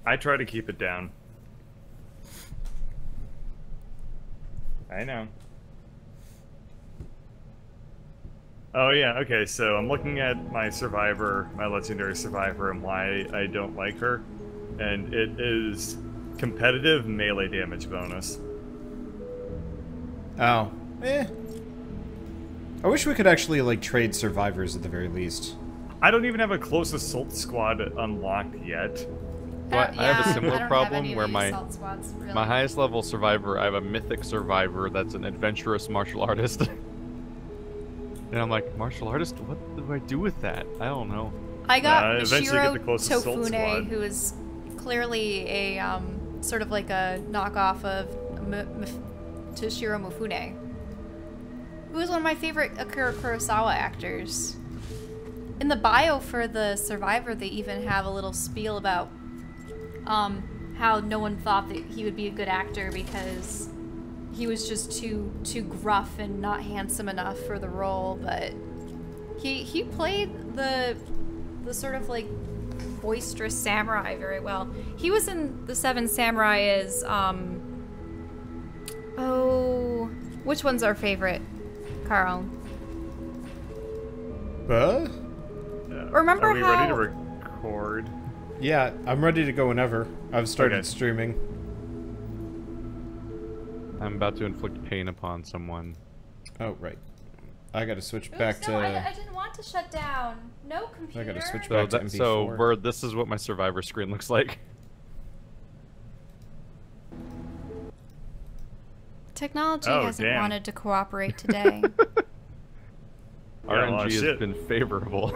I try to keep it down. I know. Oh yeah, okay, so I'm looking at my survivor, my legendary survivor, and why I don't like her. And it is competitive melee damage bonus. Oh. Eh. I wish we could actually, like, trade survivors at the very least. I don't even have a close assault squad unlocked yet. Well, I have a similar problem where my really. my highest level survivor, I have a mythic survivor that's an adventurous martial artist. And I'm like, martial artist? What do I do with that? I don't know. I got eventually get the Shiro closest assault Tofune, squad. who is clearly a sort of like a knockoff of Toshiro Mifune, who is one of my favorite Akira Kurosawa actors. In the bio for the Survivor, they even have a little spiel about how no one thought that he would be a good actor because he was just too gruff and not handsome enough for the role. But he played the sort of like boisterous samurai very well. He was in The Seven Samurai as oh, which one's our favorite, Carl? Remember Are we how? ready to record? Yeah, I'm ready to go whenever. I've started streaming. I'm about to inflict pain upon someone. Oh, right. I gotta switch back to... I didn't want to shut down. No computer. I gotta switch So, back to MP4. so Bird, this is what my survivor screen looks like. Technology Oh, hasn't damn. wanted to cooperate today. Yeah, a lot of RNG has shit. been favorable.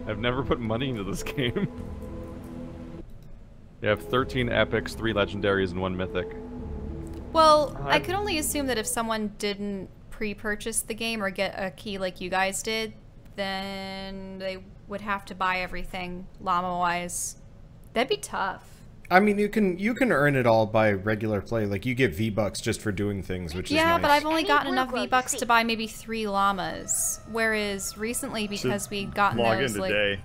I've never put money into this game. You have 13 epics, 3 legendaries, and 1 mythic. Well, I could only assume that if someone didn't pre-purchase the game or get a key like you guys did, then they would have to buy everything llama-wise. That'd be tough. I mean, you can earn it all by regular play. Like, you get V-Bucks just for doing things, which is nice. Yeah, but I've only gotten enough V-Bucks to buy maybe 3 llamas. Whereas recently, because we'd gotten Log those, in like... today.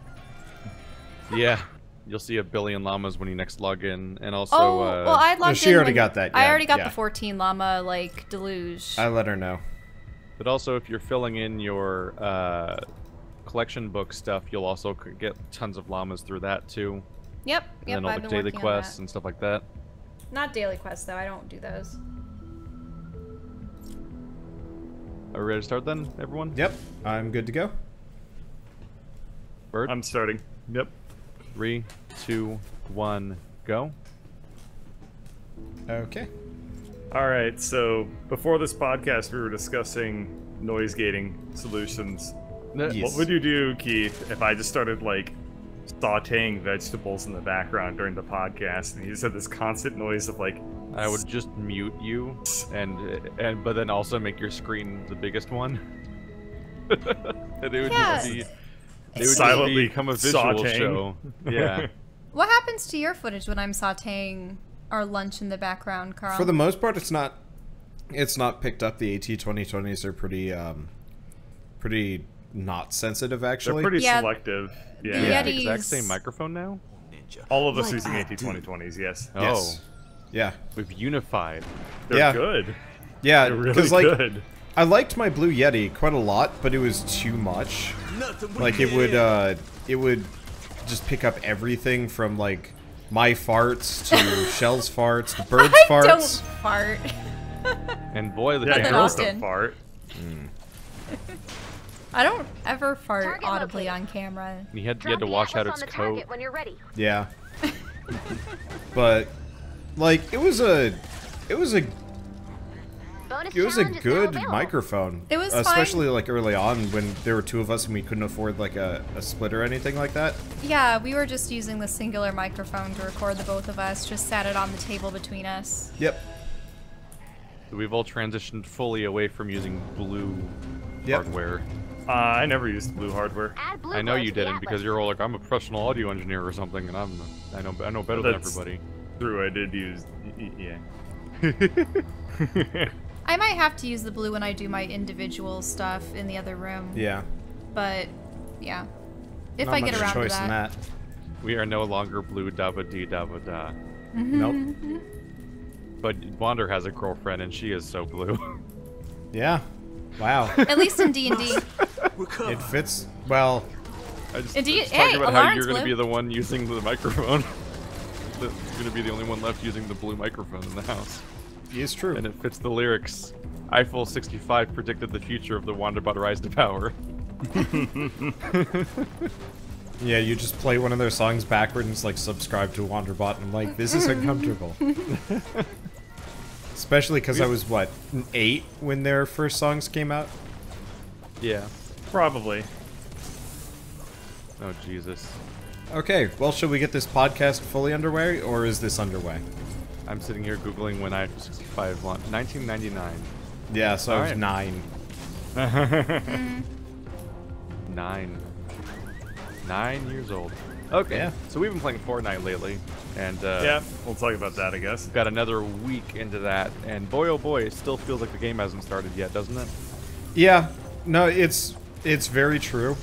Yeah, you'll see 1 billion llamas when you next log in, and also. Oh, well, I logged in. she already when- got that. I Yeah, already got yeah. the 14 llama, like, deluge. I let her know. But also, if you're filling in your collection book stuff, you'll also get tons of llamas through that too. Yep, And yep, then all I've the been daily working on quests that. and stuff like that. Not daily quests, though. I don't do those. Are we ready to start then, everyone? Yep, I'm good to go. Bird? I'm starting. Yep. 3, 2, 1, go. Okay. Alright, so before this podcast we were discussing noise gating solutions. Yes. What would you do, Keith, if I just started, like, sauteing vegetables in the background during the podcast and you just had this constant noise of, like... I would just mute you, but then also make your screen the biggest one. And it would Yeah. just be... It would Silently just become a visual sauteing. show. Yeah. What happens to your footage when I'm sauteing our lunch in the background, Carl? For the most part, it's not picked up. The AT2020s are pretty not sensitive, actually. They're pretty Yeah. selective. The Yeah. Yeah, the Yetis- exact same microphone now? All of us using AT2020s, yes. Yes. Yeah. Oh, we've unified. They're Yeah. good. Yeah, They're really because, like, good. I liked my Blue Yeti quite a lot, but it was too much. Like, it would just pick up everything from, like, my farts to Shell's farts to Bird's I farts. don't fart. And boy, the Yeah, that girls often. don't fart. I don't ever fart Target audibly located. on camera. You had Drop to the wash out atlas its on the coat. target when you're ready. Yeah. But, like, it was a Bonus good challenge is now available. microphone. It was especially like early on when there were 2 of us and we couldn't afford like a split or anything like that. Yeah, we were just using the singular microphone to record the both of us, just sat it on the table between us. Yep. We've all transitioned fully away from using blue Yep. hardware. I never used blue hardware. Add blue I know glow you to the didn't because atlas. you're all like, I'm a professional audio engineer or something, and I know better than That's- everybody. True, I did use... yeah. I might have to use the blue when I do my individual stuff in the other room. Yeah. But, yeah. If Not I much get around to choice in that. that. We are no longer blue dabba dee dabba da. Nope. But Wander has a girlfriend, and she is so blue. Yeah. Wow. At least in D&D. It fits well. I just, Indeed. just talking Hey, about how alarm's you're going to blue. be the one using the microphone. You're going to be the only one left using the blue microphone in the house. It's true. And it fits the lyrics. Eiffel 65 predicted the future of the Wanderbot rise to power. Yeah, you just play one of their songs backward and just like subscribe to Wanderbot, and I'm like, this is uncomfortable. Especially because I was, what, 8 when their first songs came out? Yeah. Probably. Oh, Jesus. Okay, well, should we get this podcast fully underway, or is this underway? I'm sitting here Googling when Eiffel 65 launched. 1999. Yeah, so I was Alright. 9. 9. 9 years old. Okay, Yeah. so we've been playing Fortnite lately, and Yeah, we'll talk about that, I guess. we've got another week into that, and boy oh boy, it still feels like the game hasn't started yet, doesn't it? Yeah, no, it's very true.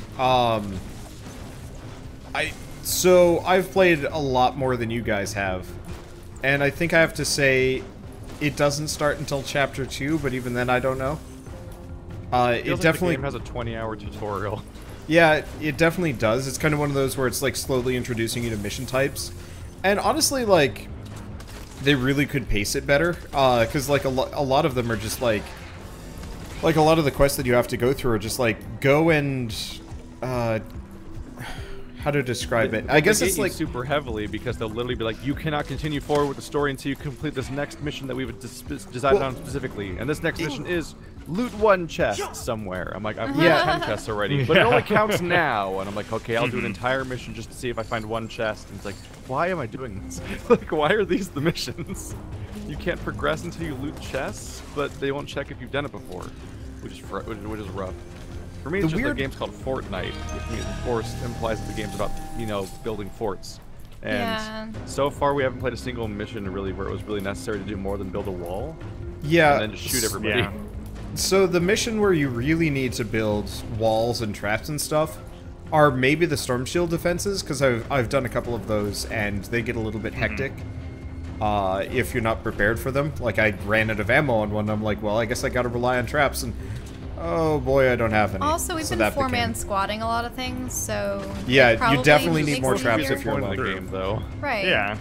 So I've played a lot more than you guys have, and I think I have to say it doesn't start until chapter 2, but even then I don't know. It feels It definitely like the game has a 20-hour tutorial. Yeah, it definitely does. It's kind of one of those where it's like slowly introducing you to mission types, and honestly, like they really could pace it better, because like a lot of them are just like a lot of the quests that you have to go through are just like go and how to describe it? I guess They it's get you like super heavily because they'll literally be like, you cannot continue forward with the story until you complete this next mission that we've decided on specifically, and this next mission is loot 1 chest somewhere. I'm like, I've Yeah. 10 chests already, but it only counts now. And I'm like, okay, I'll do an entire mission just to see if I find 1 chest. And it's like, why am I doing this? Like, why are these the missions? You can't progress until you loot chests, but they won't check if you've done it before, which is rough. For me, it's just the game's called Fortnite, which means, of course, implies that the game's about, you know, building forts. And Yeah. so far, we haven't played a single mission really where it was really necessary to do more than build a wall yeah. and then just shoot everybody. Yeah. So the mission where you really need to build walls and traps and stuff are maybe the storm shield defenses, because I've done a couple of those and they get a little bit hectic if you're not prepared for them. Like I ran out of ammo on one, and I'm like, well, I guess I gotta rely on traps, and oh boy, I don't have any. Also, we've So been that 4-man became- squatting a lot of things, so Yeah, it you probably definitely makes need more it traps easier. if you're Point of the alone. game, though. Right. Yeah.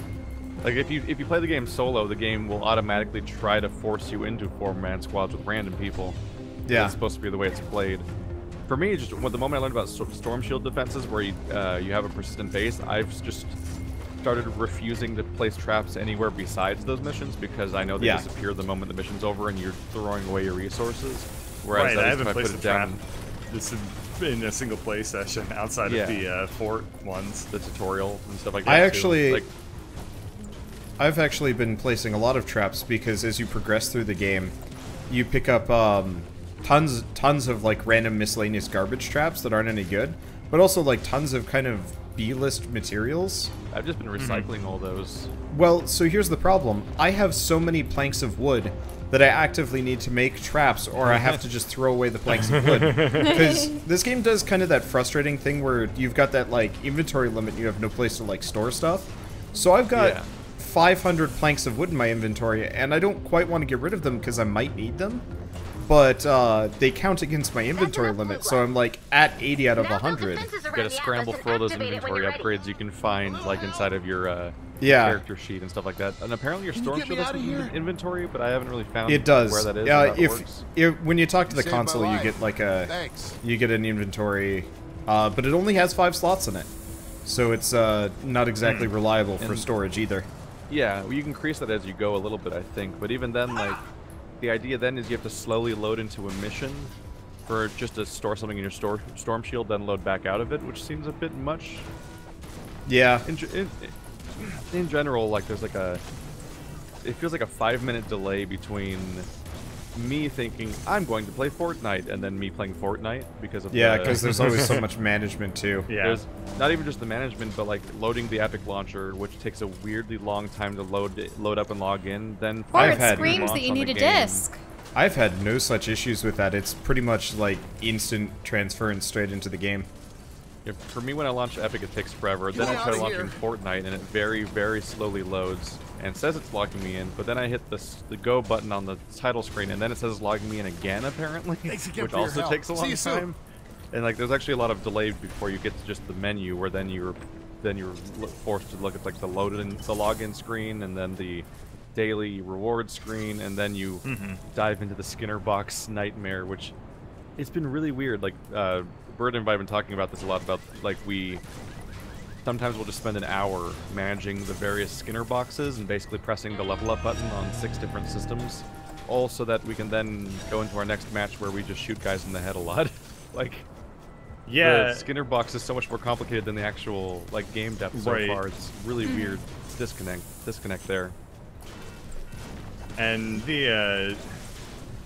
Like if you play the game solo, the game will automatically try to force you into 4-man squads with random people. Yeah. That's supposed to be the way it's played. For me, just the moment I learned about storm shield defenses, where you have a persistent base, I've just started refusing to place traps anywhere besides those missions because I know they disappear the moment the mission's over and you're throwing away your resources. Whereas Right, at I least haven't if placed put a it trap down just in a single play session outside of the fort ones. the tutorial and stuff like that. I've actually been placing a lot of traps because as you progress through the game, you pick up tons of like random miscellaneous garbage traps that aren't any good, but also like tons of kind of B-list materials. I've just been recycling all those. Well, so here's the problem. I have so many planks of wood that I actively need to make traps, or I have to just throw away the planks of wood. Because this game does kind of that frustrating thing where you've got that like inventory limit, you have no place to like store stuff. So I've got 500 planks of wood in my inventory, and I don't quite want to get rid of them because I might need them. But they count against my inventory limit, so I'm like at 80 out of 100. You gotta scramble for all those inventory upgrades you can find like inside of your Yeah. character sheet and stuff like that. And apparently your storm shield has inventory, but I haven't really found It does. where that is. Yeah, or how it works. when you talk to the saved my console, you life. get like Thanks. you get an inventory, but it only has 5 slots in it, so it's not exactly reliable for And- storage either. Yeah, well, you can increase that as you go a little bit, I think. But even then, like, the idea then is you have to slowly load into a mission for just to store something in your storm shield, then load back out of it, which seems a bit much. Yeah, In general, like, there's like it feels like a 5-minute delay between me thinking I'm going to play Fortnite and then me playing Fortnite because of because there's always so much management too. Yeah. There's not even just the management, but like loading the Epic launcher, which takes a weirdly long time to load up and log in. Then Or I've it had screams launch that you on the need a game. disc. I've had no such issues with that. It's pretty much like instant transference straight into the game. For me, when I launch Epic, it takes forever. Then I try launching Fortnite, and it very, very slowly loads and says it's logging me in. But then I hit the go button on the title screen, and then it says it's logging me in again, apparently, which also takes a long time. And like, there's actually a lot of delay before you get to just the menu, where then you're forced to look at like the login screen, and then the daily reward screen, and then you dive into the Skinner box nightmare, which it's been really weird. Like Bird and I have been talking about this a lot, about like sometimes we'll just spend an hour managing the various Skinner boxes and basically pressing the level up button on 6 different systems, all so that we can then go into our next match where we just shoot guys in the head a lot. Like, yeah, the Skinner box is so much more complicated than the actual like game depth so far. It's really weird disconnect there. And the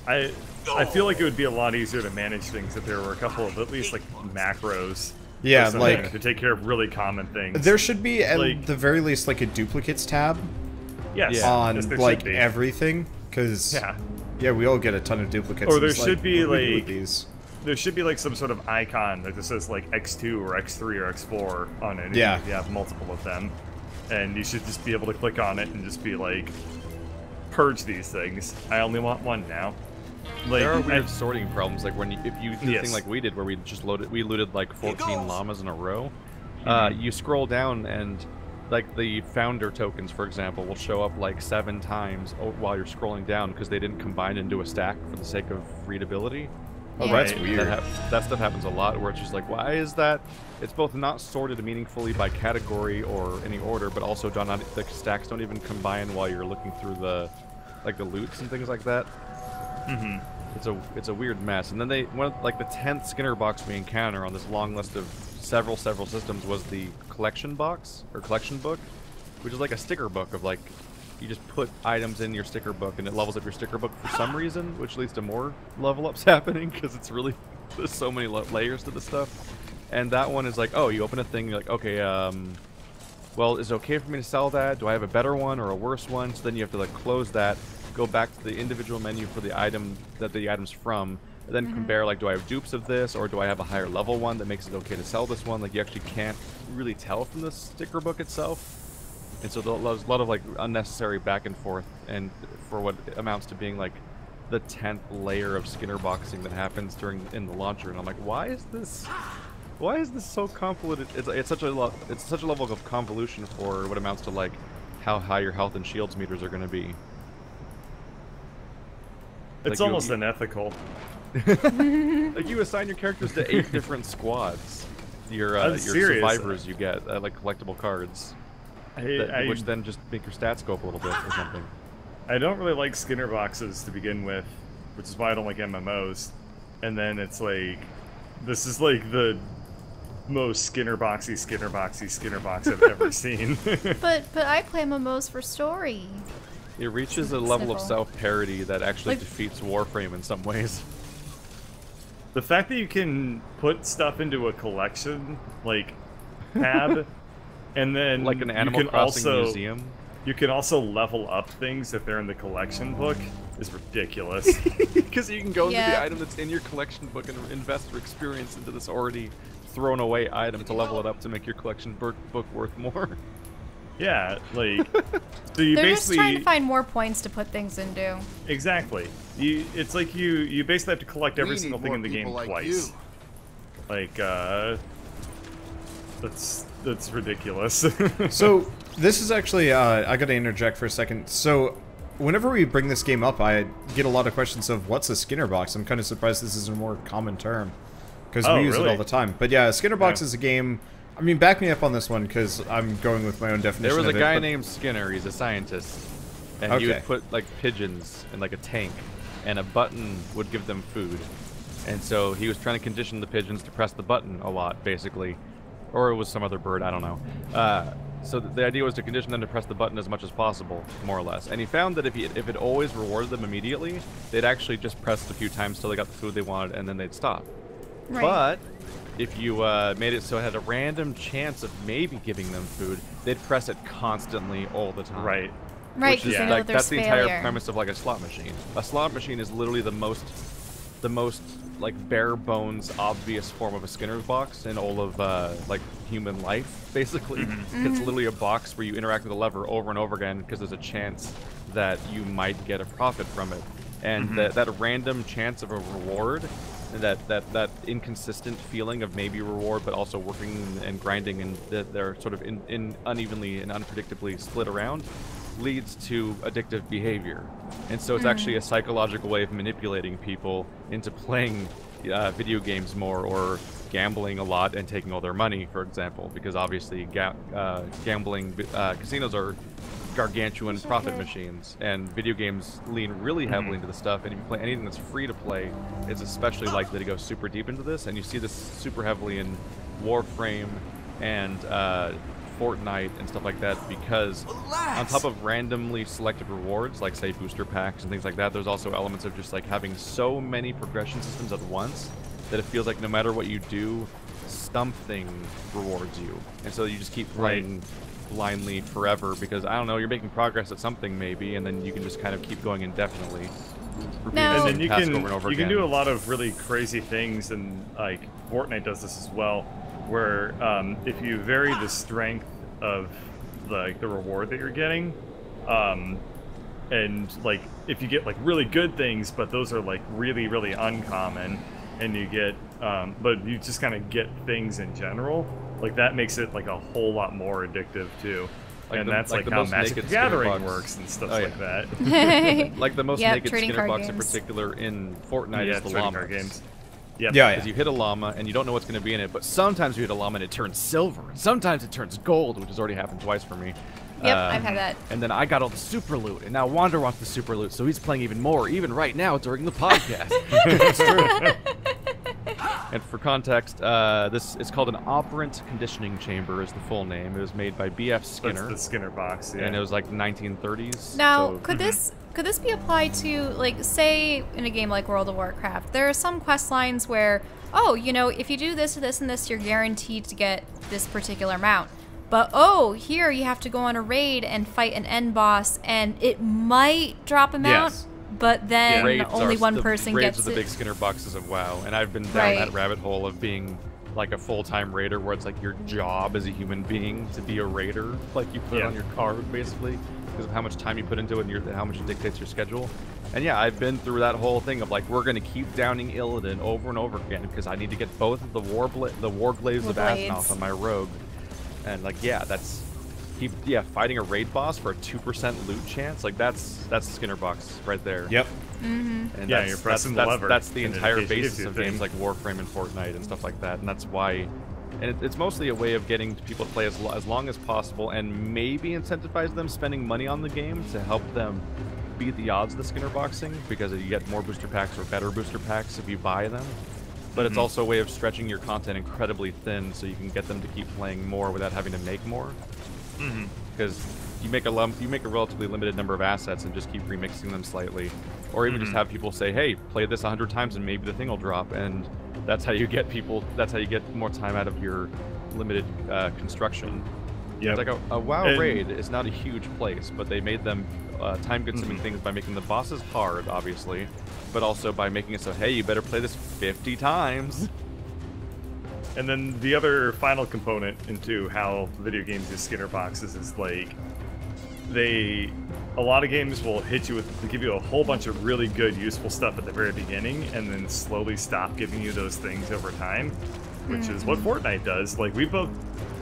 I feel like it would be a lot easier to manage things if there were a couple of at least like macros. Yeah, like to take care of really common things. There should be at the very least like a duplicates tab. Yes. On like everything, because yeah, we all get a ton of duplicates. Or there should be like there should be like some sort of icon that just says like X2 or X3 or X4 on it. Yeah. If you have multiple of them, and you should just be able to click on it and just be like, purge these things. I only want one now. Like, there are weird sorting problems, like when if you do the thing like we did, where we just looted like 14 llamas in a row. You scroll down and like the founder tokens, for example, will show up like 7 times while you're scrolling down because they didn't combine into a stack for the sake of readability. Oh, that's weird. That stuff happens a lot, where it's just like, why is that? It's both not sorted meaningfully by category or any order, but also the stacks don't even combine while you're looking through the loots and things like that. It's a weird mess. And then the 10th Skinner box we encounter on this long list of several systems was the collection box or collection book, which is like a sticker book of like, you just put items in your sticker book and it levels up your sticker book for some reason, which leads to more level ups happening because it's really, there's so many layers to the stuff. And that one is like, oh, you open a thing, you're like, okay, well, is it okay for me to sell that? Do I have a better one or a worse one? So then you have to like close that, go back to the individual menu for the item that the item's from, and then compare, like, do I have dupes of this, or do I have a higher level one that makes it okay to sell this one? Like, you actually can't really tell from the sticker book itself. And so there's a lot of like unnecessary back and forth, and for what amounts to being like the 10th layer of Skinner boxing that happens in the launcher. And I'm like, why is this so convoluted? It's such a level of convolution for what amounts to like how high your health and shields meters are going to be. It's like almost unethical. Like, you assign your characters to 8 different squads. Your survivors you get like collectible cards, which then just make your stats go up a little bit or something. I don't really like Skinner boxes to begin with, which is why I don't like MMOs. And then it's like, this is like the most Skinner boxy box I've ever seen. But I play MMOs for story. It reaches a level of self-parody that actually defeats Warframe in some ways. The fact that you can put stuff into a collection, like, tab, and then like an Animal Crossing museum. You can also level up things if they're in the collection book, is ridiculous. Because you can go into the item that's in your collection book and invest your experience into this already thrown away item to level it up to make your collection book worth more. Yeah, like, so you They're basically just trying to find more points to put things into. Exactly. It's like you basically have to collect every single thing in the game twice. Like, that's ridiculous. So this is actually I gotta interject for a second. So whenever we bring this game up, I get a lot of questions of what's a Skinner box. I'm kind of surprised this is a more common term because we use it all the time. But yeah, a Skinner box is a game. I mean, back me up on this one, because I'm going with my own definition of it. There was a guy named Skinner, he's a scientist, and he would put, like, pigeons in, like, a tank, and a button would give them food. And so he was trying to condition the pigeons to press the button a lot, basically. Or it was some other bird, I don't know. So the idea was to condition them to press the button as much as possible, more or less. And he found that if it always rewarded them immediately, they'd actually just press a few times till they got the food they wanted, and then they'd stop. Right. But if you made it so it had a random chance of maybe giving them food, they'd press it constantly all the time. Right. Right, because that's the failure. entire premise of like a slot machine. A slot machine is literally the most like bare bones obvious form of a Skinner's box in all of like human life, basically. It's literally a box where you interact with a lever over and over again because there's a chance that you might get a profit from it, and that random chance of a reward, that inconsistent feeling of maybe reward, but also working and grinding, and they're sort of in unevenly and unpredictably split around, leads to addictive behavior. And so it's actually a psychological way of manipulating people into playing video games more, or gambling a lot and taking all their money, for example, because obviously gambling casinos are gargantuan profit machines, and video games lean really heavily into the stuff, and if you play anything that's free to play, it's especially likely to go super deep into this, and you see this super heavily in Warframe and Fortnite and stuff like that, because on top of randomly selected rewards, like say booster packs and things like that, there's also elements of just like having so many progression systems at once that it feels like no matter what you do, something rewards you, and so you just keep playing blindly forever, because I don't know, you're making progress at something maybe, and then you can just kind of keep going indefinitely. Now, and then you can over and over you again. can do a lot of really crazy things, and like Fortnite does this as well, where if you vary the strength of the reward that you're getting, and like if you get like really good things, but those are like really really uncommon, and you get but you just kind of get things in general, like that makes it like a whole lot more addictive too. Like and the- that's like like the how most Magic the naked Skinner Gathering box. works and stuff Oh, yeah. like that. Like the most Yep, naked trading Skinner card box in games. particular in Fortnite Yeah, is the trading llama. card games. Yep. Yeah, Because you hit a llama and you don't know what's going to be in it, but sometimes you hit a llama and it turns silver, and sometimes it turns gold, which has already happened twice for me. Yep, I've had that. And then I got all the super loot, and now Wander wants the super loot, so he's playing even more, even right now during the podcast. It's true. And for context, this is called an operant conditioning chamber is the full name. It was made by B.F. Skinner, That's the Skinner box, yeah. and it was like 1930s. Now, so, could this be applied to, like, say in a game like World of Warcraft, there are some quest lines where, oh, you know, if you do this, this, and this, you're guaranteed to get this particular mount. But oh, here you have to go on a raid and fight an end boss, and it might drop a mount, Yes. but then Raids only are one the- person raids gets are the it. big Skinner boxes of WoW, and I've been down Right. that rabbit hole of being like a full-time raider, where it's like your job as a human being to be a raider, like you put it Yeah. on your card basically, because of how much time you put into it and how much it dictates your schedule. And yeah, I've been through that whole thing of like, we're gonna keep downing Illidan over and over again because I need to get both of the Warglaives of Warblades. Aznath on my rogue, and like fighting a raid boss for a 2% loot chance, like that's Skinner box right there. Yep. And Yeah, that's, you're pressing the lever, That's the and it entire gives you basis of games things. like Warframe and Fortnite and stuff like that, and that's why. And it's mostly a way of getting people to play as long as possible, and maybe incentivize them spending money on the game to help them beat the odds of the Skinner boxing, because you get more booster packs or better booster packs if you buy them. But it's also a way of stretching your content incredibly thin, so you can get them to keep playing more without having to make more. Because you make a relatively limited number of assets and just keep remixing them slightly, or even just have people say, "Hey, play this 100 times and maybe the thing will drop," and that's how you get people. That's how you get more time out of your limited construction. Yep. It's like a WoW And- raid is not a huge place, but they made them time-consuming things by making the bosses hard, obviously, but also by making it so, hey, you better play this 50 times. And then the other final component into how video games use Skinner boxes is like a lot of games will hit you with, give you a whole bunch of really good, useful stuff at the very beginning, and then slowly stop giving you those things over time, which is what Fortnite does. Like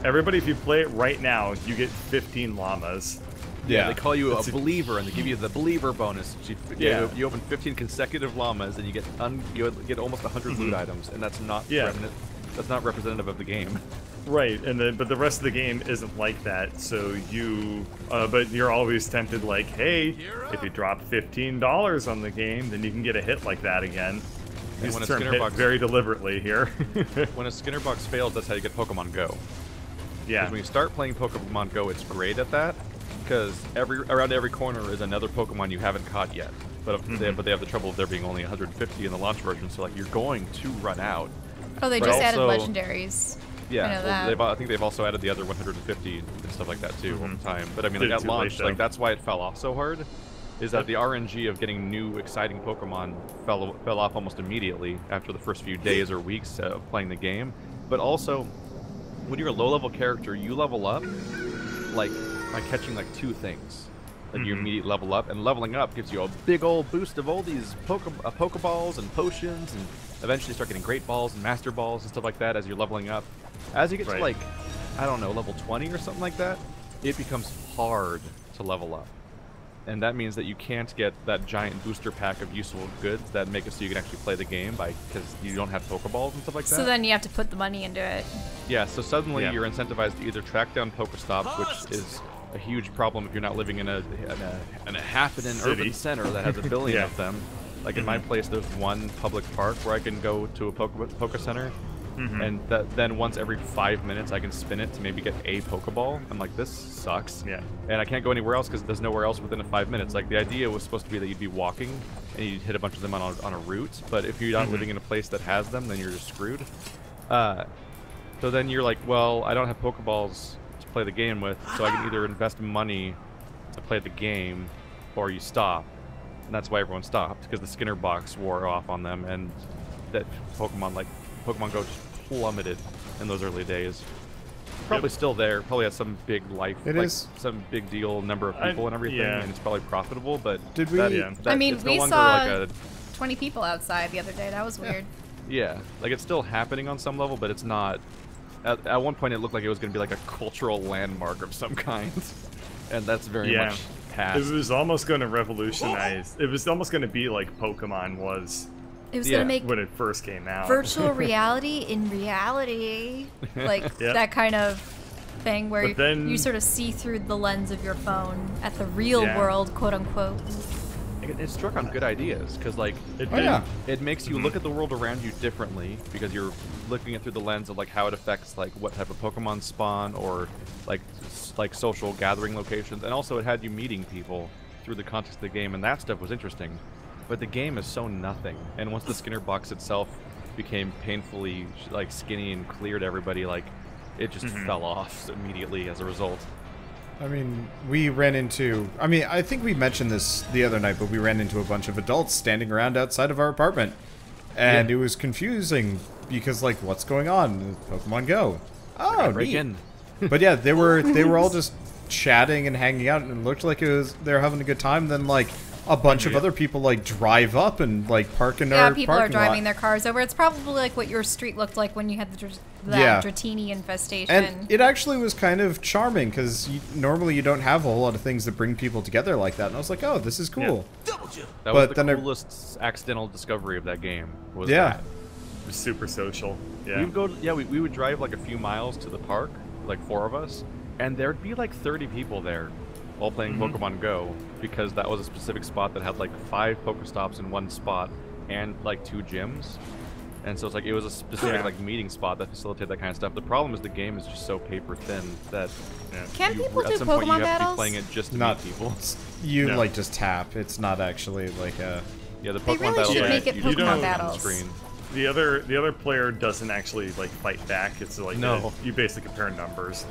everybody, if you play it right now, you get 15 llamas. Yeah. They call you a That's believer, and they give you the believer bonus. Yeah. You open 15 consecutive llamas, and you get almost 100 loot items, and that's not Yeah. that's not representative of the game. Right, but the rest of the game isn't like that. So but you're always tempted, like, hey, if you drop $15 on the game, then you can get a hit like that again. Use when the a term Skinner hit box- very deliberately here. When a Skinner box fails, that's how you get Pokemon Go. Yeah. Because when you start playing Pokemon Go, it's great at that, because around every corner is another Pokemon you haven't caught yet. But they have the trouble of there being only 150 in the launch version, so like you're going to run out. Oh, they But just added also- legendaries. I Yeah, know well, that. I think they've also added the other 150 and stuff like that too over time. But I mean, Did like it at too late, launch, though. like that's why it fell off so hard, is that the RNG of getting new exciting Pokemon fell off almost immediately after the first few days or weeks of playing the game. But also, when you're a low-level character, you level up like by catching like 2 things. Like you immediately level up, and leveling up gives you a big old boost of all these Pokeballs and potions, and eventually start getting Great Balls and Master Balls and stuff like that as you're leveling up. As you get to like, I don't know, level 20 or something like that, it becomes hard to level up. And that means that you can't get that giant booster pack of useful goods that make it so you can actually play the game because you don't have Pokeballs and stuff like that. So then you have to put the money into it. Yeah, so suddenly you're incentivized to either track down Pokestops, which is a huge problem if you're not living in a happening urban center that has a billion of them. Like in my place, there's one public park where I can go to a Poke Center, and then once every 5 minutes I can spin it to maybe get a Pokeball. I'm like, this sucks. Yeah. And I can't go anywhere else because there's nowhere else within 5 minutes. Like the idea was supposed to be that you'd be walking and you'd hit a bunch of them on a route, but if you're not living in a place that has them, then you're just screwed. So then you're like, well, I don't have Pokeballs to play the game with, so I can either invest money to play the game, or you stop. And that's why everyone stopped, because the Skinner box wore off on them, and that Pokemon Go just plummeted in those early days. Probably still there, probably has some big life, some big deal number of people and everything, and it's probably profitable, but... Did we... I mean, we saw 20 people outside the other day, that was weird. Yeah, like it's still happening on some level, but it's not... At one point it looked like it was going to be like a cultural landmark of some kind, and that's very much past. It was almost going to revolutionize. It was almost going to be like Pokemon was. It was going to make when it first came out. Virtual reality in reality, like that kind of thing where you sort of see through the lens of your phone at the real world, quote unquote. It struck on good ideas because, like, it makes you look at the world around you differently because you're looking it through the lens of like how it affects like what type of Pokemon spawn or like social gathering locations, and also it had you meeting people through the context of the game, and that stuff was interesting. But the game is so nothing, and once the Skinner box itself became painfully like skinny and clear to everybody, like it just fell off immediately as a result. I mean, we ran into... I mean, I think we mentioned this the other night, but we ran into a bunch of adults standing around outside of our apartment. And it was confusing because, like, what's going on? Pokemon Go. Oh, break in. But yeah, they were all just chatting and hanging out, and it looked like they were having a good time. Then, like, a bunch of other people, like, drive up and, like, park in our parking lot. Yeah, people are driving their cars over. It's probably like what your street looked like when you had that Dratini infestation. And it actually was kind of charming, because normally you don't have a whole lot of things that bring people together like that. And I was like, oh, this is cool. Yeah. That was the coolest accidental discovery of that game. Was that. It was super social. Yeah. We would drive, like, a few miles to the park, like 4 of us, and there'd be, like, 30 people there. All playing Pokemon Go, because that was a specific spot that had like 5 Pokestops in one spot and like 2 gyms, and so it's like it was a specific like meeting spot that facilitated that kind of stuff. The problem is the game is just so paper thin that can people do at some Pokemon point you have battles? to be playing it just to Not meet people. You like just tap. It's not actually like a... Yeah, the Pokemon they really battles should make it Pokemon battles. On the screen. The other player doesn't actually like fight back. It's like you basically compare numbers.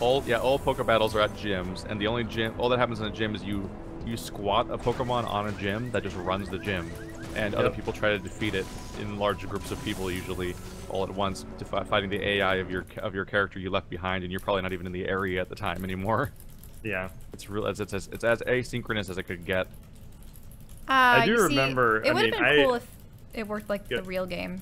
All Poke battles are at gyms, and the only all that happens in a gym is you squat a Pokemon on a gym that just runs the gym, and other people try to defeat it in large groups of people, usually all at once, fighting the AI of your character you left behind, and you're probably not even in the area at the time anymore. Yeah, it's as asynchronous as it could get. I do remember. It would have been cool if it worked like the real game.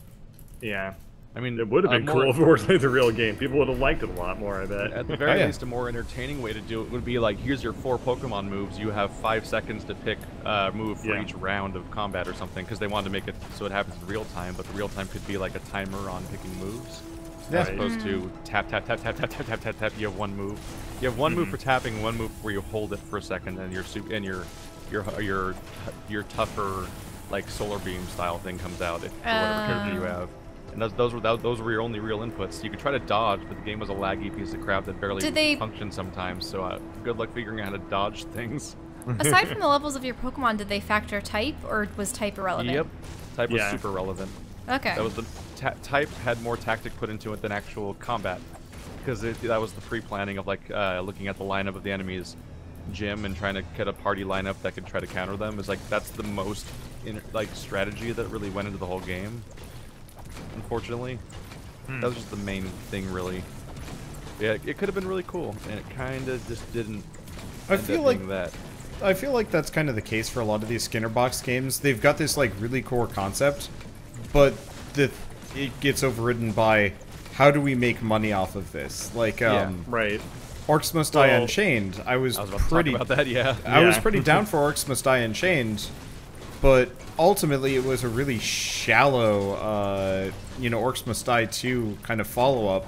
Yeah. I mean, it would have been cool if it worked like the real game. People would have liked it a lot more, I bet. At the very least, a more entertaining way to do it would be like, here's your 4 Pokemon moves. You have 5 seconds to pick a move for each round of combat or something, because they wanted to make it so it happens in real time, but the real time could be like a timer on picking moves. As opposed to tap, tap, tap, tap, tap, tap, tap, tap, tap, you have 1 move. You have 1 move for tapping, 1 move where you hold it for a second, and your tougher, like, solar beam style thing comes out for whatever character you have. And those were your only real inputs. You could try to dodge, but the game was a laggy piece of crap that barely functioned sometimes. So good luck figuring out how to dodge things. Aside from the levels of your Pokemon, did they factor type, or was type irrelevant? Yep, type was super relevant. Okay. That was the type had more tactic put into it than actual combat, because that was the pre-planning of like looking at the lineup of the enemies gym and trying to get a party lineup that could try to counter them. Is like that's the most strategy that really went into the whole game. Unfortunately, that was just the main thing, really. Yeah, it could have been really cool, and it kind of just didn't. I feel like that. I feel like that's kind of the case for a lot of these Skinner box games. They've got this like really core concept, but it gets overridden by how do we make money off of this? Like, right. Orcs Must Die Unchained. I was about pretty to talk about that. Yeah, I was pretty down for Orcs Must Die Unchained, but ultimately it was a really shallow, Orcs Must Die 2 kind of follow-up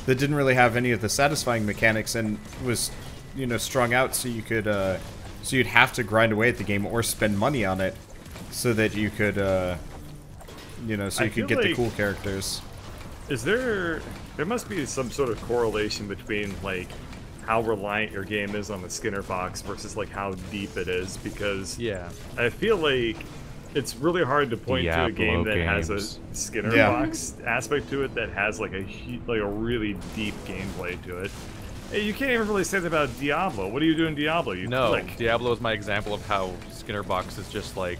that didn't really have any of the satisfying mechanics and was, strung out so you could, so you'd have to grind away at the game or spend money on it so that you could, so you could get the cool characters. Is there must be some sort of correlation between, like, how reliant your game is on the Skinner box versus, like, how deep it is, because I feel like it's really hard to point to a game that has a Skinner box aspect to it that has, like, a really deep gameplay to it. Hey, you can't even really say that about Diablo. What do you do in Diablo? Diablo is my example of how Skinner box is just like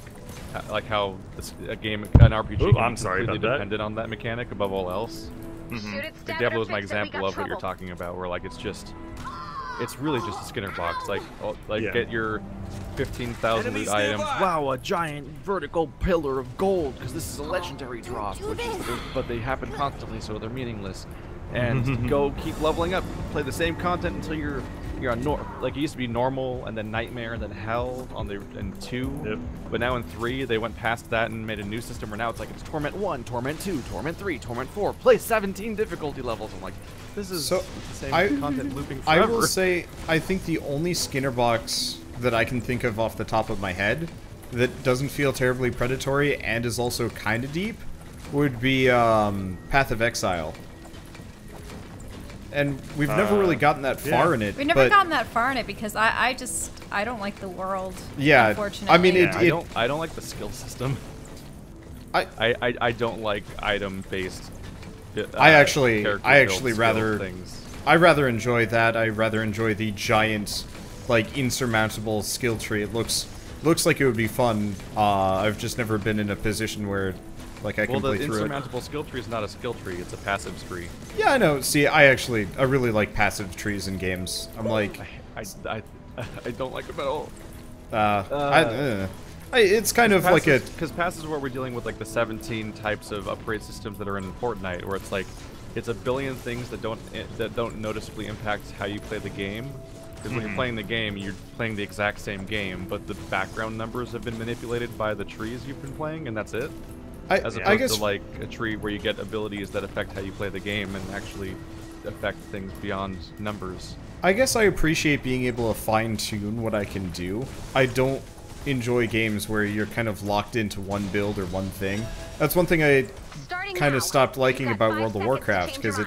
how an RPG I'm sorry about that. Dependent on that mechanic above all else. Like Diablo is my example of what you're talking about, where like it's really just a Skinner box. Get your 15,000 loot items. Wow, a giant vertical pillar of gold because this is a legendary drop, but they happen constantly, so they're meaningless. And go keep leveling up, play the same content until you're on like it used to be normal and then nightmare and then hell in 2, but now in 3 they went past that and made a new system where now it's like it's Torment 1, Torment 2, Torment 3, Torment 4, play 17 difficulty levels. I'm like, this is the same content looping forever. I will say, I think the only Skinner box that I can think of off the top of my head that doesn't feel terribly predatory and is also kind of deep would be Path of Exile. And we've never really gotten that far in it. We've never gotten that far in it because I don't like the world. Yeah, unfortunately. I mean, I don't like the skill system. I don't like item-based. I actually rather things. I rather enjoy that. I rather enjoy the giant, like, insurmountable skill tree. It looks like it would be fun. I've just never been in a position where, like, I can play through it. Well, the insurmountable skill tree is not a skill tree; it's a passive tree. Yeah, I know. See, I really like passive trees in games. I'm like, I don't like them at all. It's kind of like because passives is where we're dealing with like the 17 types of upgrade systems that are in Fortnite, where it's like it's a billion things that don't noticeably impact how you play the game. Because when you're playing the game, you're playing the exact same game, but the background numbers have been manipulated by the trees you've been playing, and that's it. As opposed to like a tree where you get abilities that affect how you play the game and actually affect things beyond numbers. I guess I appreciate being able to fine-tune what I can do. I don't enjoy games where you're kind of locked into one build or one thing. That's one thing I kind of stopped liking about World of Warcraft, because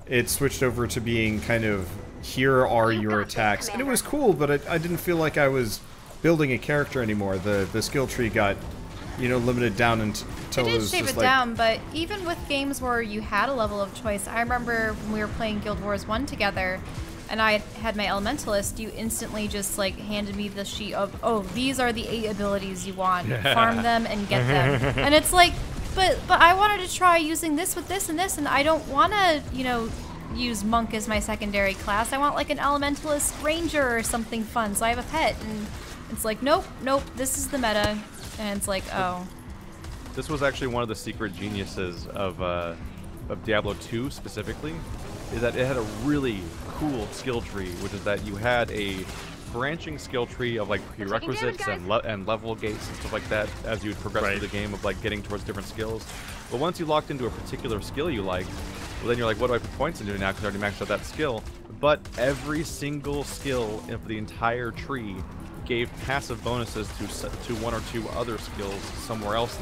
it switched over to being kind of, here are your attacks. And it was cool, but I didn't feel like I was building a character anymore. The skill tree got, limited down until it was shave just it down, but even with games where you had a level of choice, I remember when we were playing Guild Wars 1 together, and I had my Elementalist, you instantly just, like, handed me the sheet of, oh, these are the 8 abilities you want. Farm them and get them. And it's like, but I wanted to try using this with this, and I don't want to, use Monk as my secondary class. I want, like, an Elementalist Ranger or something fun, so I have a pet, and it's like, nope, this is the meta. And it's like, oh. This was actually one of the secret geniuses of Diablo 2 specifically, is that it had a really cool skill tree, which is that you had a branching skill tree of like prerequisites and level gates and stuff like that as you would progress through the game of like getting towards different skills. But once you locked into a particular skill you liked, well then you're like, what do I put points into now because I already maxed out that skill? But every single skill of the entire tree gave passive bonuses to one or two other skills somewhere else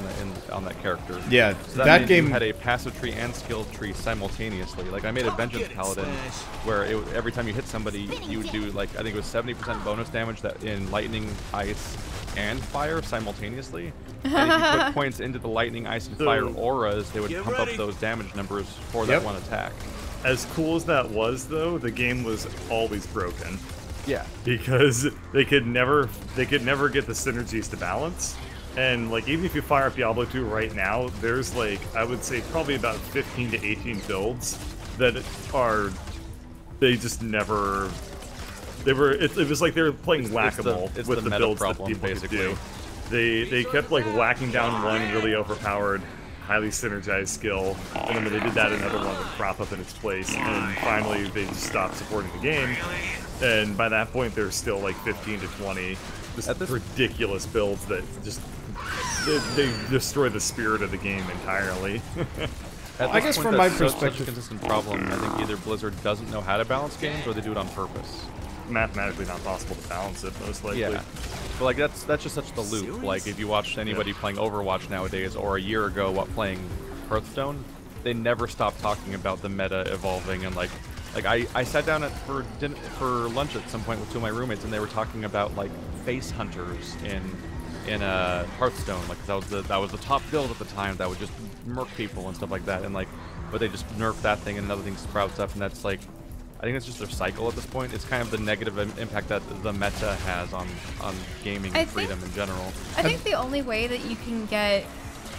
on that character. Yeah, so that game had a passive tree and skill tree simultaneously. Like I made a Vengeance Paladin where every time you hit somebody, you would do like I think it was 70% bonus damage that in lightning, ice, and fire simultaneously. And if you put points into the lightning, ice, and fire auras, they would pump up those damage numbers for that one attack. As cool as that was, though, the game was always broken. Yeah. Because they could never get the synergies to balance. And like even if you fire up Diablo 2 right now, there's like I would say probably about 15 to 18 builds that they just never. It was like they were playing whack-a-mole with the builds problem, that people basically. could do. They kept like whacking down one really overpowered, highly synergized skill, and then when they did that, another one would crop up in its place, and finally they just stopped supporting the game. And by that point, there's still like 15 to 20 just ridiculous builds that just they destroy the spirit of the game entirely. I guess from my perspective, such a consistent problem. I think either Blizzard doesn't know how to balance games, or they do it on purpose. Mathematically not possible to balance it, most likely. Yeah, but like that's just such the loop. Like if you watch anybody playing Overwatch nowadays, or a year ago, playing Hearthstone, they never stop talking about the meta evolving. And like I sat down for lunch at some point with two of my roommates, and they were talking about like face hunters in Hearthstone. Like that was the top build at the time that would just murk people and stuff like that. And like, but they just nerfed that thing, and another thing sprouts up, and that's like. I think it's just their cycle at this point. It's kind of the negative impact that the meta has on gaming and freedom in general. I think the only way that you can get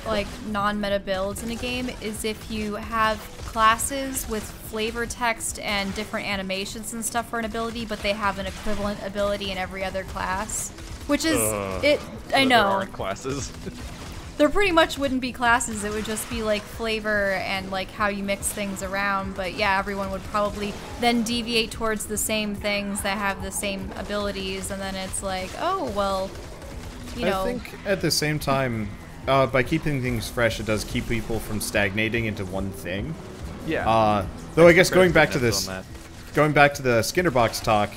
like non-meta builds in a game is if you have classes with flavor text and different animations and stuff for an ability, but they have an equivalent ability in every other class, which is I know. There aren't classes. There pretty much wouldn't be classes. It would just be like flavor and like how you mix things around. But yeah, everyone would probably then deviate towards the same things that have the same abilities, and then it's like, oh well, you know. I think at the same time, by keeping things fresh, it does keep people from stagnating into one thing. Yeah. Though I guess going back to the Skinnerbox talk,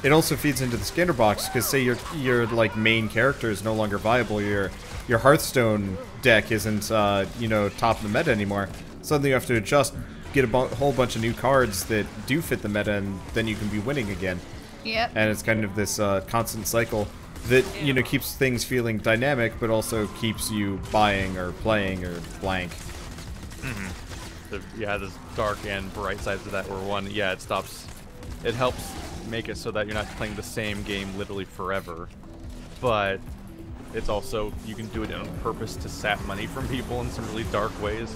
it also feeds into the Skinnerbox because say your like main character is no longer viable. Your Hearthstone deck isn't, top of the meta anymore. Suddenly you have to adjust, get a whole bunch of new cards that do fit the meta, and then you can be winning again. Yep. And it's kind of this constant cycle that, keeps things feeling dynamic, but also keeps you buying or playing or blank. Mm-hmm. There's dark and bright sides of that, where one, it helps make it so that you're not playing the same game literally forever. But it's also, you can do it on purpose to sap money from people in some really dark ways.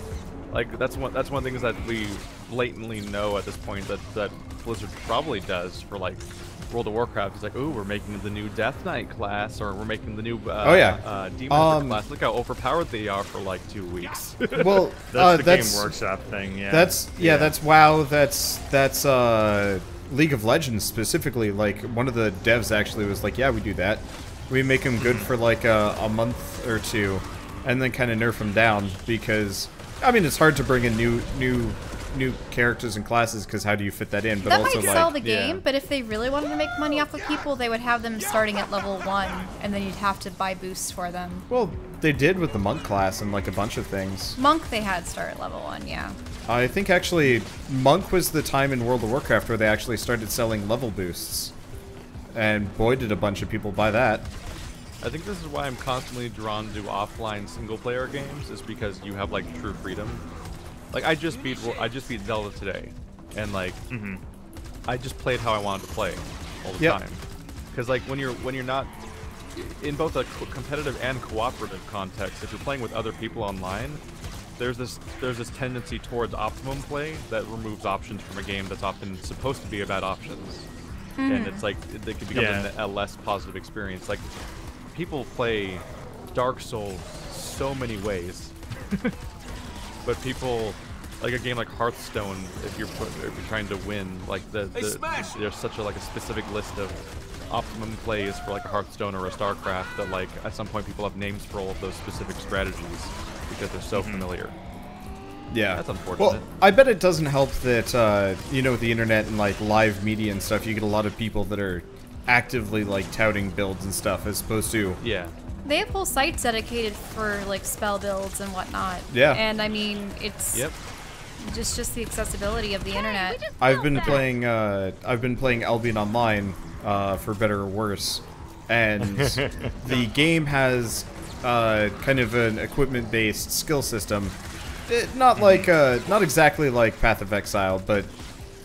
Like that's one of the things that we blatantly know at this point that Blizzard probably does for like World of Warcraft. It's like, ooh, we're making the new Death Knight class, or we're making the new Demon Hunter class. Look how overpowered they are for like 2 weeks. Well, that's the Game Workshop thing. Yeah. That's WoW. That's League of Legends specifically. Like one of the devs actually was like, yeah, we do that. We make them good for like a month or two, and then kind of nerf them down because, I mean, it's hard to bring in new characters and classes because how do you fit that in? But that also might sell the game, but if they really wanted to make money off of people, they would have them starting at level 1, and then you'd have to buy boosts for them. Well, they did with the Monk class and like a bunch of things. Monk they had start at level 1, yeah. I think actually Monk was the time in World of Warcraft where they actually started selling level boosts. And boy, did a bunch of people buy that. I think this is why I'm constantly drawn to offline single-player games, is because you have like true freedom. Like I just beat Zelda today, and like I just played how I wanted to play all the time. Because like when you're not in both a competitive and cooperative context, if you're playing with other people online, there's this tendency towards optimum play that removes options from a game that's often supposed to be about options. And it's like it could become a less positive experience. Like people play Dark Souls so many ways, but people like a game like Hearthstone. If you're trying to win, like there's such a specific list of optimum plays for like a Hearthstone or a StarCraft that like at some point people have names for all of those specific strategies because they're so familiar. Yeah, that's unfortunate. Well, I bet it doesn't help that with the internet and like live media and stuff, you get a lot of people that are actively like touting builds and stuff as opposed to they have whole sites dedicated for like spell builds and whatnot. Yeah, and I mean it's just the accessibility of the internet. I've been playing Albion Online for better or worse, and the game has kind of an equipment-based skill system. Not exactly like Path of Exile, but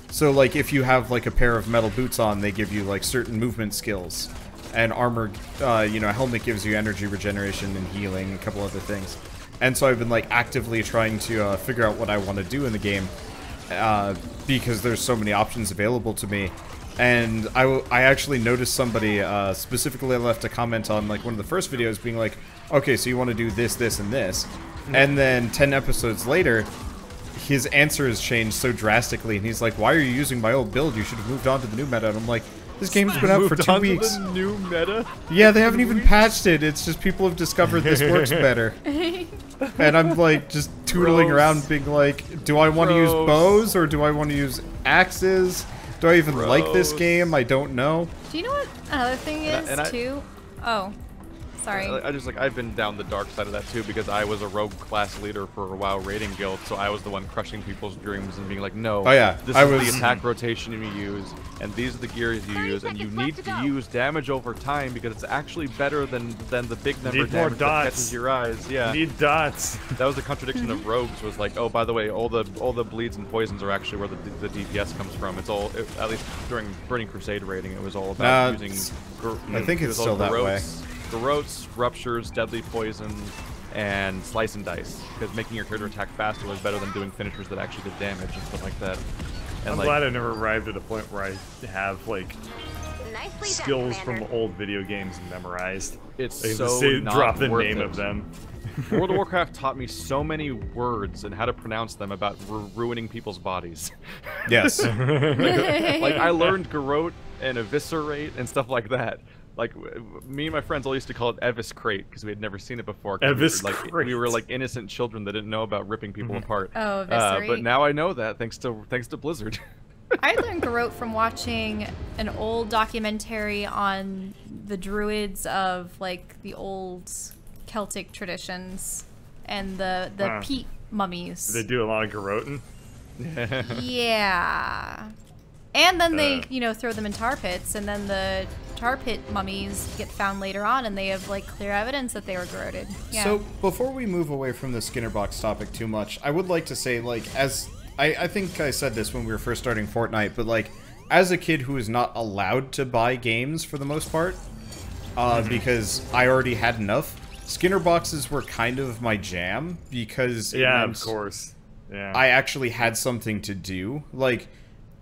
So, like, if you have, like, a pair of metal boots on, they give you, like, certain movement skills. And armor, you know, a helmet gives you energy regeneration and healing, a couple other things. And so I've been, like, actively trying to figure out what I want to do in the game. Because there's so many options available to me. And I actually noticed somebody, specifically left a comment on, like, one of the first videos being like, okay, so you want to do this, this, and this. And then 10 episodes later, his answer has changed so drastically, and he's like, why are you using my old build? You should have moved on to the new meta. And I'm like, this game's been out for 2 weeks. The new meta? Yeah, they haven't even patched it. It's just people have discovered this works better. And I'm like, just tootling around being like, do I want to use bows, or do I want to use axes? Do I even like this game? I don't know. Do you know what another thing is, too? Oh. Sorry. I've been down the dark side of that too, because I was a rogue class leader for a WoW raiding guild, so I was the one crushing people's dreams and being like, no, this is the attack rotation you use, and these are the gears you use, and you need to use damage over time because it's actually better than the big number damage that catches your eyes. Yeah. You need dots. That was the contradiction of rogues, was like, oh, by the way, all the bleeds and poisons are actually where the DPS comes from. It's all, at least during Burning Crusade raiding, it was all about using. I think it's still that way. Garrotes, ruptures, deadly poison, and slice and dice. Because making your character attack faster was better than doing finishers that actually did damage and stuff like that. And I'm glad I never arrived at a point where I have like skills from old video games memorized. It's so not drop the worth name it. of them. World of Warcraft taught me so many words and how to pronounce them about ruining people's bodies. Yes. like I learned garrote and eviscerate and stuff like that. Like, me and my friends all used to call it Evis Crate because we had never seen it before. We were like innocent children that didn't know about ripping people apart. Oh, eviscerate. But now I know that thanks to Blizzard. I learned garrote from watching an old documentary on the druids of like the old Celtic traditions and the peat mummies. They do a lot of garroting. Yeah. And then they, you know, throw them in tar pits, and then the tar pit mummies get found later on, and they have, like, clear evidence that they were garroted. Yeah. So, before we move away from the Skinner box topic too much, I would like to say, like, as... I think I said this when we were first starting Fortnite, but, like, as a kid who is not allowed to buy games, for the most part, because I already had enough, Skinner boxes were kind of my jam, because... Yeah, of course. Yeah. I actually had something to do. Like...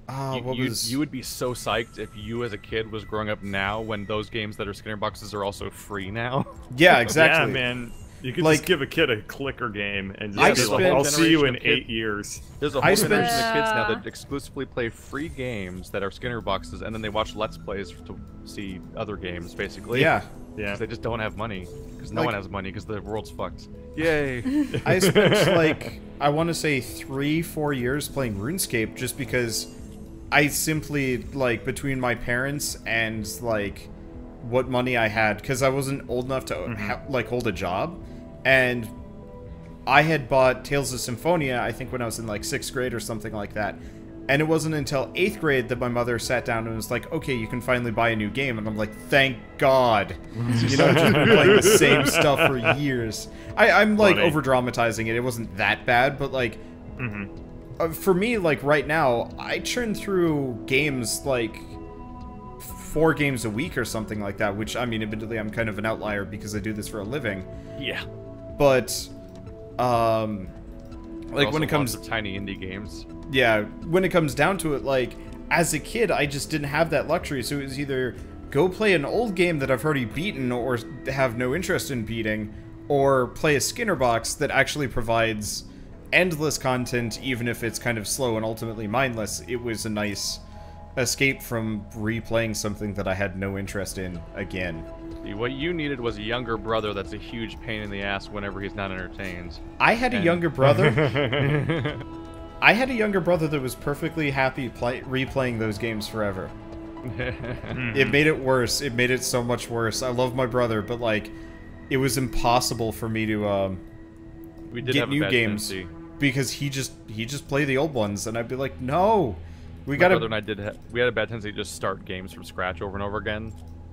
You would be so psyched if you as a kid was growing up now when those games that are Skinner boxes are also free now. Yeah, exactly. Yeah, man. You could just give a kid a clicker game and just be like, I'll see you in 8 years. There's a whole generation of kids now that exclusively play free games that are Skinner boxes, and then they watch Let's Plays to see other games, basically. Yeah. Yeah. Because they just don't have money. Because no one has money, because the world's fucked. Yay! I spent, like, I want to say 3-4 years playing RuneScape just because... I simply, like, between my parents and, like, what money I had, because I wasn't old enough to, like, hold a job, and I had bought Tales of Symphonia, I think when I was in, like, 6th grade or something like that, and it wasn't until 8th grade that my mother sat down and was like, okay, you can finally buy a new game, and I'm like, thank God. You know, just been playing the same stuff for years. I'm, like, over-dramatizing it. It wasn't that bad, but, like... For me, like, right now, I churn through games, like, 4 games a week or something like that, which, I mean, admittedly, I'm kind of an outlier because I do this for a living. Yeah. But, like, when it comes... to tiny indie games. Yeah, when it comes down to it, like, as a kid, I just didn't have that luxury, so it was either go play an old game that I've already beaten or have no interest in beating, or play a Skinner box that actually provides... endless content, even if it's kind of slow and ultimately mindless. It was a nice escape from replaying something that I had no interest in again. What you needed was a younger brother that's a huge pain in the ass whenever he's not entertained. I had a younger brother. I had a younger brother that was perfectly happy replaying those games forever. It made it worse. It made it so much worse. I love my brother, but, like, it was impossible for me to get new games. Because he just play the old ones, and I'd be like, no, my brother and I we had a bad tendency to just start games from scratch over and over again,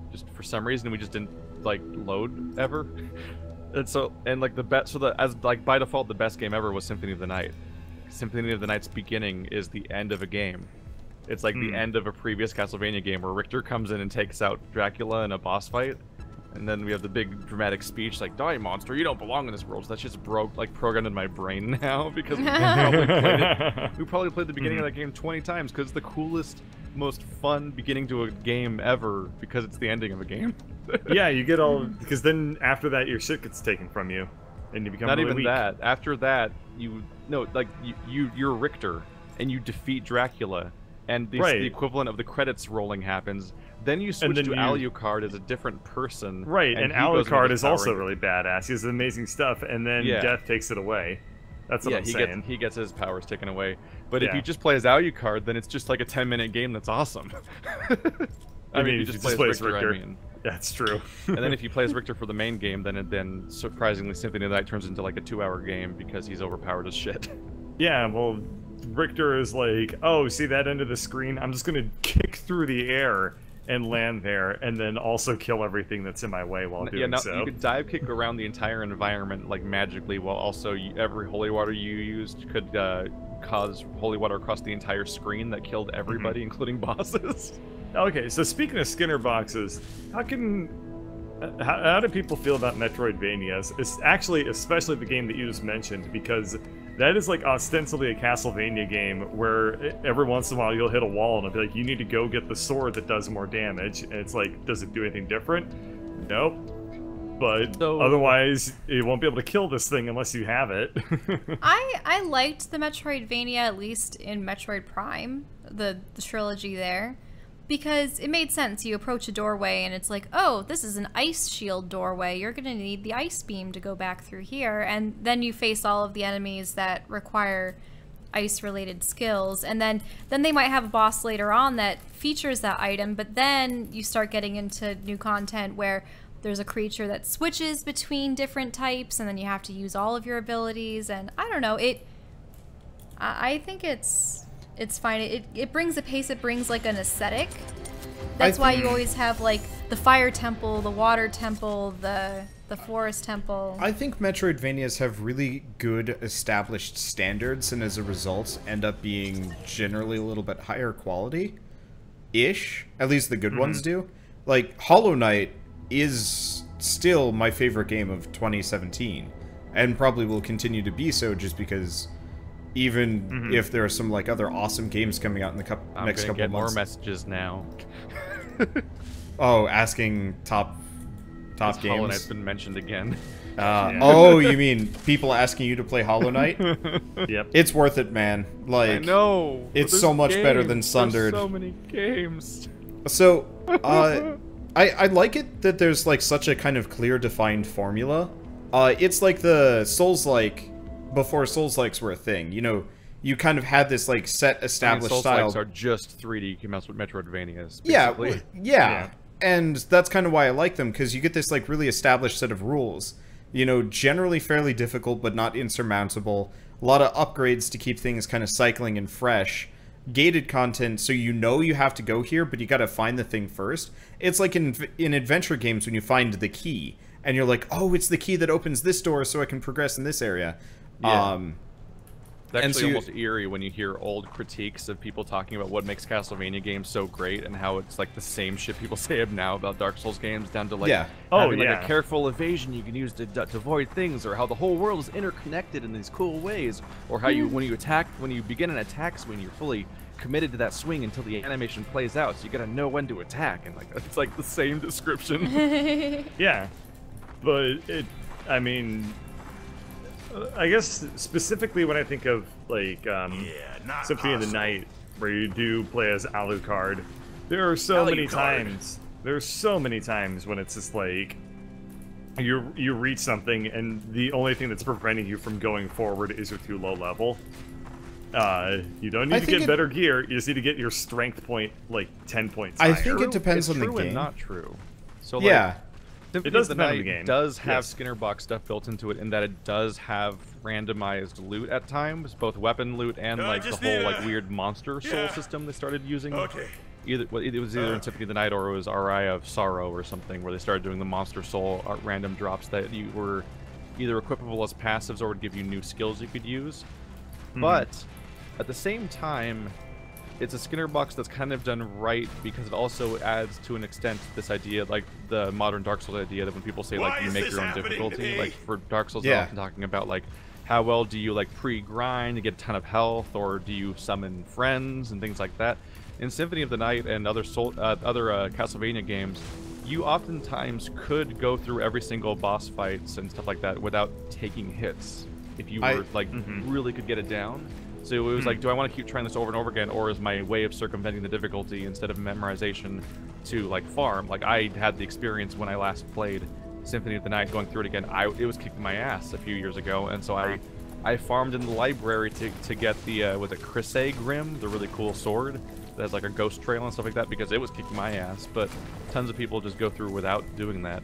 just for some reason we just didn't like load ever, and like by default the best game ever was Symphony of the Night. Symphony of the Night's beginning is the end of a game, It's like the end of a previous Castlevania game where Richter comes in and takes out Dracula in a boss fight. And then we have the big dramatic speech like, "Die, monster, you don't belong in this world." So that's just programmed in my brain now because we probably played the beginning of that game 20 times because it's the coolest, most fun beginning to a game ever because it's the ending of a game. Yeah, you get all... Because then after that, your shit gets taken from you. And you become Not really even weak. that. After that, you're Richter and you defeat Dracula. And the equivalent of the credits rolling happens. Then you switch to Alucard as a different person. Right, and Alucard is also really badass. He has amazing stuff, and then Death takes it away. That's what I'm saying. He gets his powers taken away. But if you just play as Alucard, then it's just like a 10-minute game that's awesome. I mean, if you just play as Richter. I mean. That's true. And then if you play as Richter for the main game, then surprisingly Symphony of the Night turns into like a 2-hour game because he's overpowered as shit. Yeah, well, Richter is like, oh, see that end of the screen? I'm just gonna kick through the air and land there, and then also kill everything that's in my way while doing so. You could dive kick around the entire environment like magically, while also every holy water you used could cause holy water across the entire screen that killed everybody, including bosses. Okay, so speaking of Skinner boxes, how do people feel about Metroidvanias? It's actually, especially the game that you just mentioned, because that is like ostensibly a Castlevania game where every once in a while you'll hit a wall and it'll be like, you need to go get the sword that does more damage. And it's like, does it do anything different? Nope. But otherwise, you won't be able to kill this thing unless you have it. I liked the Metroidvania, at least in Metroid Prime, the trilogy there. Because it made sense. You approach a doorway and it's like, oh, this is an ice shield doorway. You're going to need the ice beam to go back through here. And then you face all of the enemies that require ice-related skills. And then they might have a boss later on that features that item. But then you start getting into new content where there's a creature that switches between different types. And then you have to use all of your abilities. And I don't know. I think it's fine. It brings a pace. It brings like an aesthetic. That's why you always have like the fire temple, the water temple, the forest temple. I think Metroidvanias have really good established standards, and as a result end up being generally a little bit higher quality-ish. At least the good ones do. Like Hollow Knight is still my favorite game of 2017, and probably will continue to be so, just because even if there are some like other awesome games coming out in the next couple of months. I'm gonna get more messages now. Oh, asking top games. Hollow Knight's been mentioned again. Oh, you mean people asking you to play Hollow Knight? Yep. It's worth it, man. Like, I know. It's so much better than Sundered. There's so many games. So, I like it that there's like such a kind of clear, defined formula. It's like the Souls-like before Souls-likes were a thing. You know, you kind of had this like set established style. Souls-likes are just 3D Metroidvanias. Basically. Yeah. And that's kind of why I like them, because you get this like really established set of rules. You know, generally fairly difficult, but not insurmountable. A lot of upgrades to keep things kind of cycling and fresh. Gated content, so you know you have to go here, but you gotta find the thing first. It's like in adventure games when you find the key, and you're like, oh, it's the key that opens this door so I can progress in this area. Yeah. It's actually almost eerie when you hear old critiques of people talking about what makes Castlevania games so great and how it's like the same shit people say now about Dark Souls games, down to like having like a careful evasion you can use to avoid things, or how the whole world is interconnected in these cool ways, or how you when you begin an attack swing, you're fully committed to that swing until the animation plays out, so you gotta know when to attack, and like it's like the same description. Yeah, but I mean, I guess specifically when I think of like Symphony of the Night, where you do play as Alucard, there are so many times. There's so many times when it's just like you reach something and the only thing that's preventing you from going forward is you're too low level. You don't need to get better gear. You just need to get your strength point like 10 points higher. I think it depends on the game. And not true. So yeah. It does depend on the game. It does have Skinner box stuff built into it, in that it does have randomized loot at times, both weapon loot and like the whole like weird monster soul system they started using. Okay. It was either in Symphony of the Night or it was Rai of Sorrow or something, where they started doing the monster soul random drops that you were either equipable as passives or would give you new skills you could use. But at the same time, it's a Skinner box that's kind of done right because it also adds to an extent this idea, like the modern Dark Souls idea, that when people say like you make your own difficulty, like for Dark Souls, they're often talking about like how well do you like pre-grind to get a ton of health, or do you summon friends and things like that. In Symphony of the Night and other Castlevania games, you oftentimes could go through every single boss fights and stuff like that without taking hits if you were really could get it down. So it was like, do I want to keep trying this over and over again, or is my way of circumventing the difficulty instead of memorization to like farm? Like I had the experience when I last played Symphony of the Night, going through it again. It was kicking my ass a few years ago, and so I farmed in the library to get the was it Crisay Grim, the really cool sword that has like a ghost trail and stuff like that, because it was kicking my ass. But tons of people just go through without doing that.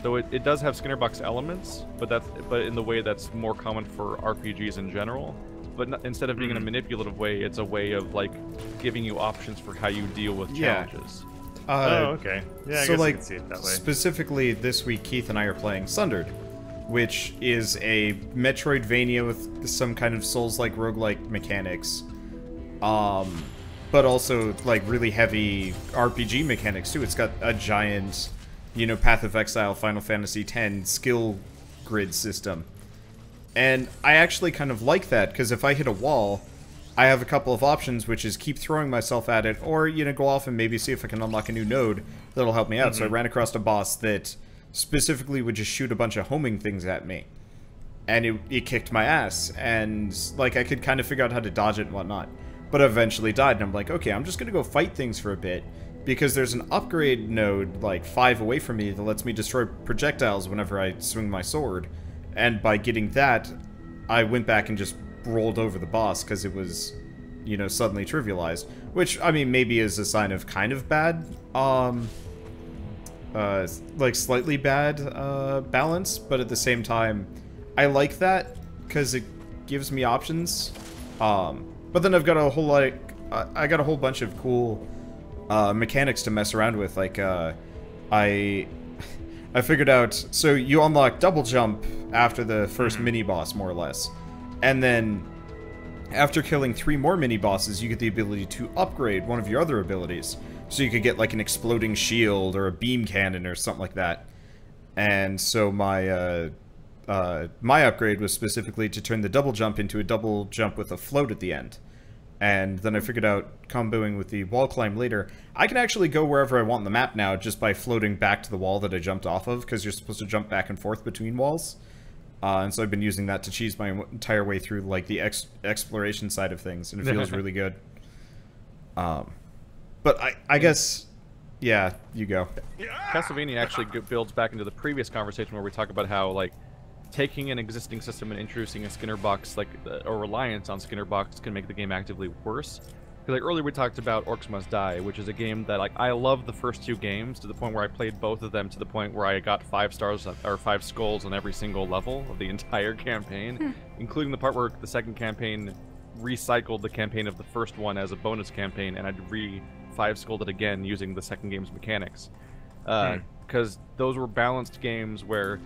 So it does have Skinner box elements, but in the way that's more common for RPGs in general. But instead of being in a manipulative way, it's a way of like giving you options for how you deal with challenges. Okay. Yeah, I so guess like, I can see it that way. Specifically this week, Keith and I are playing Sundered, which is a Metroidvania with some kind of Souls-like roguelike mechanics, but also like really heavy RPG mechanics too. It's got a giant, Path of Exile, Final Fantasy X skill grid system. And I actually kind of like that, because if I hit a wall, I have a couple of options, which is keep throwing myself at it, or, go off and maybe see if I can unlock a new node that'll help me out. So I ran across a boss that specifically would just shoot a bunch of homing things at me. And it kicked my ass, and, like, I could kind of figure out how to dodge it and whatnot. But I eventually died, and I'm like, okay, I'm just gonna go fight things for a bit, because there's an upgrade node, like, 5 away from me that lets me destroy projectiles whenever I swing my sword. And by getting that, I went back and just rolled over the boss because it was, suddenly trivialized. Which, I mean, maybe is a sign of kind of bad, like slightly bad balance, but at the same time, I like that because it gives me options. But then I've got a whole I got a whole bunch of cool mechanics to mess around with. Like I figured out, so you unlock double jump after the first mini-boss, more or less. And then, after killing 3 more mini-bosses, you get the ability to upgrade one of your other abilities. So you could get, like, an exploding shield, or a beam cannon, or something like that. And so my upgrade was specifically to turn the double jump into a double jump with a float at the end. And then I figured out, comboing with the wall climb later, I can actually go wherever I want on the map now just by floating back to the wall that I jumped off of, because you're supposed to jump back and forth between walls. And so I've been using that to cheese my entire way through, like, the exploration side of things, and it feels really good. But I guess, yeah, you go. Castlevania actually builds back into the previous conversation where we talk about how, like, taking an existing system and introducing a Skinner box, like, or reliance on Skinner box, can make the game actively worse. Because, like, earlier we talked about Orcs Must Die, which is a game that, like, I love the first 2 games to the point where I played both of them to the point where I got 5 stars or 5 skulls on every single level of the entire campaign, including the part where the second campaign recycled the campaign of the first one as a bonus campaign, and I'd 5 skulled it again using the second game's mechanics. Because those were balanced games where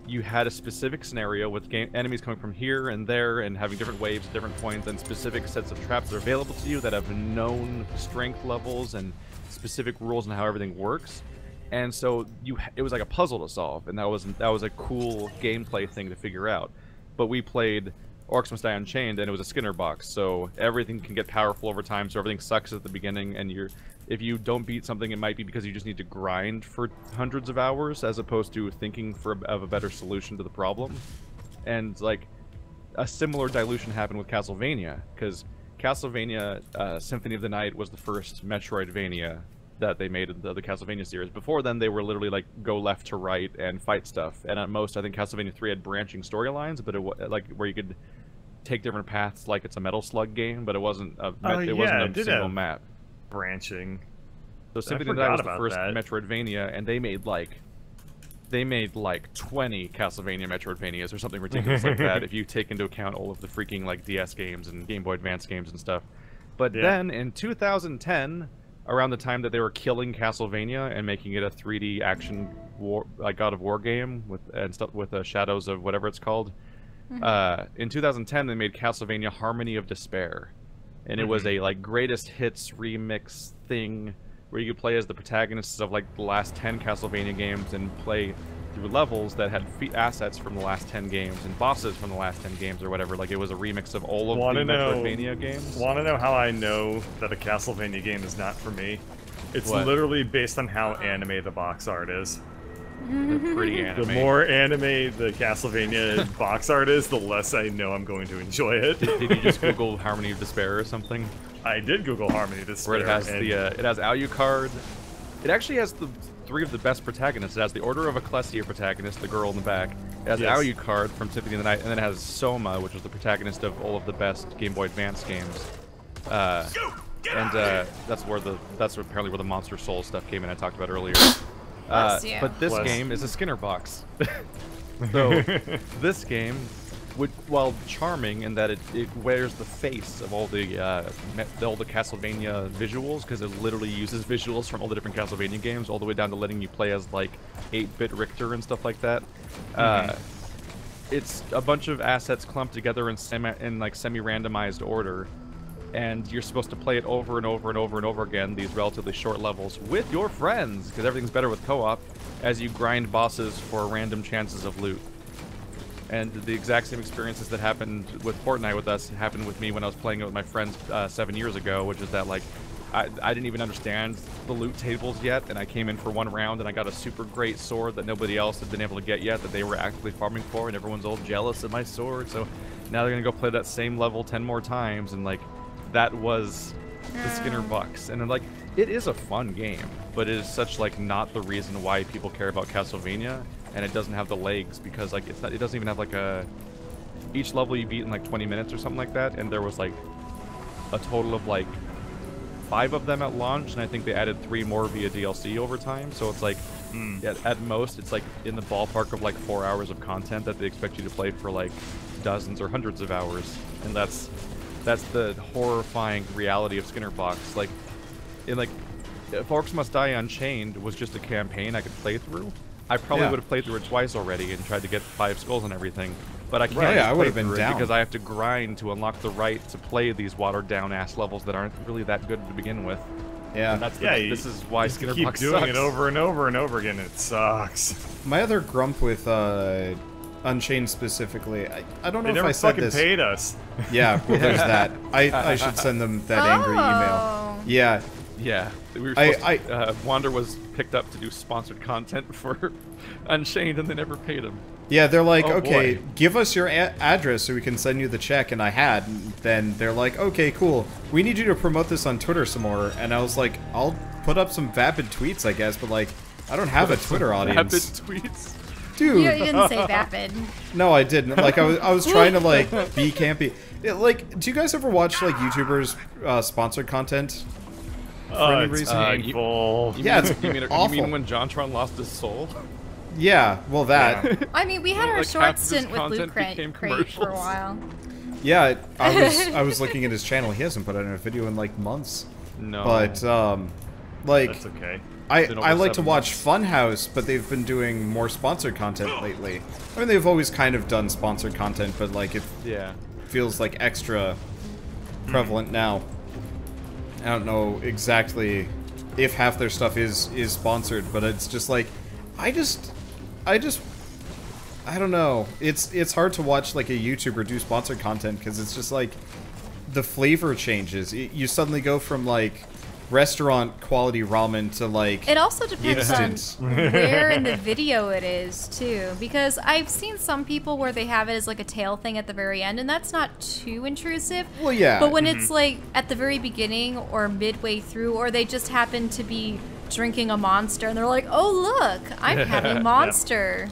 you had a specific scenario with enemies coming from here and there and having different waves at different points, and specific sets of traps that are available to you that have known strength levels and specific rules on how everything works. And so it was like a puzzle to solve, and that was a cool gameplay thing to figure out. But we played Orcs Must Die Unchained, and it was a Skinner box, so everything can get powerful over time, so everything sucks at the beginning, and if you don't beat something, it might be because you just need to grind for hundreds of hours, as opposed to thinking of a better solution to the problem. And, like, a similar dilution happened with Castlevania, because Castlevania Symphony of the Night was the first Metroidvania that they made in the Castlevania series. Before then, they were literally, like, go left to right and fight stuff. And at most, I think Castlevania 3 had branching storylines, but like, where you could take different paths like it's a Metal Slug game, but it wasn't a single map. Branching. So Symphony of the Night was the first Metroidvania, and they made like 20 Castlevania Metroidvanias or something ridiculous like that, if you take into account all of the freaking, like, DS games and Game Boy Advance games and stuff. But then in 2010, around the time that they were killing Castlevania and making it a 3D action God of War game with Shadows of whatever it's called, in 2010 they made Castlevania Harmony of Despair. and it was a like greatest hits remix thing where you could play as the protagonists of like the last 10 Castlevania games and play through levels that had assets from the last 10 games and bosses from the last 10 games or whatever. Like it was a remix of all of the Metroidvania games. Want to know how I know that a Castlevania game is not for me? It's What? literally based on how anime the box art is. They're pretty anime. The more anime the Castlevania box art is, the less I know I'm going to enjoy it. Did you just Google Harmony of Despair or something? I did Google Harmony of Despair. Where it has it has Alucard. It actually has the 3 of the best protagonists. It has the Order of Ecclesia protagonist, the girl in the back. It has Alucard from Symphony of the Night, and then it has Soma, which was the protagonist of all of the best Game Boy Advance games. That's apparently where the Monster Soul stuff came in. I talked about earlier. But this game is a Skinner box. So this game, while charming in that it wears the face of all the Castlevania visuals, because it literally uses visuals from all the different Castlevania games, all the way down to letting you play as like 8-bit Richter and stuff like that. It's a bunch of assets clumped together in semi-randomized order, and you're supposed to play it over and over and over and over again, these relatively short levels, with your friends, because everything's better with co-op, as you grind bosses for random chances of loot. And the exact same experiences that happened with Fortnite with us happened with me when I was playing it with my friends 7 years ago, which is that, like, I didn't even understand the loot tables yet, and I came in for one round and I got a super great sword that nobody else had been able to get yet, that they were actively farming for, and everyone's all jealous of my sword, so now they're gonna go play that same level 10 more times, and, like, that was the Skinner Bucks. And, like, it is a fun game, but it is such, like, not the reason why people care about Castlevania, and it doesn't have the legs, because, like, it doesn't even have, like, each level you beat in, like, 20 minutes or something like that, and there was, like, a total of, like, 5 of them at launch, and I think they added 3 more via DLC over time, so it's, like, at most, it's, like, in the ballpark of, like, 4 hours of content that they expect you to play for, like, dozens or hundreds of hours, and that's the horrifying reality of Skinner Box. Like, if Orcs Must Die Unchained was just a campaign I could play through, I probably would have played through it twice already and tried to get 5 skulls and everything. But I can't I would have play been through down. it because I have to grind to unlock the right to play these watered-down ass levels that aren't really that good to begin with. Yeah. And this is why Skinner keep Box doing sucks. it over and over and over again. It sucks. My other grump with Unchained specifically, I don't know They if never I said fucking this. paid us. Yeah, well, there's that. I should send them that angry email. Yeah. Yeah, we were Wander was picked up to do sponsored content for Unchained, and they never paid him. Yeah, they're like, Oh, okay, boy. give us your address so we can send you the check, and I had. And then they're like, okay, cool. We need you to promote this on Twitter some more. And I was like, I'll put up some vapid tweets, I guess, but, like, I don't have a Twitter audience. Vapid tweets. Dude. You didn't say vapid. No, I didn't. Like, I was trying to, like, be campy. Like, do you guys ever watch, like, YouTubers sponsored content? For any It's reason? painful. Yeah, it's awful. You mean when JonTron lost his soul? Yeah, well, that. I mean, we had our Like, short half his stint with content Loot Crate became for a commercials. while. Yeah, I was looking at his channel. He hasn't put out a video in, like, months. No. But, like... That's okay. I Been over like to 7 watch Funhouse, but they've been doing more sponsored content lately. I mean, they've always kind of done sponsored content, but, like, it Yeah. feels, like, extra prevalent now. I don't know exactly if half their stuff is sponsored, but it's just, like, I don't know. It's hard to watch, like, a YouTuber do sponsored content, because it's just, like, the flavor changes. You suddenly go from, like, restaurant quality ramen to, like, It also depends instant. on where in the video it is, too. Because I've seen some people where they have it as, like, a tail thing at the very end, and that's not too intrusive. Well, yeah. But when it's, like, at the very beginning or midway through, or they just happen to be drinking a Monster, and they're like, oh, look, I'm having Monster.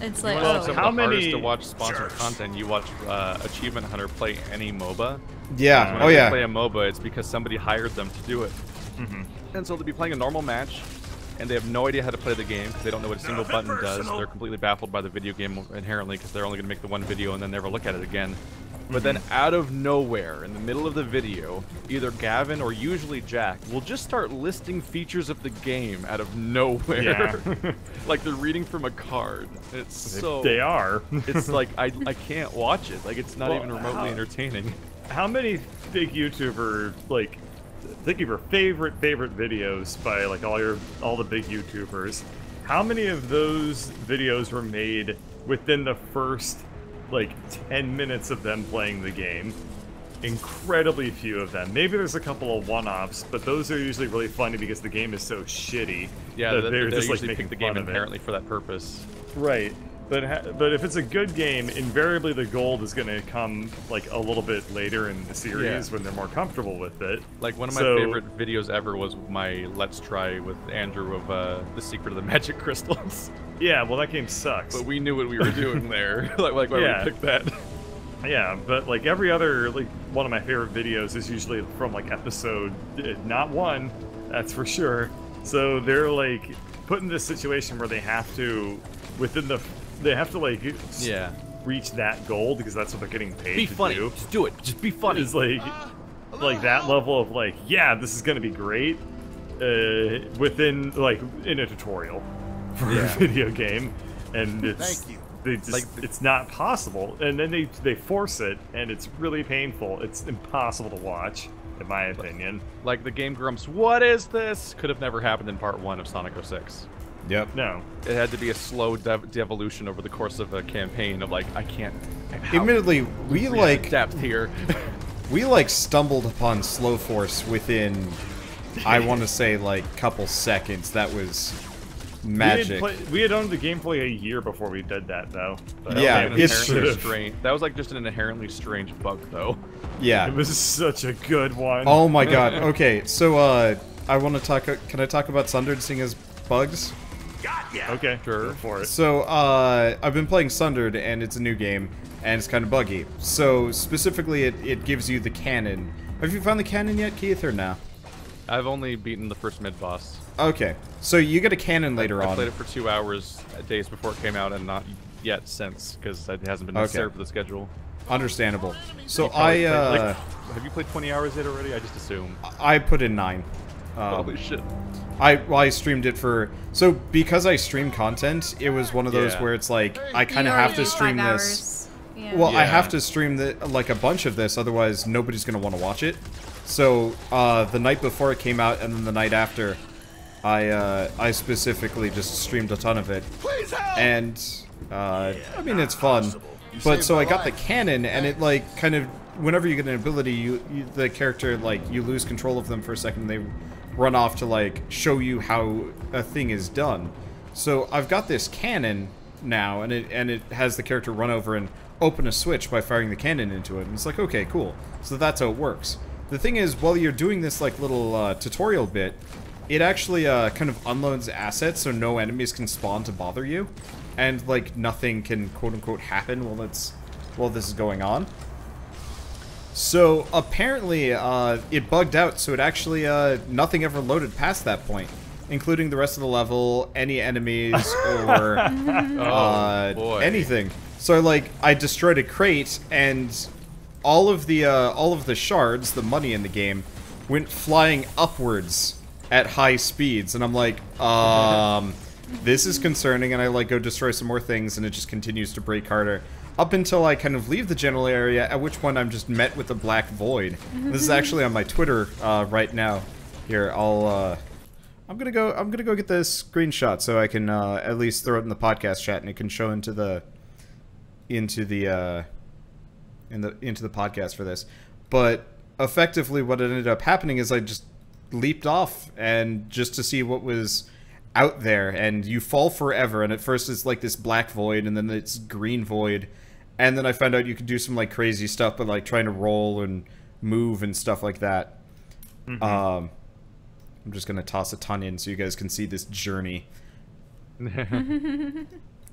It's like, Well, oh. some How of the hardest many- to watch sponsored content, you watch Achievement Hunter play any MOBA. Yeah. When Oh, they yeah. play a MOBA, it's because somebody hired them to do it. And so they'll be playing a normal match, and they have no idea how to play the game because they don't know what a single button does. They're completely baffled by the video game inherently because they're only going to make the one video and then never look at it again. But then out of nowhere, in the middle of the video, either Gavin or usually Jack will just start listing features of the game out of nowhere. Yeah. Like they're reading from a card. It's so... They are. It's like, I can't watch it. Like, it's not Well, even remotely entertaining. how many big YouTuber, like, think of your favorite videos by, like, all the big YouTubers. How many of those videos were made within the first, like, 10 minutes of them playing the game? Incredibly few of them. Maybe there's a couple of one-offs, but those are usually really funny because the game is so shitty. Yeah, that they're just usually like pick the game inherently for that purpose. Right. But if it's a good game, invariably the gold is going to come like a little bit later in the series when they're more comfortable with it. Like one of my favorite videos ever was my Let's Try with Andrew of The Secret of the Magic Crystals. Yeah, well that game sucks. But we knew what we were doing there. like why we picked that. Yeah, but like every other, like one of my favorite videos is usually from like episode, not 1, that's for sure. So they're like put in this situation where they have to, they have to like reach that gold because that's what they're getting paid to do. Be funny, just do it, just be funny. It's like that level of like, yeah, this is gonna be great within like in a tutorial for a video game, and it's it's not possible, and then they force it, and it's really painful. It's impossible to watch, in my opinion. Like the Game Grumps, what is this? Could have never happened in part 1 of Sonic 06. Yep. No. It had to be a slow devolution over the course of a campaign of like, I can't. Admittedly, we like depth here. We like stumbled upon Slow Force within, I want to say like couple seconds. That was magic. We had owned the game for like a year before we did that, though. But yeah, it's strange. That was like just an inherently strange bug, though. Yeah, it was such a good one. Oh my god. Okay, so I want to talk. Can I talk about Sundered seeing as bugs? Yeah. Okay, sure. For it. So I've been playing Sundered, and it's a new game, and it's kind of buggy. So specifically, it gives you the cannon. Have you found the cannon yet, Keith, or no? I've only beaten the first mid-boss. Okay, so you get a cannon later on. I played it for 2 hours, days before it came out, and not yet since, because it hasn't been necessary for the schedule. Understandable. So have you played 20 hours yet already? I just assume. I put in 9. Holy shit. I streamed it for... So, because I stream content, it was one of those where it's like, I kind of have to stream this. Yeah. Well, I have to stream like a bunch of this, otherwise nobody's going to want to watch it. So, the night before it came out, and then the night after, I specifically just streamed a ton of it. And, I mean, it's fun. But, so I got the cannon, and it, like, kind of, whenever you get an ability, the character, like, you lose control of them for a second, and they run off to, like, show you how a thing is done. So, I've got this cannon now, and it has the character run over and open a switch by firing the cannon into it. And it's like, okay, cool. So that's how it works. The thing is, while you're doing this, like, little tutorial bit, it actually kind of unloads assets so no enemies can spawn to bother you. And, like, nothing can, quote-unquote, happen while this is going on. So, apparently, it bugged out, so it actually, nothing ever loaded past that point. Including the rest of the level, any enemies, or, anything. So, like, I destroyed a crate, and all of the shards, the money in the game, went flying upwards at high speeds, and I'm like, this is concerning, and I, like, go destroy some more things, and it just continues to break harder. Up until I kind of leave the general area, at which point I'm just met with a black void. This is actually on my Twitter right now. Here, I'm gonna go get this screenshot so I can at least throw it in the podcast chat, and it can show into the podcast for this. But effectively, what ended up happening is I just leaped off and just to see what was out there, and you fall forever. And at first it's like this black void, and then it's green void. And then I found out you could do some, like, crazy stuff, but, like, trying to roll and move and stuff like that. Mm-hmm. I'm just gonna toss a ton in so you guys can see this journey.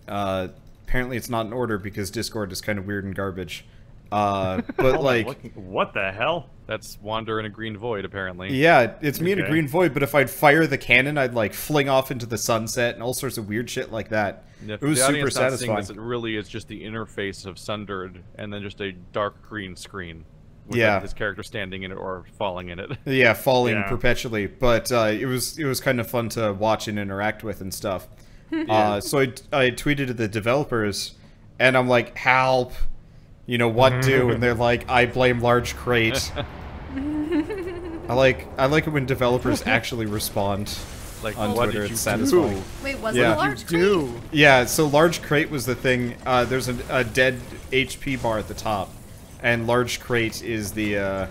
Apparently it's not in order because Discord is kind of weird and garbage. But, like... What the hell? That's Wander in a green void, apparently. Yeah, it's me in a green void, but if I'd fire the cannon, I'd, like, fling off into the sunset and all sorts of weird shit like that. Yeah, it was super satisfying. This, it really is just the interface of Sundered and then just a dark green screen. With his character standing in it or falling in it. Yeah, falling perpetually. But it was kind of fun to watch and interact with and stuff. So I tweeted to the developers, and I'm like, help. you know, what do, and they're like, I blame Large Crate. I like it when developers actually respond. Like, on what Twitter, did you it's satisfying. Wait, was Yeah. it a large crate? Yeah, so Large Crate was the thing. There's a dead HP bar at the top, and Large Crate is the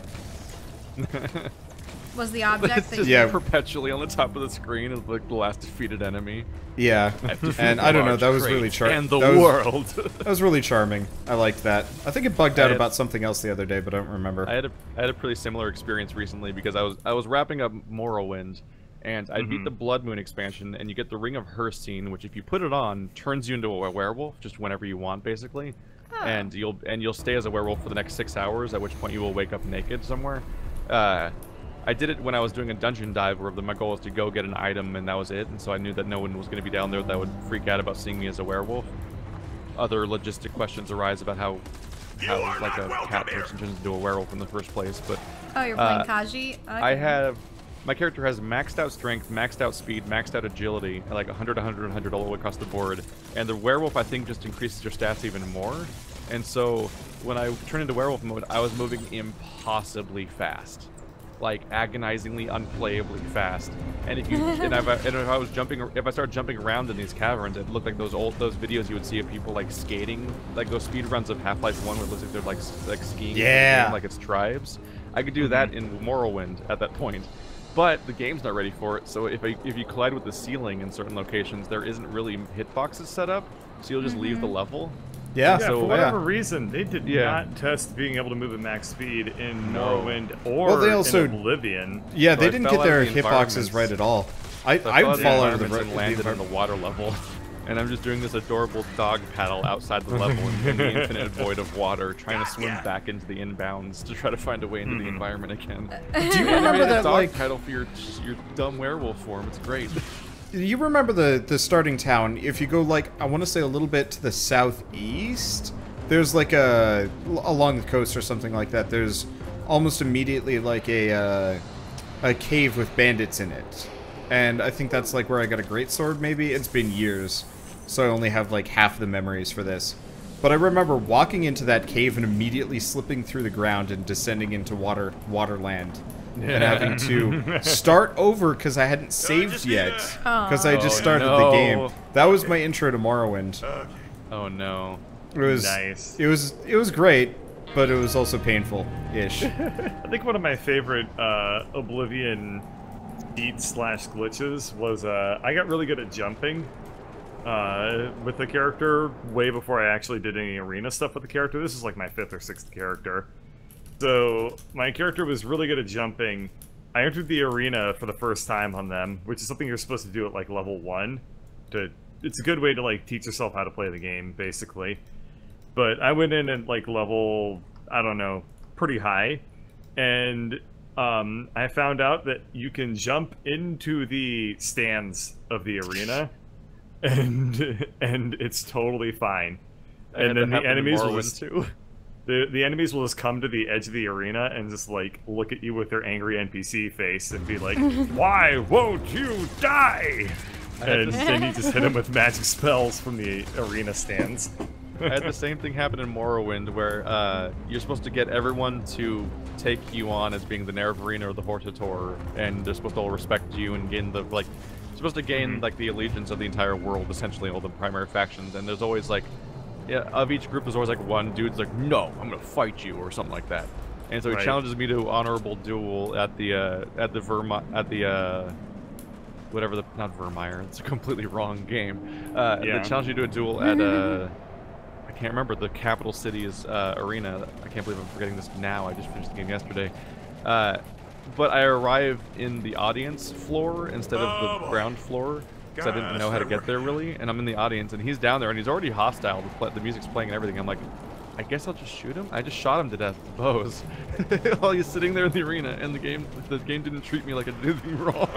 Was the object that Yeah. perpetually on the top of the screen is like the last defeated enemy. yeah. And I don't know, that was really charming. And the that world. That was really charming. I liked that. I think it bugged out had- about something else the other day, but I don't remember. I had a pretty similar experience recently because I was wrapping up Morrowind, and I beat the Blood Moon expansion, and you get the Ring of Herstein, which if you put it on, turns you into a werewolf just whenever you want, basically. Huh. And you'll stay as a werewolf for the next 6 hours, at which point you will wake up naked somewhere. I did it when I was doing a dungeon dive where my goal was to go get an item and that was it, and so I knew that no one was going to be down there that would freak out about seeing me as a werewolf. Other logistic questions arise about how like a cat person turns into a werewolf in the first place, but Oh, you're playing Kaji? Okay. My character has maxed out strength, maxed out speed, maxed out agility, and like 100, 100, 100 all the way across the board. And the werewolf, I think, just increases your stats even more. And so when I turned into werewolf mode, I was moving impossibly fast. Like agonizingly, unplayably fast. And if I started jumping around in these caverns, it looked like those videos you would see of people like skating, like those speed runs of Half-Life 1 where it looks like they're like skiing, Yeah. like it's tribes. I could do that in Morrowind at that point. But the game's not ready for it, so if you collide with the ceiling in certain locations, there isn't really hitboxes set up, so you'll just leave the level. Yeah, Yeah, So, for whatever reason, they did Yeah. not test being able to move at max speed in Morrowind or Well, they also- in Oblivion. Yeah, So they I didn't fell get their out of the hitboxes environments. right at all. I So would the fall out of the environments and landed on the water level. And I'm just doing this adorable dog paddle outside the level in the infinite void of water, trying to swim back into the inbounds to try to find a way into the environment again. Do you remember that, dog like... paddle for your dumb werewolf form? It's great. You remember the starting town? If you go, like, I want to say a little bit to the southeast, there's like along the coast or something like that, there's almost immediately like a cave with bandits in it. And I think that's like where I got a greatsword, maybe? It's been years, so I only have like half the memories for this. But I remember walking into that cave and immediately slipping through the ground and descending into waterland. And having to start over because I hadn't saved yet. Because I just started the game. That was my intro to Morrowind. Oh no. It was Nice. It was great, but it was also painful-ish. I think one of my favorite Oblivion cheats/glitches was I got really good at jumping with the character way before I actually did any arena stuff with the character. This is like my 5th or 6th character. So my character was really good at jumping. I entered the arena for the first time on them, which is something you're supposed to do at like level 1. It's a good way to like teach yourself how to play the game, basically. But I went in at like level, I don't know, pretty high, and I found out that you can jump into the stands of the arena, and it's totally fine. And then the enemies will just the enemies will just come to the edge of the arena and just like look at you with their angry NPC face and be like, "Why won't you die?" And then you just hit them with magic spells from the arena stands. I had the same thing happen in Morrowind, where you're supposed to get everyone to take you on as being the Nerevarine or the Hortator, and they're supposed to all respect you and gain the you're supposed to gain like the allegiance of the entire world, essentially all the primary factions. And there's always like, of each group, there's always like one dude's like, "No, I'm gonna fight you" or something like that. And so he challenges me to honorable duel at the whatever the not Vermeer. It's a completely wrong game. They challenge you to a duel at I can't remember the capital city's arena. I can't believe I'm forgetting this now. I just finished the game yesterday. But I arrive in the audience floor instead of the ground floor because I didn't know how to get there really. And I'm in the audience, and he's down there, and he's already hostile. The music's playing and everything. I'm like, I guess I'll just shoot him. I just shot him to death with bows while he's sitting there in the arena, and the game didn't treat me like I did anything wrong.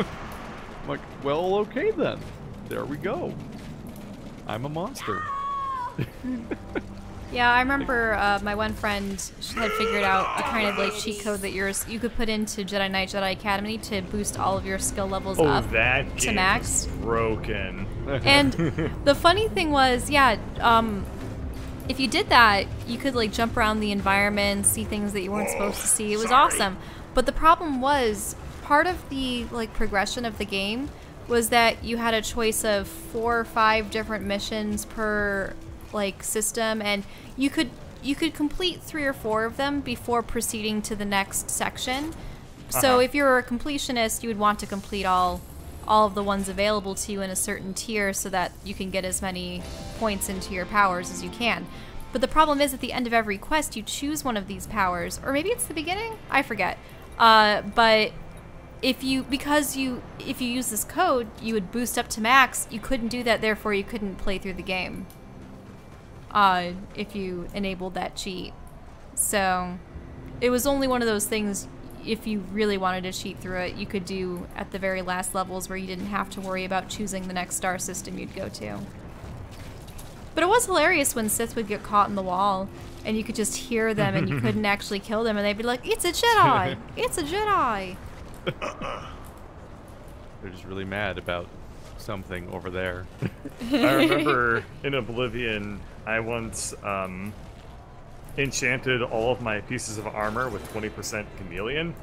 I'm like, well, okay then. There we go. I'm a monster. Yeah, I remember my one friend had figured out a kind of like cheat code that you could put into Jedi Knight Jedi Academy to boost all of your skill levels up that to max. Broken. And the funny thing was, if you did that, you could like jump around the environment, see things that you weren't supposed to see. It was awesome. But the problem was, part of the like progression of the game was that you had a choice of 4 or 5 different missions per like system, and you could complete 3 or 4 of them before proceeding to the next section. So if you're a completionist, you would want to complete all of the ones available to you in a certain tier so that you can get as many points into your powers as you can. But the problem is, at the end of every quest, you choose one of these powers, or maybe it's the beginning? I forget. But if you use this code, you would boost up to max. You couldn't do that, therefore you couldn't play through the game if you enabled that cheat. So it was only one of those things, if you really wanted to cheat through it, you could do at the very last levels where you didn't have to worry about choosing the next star system you'd go to. But it was hilarious when Sith would get caught in the wall and you could just hear them and you couldn't actually kill them, and they'd be like, "It's a Jedi! It's a Jedi!" They're just really mad about something over there. I remember in Oblivion, I once enchanted all of my pieces of armor with 20% chameleon,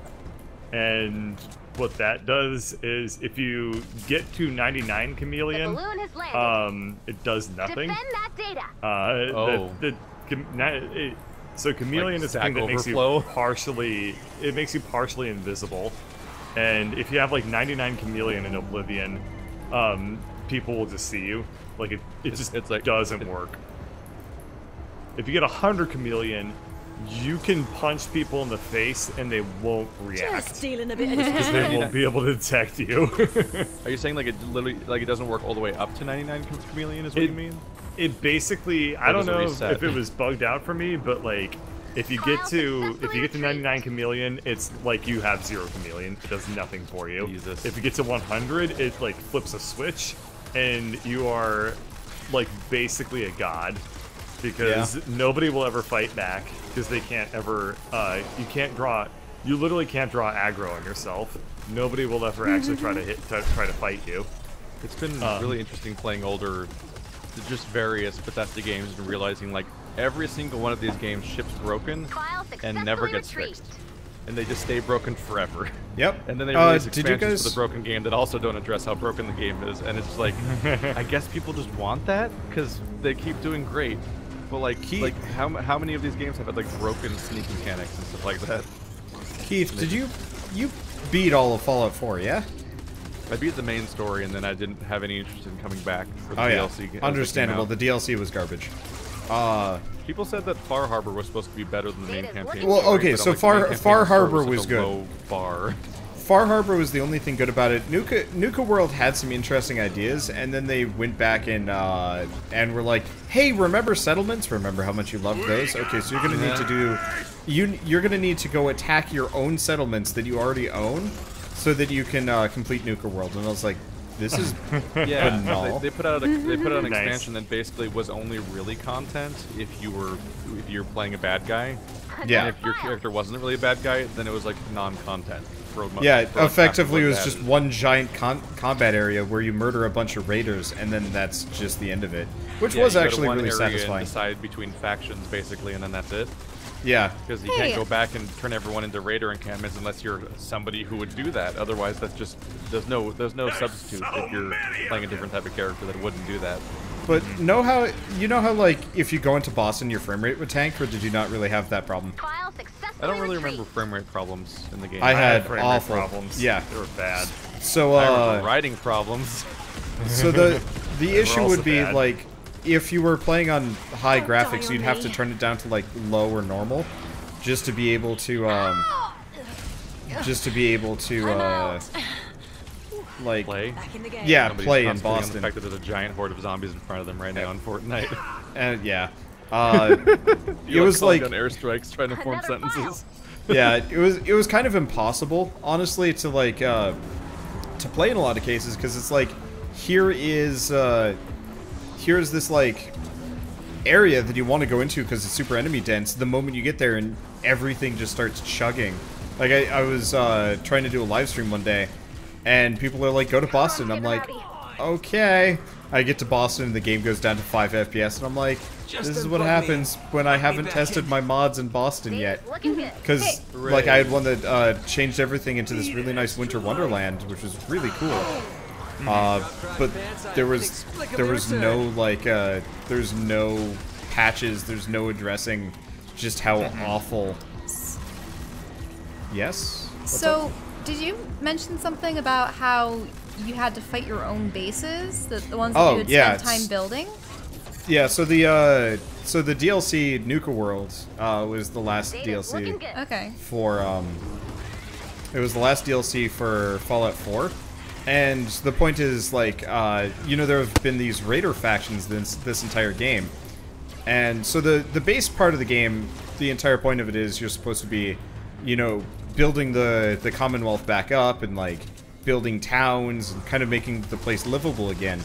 and what that does is if you get to 99 chameleon, it does nothing. Defend that data. So chameleon Like is the thing that overflow? makes you partially invisible, and if you have like 99 chameleon in Oblivion, people will just see you. Like it like, doesn't work. If you get 100 chameleon, you can punch people in the face and they won't react. Just stealing a bit of Because they won't be able to detect you. Are you saying like it literally it doesn't work all the way up to 99 chameleon? Is what you mean? It basically, I don't know if it was bugged out for me, but like if you get to 99 chameleon, it's like you have 0 chameleon. It does nothing for you. Jesus. If you get to 100, it like flips a switch, and you are like basically a god, because nobody will ever fight back, because they can't ever. You literally can't draw aggro on yourself. Nobody will ever actually try to fight you. It's been really interesting playing older, just various Bethesda games and realizing like every single one of these games ships broken and never gets fixed. And they just stay broken forever. Yep. And then they release expansions for the broken game that also don't address how broken the game is. And it's just like, I guess people just want that because they keep doing great. But like, how many of these games have had like broken sneak mechanics and stuff like that? Keith, did you beat all of Fallout 4, yeah? I beat the main story, and then I didn't have any interest in coming back for the DLC. Understandable. The DLC was garbage. People said that Far Harbor was supposed to be better than the main campaign. Well, okay, so Far Harbor was good. Low bar. Far Harbor was the only thing good about it. Nuka World had some interesting ideas, and then they went back and were like, "Hey, remember settlements? Remember how much you loved those? Okay, so you're gonna need to do, you're gonna need to go attack your own settlements that you already own, so that you can complete Nuka World." And I was like, "This is banal." They put out an expansion that basically was only really content if you're playing a bad guy. Yeah. And if your character wasn't really a bad guy, then it was like non-content. Effectively it was just one giant combat area where you murder a bunch of raiders, and then that's just the end of it, which was actually really satisfying. And decide between factions basically, and then that's it. Yeah, because you can't go back and turn everyone into raider encampments unless you're somebody who would do that. Otherwise, that's just there's no substitute if you're playing a different type of character that wouldn't do that. But you know how like if you go into Boston, your frame rate would tank, or did you not really have that problem? I don't really remember frame rate problems in the game. I had frame awful rate problems. Yeah, they were bad. So I remember writing problems. So the issue would be bad. like if you were playing on high graphics, you'd have to turn it down to like low or normal, just to be able to like play. Yeah, Somebody's play in concentrating on Boston. the fact that there's a giant horde of zombies in front of them right now in Fortnite. And yeah, it was like on airstrikes trying to form sentences. Yeah, it was kind of impossible, honestly, to like to play in a lot of cases, because it's like here's this like area that you want to go into because it's super enemy dense. The moment you get there, and everything just starts chugging. Like I was trying to do a live stream one day, and people are like, "Go to Boston." I'm like, okay. I get to Boston and the game goes down to 5 FPS, and I'm like, this is what happens when I haven't tested my mods in Boston yet. Because, like, I had one that changed everything into this really nice winter wonderland, which was really cool. But there was no, like, there's no patches, there's no addressing just how awful. Yes? So, did you mention something about how you had to fight your own bases, the ones that you had spent time building? Yeah, so the DLC Nuka World was the last DLC. Okay. For it was the last DLC for Fallout 4, and the point is, like, you know, there have been these raider factions this entire game, and so the base part of the game, the entire point of it is you're supposed to be, you know, building the Commonwealth back up and, like, building towns and kind of making the place livable again.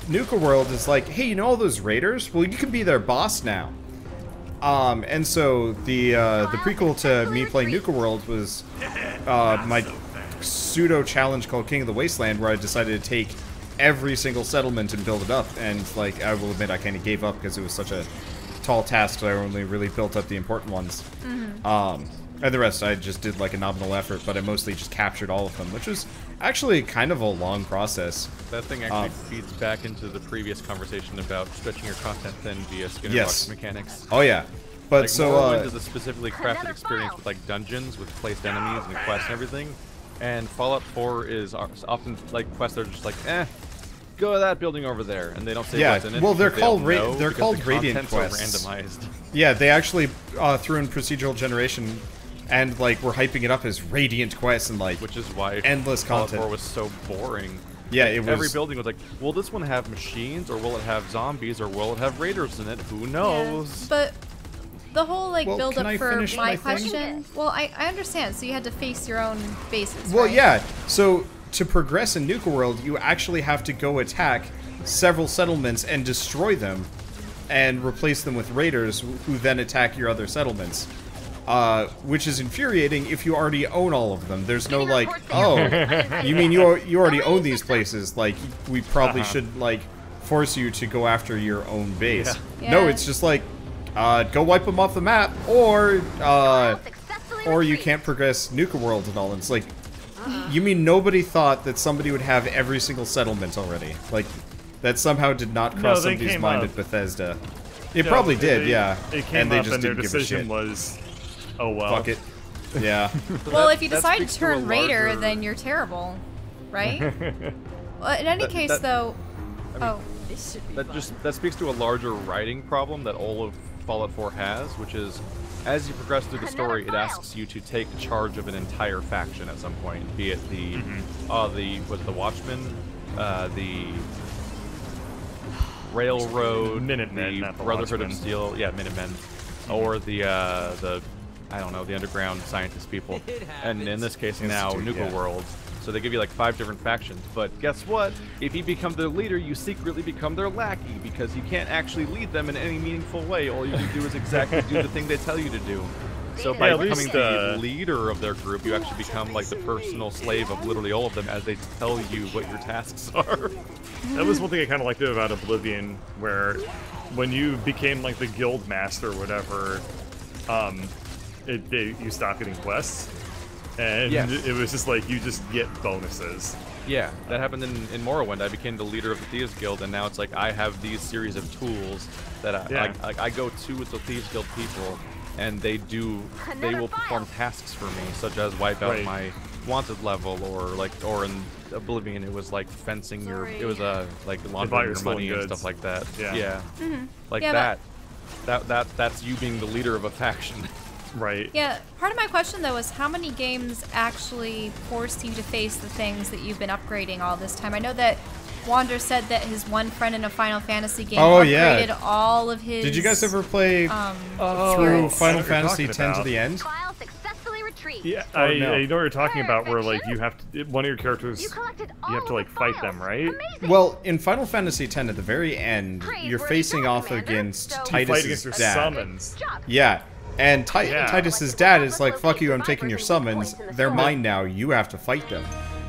Nuka World is like, hey, you know all those raiders? Well, you can be their boss now. And so the prequel to me playing Nuka World was my pseudo challenge called King of the Wasteland, where I decided to take every single settlement and build it up. And, like, I will admit I kind of gave up because it was such a tall task that I only really built up the important ones. And the rest I just did, like, a nominal effort, but I mostly just captured all of them, which was actually kind of a long process. That thing actually feeds back into the previous conversation about stretching your content thin via Skinner box mechanics. Oh yeah, but like, so Morrowind is a specifically crafted experience with, like, dungeons with placed enemies and quests and everything, and Fallout 4 is often like quests that are just like, go to that building over there, and they don't say what's in it. Well, they're called the Radiant quests. Randomized. Yeah, they actually threw in procedural generation. And, like, we're hyping it up as Radiant quests and, like, which is why endless Fallout content. 4 was so boring. Yeah, it was. Every building was like, will this one have machines, or will it have zombies, or will it have raiders in it? Who knows? Yeah, but the whole, like, Well, build-up for my thing? question... Well, I understand. So you had to face your own bases, Well, right? yeah. So, to progress in Nuka World, you actually have to go attack several settlements and destroy them, and replace them with raiders, who then attack your other settlements. Which is infuriating if you already own all of them. There's no, like, oh, you mean you already own these places, like, we probably should, like, force you to go after your own base. Yeah. No, it's just like, go wipe them off the map, or you can't progress Nuka World and all. And it's like, you mean nobody thought that somebody would have every single settlement already? Like, that somehow did not cross somebody's mind at Bethesda. It probably did, yeah. It came and they up just and their didn't give a decision shit. was, oh well. Fuck it. Yeah. Well, if you that decide to speaks to turn a Raider, larger- then you're terrible, right? Well, in any case, though... That speaks to a larger writing problem that all of Fallout 4 has, which is, as you progress through the story, it asks you to take charge of an entire faction at some point, be it the Watchmen, the Railroad, Minutemen, the not the Brotherhood Watchmen. of Steel, yeah, Minutemen, or the I don't know, the underground scientist people, and in this case now Institute, Nuka World. So they give you like 5 different factions, but guess what? If you become their leader, you secretly become their lackey, because you can't actually lead them in any meaningful way. All you can do is exactly do the thing they tell you to do. So by at becoming least, the leader of their group, you actually become like the personal slave of literally all of them as they tell you what your tasks are. That was one thing I kind of liked about Oblivion, where when you became like the guild master or whatever, you stopped getting quests, and it was just like you just get bonuses. Yeah, that happened in Morrowind. I became the leader of the Thieves Guild, and now it's like I have these series of tools that I go to with the Thieves Guild people, and they will perform tasks for me, such as wipe out my wanted level, or in Oblivion it was like fencing like laundering your money and stuff like that. Yeah. Like that's you being the leader of a faction. Right. Yeah, part of my question, though, is how many games actually forced you to face the things that you've been upgrading all this time? I know that Yonder said that his one friend in a Final Fantasy game upgraded all of his... Did you guys ever play through Final Fantasy X to the end? File successfully retrieved. Yeah, I know what you're talking about, where like you have to, one of your characters, you have to like fight them, right? Amazing. Well, in Final Fantasy X at the very end, you're facing off against You fight Titus's against your dad. summons. Yeah. And Titus's dad is like, fuck you, I'm taking your summons. They're mine now, you have to fight them.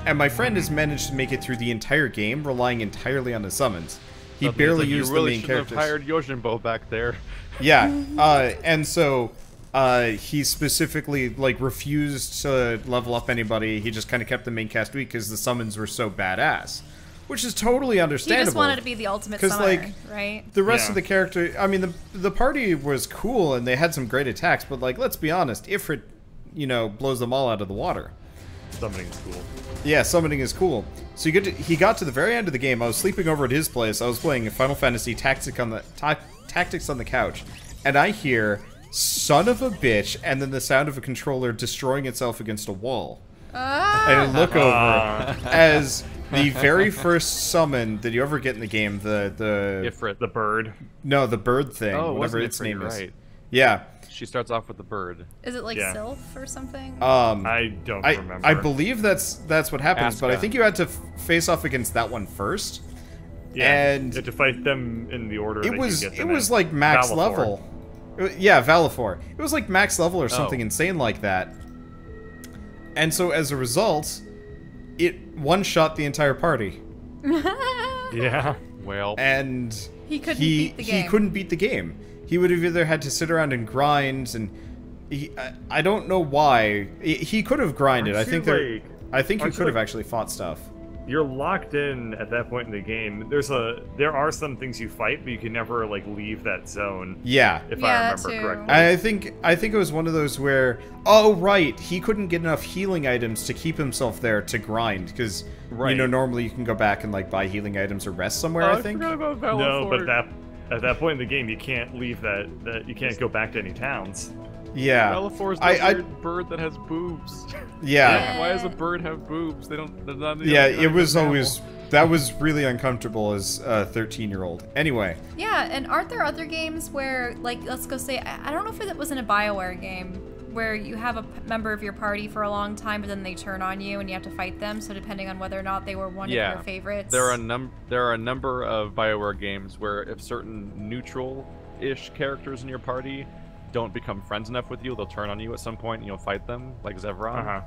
And my friend has managed to make it through the entire game, relying entirely on his summons. He barely used the main characters. Have hired Yojimbo back there. Yeah, and so he specifically like refused to level up anybody. He just kind of kept the main cast weak because the summons were so badass, which is totally understandable. He just wanted to be the ultimate summoner, like, right? The rest of the character, I mean, the party was cool and they had some great attacks, but like, let's be honest, Ifrit, you know, blows them all out of the water. Summoning is cool. Yeah, summoning is cool. So he got to the very end of the game. I was sleeping over at his place. I was playing Final Fantasy Tactics on the couch, and I hear "son of a bitch" and then the sound of a controller destroying itself against a wall. And I look over as the very first summon that you ever get in the game, the Ifrit, the bird. No, the bird thing, whatever its name is. Yeah. She starts off with the bird. Is it like Sylph or something? I don't remember. I believe that's what happens, but I think you had to face off against that one first. Yeah, and you had to fight them in the order. It was like max level. Yeah, Valifor. It was like max level or something insane like that. And so as a result, it one-shot the entire party. Yeah. Well. And he couldn't beat the game. He couldn't beat the game. He would have either had to sit around and grind, and I don't know why. He could have grinded. I think he could have actually fought stuff. You're locked in at that point in the game. There are some things you fight, but you can never like leave that zone. Yeah. If I remember correctly. I think it was one of those where right, he couldn't get enough healing items to keep himself there to grind because you know normally you can go back and like buy healing items or rest somewhere. I think. I forgot about Valifor. No, but at that point in the game, you can't leave that you can't go back to any towns. Yeah. Valifor's the weird bird that has boobs. Yeah. Why does a bird have boobs? They're not it was always... That was really uncomfortable as a 13-year-old. Anyway. Yeah, and aren't there other games where, like, let's go say... I don't know if it was in a BioWare game, where you have a member of your party for a long time, but then they turn on you and you have to fight them, so depending on whether or not they were one of your favorites... There are a number of BioWare games where if certain neutral-ish characters in your party don't become friends enough with you, they'll turn on you at some point and you'll fight them, like Zevran.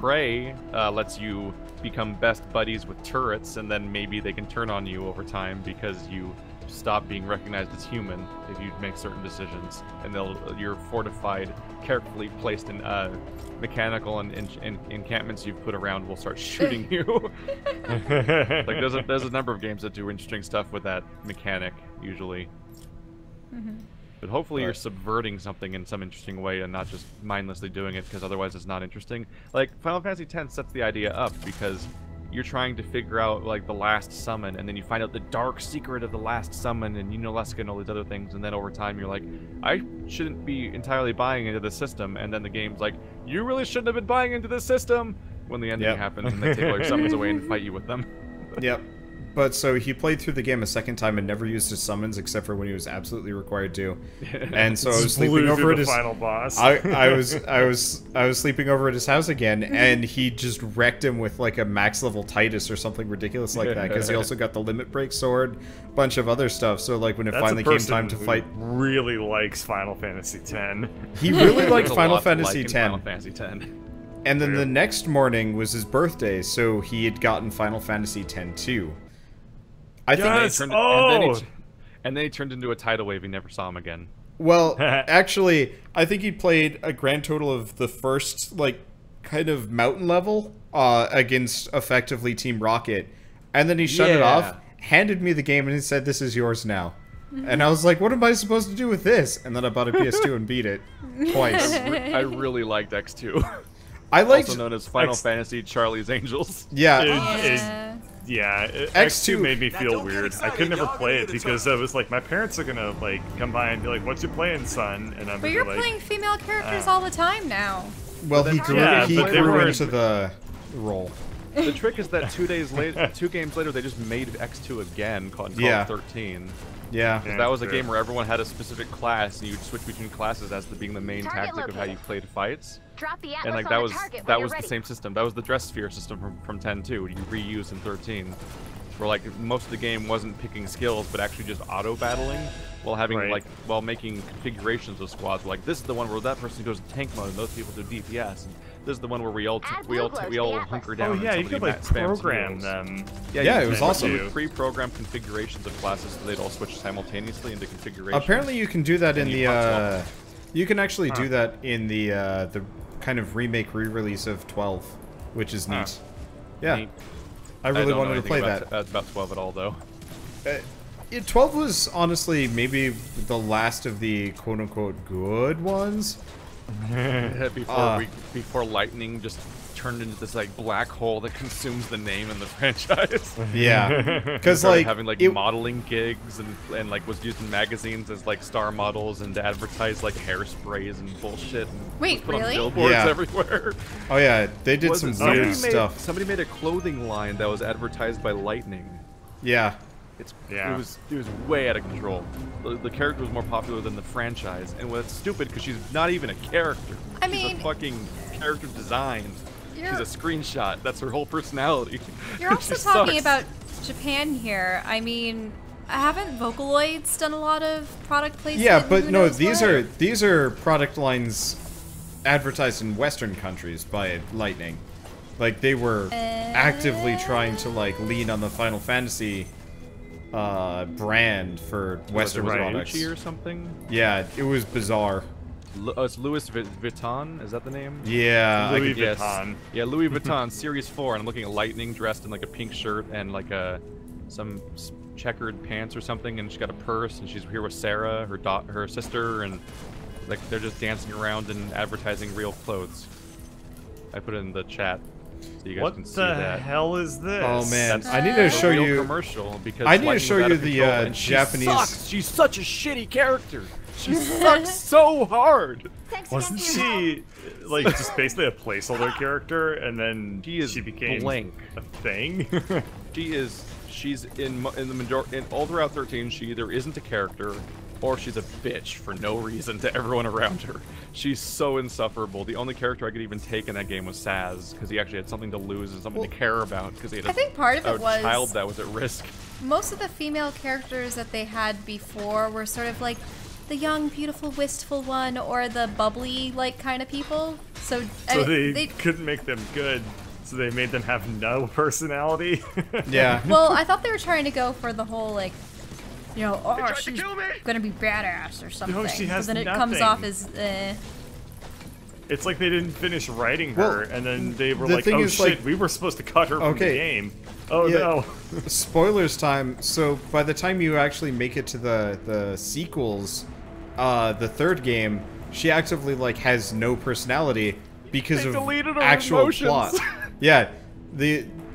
Prey lets you become best buddies with turrets, and then maybe they can turn on you over time because you stop being recognized as human if you make certain decisions, and you're fortified, carefully placed in mechanical and encampments you've put around will start shooting you. Like there's a number of games that do interesting stuff with that mechanic usually. But hopefully you're subverting something in some interesting way and not just mindlessly doing it, because otherwise it's not interesting. Like, Final Fantasy X sets the idea up because you're trying to figure out, like, the last summon, and then you find out the dark secret of the last summon, and Unalesca and all these other things, and then over time you're like, I shouldn't be entirely buying into the system, and then the game's like, you really shouldn't have been buying into the system! When the ending happens and they take all your summons away and fight you with them. Yep. But so he played through the game a second time and never used his summons except for when he was absolutely required to. And so I was sleeping over at his final boss. I was sleeping over at his house again, and he just wrecked him with like a max level Titus or something ridiculous like that, because he also got the limit break sword, bunch of other stuff. So like when it finally came time to fight, really likes Final Fantasy X. He really liked Final Fantasy X. Final Fantasy X. And then the next morning was his birthday, so he had gotten Final Fantasy X too. And then he turned into a tidal wave. He never saw him again. Well, actually, I think he played a grand total of the first, like, kind of mountain level against, effectively, Team Rocket. And then he shut it off, handed me the game, and he said, "This is yours now." And I was like, what am I supposed to do with this? And then I bought a PS2 and beat it twice. I really liked X2. I liked... Also known as Final Fantasy Charlie's Angels. Yeah. X2 made me feel weird. I could never play it because I was like, my parents are gonna like come by and be like, "What you playing, son?" And I'm. But you're playing female characters all the time now. Well, he grew into the role. The trick is that 2 games later, they just made X2 again called 13. Yeah. That was a game where everyone had a specific class, and you'd switch between classes as being the main tactic of how you played fights. And like that was the same system. That was the dress sphere system from 10 too. You reused in 13. where like most of the game wasn't picking skills, but actually just auto battling, while having while making configurations of squads. Like this is the one where that person goes to tank mode and those people do DPS. And this is the one where we all hunker down. Oh yeah, you could like program them. Yeah, it was awesome. You pre-program configurations of classes so they'd all switch simultaneously into configurations. Apparently, you can do that in the. You can actually do that in the kind of remake re-release of 12, which is neat. Yeah, neat. I really wanted to play that. About 12 at all, though. 12 was honestly maybe the last of the quote-unquote good ones. Before Lightning just turned into this like black hole that consumes the name and the franchise. Yeah, because like having like modeling gigs and like was used in magazines as like star models and to advertise like hairsprays and bullshit. And wait, put really? on billboards everywhere. Oh yeah, they did some weird stuff. Somebody made a clothing line that was advertised by Lightning. Yeah. It was way out of control. The character was more popular than the franchise, and it's stupid because she's not even a character. She's a fucking character design. She's a screenshot. That's her whole personality. You're also talking about Japan here. I mean, haven't Vocaloids done a lot of product placement? Yeah, but no, these are product lines advertised in Western countries by Lightning. Like they were actively trying to like lean on the Final Fantasy brand for Western products. Gucci or something? Yeah, it was bizarre. It's Louis Vuitton, is that the name? Yeah, Louis Vuitton. Yeah, Louis Vuitton, Series 4, and I'm looking at Lightning dressed in like a pink shirt and like some checkered pants or something, and she's got a purse, and she's here with Sarah, her sister, and like they're just dancing around and advertising real clothes. I put it in the chat. So you guys can see that. What the hell is this? Oh man, That's I need to show you. Commercial because I need to Lightning show was out you of the control, and Japanese. She sucks. She's such a shitty character. She sucks so hard. Wasn't she like just basically a placeholder character, and then she became blank. a thing? She's in the majority all throughout 13. She either isn't a character, or she's a bitch for no reason to everyone around her. She's so insufferable. The only character I could even take in that game was Saz, because he actually had something to lose and something to care about, because he had I think part of it was child that was at risk. Most of the female characters that they had before were sort of like the young, beautiful, wistful one, or the bubbly, like, kind of people. So they couldn't make them good, so they made them have no personality. Yeah. Well, I thought they were trying to go for the whole, like, you know, oh, she's gonna be badass or something. No, she has but then nothing. it comes off as, It's like they didn't finish writing her, and then they were like, oh shit, like, we were supposed to cut her from the game. Oh no. Spoilers time. So by the time you actually make it to the sequels, the third game, she actively like has no personality because of actual plot. Yeah.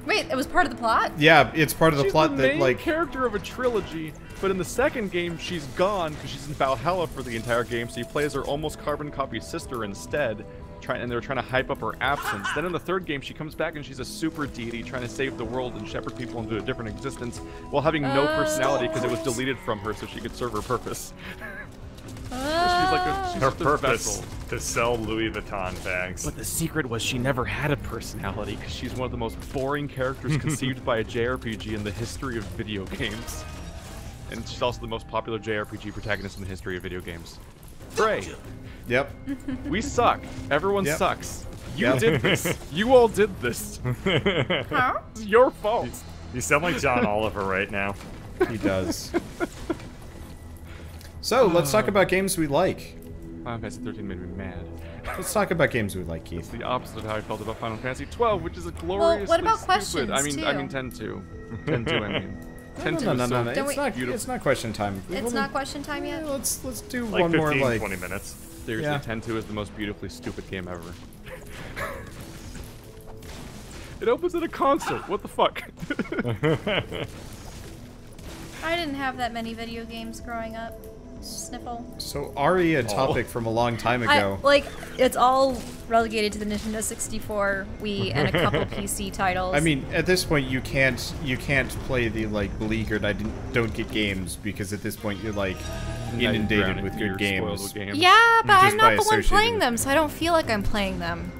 Wait, it was part of the plot? Yeah, it's part of the plot that like character of a trilogy, but in the second game she's gone because she's in Valhalla for the entire game, so you play as her almost carbon copy sister instead, and they're trying to hype up her absence. Then in the third game she comes back and she's a super deity trying to save the world and shepherd people into a different existence while having no personality because it was deleted from her so she could serve her purpose. She's her purpose to sell Louis Vuitton bags. But the secret was she never had a personality because she's one of the most boring characters conceived by a JRPG in the history of video games. And she's also the most popular JRPG protagonist in the history of video games. Hooray! Yep. We suck. Everyone sucks. You did this. You all did this. Huh? It's your fault. You sound like John Oliver right now. He does. So, let's talk about games we like. Final Fantasy 13 made me mad. Let's talk about games we like, Keith. It's the opposite of how I felt about Final Fantasy 12, which is a gloriously what about stupid. questions, I mean, too? 10-2. 10-2, I mean. 10-2 No. It's not question time. It's not question time yet? Let's do like one 15, more like 20 minutes. Seriously, Yeah. 10-2 is the most beautifully stupid game ever. It opens at a concert. What the fuck? I didn't have that many video games growing up. Sniffle. So Ari, a topic from a long time ago. It's all relegated to the Nintendo 64, Wii, and a couple PC titles. I mean, at this point, you can't play the like beleaguered don't get games because at this point you're like inundated with good games. Yeah, but I'm Just by not the one associating playing with them, so I don't feel like I'm playing them.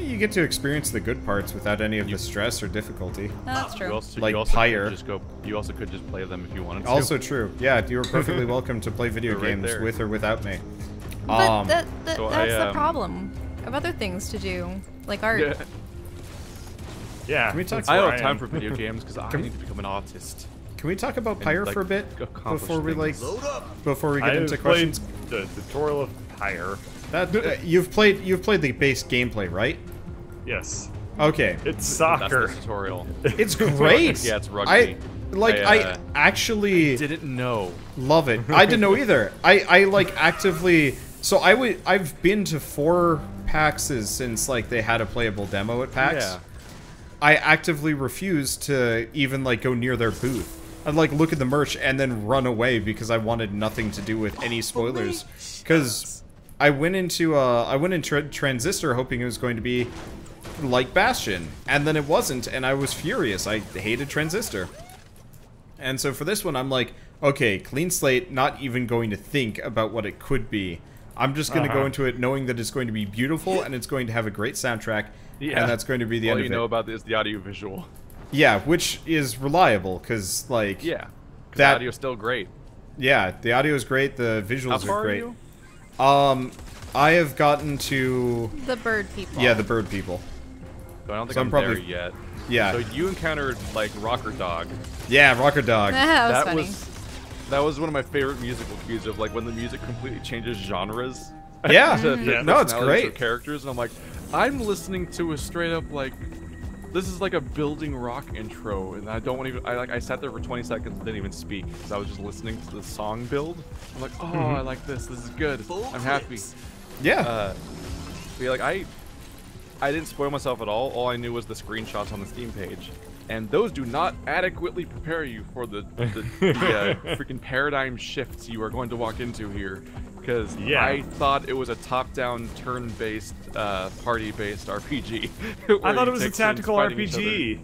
you get to experience the good parts without any of the stress or difficulty. No, that's true. Like Pyre. You also could just play them if you wanted to. Also true. Yeah, you are perfectly welcome to play video games with or without me. But that's the problem. I have other things to do, like art. Yeah. Can we talk? I don't have time for video games because I need to become an artist. Can we talk about Pyre for a bit before we get into played questions? The tutorial of Pyre. That you've played the base gameplay, right? Yes. Okay. It's soccer. That's the tutorial. It's great. Yeah, it's rugby. I actually didn't know. Love it. I didn't know either. I like actively. So I've been to 4 PAXs since like they had a playable demo at PAX. Yeah. I actively refused to even like go near their booth. I'd like look at the merch and then run away because I wanted nothing to do with any spoilers. Because I went into Transistor hoping it was going to be like Bastion, and then it wasn't, and I was furious. I hated Transistor. And so for this one, I'm like, okay, clean slate, not even going to think about what it could be. I'm just going to go into it knowing that it's going to be beautiful and it's going to have a great soundtrack, and that's going to be the end of it. All you know about is the audio visual. Yeah, which is reliable, because, like... Yeah, because the audio's still great. Yeah, the audio is great, the visuals are great. How far are you? I have gotten to... The bird people. Yeah, the bird people. So I don't think I'm there yet. Yeah. So you encountered, like, Rocker Dog. Yeah, Rocker Dog. That was funny. That was one of my favorite musical cues of, like, when the music completely changes genres. Yeah. No, it's great. Characters, and I'm like, I'm listening to a straight up, like... This is like a building rock intro, and I don't want to even. I sat there for 20 seconds and didn't even speak because I was just listening to the song build. I'm like, oh, I like this. This is good. I'm happy. Yeah. Yeah, like I didn't spoil myself at all. All I knew was the screenshots on the Steam page, and those do not adequately prepare you for the freaking paradigm shifts you are going to walk into here. Because I thought it was a top-down, turn-based, party-based RPG. I thought it was a tactical RPG.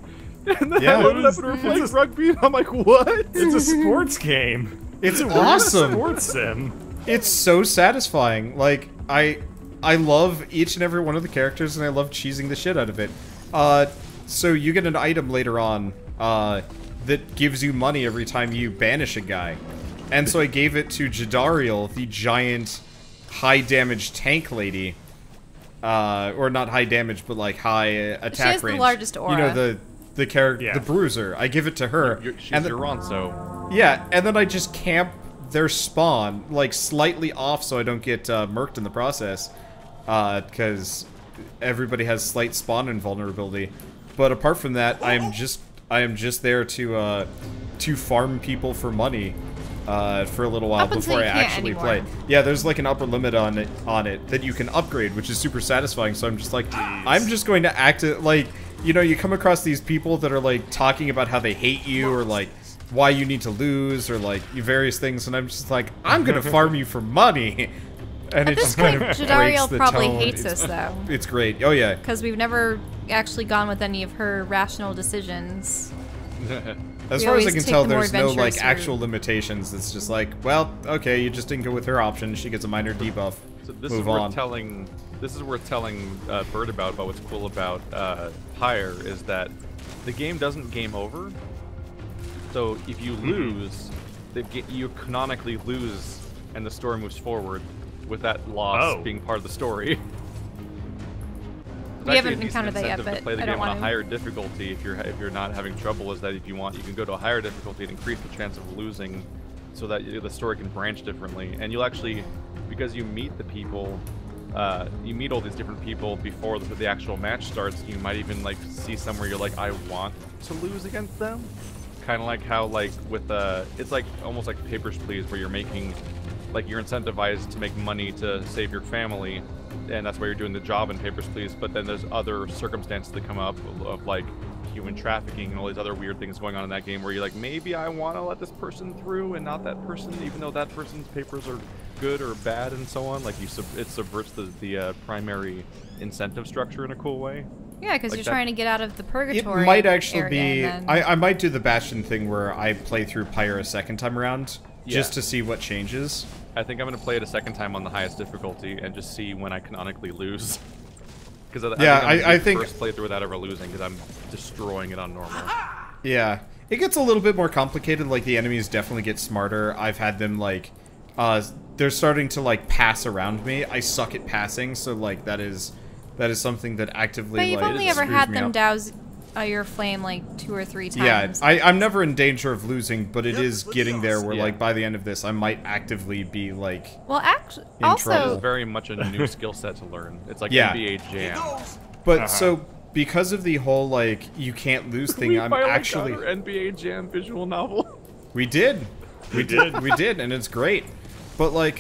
And then I loaded up and we're playing rugby, and I'm like, what? It's a sports game. It's awesome. Sports sim. It's so satisfying. Like, I love each and every one of the characters, and I love cheesing the shit out of it. So you get an item later on that gives you money every time you banish a guy. And so I gave it to Jadariel, the giant, high-damage tank lady. Or not high damage, but like high attack range. She has the largest aura. You know, the character, the Bruiser. I give it to her. She's your Ronso. Yeah, and then I just camp their spawn, like, slightly off so I don't get murked in the process. Because everybody has slight spawn invulnerability. But apart from that, I am just there to farm people for money. For a little while before I actually play. Yeah, there's like an upper limit on it that you can upgrade, which is super satisfying. So I'm just like, I'm just going to act it like, you know, you come across these people that are like talking about how they hate you or like why you need to lose or like various things, and I'm just like, I'm gonna farm you for money. And at this point, Jadariel probably hates us though. It's great. Oh yeah. Because we've never actually gone with any of her rational decisions. As far as I can tell, there's no, like, actual limitations. It's just like, well, okay, you just didn't go with her option. She gets a minor debuff. So this Move is on. worth telling Bird about what's cool about Pyre is that the game doesn't game over. So if you lose, you canonically lose, and the story moves forward with that loss being part of the story. We haven't encountered that yet, but to play the I game don't on want a higher difficulty if you're not having trouble is that if you want, you can go to a higher difficulty and increase the chance of losing, so that the story can branch differently. And you'll actually, because you meet the people, you meet all these different people before the actual match starts. You might even like see somewhere you're like, I want to lose against them. Kind of like how like with it's like almost like Papers, Please, where you're making, like you're incentivized to make money to save your family. And that's why you're doing the job in Papers, Please. But then there's other circumstances that come up of like human trafficking and all these other weird things going on in that game where you're like, maybe I want to let this person through and not that person, even though that person's papers are good or bad and so on. Like it subverts the primary incentive structure in a cool way. Yeah, because you're trying to get out of the purgatory. It might actually be. I might do the Bastion thing where I play through Pyre a second time around just to see what changes. I think I'm going to play it a second time on the highest difficulty and just see when I canonically lose. Because I think first playthrough without ever losing, because I'm destroying it on normal. Yeah, it gets a little bit more complicated. Like the enemies definitely get smarter. I've had them like, they're starting to like pass around me. I suck at passing, so like that is something that actively. But you've like, only ever screws had me them up. douse your flame like 2 or 3 Yeah, times. I'm never in danger of losing, but it is getting there where like by the end of this, I might actively be like. Well, actually, in also trouble. It's very much a new skill set to learn. It's like Yeah. NBA Jam. But so because of the whole like you can't lose thing, We I'm finally actually. got our NBA Jam visual novel. We did, we did, and it's great. But like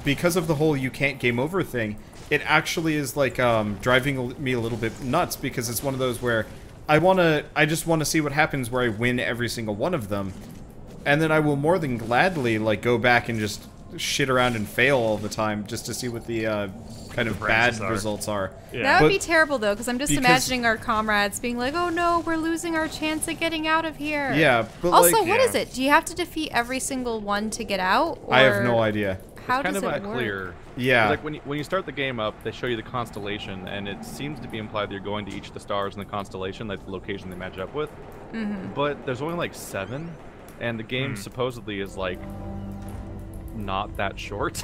because of the whole you can't game over thing, it actually is like driving me a little bit nuts because it's one of those where I just want to see what happens where I win every single one of them, and then I will more than gladly like go back and just shit around and fail all the time just to see what the kind of bad results are. Yeah. that would But be terrible though, because I'm just because- imagining our comrades being like, "Oh no, we're losing our chance at getting out of here." Yeah, but Also, like, what is it? Do you have to defeat every single one to get out? Or I have no idea. How Kind does of it not work? clear. Yeah. Like when you start the game up, they show you the constellation, and it seems to be implied that you're going to each of the stars in the constellation, like the location they match up with. But there's only like 7, and the game supposedly is like not that short.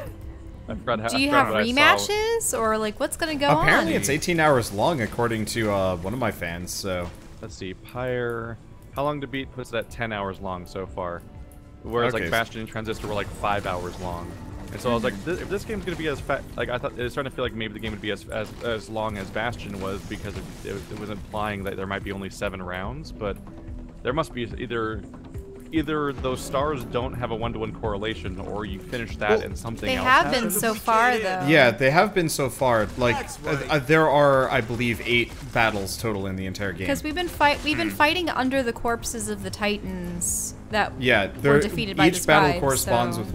I forgot how. Do you I have forgot what I saw. rematches, or like what's gonna go Apparently, on? it's 18 hours long, according to one of my fans. So Let's see, Pyre. How long to beat puts it at 10 hours long so far, whereas Okay. like Bastion and Transistor were like 5 hours long. And so I was like, if this game's gonna be as fat, like I thought, it was starting to feel like maybe the game would be as long as Bastion was because it was implying that there might be only 7 rounds, but there must be either those stars don't have a 1-to-1 correlation, or you finish that and something They else have happens. been so far though. yeah, they have been so far. Like there are, I believe, 8 battles total in the entire game. Because we've been fighting under the corpses of the Titans that Yeah, were defeated by the each battle scribes, corresponds so- with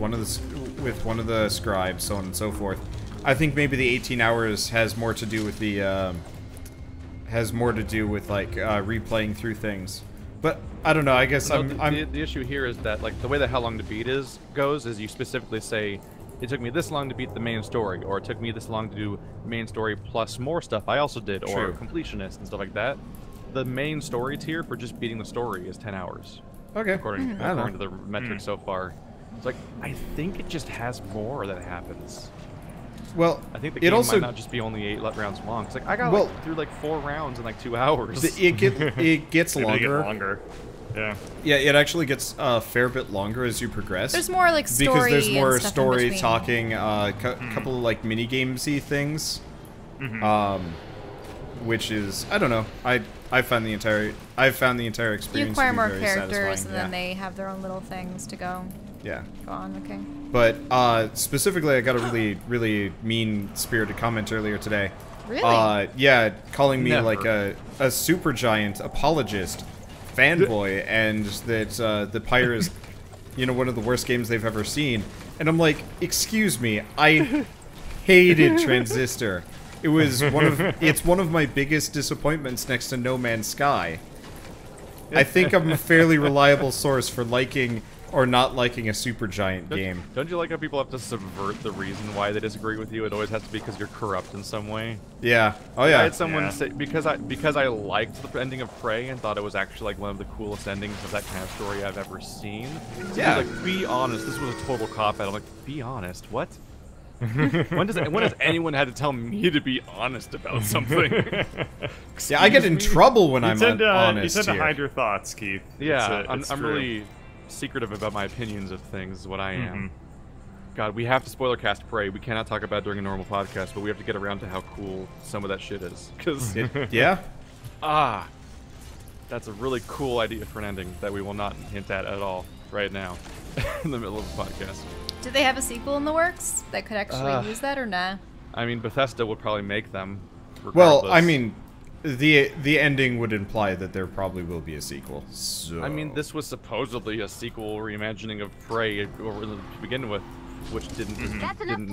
one of the scribes, so on and so forth. I think maybe the 18 hours has more to do with the like replaying through things. But I don't know. I guess No, I'm the issue here is that like the way that how long to beat goes is you specifically say it took me this long to beat the main story, or it took me this long to do main story plus more stuff I also did, or True. completionist and stuff like that. The main story tier for just beating the story is 10 hours, okay. according I don't to know. the metrics so far. It's like I think it just has more that happens. Well, I think the it game also might not just be only 8 rounds long. It's like I got Well- through like 4 rounds in like 2 hours. it gets Maybe they get longer. longer. Yeah. Yeah, it actually gets a fair bit longer as you progress. There's more like story because there's more and stuff in story between. talking, couple of like mini gamesy things, which is I don't know. I've found the entire experience You acquire to be more very characters, satisfying. and then they have their own little things to go yeah. on. Okay. But specifically, I got a really mean-spirited comment earlier today. Really? Yeah, calling me Never. like a supergiant apologist, fanboy, and that the Pyre is, one of the worst games they've ever seen. And I'm like, excuse me, I hated Transistor. It was it's one of my biggest disappointments next to No Man's Sky. I think I'm a fairly reliable source for liking or not liking a Supergiant game. Don't you like how people have to subvert the reason why they disagree with you? It always has to be because you're corrupt in some way. Yeah. Oh yeah. I had someone Yeah. say because I liked the ending of Prey and thought it was actually like one of the coolest endings of that kind of story I've ever seen. So Yeah. Like, be honest. This was a total cop out. I'm like, be honest. What? when has anyone had to tell me to be honest about something? Yeah, I get in trouble when You I'm tend to, honest you tend to here. hide your thoughts, Keith. Yeah, It's I'm true. really secretive about my opinions of things, is what I am. God, we have to spoiler cast Prey. We cannot talk about it during a normal podcast, but we have to get around to how cool some of that shit is. Because, Yeah. that's a really cool idea for an ending that we will not hint at all right now in the middle of the podcast. Do they have a sequel in the works that could actually use that, or nah? I mean, Bethesda would probably make them. Well, regardless. I mean, the ending would imply that there probably will be a sequel. So. I mean, this was supposedly a sequel reimagining of Prey to begin with, which didn't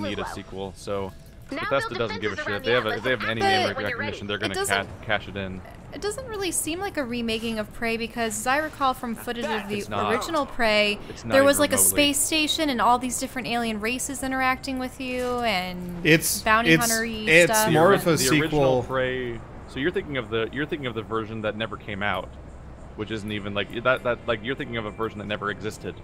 need a sequel. So Now Bethesda build doesn't give a defenses shit. around If the they have any outlet name when you're recognition, ready. they're It gonna doesn't- cash it in. It doesn't really seem like a remaking of Prey because, as I recall from footage of the not. original Prey, there was like a space station and all these different alien races interacting with you and bounty hunter-y stuff. It's more of a the sequel. Original Prey. So you're thinking of the version that never came out, which isn't even like that. Like you're thinking of a version that never existed.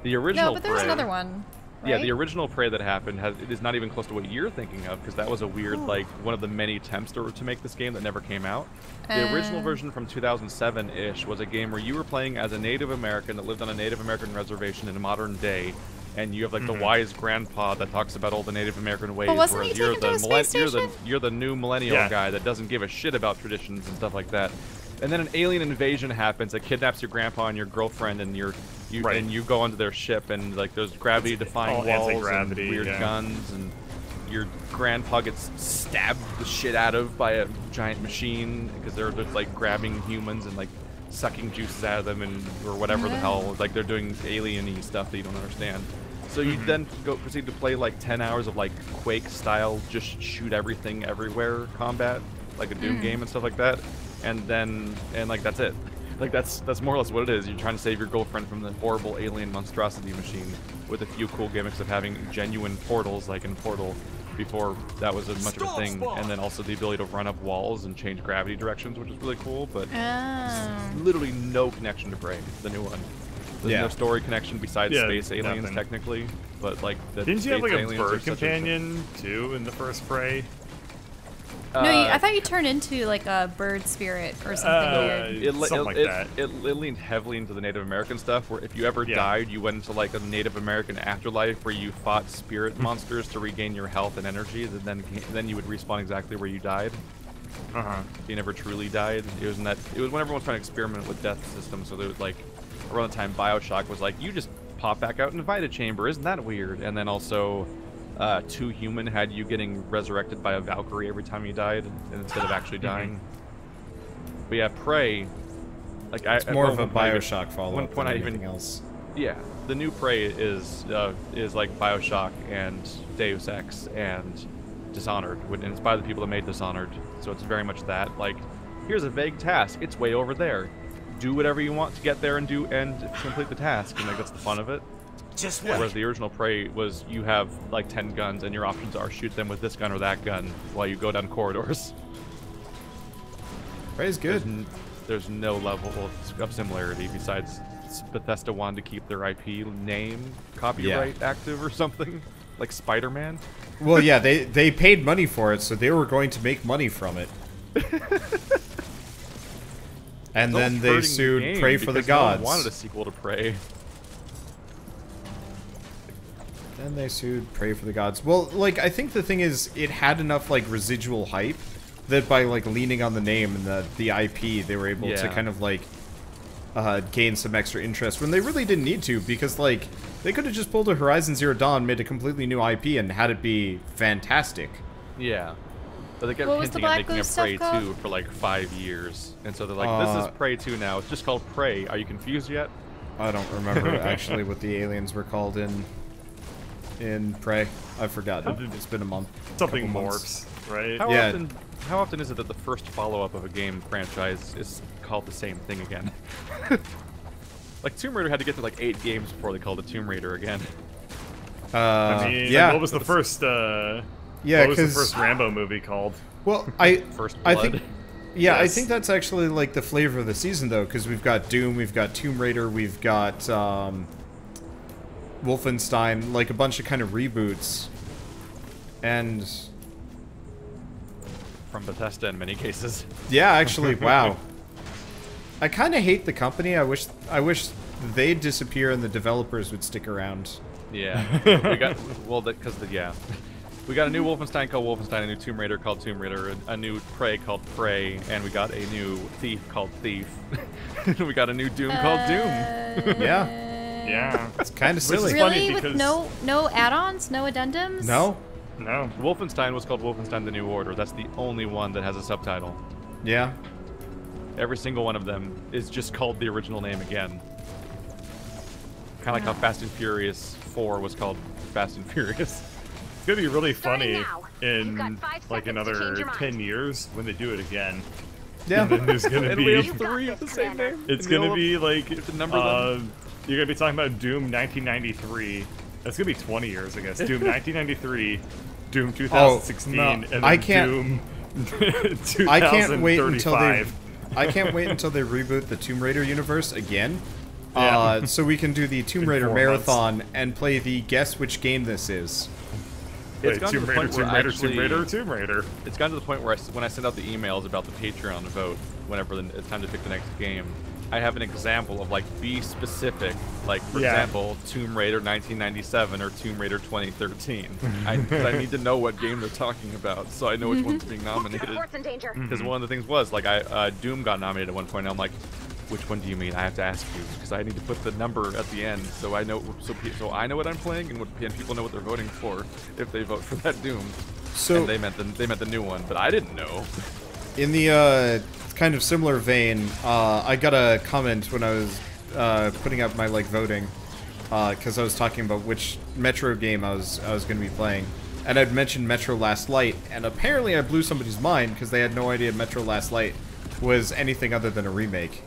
The original. No, but there was Prey, another one. Right? Yeah, the original Prey that happened it is not even close to what you're thinking of, because that was a weird, like, one of the many attempts to make this game that never came out. The original version from 2007-ish was a game where you were playing as a Native American that lived on a Native American reservation in a modern day, and you have like the wise grandpa that talks about all the Native American ways, whereas you're the new millennial guy that doesn't give a shit about traditions and stuff like that. And then an alien invasion happens that kidnaps your grandpa and your girlfriend, and you go onto their ship, and like there's gravity-defying walls and weird guns, and your grandpa gets stabbed the shit out of by a giant machine because they're just like grabbing humans and like sucking juices out of them and or whatever the hell, like they're doing alien-y stuff that you don't understand. So you then proceed to play like 10 hours of like Quake-style, just shoot everything everywhere combat, like a Doom game and stuff like that. And like that's it. Like that's more or less what it is. You're trying to save your girlfriend from the horrible alien monstrosity machine with a few cool gimmicks of having genuine portals, like in Portal, before that was as much of a thing, and then also the ability to run up walls and change gravity directions, which is really cool. But literally no connection to Prey, the new one. There's no story connection besides space aliens, technically. But like the didn't you have like a bird companion companion too in the first Prey? No, I thought you turned into like a bird spirit or something weird. It leaned heavily into the Native American stuff, where if you ever died, you went into like a Native American afterlife where you fought spirit monsters to regain your health and energy, and then you would respawn exactly where you died. You never truly died. It was when everyone was trying to experiment with death systems, so there was like around the time BioShock was like, you just pop back out in a Vita chamber, isn't that weird? And then also 2 Human had you getting resurrected by a Valkyrie every time you died, instead of actually dying. But yeah, Prey, like it's more of a BioShock follow-up than anything else. Yeah, the new Prey is like BioShock and Deus Ex and Dishonored, and it's by the people that made Dishonored, so it's very much that. Like, here's a vague task, it's way over there. Do whatever you want to get there and complete the task, and like that's the fun of it. Whereas the original Prey was you have like 10 guns and your options are shoot them with this gun or that gun while you go down corridors. Prey's good. There's no level of similarity besides Bethesda wanted to keep their IP name copyright active or something, like Spider-Man. Well, yeah, they paid money for it, so they were going to make money from it. And then they sued Prey for the Gods. No one wanted a sequel to Prey. Then they sued Prey for the Gods. Well, like, I think the thing is, it had enough, like, residual hype that by, like, leaning on the name and the IP, they were able to kind of, like, gain some extra interest when they really didn't need to, because, like, they could have just pulled a Horizon Zero Dawn, made a completely new IP, and had it be fantastic. Yeah. But they kept hinting at making a Prey 2 for, like, 5 years. And so they're like, this is Prey 2 now. It's just called Prey. Are you confused yet? I don't remember, actually, what the aliens were called in Prey. I've forgotten. It's been a month. Something morphs, right? How often is it that the first follow-up of a game franchise is called the same thing again? Like Tomb Raider had to get to like 8 games before they called it Tomb Raider again. I mean, what was the first? What was the first Rambo movie called? Well, First Blood. I think. Yeah, I think that's actually like the flavor of the season, though, because we've got Doom, we've got Tomb Raider, we've got Wolfenstein, like a bunch of kind of reboots, and from Bethesda in many cases. Yeah, actually, wow. I kind of hate the company. I wish they'd disappear and the developers would stick around. Yeah, we got we got a new Wolfenstein called Wolfenstein, a new Tomb Raider called Tomb Raider, a new Prey called Prey, and we got a new Thief called Thief. We got a new Doom called Doom. Yeah. Yeah, it's kind of silly. Really, with no add-ons, no addendums? No. Wolfenstein was called Wolfenstein: The New Order. That's the only one that has a subtitle. Yeah. Every single one of them is just called the original name again. Kind of like how Fast and Furious 4 was called Fast and Furious. It's gonna be really funny in like another 10 years when they do it again. Yeah. And then there's gonna And be. we have 3 of the same name. It's and we gonna all be like. to number them. You're gonna be talking about Doom 1993. That's gonna be 20 years, I guess. Doom 1993, Doom 2016, no. and then I can't- Doom 2035. I can't wait until they. I can't wait until they reboot the Tomb Raider universe again. Yeah. So we can do the Tomb In Raider 4 marathon and play the guess which game this is. It's Wait, gotten to Tomb the Raider, point where Tomb Raider, actually- Tomb Raider, Tomb Raider. It's gotten to the point where when I send out the emails about the Patreon vote, whenever it's time to pick the next game, I have an example of like be specific. Like for Yeah. example, Tomb Raider 1997 or Tomb Raider 2013. I need to know what game they're talking about, so I know which one's being nominated. Fort's in danger. Because one of the things was like Doom got nominated at one point. And I'm like, which one do you mean? I have to ask you because I need to put the number at the end so I know so I know what I'm playing and people know what they're voting for if they vote for that Doom. So And they meant the new one, but I didn't know. in the kind of similar vein, I got a comment when I was putting up my like voting because I was talking about which Metro game I was going to be playing, and I'd mentioned Metro Last Light, and apparently I blew somebody's mind because they had no idea Metro Last Light was anything other than a remake.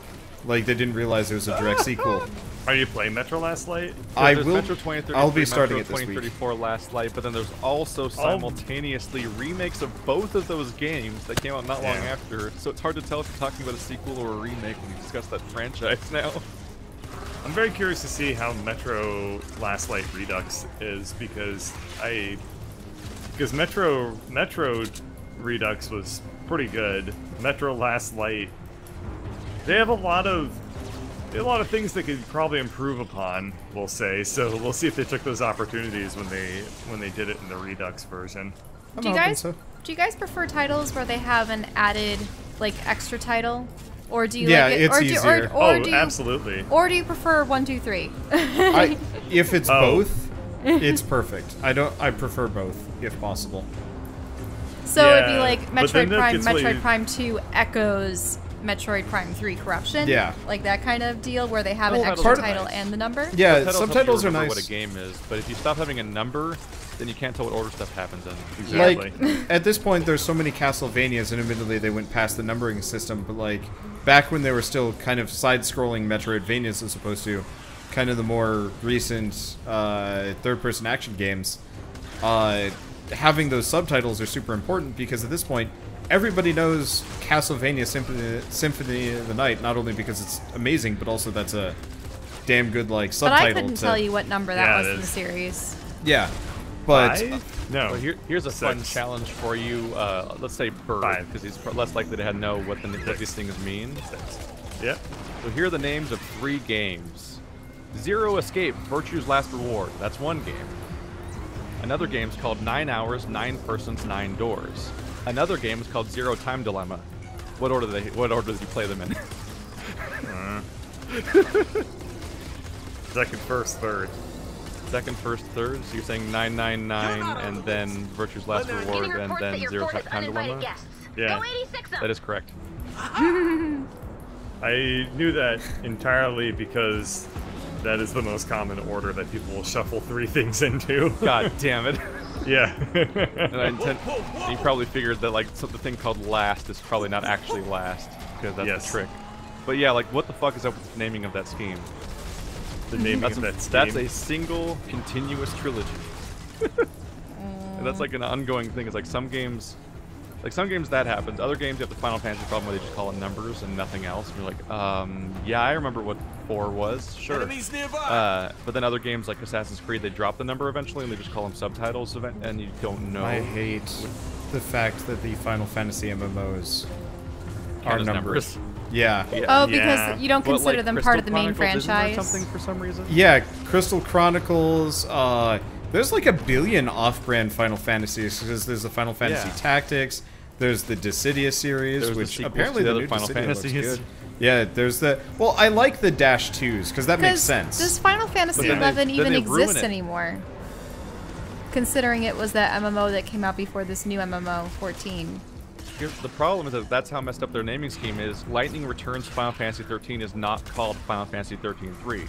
Like they didn't realize it was a direct sequel. Are you playing Metro Last Light? I There's will. Metro 2033, I'll be starting Metro it this week. 2034 Last Light, but then there's also simultaneously remakes of both of those games that came out not long Yeah. after. So it's hard to tell if you're talking about a sequel or a remake when you discuss that franchise now. I'm very curious to see how Metro Last Light Redux is because Metro Redux was pretty good. Metro Last Light, they have a lot of things they could probably improve upon, we'll say. So we'll see if they took those opportunities when they did it in the Redux version. I'm Do you hoping guys so. do you guys prefer titles where they have an added like extra title, or do you Yeah, like it, it's or easier. do you, Absolutely. or do you prefer 1, 2, 3? If it's Oh. both, it's perfect. I prefer both if possible. So it'd be Yeah, like but then Metroid that Prime, gets what Metroid you- Prime 2 echoes Metroid Prime 3 Corruption. Yeah. Like that kind of deal where they have Well, an that's extra part of title it. and the number. Yeah, Subtitles help you subtitles are remember nice. what a game is, but if you stop having a number, then you can't tell what order stuff happens in. Exactly. Like, at this point, there's so many Castlevanias, and admittedly they went past the numbering system, but like, back when they were still kind of side-scrolling Metroidvanias as opposed to kind of the more recent third-person action games, having those subtitles are super important because at this point, everybody knows Castlevania Symphony of the Night, not only because it's amazing, but also that's a damn good, like, But subtitle. I couldn't tell you what number that Yeah, was it in the is. series. Yeah, but... 5? No. Well, here's a fun 6. challenge for you. Let's say Bird, 5. because he's less likely to know what these things mean. Yep. So here are the names of 3 games. Zero Escape, Virtue's Last Reward. That's one game. Another game's called 9 Hours, 9 Persons, 9 Doors. Another game is called Zero Time Dilemma. What order does he play them in? Second, first, third. Second, first, third. So you're saying 999 and then Virtue's Last Getting Reward and reports that then your Zero fort is Time uninvited Dilemma? guests. Yeah. Go 86 them. That is correct. I knew that entirely because that is the most common order that people will shuffle 3 things into. God damn it. Yeah. And you probably figured that like the thing called last is probably not actually last because that's Yes. the trick. But yeah, like what the fuck is up with the naming of that scheme? The naming That's of a, that scheme. that's a single continuous trilogy. And that's like an ongoing thing. It's like some games that happens. Other games you have the Final Fantasy problem where they just call it numbers and nothing else. And you're like, yeah, I remember what 4 was, sure. But then other games like Assassin's Creed, they drop the number eventually and they just call them subtitles, and you don't know. I hate the fact that the Final Fantasy MMOs Count are as numbers. Yeah. Oh, Yeah. because you don't But, consider like, them Crystal part of the main Chronicles, isn't there franchise. something for some reason? Yeah, Crystal Chronicles, there's like a billion off-brand Final Fantasies, because there's the Final Fantasy Yeah. Tactics, there's the Dissidia series, There's the which sequels apparently to the the other new Final Dissidia looks Fantasies. good. Yeah, there's the... Well, I like the Dash 2s, because that makes sense. Does Final Fantasy then XI then even they ruin exist it. anymore? Considering it was that MMO that came out before this new MMO 14. Here's the problem is that that's how messed up their naming scheme is. Lightning Returns Final Fantasy 13 is not called Final Fantasy 13-3.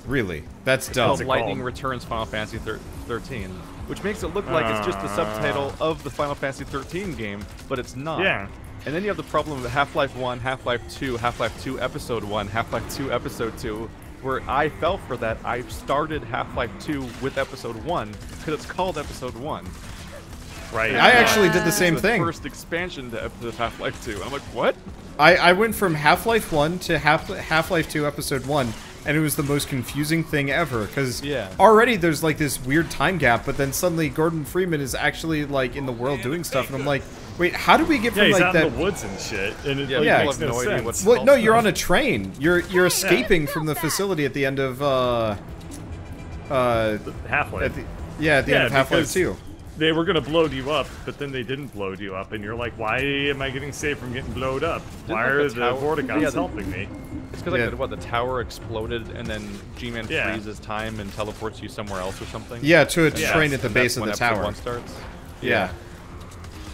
Really? That's It's dumb. called it Lightning called? Returns Final Fantasy 13, which makes it look like it's just the subtitle of the Final Fantasy 13 game, but it's not. Yeah. And then you have the problem of Half-Life 1, Half-Life 2, Half-Life 2 Episode 1, Half-Life 2 Episode 2, where I fell for that. I started Half-Life 2 with Episode 1 because it's called Episode 1. Right. I actually did the same thing. First expansion to Half-Life 2. I'm like, what? I went from Half-Life 1 to Half-Life 2 Episode 1, and it was the most confusing thing ever, because already there's like this weird time gap, but then suddenly Gordon Freeman is actually like in the world doing stuff, and I'm like, wait, how did we get from he's like out that? In the woods and shit, and it makes no no idea sense. what's Well, no, you're on a train. You're escaping from the facility at the end of Half-Life. at the end of Half-Life 2. They were gonna blow you up, but then they didn't blow you up, and you're like, why am I getting saved from getting blowed up? Why are the Vortigaunts helping me? It's because like the tower exploded, and then G-Man freezes time and teleports you somewhere else or something. Yeah, to a train at the base of the tower. One starts. Yeah.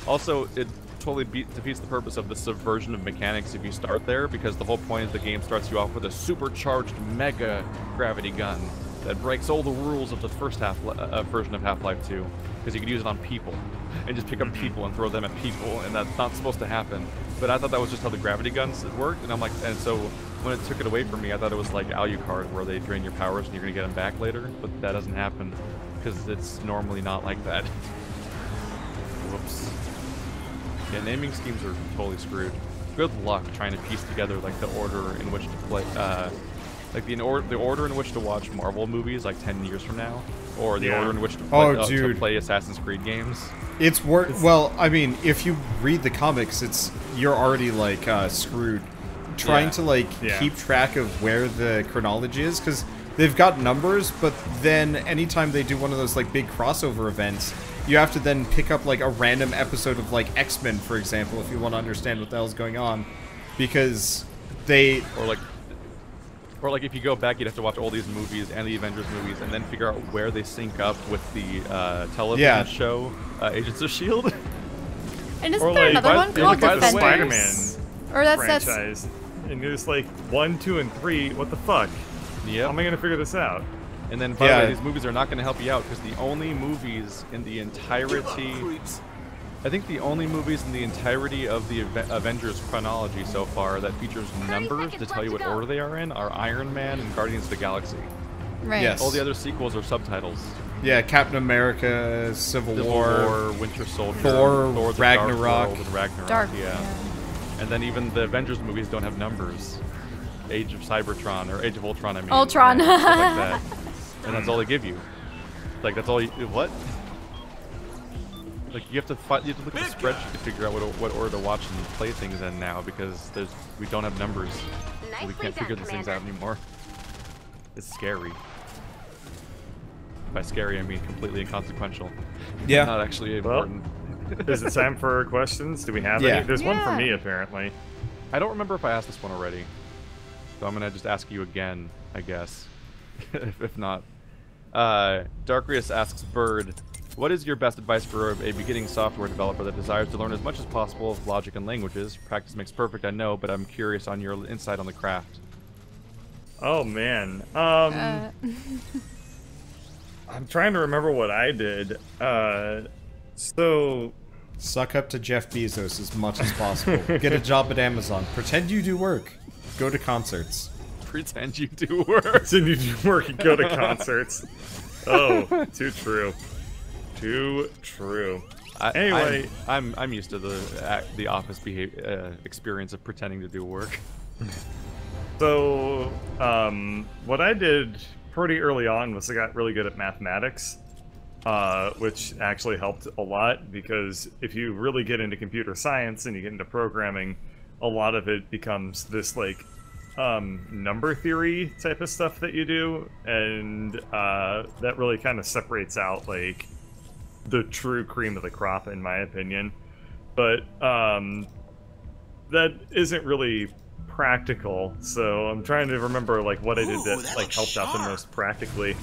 Also, it totally defeats the purpose of the subversion of mechanics if you start there, because the whole point of the game starts you off with a supercharged mega gravity gun that breaks all the rules of the first version of Half-Life 2, because you can use it on people and just pick up people and throw them at people, and that's not supposed to happen. But I thought that was just how the gravity guns worked, and I'm like, and so when it took it away from me, I thought it was like Alucard, where they drain your powers and you're gonna get them back later, but that doesn't happen because it's normally not like that. Whoops. Yeah, naming schemes are totally screwed. Good luck trying to piece together like the order in which to play, like the order in which to watch Marvel movies like 10 years from now, or the order in which to play Assassin's Creed games. It's well, I mean, if you read the comics, you're already like screwed trying to like keep track of where the chronology is, because they've got numbers, but then anytime they do one of those like big crossover events, you have to then pick up like a random episode of like X-Men, for example, if you want to understand what the hell's going on, because they or like if you go back, you'd have to watch all these movies and the Avengers movies, and then figure out where they sync up with the television show Agents of S.H.I.E.L.D. And isn't there another one called Defenders? Spider-Man or that's franchise. And you're just like 1, 2, and 3. What the fuck? Yeah. How am I gonna figure this out? And then, by the way, these movies are not going to help you out, because the only movies in the entirety... I think the only movies in the entirety of the Avengers chronology so far that features numbers to tell you what order they are in are Iron Man and Guardians of the Galaxy. Right. Yes. All the other sequels are subtitles. Yeah, Captain America, Civil War, Winter Soldier, Thor, the Ragnarok. Dark World, and Ragnarok. Dark, And then even the Avengers movies don't have numbers. Age of Cybertron, or Age of Ultron, I mean. Ultron. Stuff like that. And that's all they give you. Like, that's all you... What? Like, you have to look at the spreadsheet to figure out what order to watch and play things in now, because we don't have numbers. We can't figure these things out anymore. It's scary. By scary, I mean completely inconsequential. Yeah. Not actually important. Well, is it time for questions? Do we have any? There's one for me, apparently. I don't remember if I asked this one already. So I'm going to just ask you again, I guess. If not. Darkrius asks Bird, what is your best advice for a beginning software developer that desires to learn as much as possible of logic and languages? Practice makes perfect, I know, but I'm curious on your insight on the craft. Oh, man. I'm trying to remember what I did. So... Suck up to Jeff Bezos as much as possible. Get a job at Amazon. Pretend you do work. Go to concerts. Pretend you do work. Pretend you do work and go to concerts. Oh, too true. Too true. Anyway, I'm used to the office experience of pretending to do work. So, what I did pretty early on was I got really good at mathematics, which actually helped a lot, because if you really get into computer science and you get into programming, a lot of it becomes this like number theory type of stuff that you do, and that really kind of separates out like the true cream of the crop, in my opinion. But that isn't really practical, so I'm trying to remember like what I did that like helped out the most practically.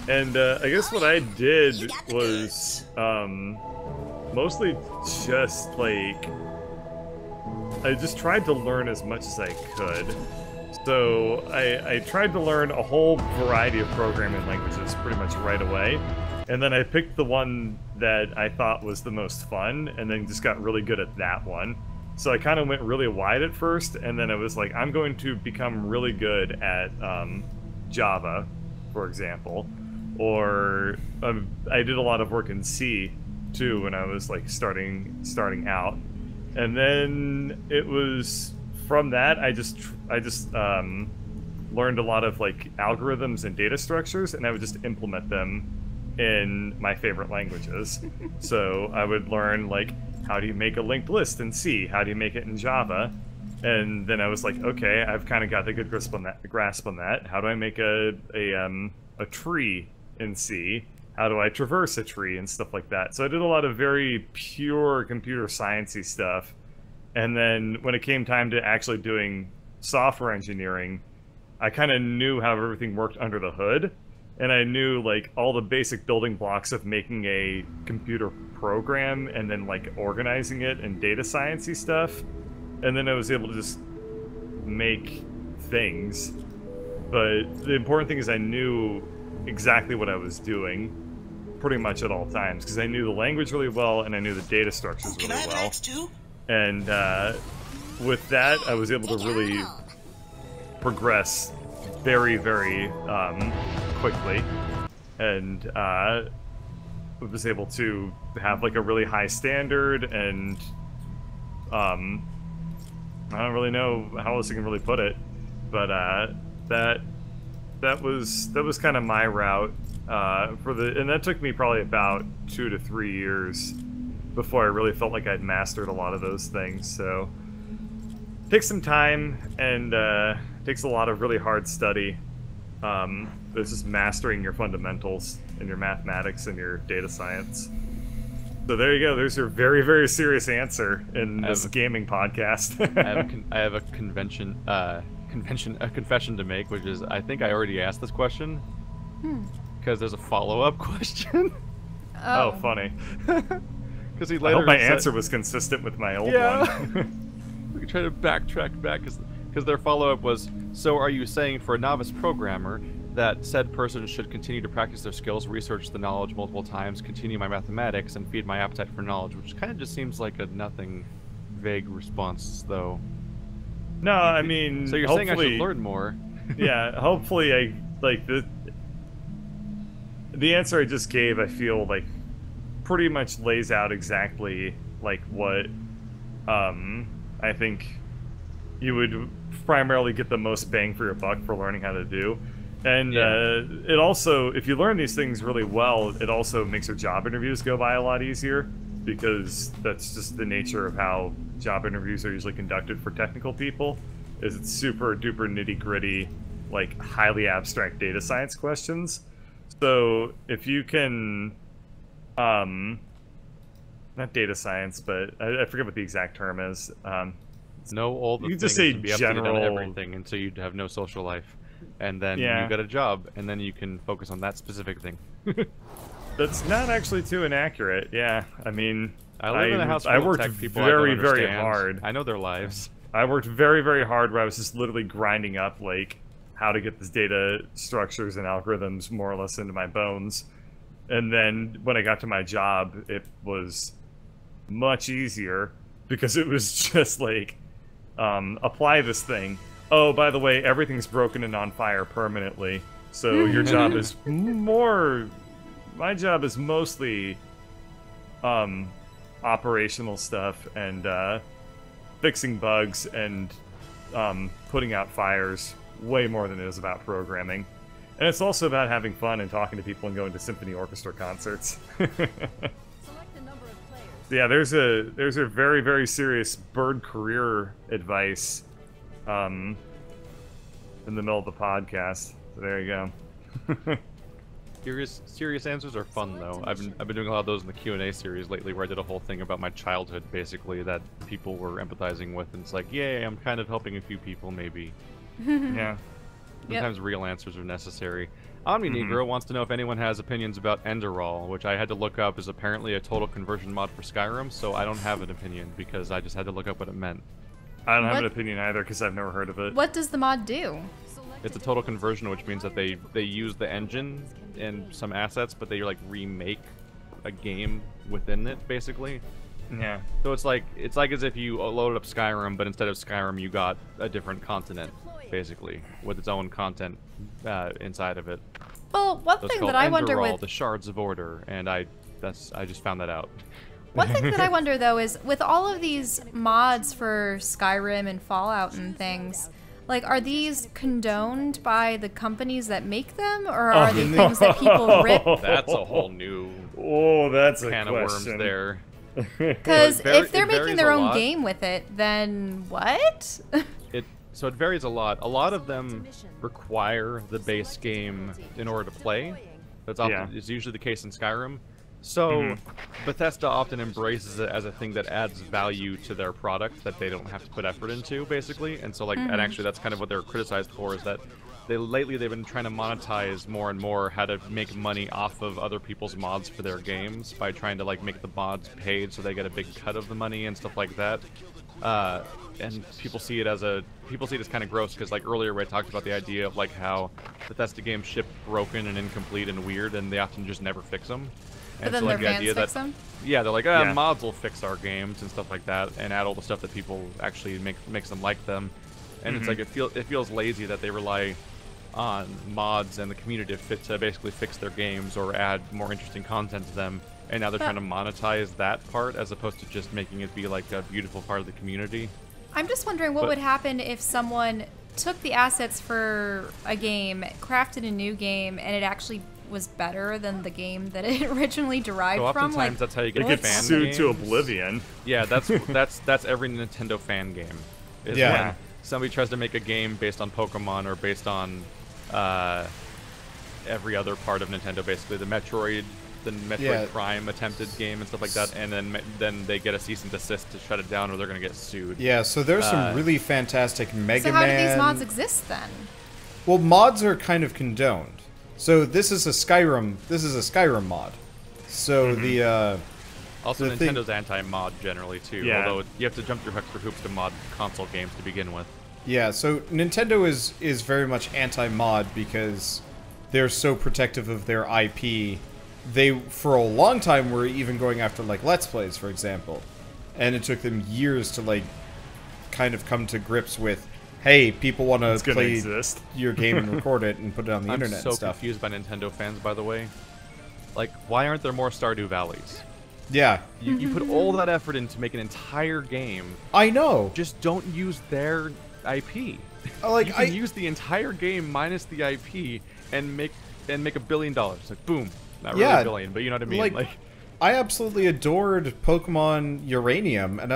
And I guess what I did was mostly just like I just tried to learn as much as I could. So I tried to learn a whole variety of programming languages pretty much right away. And then I picked the one that I thought was the most fun, and then just got really good at that one. So I kind of went really wide at first, and then I was like, I'm going to become really good at Java, for example. Or I did a lot of work in C, too, when I was like starting out. And then it was from that I just learned a lot of like algorithms and data structures, and I would just implement them in my favorite languages. So I would learn like, how do you make a linked list in C? How do you make it in Java? And then I was like, okay, I've kind of got the good grasp on that. How do I make a tree in C? How do I traverse a tree and stuff like that? So I did a lot of very pure computer sciencey stuff. And then when it came time to actually doing software engineering, I kind of knew how everything worked under the hood. And I knew like all the basic building blocks of making a computer program and then like organizing it and data sciencey stuff. And then I was able to just make things. But the important thing is I knew exactly what I was doing pretty much at all times, because I knew the language really well and I knew the data structures really well. And with that, I was able to really progress very, very quickly, and was able to have like a really high standard, and I don't really know how else I can really put it, but that was kind of my route and that took me probably about 2 to 3 years before I really felt like I'd mastered a lot of those things. So it takes some time, and takes a lot of really hard study. It's just mastering your fundamentals and your mathematics and your data science. So there you go. There's your very, very serious answer in this gaming podcast. I have a confession to make, which is I think I already asked this question because there's a follow-up question. Oh, funny. Because he I later hope my answer was consistent with my old one. We could try to backtrack back because their follow-up was, so are you saying for a novice programmer that said person should continue to practice their skills, research the knowledge multiple times, continue my mathematics, and feed my appetite for knowledge, which kind of just seems like a nothing vague response, though. No, I mean, so you're saying I should learn more. Yeah, hopefully I, like, the answer I just gave, I feel like pretty much lays out exactly like what I think you would primarily get the most bang for your buck for learning how to do. And it also, if you learn these things really well, it also makes your job interviews go by a lot easier, because that's just the nature of how job interviews are usually conducted for technical people, is it's super duper nitty gritty, like highly abstract data science questions. So if you can, not data science, but I forget what the exact term is. Know all the you things just say and be general, up to date on everything, and so you'd have no social life, and then you get a job, and then you can focus on that specific thing. That's not actually too inaccurate. Yeah, I mean, I live in a house full I of worked tech people very, I don't very understand. hard. I know their lives. I worked very, very hard, where I was just literally grinding up like how to get this data structures and algorithms more or less into my bones. And then when I got to my job, it was much easier, because it was just like, apply this thing. Oh, by the way, everything's broken and on fire permanently. So your job is my job is mostly operational stuff and fixing bugs and putting out fires, way more than it is about programming. And it's also about having fun and talking to people and going to symphony orchestra concerts. Yeah, there's a very, very serious bird career advice in the middle of the podcast. So there you go. Serious answers are fun, though. I've been doing a lot of those in the Q&A series lately, where I did a whole thing about my childhood, basically, that people were empathizing with, and it's like, yay, I'm kind of helping a few people, maybe. Yeah. Sometimes real answers are necessary. OmniNegro wants to know if anyone has opinions about Enderall, which I had to look up is apparently a total conversion mod for Skyrim, so I don't have an opinion, because I just had to look up what it meant. I don't have an opinion either, because I've never heard of it. What does the mod do? It's a total conversion, which means that they use the engine and some assets, but they like remake a game within it, basically. Yeah. So it's like as if you loaded up Skyrim, but instead of Skyrim, you got a different continent, basically, with its own content inside of it. Well, one So it's thing called that I wonder Enderal, with the Shards of Order, and I just found that out. one thing that I wonder though is with all of these mods for Skyrim and Fallout and things, like, are these condoned by the companies that make them, or are they things that people rip? That's a whole new that's a can question. of worms there. Because if they're it making varies their a own lot. game with it, then what? So it varies a lot. A lot of them require the base game in order to play. That's often is usually the case in Skyrim. So Bethesda often embraces it as a thing that adds value to their product that they don't have to put effort into, basically. And so, like, and actually that's kind of what they're criticized for, is that lately they've been trying to monetize more and more how to make money off of other people's mods for their games by trying to, like, make the mods paid so they get a big cut of the money and stuff like that. And people see it as kind of gross, because, like, earlier we talked about the idea of, like, how Bethesda games ship broken and incomplete and weird, and they often just never fix them. But And then so, like, their the fans idea fix that them? yeah, they're like, mods will fix our games and stuff like that, and add all the stuff that people actually makes them like them. And it's like it feels lazy that they rely on mods and the community to basically fix their games or add more interesting content to them. And now they're trying to monetize that part as opposed to just making it be like a beautiful part of the community. I'm just wondering what would happen if someone took the assets for a game, crafted a new game, and it actually was better than the game that it originally derived So from. oftentimes that's how you get It gets fan sued games. to oblivion. Yeah, that's every Nintendo fan game. Is Yeah. when somebody tries to make a game based on Pokemon or based on every other part of Nintendo, basically the Metroid Prime attempted game and stuff like that, and then they get a cease and desist to shut it down, or they're gonna get sued. Yeah, so there's some really fantastic Mega So how do Man. these mods exist then? Well, mods are kind of condoned. So this is a Skyrim mod. So Also, the thing- Nintendo's anti-mod generally too. Yeah. Although you have to jump through extra hoops to mod console games to begin with. Yeah, so Nintendo is very much anti-mod because they're so protective of their IP. They, for a long time, were even going after, like, Let's Plays, for example. And it took them years to, like, kind of come to grips with, hey, people want to play exist. your game and record it and put it on the internet I'm so and stuff. confused by Nintendo fans, by the way. Like, why aren't there more Stardew Valleys? Yeah, You put all that effort into make an entire game. I know. Just don't use their IP. Like, You can use the entire game minus the IP and make $1 billion. Like, boom. Not really Yeah, $1 billion, but you know what I mean. Like I absolutely adored Pokemon Uranium, and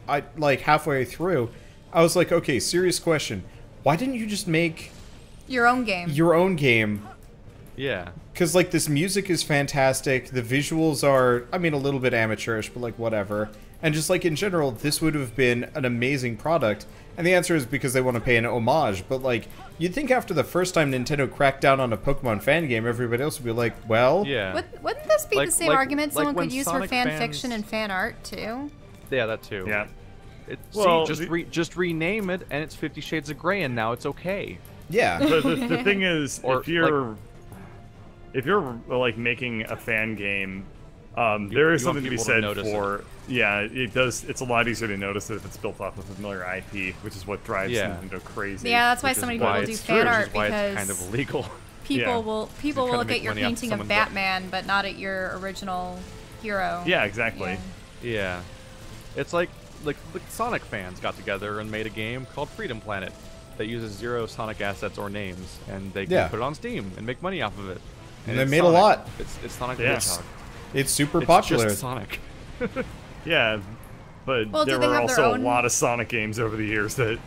I like halfway through, I was like, okay, serious question. Why didn't you just make Your own game. your own game? yeah. Because, like, this music is fantastic, the visuals are, I mean, a little bit amateurish, but, like, whatever. And just, like, in general, this would have been an amazing product. And the answer is because they want to pay an homage. But, like, you'd think after the first time Nintendo cracked down on a Pokemon fan game, everybody else would be like, well... Yeah. Wouldn't this be Like- the same like- argument like someone when could use Sonic for fan fans- fiction and fan art too? Yeah, that too. Yeah. See, just rename it, and it's 50 Shades of Grey, and now it's okay. Yeah. But the thing is, Or, if you're like making a fan game, there is you want something to be people to said notice for it does. It's a lot easier to notice it if it's built off of a familiar IP, which is what drives Nintendo crazy. Yeah, that's why Which so is many why people do it's fan true, art which is why because it's kind of illegal. people Yeah. will trying to look make at your money off painting of someone's Batman, but not at your original hero. Yeah, exactly. Yeah. Yeah. It's like Sonic fans got together and made a game called Freedom Planet that uses 0 Sonic assets or names, and they can put it on Steam and make money off of it. And they it's made a Sonic. lot. It's Sonic the Yes. Hedgehog. It's super It's popular. just Sonic. Yeah, but Well, do there they were have their also own- a lot of Sonic games over the years that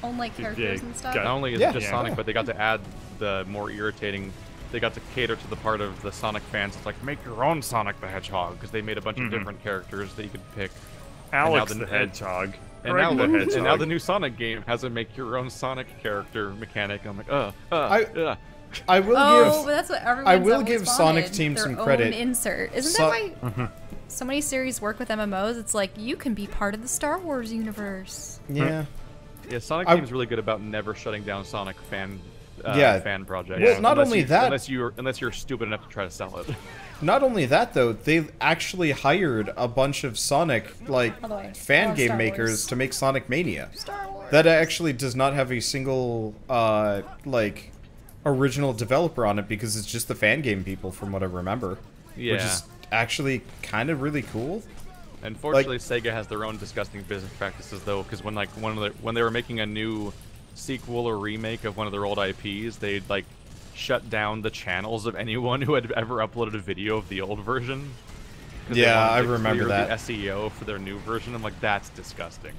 Own like characters and stuff. got- Not only is Yeah. it just Yeah. Sonic, but they got to add the more irritating. They got to cater to the part of the Sonic fans. It's like, make your own Sonic the Hedgehog, because they made a bunch of different characters that you could pick. Alex And now the Hedgehog. And Greg now, the Hedgehog. and now the new Sonic game has a make your own Sonic character mechanic. And I'm like, I will Oh, give... but that's what everyone. I will give Sonic Team some credit. Own insert. Isn't So- that why so many series work with MMOs? It's like you can be part of the Star Wars universe. Yeah. Yeah, Sonic I- Team's really good about never shutting down Sonic fan fan project. Well, not only that, unless you're stupid enough to try to sell it. Not only that, though, they actually hired a bunch of Sonic fan game makers to make Sonic Mania. That actually does not have a single original developer on it because it's just the fan game people, from what I remember. Yeah. Which is actually kind of really cool. Unfortunately, Sega has their own disgusting business practices, though, because when when they were making a new sequel or remake of one of their old IPs, they'd shut down the channels of anyone who had ever uploaded a video of the old version. Yeah, I remember that. The SEO for their new version. I'm like, that's disgusting.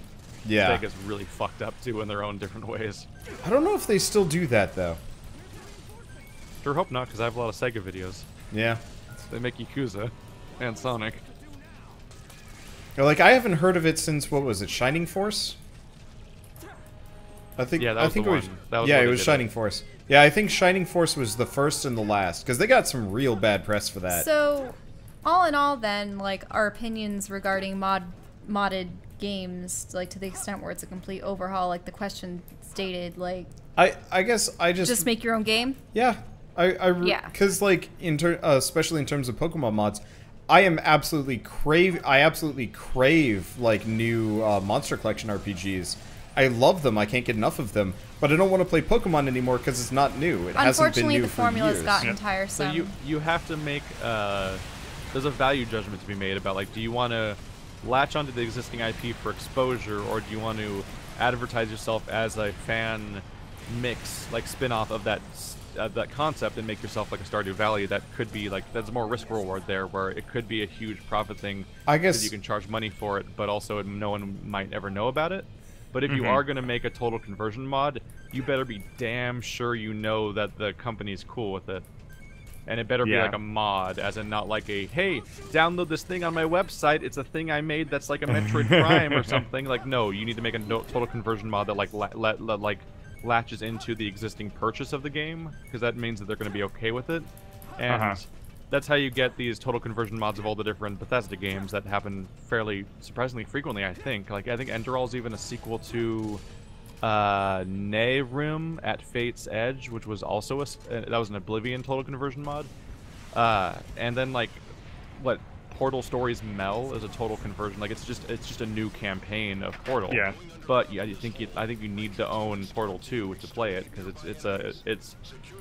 Yeah. Sega's really fucked up too in their own different ways. I don't know if they still do that though. Sure hope not, because I have a lot of Sega videos. Yeah. They make Yakuza and Sonic. I haven't heard of it since, what was it, Shining Force? I think. Yeah, that was the one. It was Shining Force. Yeah, I think Shining Force was the first and the last, because they got some real bad press for that. So, all in all, then, our opinions regarding modded games, to the extent where it's a complete overhaul, like the question stated, I guess I just make your own game. Yeah, because especially in terms of Pokemon mods, I absolutely crave new Monster Collection RPGs. I love them. I can't get enough of them. But I don't want to play Pokemon anymore because it's not new. It hasn't been new for years. Unfortunately, the formula's gotten tiresome. So you have to make there's a value judgment to be made about do you want to latch onto the existing IP for exposure, or do you want to advertise yourself as a fan mix, spin-off of that concept, and make yourself a Stardew Valley that could be there's more risk reward there, where it could be a huge profit thing. I guess you can charge money for it, but also no one might ever know about it. But if you are going to make a total conversion mod, you better be damn sure you know that the company's cool with it. And it better be a mod, as in not hey, download this thing on my website, it's a thing I made that's like a Metroid Prime or something. No, you need to make a total conversion mod that latches into the existing purchase of the game, because that means that they're going to be okay with it. And that's how you get these total conversion mods of all the different Bethesda games that happen fairly surprisingly frequently, I think. I think Enderall's even a sequel to Nehrim at Fate's Edge, which was also that was an Oblivion total conversion mod. And then what Portal Stories Mel is a total conversion. It's just a new campaign of Portal. Yeah. But yeah, I think you need to own Portal 2 to play it, because it's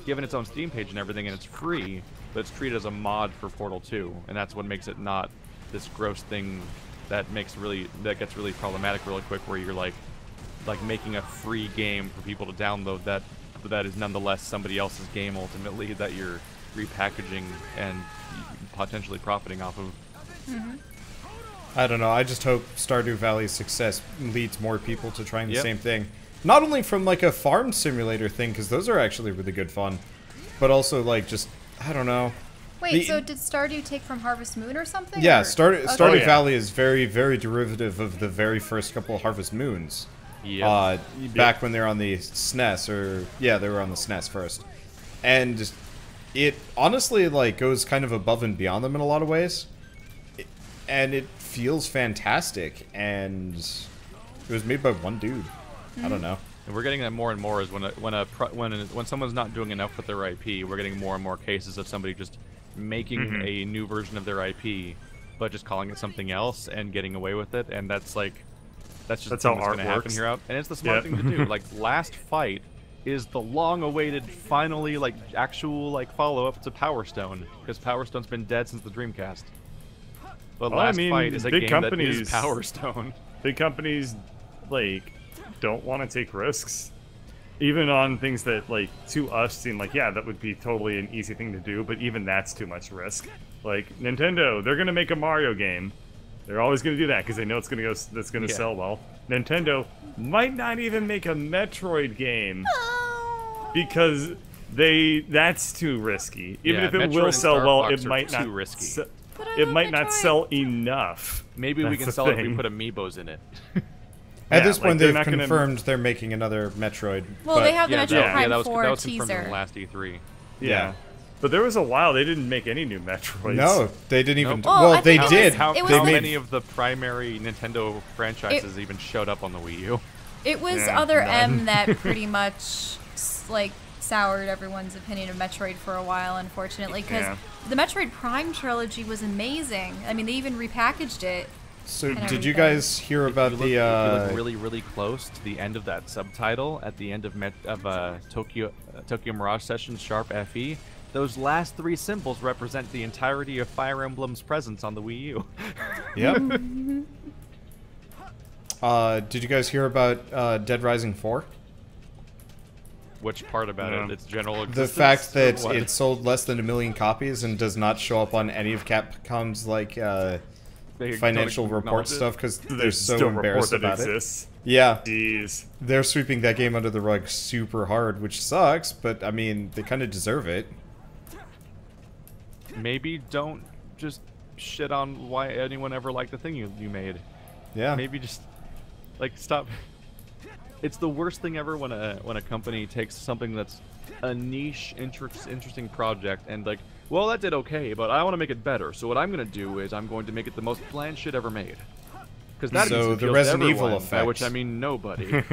given its own Steam page and everything, and it's free, but it's treated as a mod for Portal 2, and that's what makes it not this gross thing that gets really problematic really quick, where you're making a free game for people to download that is nonetheless somebody else's game ultimately that you're repackaging and potentially profiting off of. I don't know. I just hope Stardew Valley's success leads more people to trying the same thing. Not only from a farm simulator thing, because those are actually really good fun, but also just, I don't know. Wait, so did Stardew take from Harvest Moon or something? Yeah, Stardew Valley is very, very derivative of the very first couple of Harvest Moons. Yeah. Back when they were on the SNES, they were on the SNES first. And it honestly goes kind of above and beyond them in a lot of ways. And it feels fantastic, and it was made by one dude. I don't know. And we're getting that more and more, is when someone's not doing enough with their IP, we're getting more and more cases of somebody just making a new version of their IP, but just calling it something else and getting away with it, and that's just how art going to happen works. here out. And it's the smart thing to do. Last Fight is the long-awaited, finally, actual follow-up to Power Stone, because Power Stone's been dead since the Dreamcast. But Last Fight is a game that is Power Stone. Big companies don't want to take risks, even on things that to us seem that would be totally an easy thing to do, but even that's too much risk. Nintendo, they're gonna make a Mario game. They're always gonna do that because they know it's gonna sell well. Nintendo might not even make a Metroid game because that's too risky. Even if it Metroid will and sell Star well, Fox it are might too not risky. It might not sell enough. Maybe we can sell it if we put amiibos in it. At this point, they've confirmed they're making another Metroid. Well, they have the Metroid Prime that was 4 confirmed teaser. in the last E3. Yeah. But there was a while they didn't make any new Metroids. No, they didn't even. Nope. Well, Well, they did. How It was many of the primary Nintendo franchises even showed up on the Wii U? It was Yeah, Other none. M that pretty much soured everyone's opinion of Metroid for a while, unfortunately, because the Metroid Prime trilogy was amazing. I mean, they even repackaged it. So, did you guys hear about if you look really, really close to the end of that subtitle at the end of Tokyo Mirage Sessions Sharp FE? Those last 3 symbols represent the entirety of Fire Emblem's presence on the Wii U. Yep. Did you guys hear about Dead Rising 4? Which part about it? Its general The existence? fact that it sold less than 1 million copies and does not show up on any of Capcom's like financial report stuff because they're so embarrassed about it. Yeah. Jeez. They're sweeping that game under the rug super hard, which sucks, but I mean, they kind of deserve it. Maybe don't just shit on why anyone ever liked the thing you made. Yeah. Maybe just like stop. It's the worst thing ever when a company takes something that's a niche, interesting project and like, well, that did okay, but I want to make it better. So what I'm gonna do is I'm going to make it the most bland shit ever made. Because that means the Resident Evil by effect, which I mean nobody.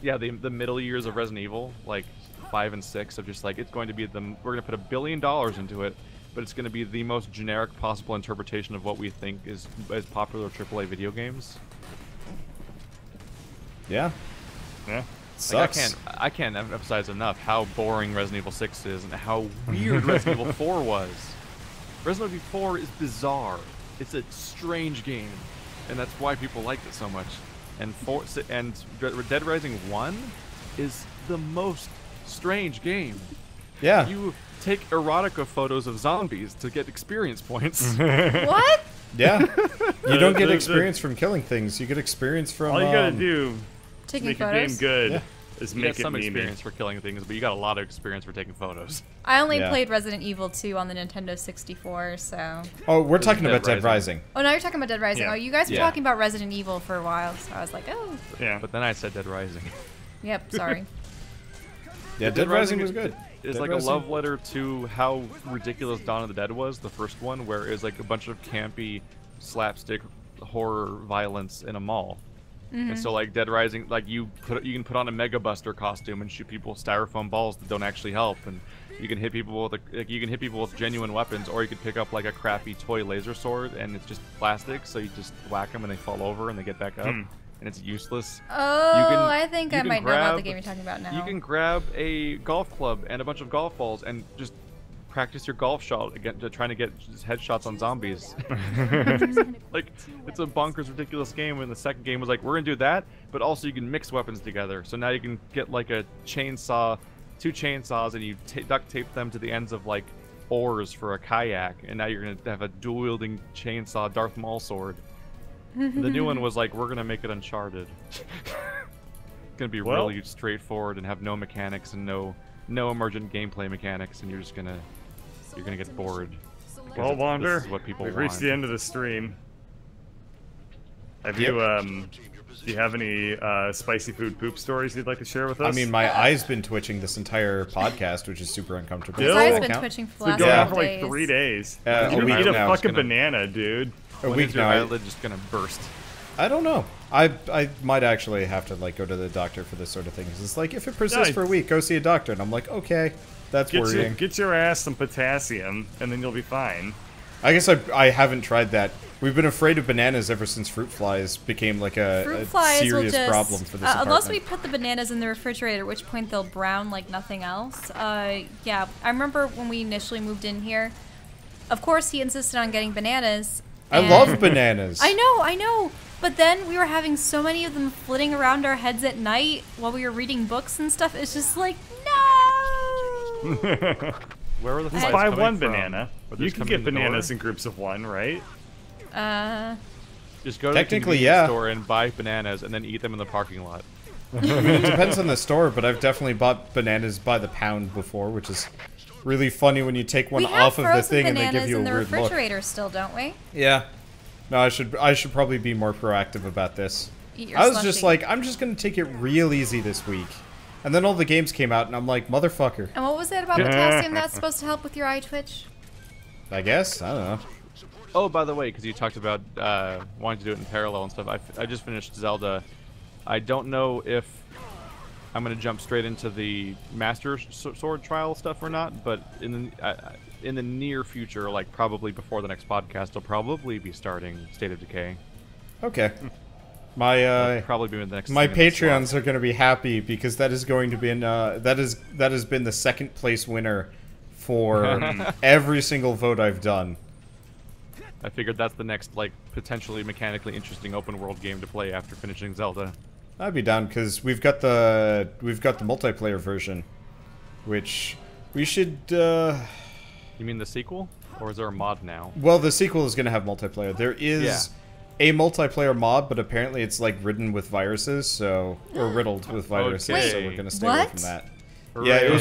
Yeah, the middle years of Resident Evil, like 5 and 6, of just like it's going to be we're gonna put $1 billion into it, but it's gonna be the most generic possible interpretation of what we think is popular AAA video games. Yeah. Yeah. Sucks. Like, I can't emphasize enough how boring Resident Evil 6 is and how weird Resident Evil 4 was. Resident Evil 4 is bizarre. It's a strange game, and that's why people liked it so much. And Dead Rising 1 is the most strange game. Yeah. You take erotica photos of zombies to get experience points. What? Yeah. You don't get experience from killing things. You get experience from all you gotta do to taking make photos? a game good Yeah. is You make got it some memey. experience for killing things, but you got a lot of experience for taking photos. I only Yeah. played Resident Evil 2 on the Nintendo 64, so... Oh, we're talking Dead about Dead Rising. Oh, now you're talking about Dead Rising. Yeah. Oh, you guys were Yeah. talking about Resident Evil for a while, so I was like, oh. Yeah. But then I said Dead Rising. Yep, sorry. Yeah, Dead Rising was good. It's Dead like Rising. a love letter to how ridiculous Dawn of the Dead was, the first one, where it was like a bunch of campy slapstick horror violence in a mall. And so like Dead Rising, like you can put on a Mega Buster costume and shoot people with styrofoam balls that don't actually help, and you can hit people with genuine weapons, or you could pick up like a crappy toy laser sword and it's just plastic, so you just whack them and they fall over and they get back up, and it's useless. Oh, I think I you can might know what the grab- game you're talking about now. You can grab a golf club and a bunch of golf balls and just practice your golf shot again, trying to get just headshots on zombies. Like, it's a bonkers, ridiculous game. And the second game was like, we're gonna do that, but also you can mix weapons together. So now you can get like a chainsaw, 2 chainsaws, and you duct tape them to the ends of like oars for a kayak, and now you're gonna have a dual-wielding chainsaw Darth Maul sword. The new one was like, we're gonna make it Uncharted. It's gonna be really straightforward and have no mechanics and no emergent gameplay mechanics, and you're gonna get bored. Well, Wander, this is what people we've want. reached the end of the stream. Have you, do you have any spicy food poop stories you'd like to share with us? I mean, my eye's been twitching this entire podcast, which is super uncomfortable. His Still? eyes Does been Count? twitching for the It's last been going on couple for like days. 3 days. A you week eat a now. fucking Gonna- banana, dude. A When week is your now. eyelid just gonna burst? I don't know. I might actually have to like go to the doctor for this sort of thing. 'Cause it's like, if it persists Yeah, for a week, go see a doctor. And I'm like, okay, that's worrying. Get your ass some potassium, and then you'll be fine. I guess I haven't tried that. We've been afraid of bananas ever since fruit flies became like a Fruit flies will serious just, problem for this unless apartment. we put the bananas in the refrigerator, at which point they'll brown like nothing else. Yeah, I remember when we initially moved in here. Of course, he insisted on getting bananas. I and- love bananas. I know. But then we were having so many of them flitting around our heads at night while we were reading books and stuff. It's just like, no. Where are the Just flies buy coming one from? banana. Are they You just can coming get in the door? bananas in groups of 1, right? Just go to Technically, the convenience yeah. store and buy bananas and then eat them in the parking lot. I mean, it depends on the store, but I've definitely bought bananas by the pound before, which is really funny when you take one We have off of the frozen thing and they bananas give you a in the weird look. refrigerator still, don't we? Yeah. No, I should probably be more proactive about this. Eat your I was just slushie. like, I'm just gonna take it real easy this week. And then all the games came out, and I'm like, motherfucker. And what was it about potassium that's supposed to help with your eye twitch? I guess? I don't know. Oh, by the way, because you talked about wanting to do it in parallel and stuff, I just finished Zelda. I don't know if I'm gonna jump straight into the Master Sword trial stuff or not, but in the near future, like probably before the next podcast, I'll probably be starting State of Decay. Okay. My probably be the next. My Patreons are going to be happy because that is going to be that has been the second place winner for every single vote I've done. I figured that's the next like potentially mechanically interesting open world game to play after finishing Zelda. I'd be down because we've got the multiplayer version, which we should. You mean the sequel, or is there a mod now? Well, the sequel is going to have multiplayer. There is a multiplayer mod, but apparently it's like ridden with viruses, or riddled with viruses. Okay. So we're going to stay away from that. Hooray. Yeah, it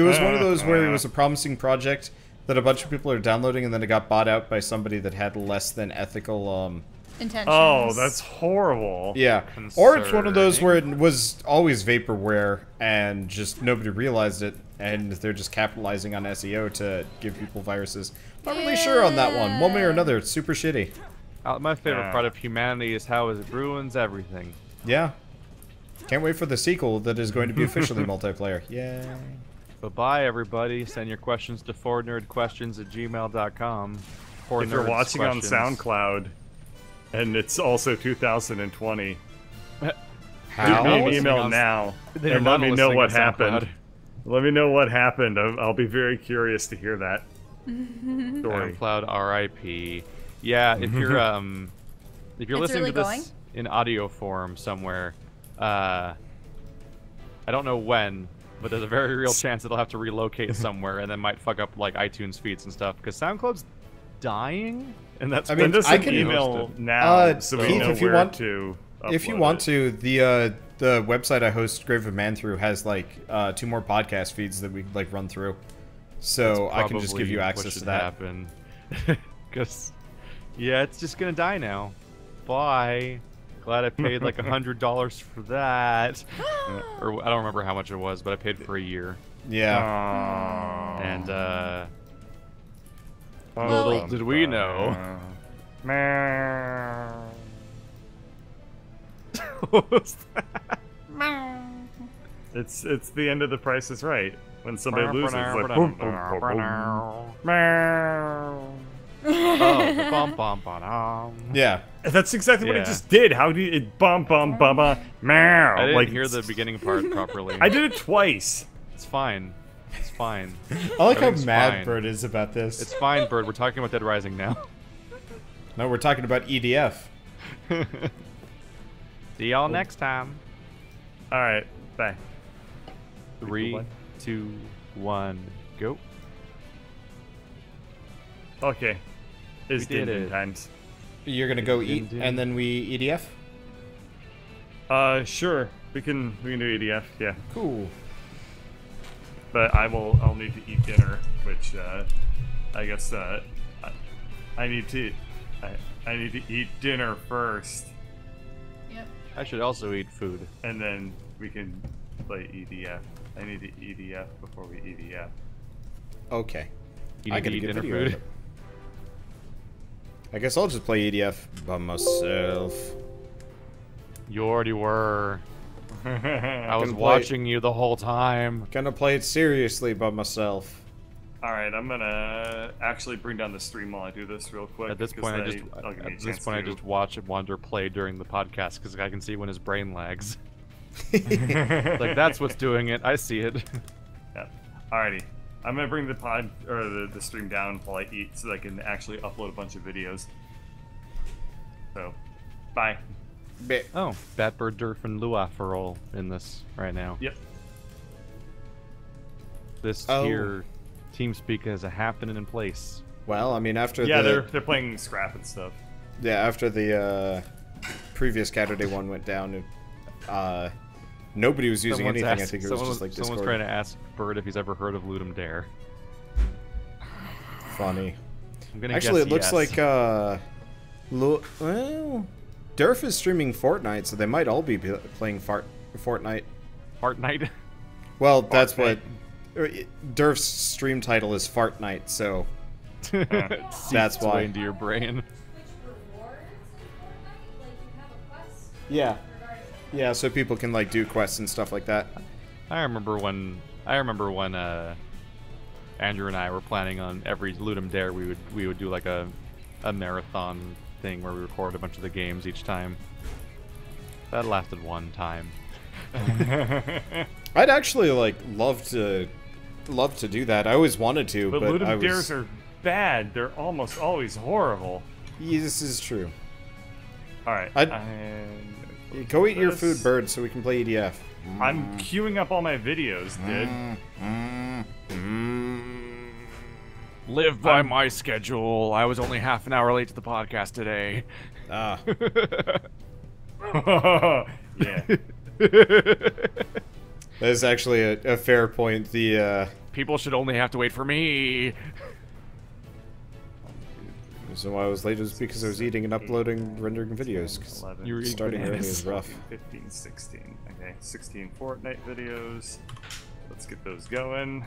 was one of those where it was a promising project that a bunch of people are downloading, and then it got bought out by somebody that had less than ethical intentions. Oh, that's horrible. Yeah. Or it's one of those where it was always vaporware and just nobody realized it, and they're just capitalizing on SEO to give people viruses. Not really sure on that one. One way or another, it's super shitty. My favorite part of humanity is how it ruins everything. Yeah. Can't wait for the sequel that is going to be officially multiplayer. Yay. Bye-bye, everybody. Send your questions to fournerdsquestions@gmail.com. If you're watching on SoundCloud, and it's also 2020, How? Shoot me an email now and let me know what happened. Let me know what happened. I'll be very curious to hear that story. SoundCloud RIP. Yeah, if you're listening to this in audio form somewhere, I don't know when, but there's a very real chance it'll have to relocate somewhere, and then might fuck up like iTunes feeds and stuff because SoundCloud's dying, and that's. I mean, I can email now, so we Keith, know if you where want to. If you want to, the website I host, Grave of Man Through, has like 2 more podcast feeds that we like run through, so I can just give you access to that. Because yeah, it's just gonna die now. Bye. Glad I paid like $100 for that, or I don't remember how much it was, but I paid for a year. Yeah. And Well, little did we know. What was that? It's the end of The Price is Right when somebody loses. It's like, boom, boom, boom, boom. Oh, the bum bum ba-dum. Yeah. That's exactly what it just did. How do you bum bum bum meow? I didn't like, hear the beginning part properly. I did it twice. It's fine. It's fine. I like how Everything's mad fine. Bird is about this. It's fine, Bird. We're talking about Dead Rising now. No, we're talking about EDF. See y'all next time. All right, bye. 3, 2, 1, go. Okay, it's We did Din it. times. You're gonna go eat, and then we EDF? Sure. We can do EDF. Yeah. Cool. But I'll need to eat dinner, which I guess I need to eat dinner first, Yep. I should also eat food. and then we can play EDF. I need to EDF before we EDF. Okay. You I need to gotta eat get dinner video of food. it. I guess I'll just play EDF by myself. You already were. I was Gonna play- watching you the whole time. Gonna play it seriously by myself. All right, I'm gonna actually bring down the stream while I do this real quick. At this point, I just watch Wonder play during the podcast because I can see when his brain lags. Like that's what's doing it. I see it. Yeah. Alrighty. I'm gonna bring the the stream down while I eat so that I can actually upload a bunch of videos. So, bye. Oh, Batbird, Durf, and Lua for all in this right now. Yep. This here TeamSpeak has a happening in place. Well, I mean, after they're playing Scrap and stuff. Yeah, after the previous Saturday one went down, nobody was using anything. I think it was just like Discord. Someone's trying to ask Bird if he's ever heard of Ludum Dare. Funny. I'm gonna Actually, guess it looks yes. like well, Durf is streaming Fortnite, so they might all be playing Fortnite. Fortnite. Well, that's what Durf's stream title is, Fartnite. So that's why. Into your brain. Yeah. Yeah, so people can like do quests and stuff like that. I remember when Andrew and I were planning on every Ludum Dare we would do like a marathon thing where we record a bunch of the games each time. That lasted one time. I'd actually like love to do that. I always wanted to, but Ludum Dares are bad. They're almost always horrible. Yeah, this is true. All right. Go eat your food, bird, so we can play EDF. I'm queuing up all my videos, dude. Live by my schedule. I was only half an hour late to the podcast today. Ah. Yeah. That is actually a fair point. The people should only have to wait for me. reason why I was late was because I was eating and uploading, rendering videos. 11, you were starting early is rough. 15, 16. Okay, 16 Fortnite videos. Let's get those going.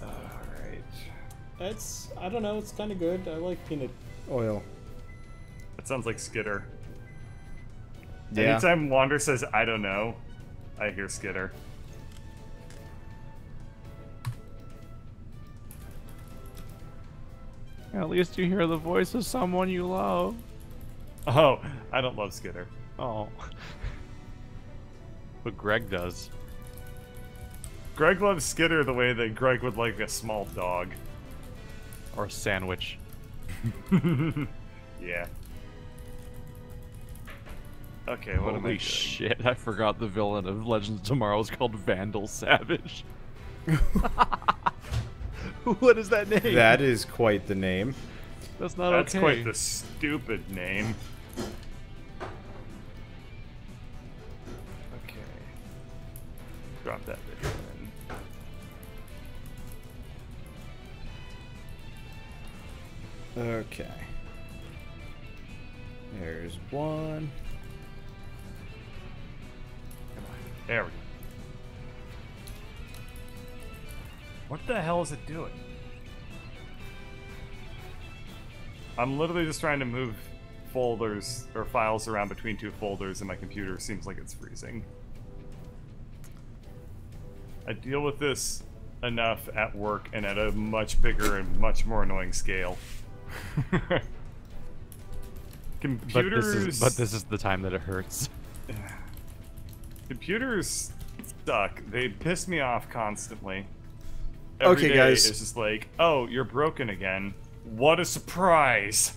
Alright. I don't know, it's kind of good. I like peanut oil. That sounds like Skitter. Yeah. Anytime Wander says, I don't know, I hear Skitter. At least you hear the voice of someone you love. Oh, I don't love Skitter. Oh. But Greg does. Greg loves Skitter the way that Greg would like a small dog. Or a sandwich. Yeah. Okay, what am I Holy doing? shit, I forgot the villain of Legends of Tomorrow is called Vandal Savage. What is that name? That is quite the name. That's not That's okay. quite the stupid name. Okay. Drop that video in. Okay. There's one. Come on. There we go. What the hell is it doing? I'm literally just trying to move folders or files around between two folders and my computer seems like it's freezing. I deal with this enough at work and at a much bigger and much more annoying scale. Computers... But this is the time that it hurts. Computers suck. They piss me off constantly. Okay, Every day guys. It's just like, oh, you're broken again. What a surprise!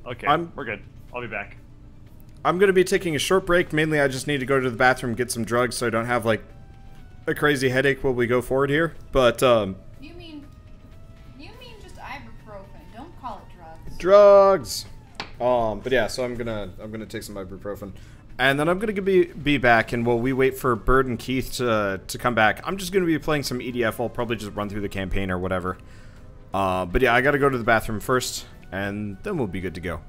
Okay, we're good. I'll be back. I'm gonna be taking a short break. Mainly, I just need to go to the bathroom, get some drugs, so I don't have like a crazy headache while we go forward here. But You mean just ibuprofen? Don't call it drugs. drugs. But yeah, so I'm gonna take some ibuprofen, and then I'm gonna be back. And while we wait for Bird and Keith to come back, I'm just gonna be playing some EDF. I'll probably just run through the campaign or whatever. But yeah, I gotta go to the bathroom first, and then we'll be good to go.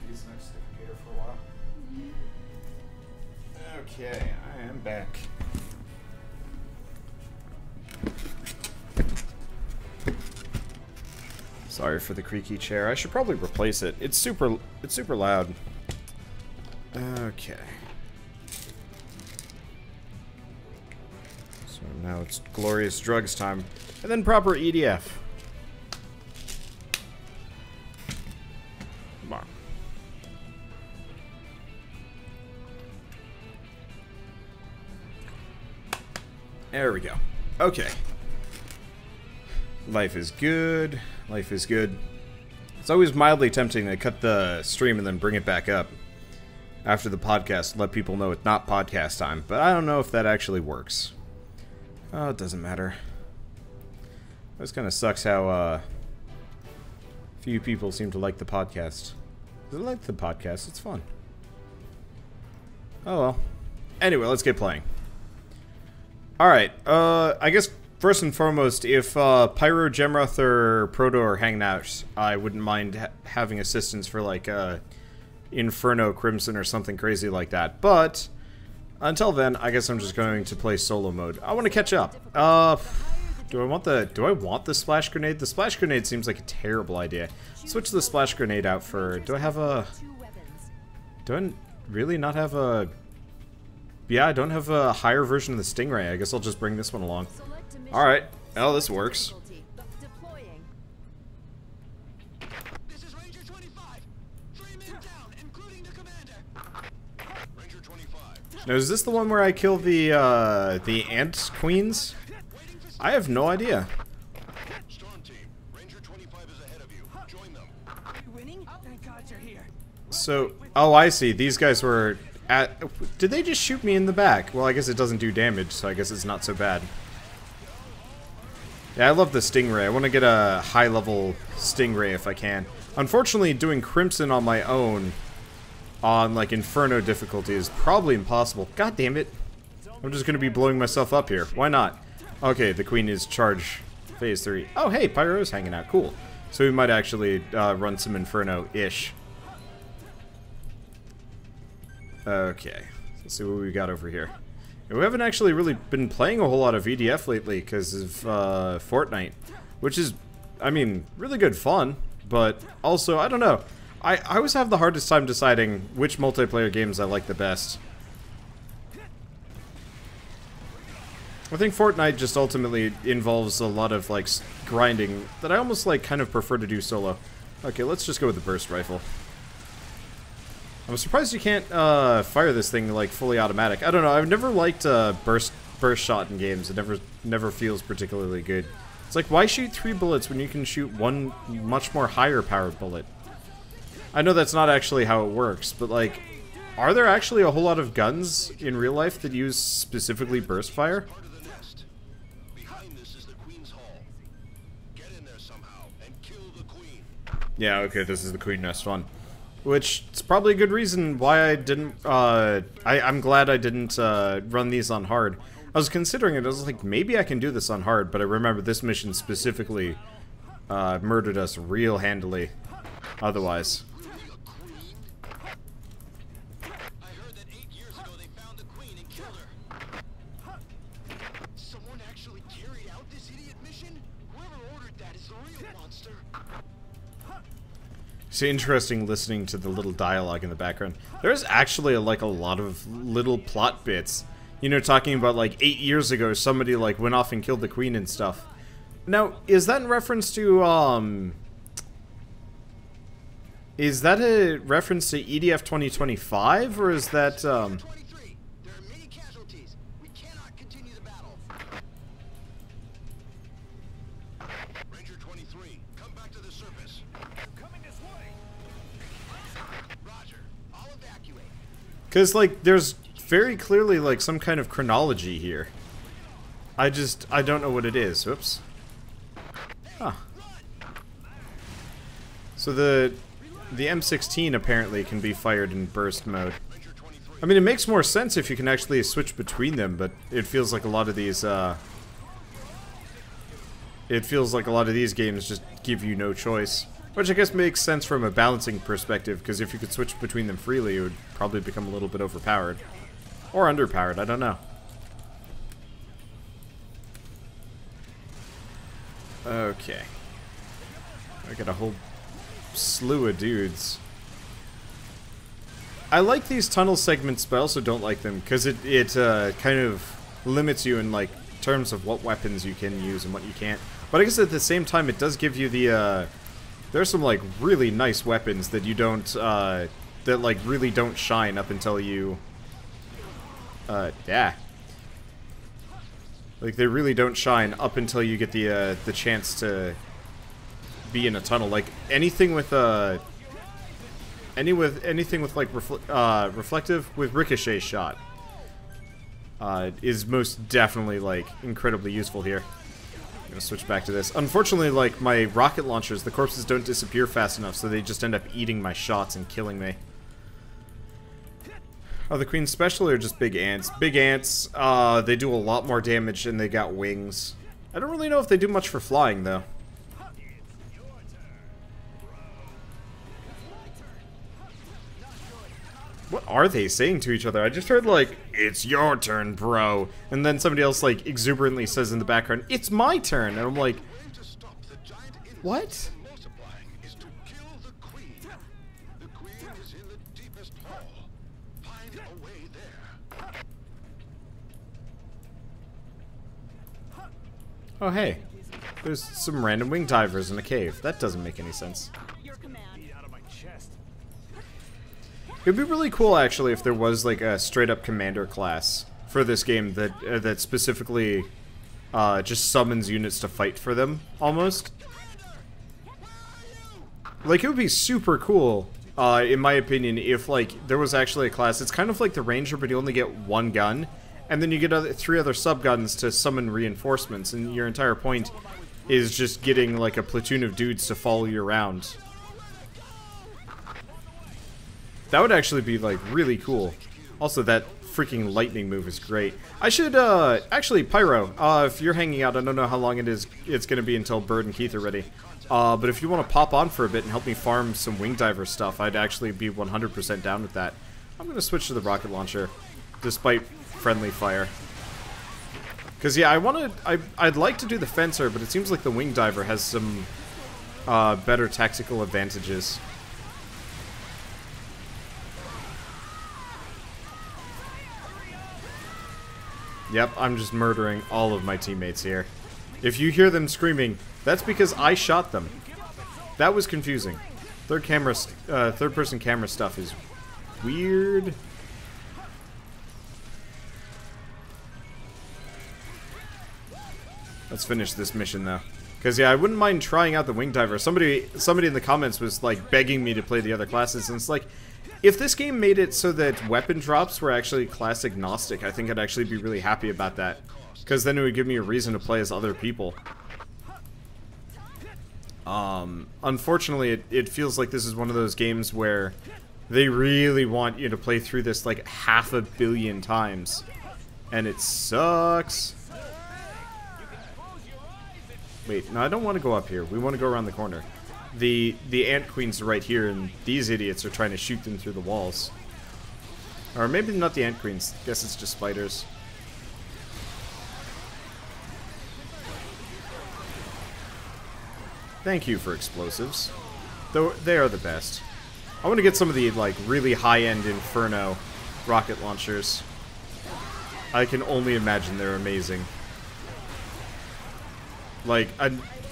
these next to the computer for a while. Okay, I am back. Sorry for the creaky chair. I should probably replace it. It's super loud. Okay. So now it's glorious drugs time. And then proper EDF. Come on. There we go. Okay. Life is good. Life is good. It's always mildly tempting to cut the stream and then bring it back up after the podcast, let people know it's not podcast time, but I don't know if that actually works. Oh, it doesn't matter. It just kind of sucks how few people seem to like the podcast. I like the podcast, it's fun. Oh well. Anyway, let's get playing. Alright, I guess first and foremost, if Pyro, Gemroth, or Proto are hanging out, I wouldn't mind having assistance for like Inferno, Crimson, or something crazy like that. But until then, I guess I'm just going to play solo mode. I want to catch up. Do I want the splash grenade? The splash grenade seems like a terrible idea. Switch the splash grenade out for. Do I really not have a? Yeah, I don't have a higher version of the Stingray. I guess I'll just bring this one along. All right. Well, this works. Now, is this the one where I kill the ant queens? I have no idea. So, oh, I see. These guys were at. Did they just shoot me in the back? Well, I guess it doesn't do damage, so I guess it's not so bad. Yeah, I love the Stingray. I want to get a high-level Stingray if I can. Unfortunately, doing Crimson on my own on, like, Inferno difficulty is probably impossible. God damn it. I'm just going to be blowing myself up here. Why not? Okay, the Queen is charge phase 3. Oh, hey, Pyro's hanging out. Cool. So we might actually run some Inferno-ish. Okay. Let's see what we got over here. We haven't actually really been playing a whole lot of EDF lately because of Fortnite, which is, I mean, really good fun, but also, I don't know. I always have the hardest time deciding which multiplayer games I like the best. I think Fortnite just ultimately involves a lot of, like, grinding that I almost, like, kind of prefer to do solo. Okay, let's just go with the burst rifle. I'm surprised you can't fire this thing like fully automatic. I don't know. I've never liked burst shot in games. It never feels particularly good. It's like, why shoot 3 bullets when you can shoot one much more higher powered bullet? I know that's not actually how it works, but like, are there actually a whole lot of guns in real life that use specifically burst fire? Yeah, okay, this is the Queen Nest one. Which is probably a good reason why I didn't, I'm glad I didn't run these on hard. I was considering it, I was like, maybe I can do this on hard, but I remember this mission specifically murdered us real handily otherwise. It's interesting listening to the little dialogue in the background. There's actually like a lot of little plot bits. You know, talking about like 8 years ago, somebody like went off and killed the queen and stuff. Now, is that in reference to is that a reference to EDF 2025, or is that Because, like, there's very clearly, like, some kind of chronology here. I don't know what it is. Whoops. Huh. So the M16 apparently can be fired in burst mode. I mean, it makes more sense if you can actually switch between them, but it feels like a lot of these, games just give you no choice. Which I guess makes sense from a balancing perspective, because if you could switch between them freely, it would probably become a little bit overpowered. Or underpowered, I don't know. Okay. I got a whole slew of dudes. I like these tunnel segments, but I also don't like them, because it kind of limits you in, like, terms of what weapons you can use and what you can't. But I guess at the same time, it does give you the, there's some, like, really nice weapons that you don't, that, like, really don't shine up until you, yeah. Like, they really don't shine up until you get the chance to be in a tunnel. Like, anything with, anything with, like, reflective with ricochet shot, is most definitely, like, incredibly useful here. I'm gonna switch back to this. Unfortunately, like, my rocket launchers, the corpses don't disappear fast enough, so they just end up eating my shots and killing me. Are the queens special or just big ants? Big ants, they do a lot more damage and they got wings. I don't really know if they do much for flying, though. What are they saying to each other? I just heard, like, it's your turn, bro. And then somebody else, like, exuberantly says in the background, it's my turn. And I'm like, what? Oh, hey. There's some random wing divers in a cave. That doesn't make any sense. It'd be really cool, actually, if there was, like, a straight-up commander class for this game that that specifically just summons units to fight for them, almost. Like, it would be super cool, in my opinion, if, like, there was actually a class. It's kind of like the Ranger, but you only get one gun, and then you get 3 other sub-guns to summon reinforcements, and your entire point is just getting, like, a platoon of dudes to follow you around. That would actually be, like, really cool. Also, that freaking lightning move is great. I should, actually, Pyro, if you're hanging out, I don't know how long it's gonna be until Bird and Keith are ready. But if you want to pop on for a bit and help me farm some wing diver stuff, I'd actually be 100% down with that. I'm gonna switch to the rocket launcher, despite friendly fire. Because, yeah, I'd like to do the fencer, but it seems like the wing diver has some, better tactical advantages. Yep, I'm just murdering all of my teammates here. If you hear them screaming, that's because I shot them. That was confusing. Third-person camera stuff is weird. Let's finish this mission, though. Because, yeah, I wouldn't mind trying out the wing diver. Somebody in the comments was, like, begging me to play the other classes, and it's like, if this game made it so that weapon drops were actually class agnostic, I think I'd actually be really happy about that. Because then it would give me a reason to play as other people. Unfortunately, it feels like this is one of those games where they really want you to play through this, like, 500 million times. And it sucks. Wait, no, I don't want to go up here. We want to go around the corner. The ant queens are right here, and these idiots are trying to shoot them through the walls. Or maybe not the ant queens. Guess it's just spiders. Thank you for explosives. Though they are the best. I want to get some of the, like, really high-end Inferno rocket launchers. I can only imagine they're amazing. Like,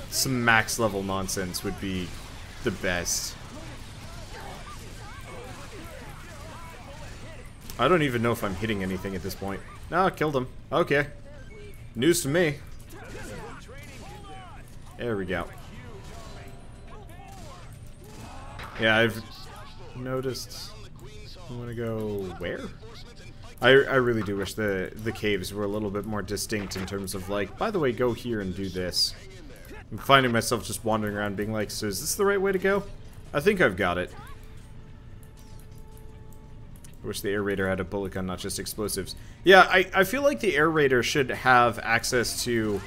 some max level nonsense would be the best. I don't even know if I'm hitting anything at this point. No, I killed him. Okay. News to me. There we go. Yeah, I've noticed. I want to go where? I really do wish the caves were a little bit more distinct in terms of, like, by the way, go here and do this. I'm finding myself just wandering around being like, so is this the right way to go? I think I've got it. I wish the air raider had a bullet gun, not just explosives. Yeah, I feel like the air raider should have access to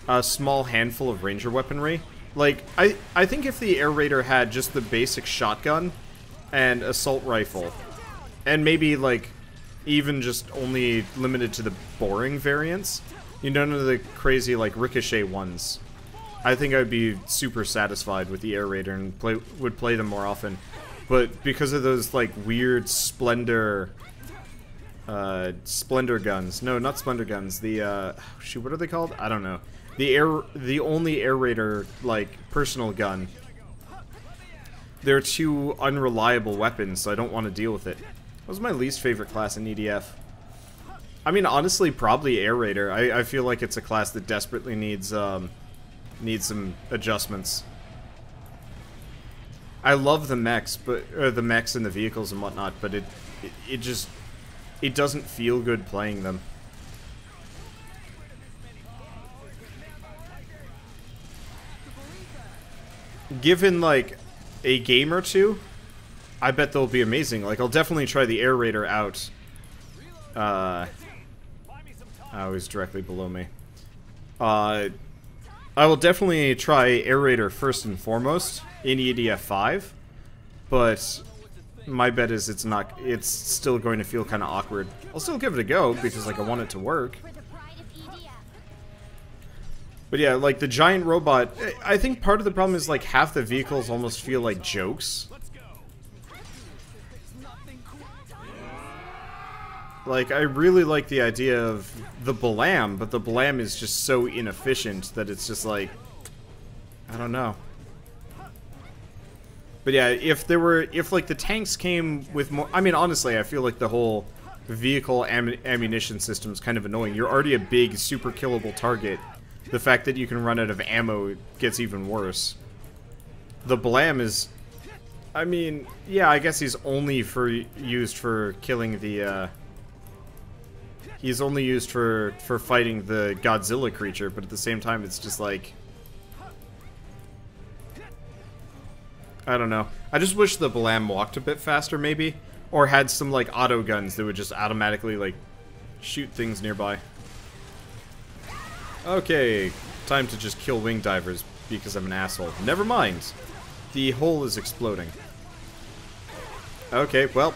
a small handful of ranger weaponry. Like, I think if the air raider had just the basic shotgun and assault rifle, and maybe, like, even just only limited to the boring variants, you know, none of the crazy, like, ricochet ones, I think I'd be super satisfied with the air raider and would play them more often. But because of those, like, weird Splendor guns. No, not Splendor guns. The, shoot, what are they called? I don't know. The only air raider, like, personal gun. They're two unreliable weapons, so I don't want to deal with it. What was my least favorite class in EDF? I mean, honestly, probably air raider. I feel like it's a class that desperately needs some adjustments. I love the mechs, but the mechs and the vehicles and whatnot, but it just doesn't feel good playing them. Given like a game or two, I bet they'll be amazing. Like, I'll definitely try the air raider out. Oh, he's directly below me. I will definitely try air raider first and foremost in EDF 5, but my bet is it's still going to feel kind of awkward. I'll still give it a go because, like, I want it to work. But yeah, like, the giant robot, I think part of the problem is, like, half the vehicles almost feel like jokes. Like, I really like the idea of the Blam, but the Blam is just so inefficient that it's just like, I don't know. But yeah, if like the tanks came with more, I mean, honestly, I feel like the whole vehicle ammunition system is kind of annoying. You're already a big, super killable target. The fact that you can run out of ammo gets even worse. The Blam is, I mean, yeah, I guess he's only used for killing the, he's only used for fighting the Godzilla creature, but at the same time, it's just like, I don't know. I just wish the Blam walked a bit faster, maybe, or had some, like, auto guns that would just automatically, like, shoot things nearby. Okay, time to just kill wing divers because I'm an asshole. Never mind. The hole is exploding. Okay, well,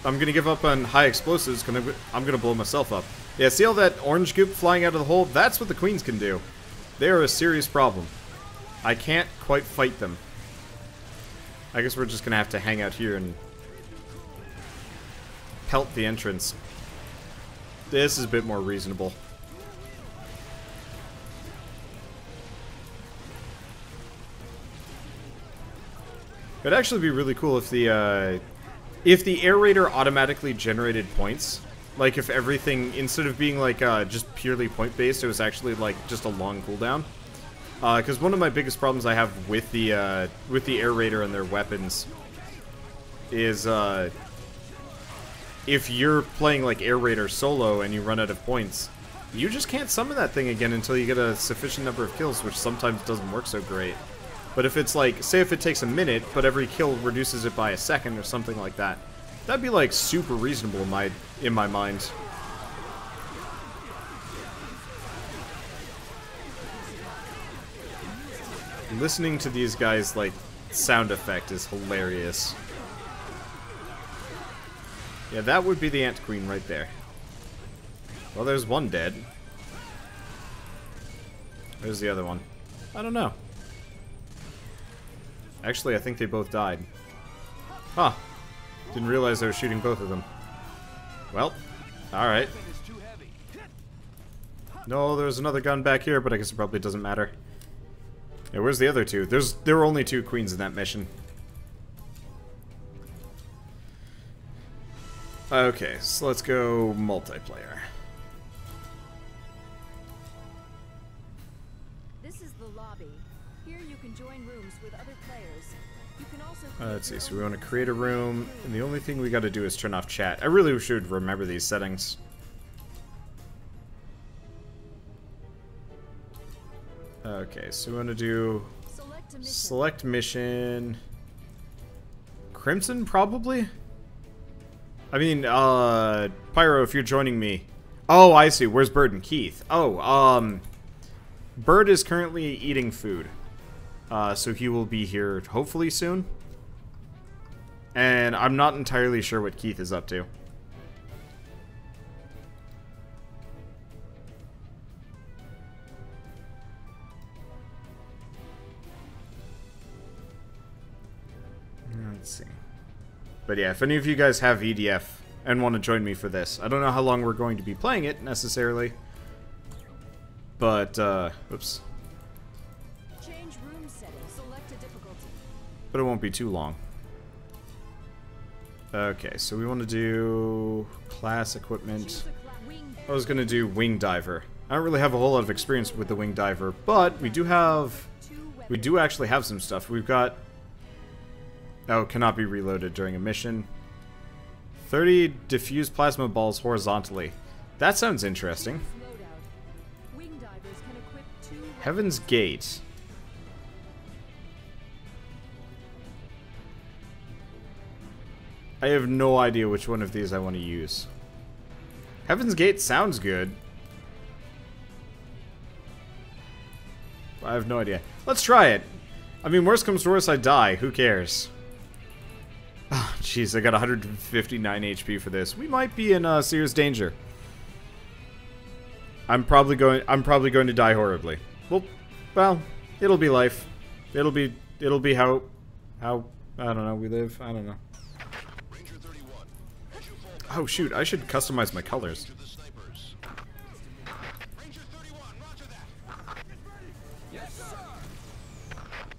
I'm gonna give up on high explosives because I'm gonna blow myself up. Yeah, see all that orange goop flying out of the hole? That's what the queens can do. They are a serious problem. I can't quite fight them. I guess we're just gonna have to hang out here and pelt the entrance. This is a bit more reasonable. It'd actually be really cool if the air raider automatically generated points. Like, if everything, instead of being like just purely point based, it was actually like just a long cooldown. Because one of my biggest problems I have with the air raider and their weapons is if you're playing like air raider solo and you run out of points, you just can't summon that thing again until you get a sufficient number of kills, which sometimes doesn't work so great. But if it's like, say if it takes a minute, but every kill reduces it by a second or something like that, that'd be like super reasonable in my mind. Listening to these guys, like, sound effect is hilarious. Yeah, that would be the Ant Queen right there. Well, there's one dead. Where's the other one? I don't know. Actually, I think they both died. Huh. Didn't realize I was shooting both of them. Well, alright. No, there's another gun back here, but I guess it probably doesn't matter. Yeah, where's the other two? There were only 2 queens in that mission. Okay, so let's go multiplayer. This is the lobby. Here you can join rooms with other players. You can also Let's see, so we want to create a room, and the only thing we got to do is turn off chat. I really should remember these settings. Okay, so we want to do select mission. Crimson, probably? I mean, Pyro, if you're joining me. Oh, I see. Where's Bird and Keith? Oh, Bird is currently eating food. So he will be here hopefully soon. And I'm not entirely sure what Keith is up to. Let's see. But yeah, if any of you guys have EDF and want to join me for this, I don't know how long we're going to be playing it necessarily. But, oops. Change room setting. Select a difficulty. But it won't be too long. Okay, so we want to do class equipment. I was going to do wing diver. I don't really have a whole lot of experience with the wing diver, but we do actually have some stuff. We've got, oh, cannot be reloaded during a mission. 30 diffuse plasma balls horizontally. That sounds interesting. Heaven's Gate. I have no idea which one of these I want to use. Heaven's Gate sounds good. I have no idea. Let's try it. I mean, worst comes to worst, I die. Who cares? Oh, jeez, I got 159 HP for this. We might be in serious danger. I'm probably going to die horribly. Well, it'll be life. It'll be how I don't know, we live. I don't know. Oh shoot, I should customize my colors.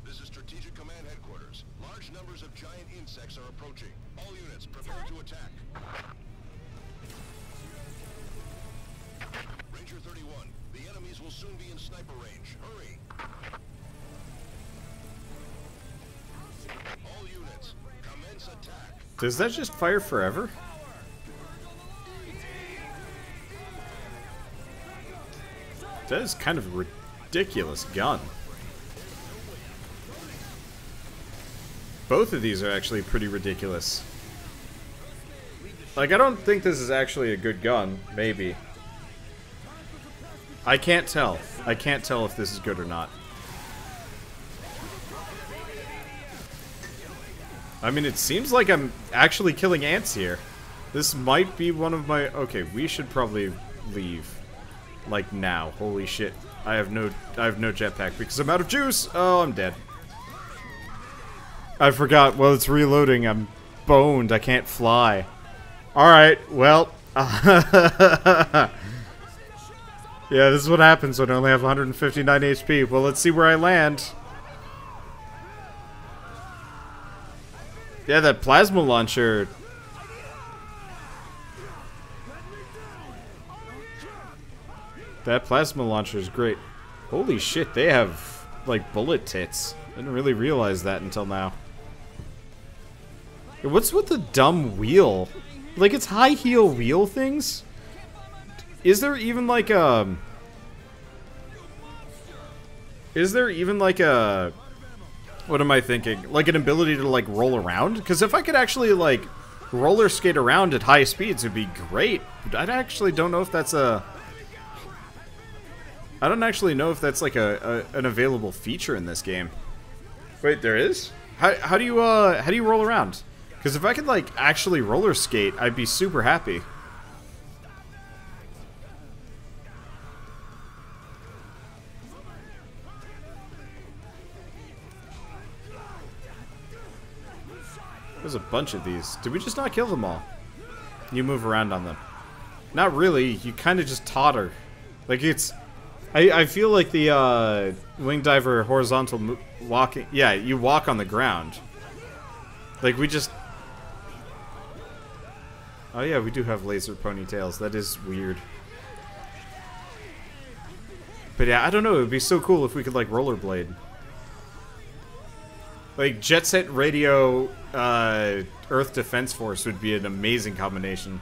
This is Strategic Command Headquarters. Large numbers of giant insects are approaching. All units prepare to attack. Ranger 31, the enemies will soon be in sniper range. Hurry! All units, commence attack. Does that just fire forever? That is kind of a ridiculous gun. Both of these are actually pretty ridiculous. Like, I don't think this is actually a good gun. Maybe. I can't tell. I can't tell if this is good or not. I mean, it seems like I'm actually killing ants here. This might be one of my... Okay, we should probably leave. Like now. Holy shit. I have no jetpack because I'm out of juice. Oh, I'm dead. I forgot. Well, it's reloading. I'm boned. I can't fly. Alright, well. Yeah, this is what happens when I only have 159 HP. Well, let's see where I land. Yeah, that plasma launcher... That plasma launcher is great. Holy shit, they have, like, bullet tits. I didn't really realize that until now. What's with the dumb wheel? Like, it's high heel wheel things? Is there even, like, a... Is there even, like, a... What am I thinking? Like, an ability to, like, roll around? Because if I could actually, like, roller skate around at high speeds, it'd be great. But I actually don't know if that's a... I don't actually know if that's like an available feature in this game. Wait, there is? How do you roll around? Because if I could like actually roller skate, I'd be super happy. There's a bunch of these. Did we just not kill them all? You move around on them. Not really. You kind of just totter. Like it's... I feel like the wing diver horizontal walking... Yeah, you walk on the ground. Like, we just... Oh yeah, we do have laser ponytails. That is weird. But yeah, I don't know. It would be so cool if we could, like, rollerblade. Like, Jet Set Radio Earth Defense Force would be an amazing combination.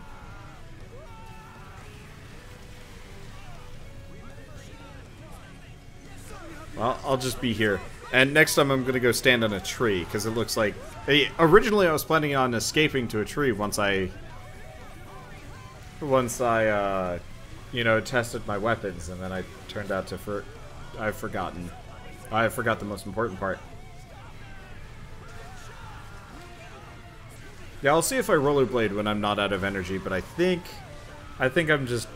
Well, I'll just be here. And next time I'm going to go stand on a tree, because it looks like... Originally I was planning on escaping to a tree once I you know, tested my weapons, and then I turned out to... I've forgotten. I forgot the most important part. Yeah, I'll see if I rollerblade when I'm not out of energy, but I think I'm just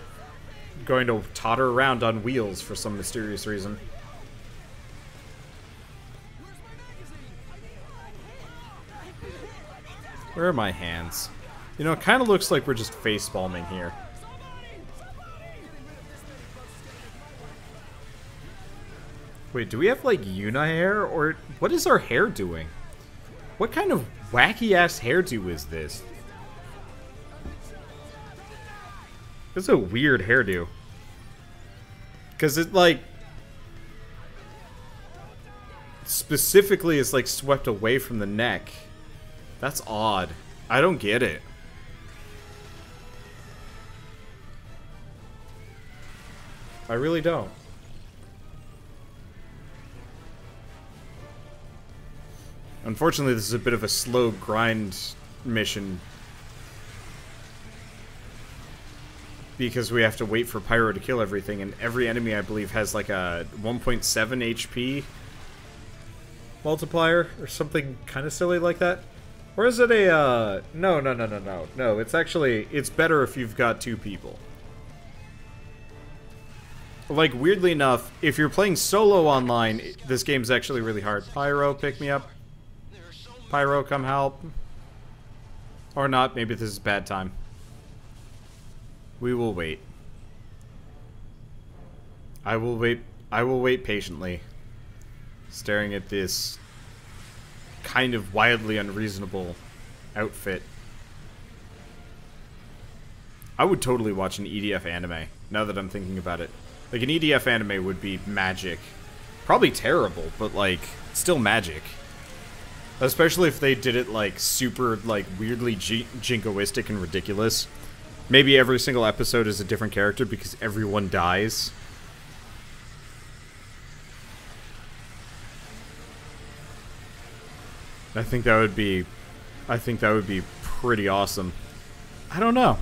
going to totter around on wheels for some mysterious reason. Where are my hands? You know, it kind of looks like we're just face palming here. Wait, do we have, like, Yuna hair? Or what is our hair doing? What kind of wacky-ass hairdo is this? It's a weird hairdo. Because it, like... specifically is, like, swept away from the neck. That's odd. I don't get it. I really don't. Unfortunately, this is a bit of a slow grind mission. Because we have to wait for Pyro to kill everything, and every enemy, I believe, has like a 1.7 HP multiplier, or something kind of silly like that. Or is it a, No, it's actually, it's better if you've got 2 people. Like, weirdly enough, if you're playing solo online, this game's actually really hard. Pyro, pick me up. Pyro, come help. Or not, maybe this is bad time. We will wait. I will wait patiently. Staring at this kind of wildly unreasonable outfit. I would totally watch an EDF anime, now that I'm thinking about it. Like, an EDF anime would be magic. Probably terrible, but, like, still magic. Especially if they did it, like, super, like, weirdly jingoistic and ridiculous. Maybe every single episode is a different character because everyone dies. I think that would be pretty awesome. I don't know.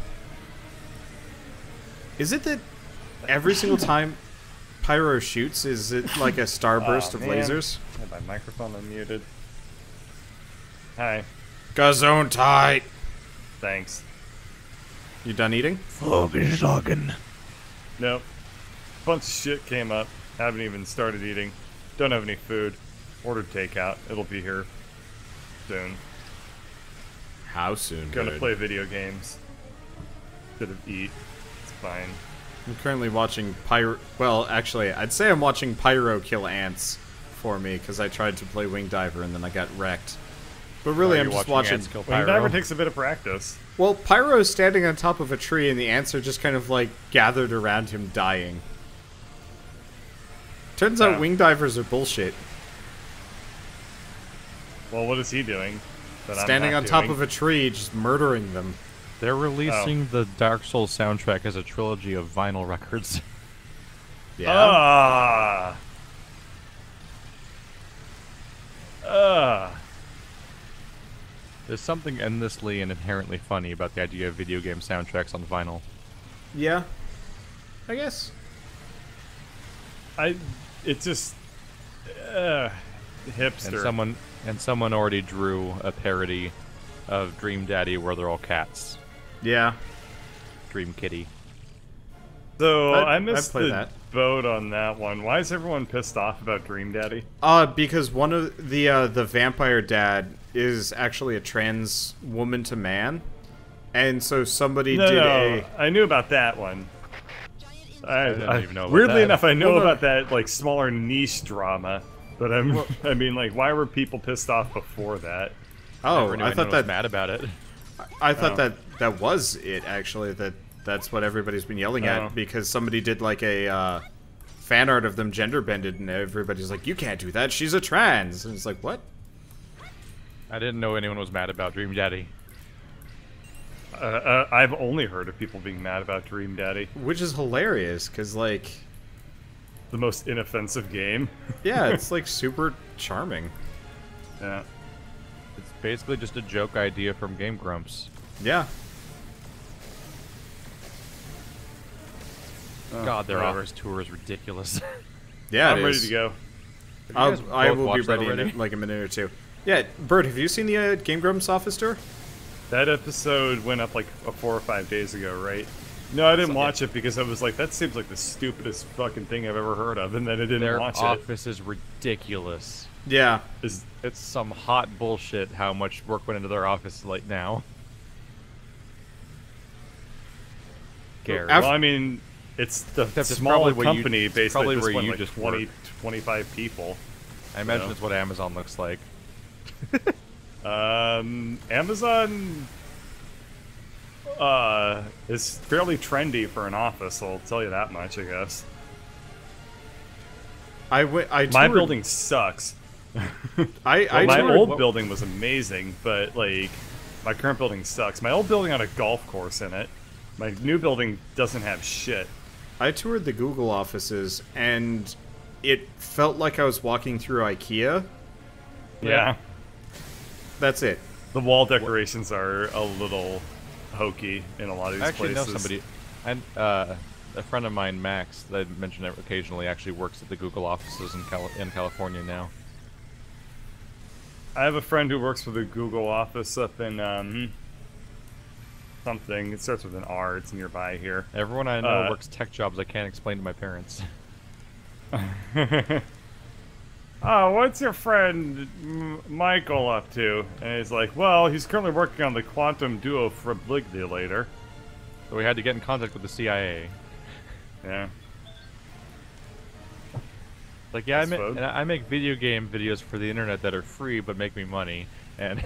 Is it that every single time Pyro shoots, is it like a starburst of lasers? I had my microphone unmuted. Hi. Gazone tight. Thanks. You done eating? Focus talking. Nope. Bunch of shit came up. Haven't even started eating. Don't have any food. Ordered takeout. It'll be here soon. How soon? Gonna play video games. Instead of eat. It's fine. I'm currently watching Pyro... Well, actually, I'd say I'm watching Pyro kill ants for me, because I tried to play Wing Diver and then I got wrecked. But really, I'm just watching... Wing Diver takes a bit of practice. Well, Pyro's standing on top of a tree and the ants are just kind of, like, gathered around him dying. Turns out Wing Divers are bullshit. Well, what is he doing? Standing on top of a tree, just murdering them. They're releasing the Dark Souls soundtrack as a trilogy of vinyl records. Yeah. There's something endlessly and inherently funny about the idea of video game soundtracks on vinyl. Yeah. I guess. It's just... hipster. And someone already drew a parody of Dream Daddy where they're all cats. Yeah. Dream Kitty. So, I missed the boat on that one. Why is everyone pissed off about Dream Daddy? Because one of the vampire dad is actually a trans woman to man. And so somebody I knew about that one. I didn't even know about weirdly that. enough, I know about that, like, smaller niche drama. But I mean, like, why were people pissed off before that? Oh, I thought that... mad about it. I thought that was it, actually. That's what everybody's been yelling at, because somebody did, like, a fan art of them gender bended, and everybody's like, you can't do that, she's a trans. And it's like, what? I didn't know anyone was mad about Dream Daddy. I've only heard of people being mad about Dream Daddy. Which is hilarious, because, like... the most inoffensive game. Yeah, it's, like, super charming. Yeah. It's basically just a joke idea from Game Grumps. Yeah. God, their office tour is ridiculous. Yeah, I'm ready to go. I will be ready in like a minute or two. Yeah, Bert, have you seen the Game Grumps office tour? That episode went up like 4 or 5 days ago, right? No, I didn't watch it because I was like, that seems like the stupidest fucking thing I've ever heard of, and then I didn't watch it. Their office is ridiculous. Yeah. It's some hot bullshit how much work went into their office like now. Gary. Well, I mean, it's the small company basically at this point, like 20, 25 people. I imagine it's what Amazon looks like. Amazon is fairly trendy for an office, I'll tell you that much, I guess. My building sucks. My old building was amazing, but like my current building sucks. My old building had a golf course in it. My new building doesn't have shit. I toured the Google offices, and it felt like I was walking through IKEA. Yeah. That's it. The wall decorations are a little hokey in a lot of these places. I actually know somebody, and a friend of mine, Max, that I mention it occasionally, actually works at the Google offices in California now. I have a friend who works for the Google office up in something. It starts with an R. It's nearby here. Everyone I know works tech jobs I can't explain to my parents. Oh, what's your friend Michael up to? And he's like, well, he's currently working on the quantum duo fibrillator. So we had to get in contact with the CIA. Yeah. Like, yeah, I make video game videos for the internet that are free but make me money. And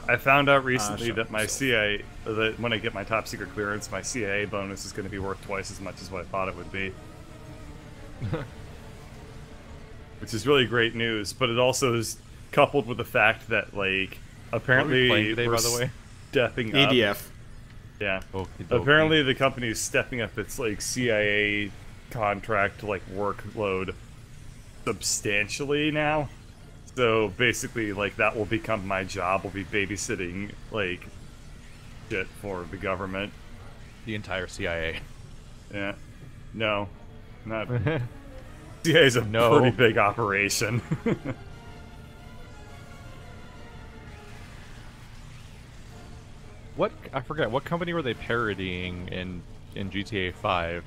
I found out recently that my CIA, that when I get my top secret clearance, my CIA bonus is going to be worth twice as much as what I thought it would be. Which is really great news, but it also is coupled with the fact that, like, apparently today, by the way? stepping up. EDF. Yeah. Okey-dokey. Apparently the company is stepping up its, like, CIA contract, like, workload substantially now. So basically, like, that will become my job. Will be babysitting, like, shit for the government. The entire CIA. Yeah. No. Not. CIA is a pretty big operation. I forget, what company were they parodying in GTA 5?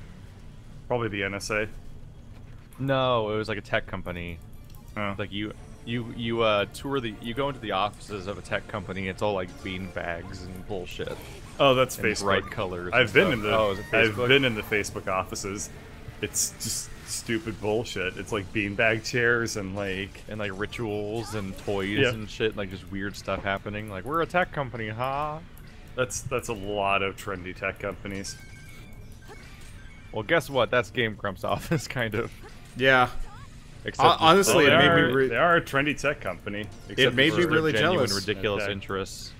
Probably the NSA. No, it was like a tech company. Oh. Like you go into the offices of a tech company. It's all like bean bags and bullshit. Oh, that's and Facebook. Bright colors. I've been in the. Oh, is it Facebook? I've been in the Facebook offices. It's just stupid bullshit. It's like beanbag chairs and like rituals and toys and shit. Like just weird stuff happening. Like, we're a tech company, huh? That's a lot of trendy tech companies. Well, guess what? That's Game Grumps' office, kind of. Yeah. Except honestly, they it made me they are a trendy tech company. It made me really genuine, jealous. ridiculous interests.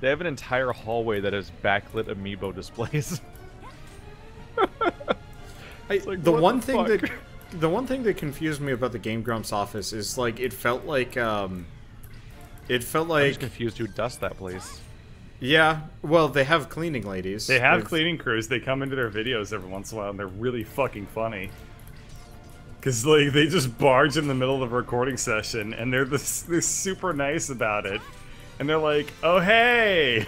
They have an entire hallway that has backlit amiibo displays. The one thing that confused me about the Game Grumps office is like it felt like I'm just confused who dusts that place. Yeah, well, they have cleaning ladies. They have cleaning crews. They come into their videos every once in a while, and they're really fucking funny. Because, like, they just barge in the middle of a recording session, and they're super nice about it. And they're like, oh, hey!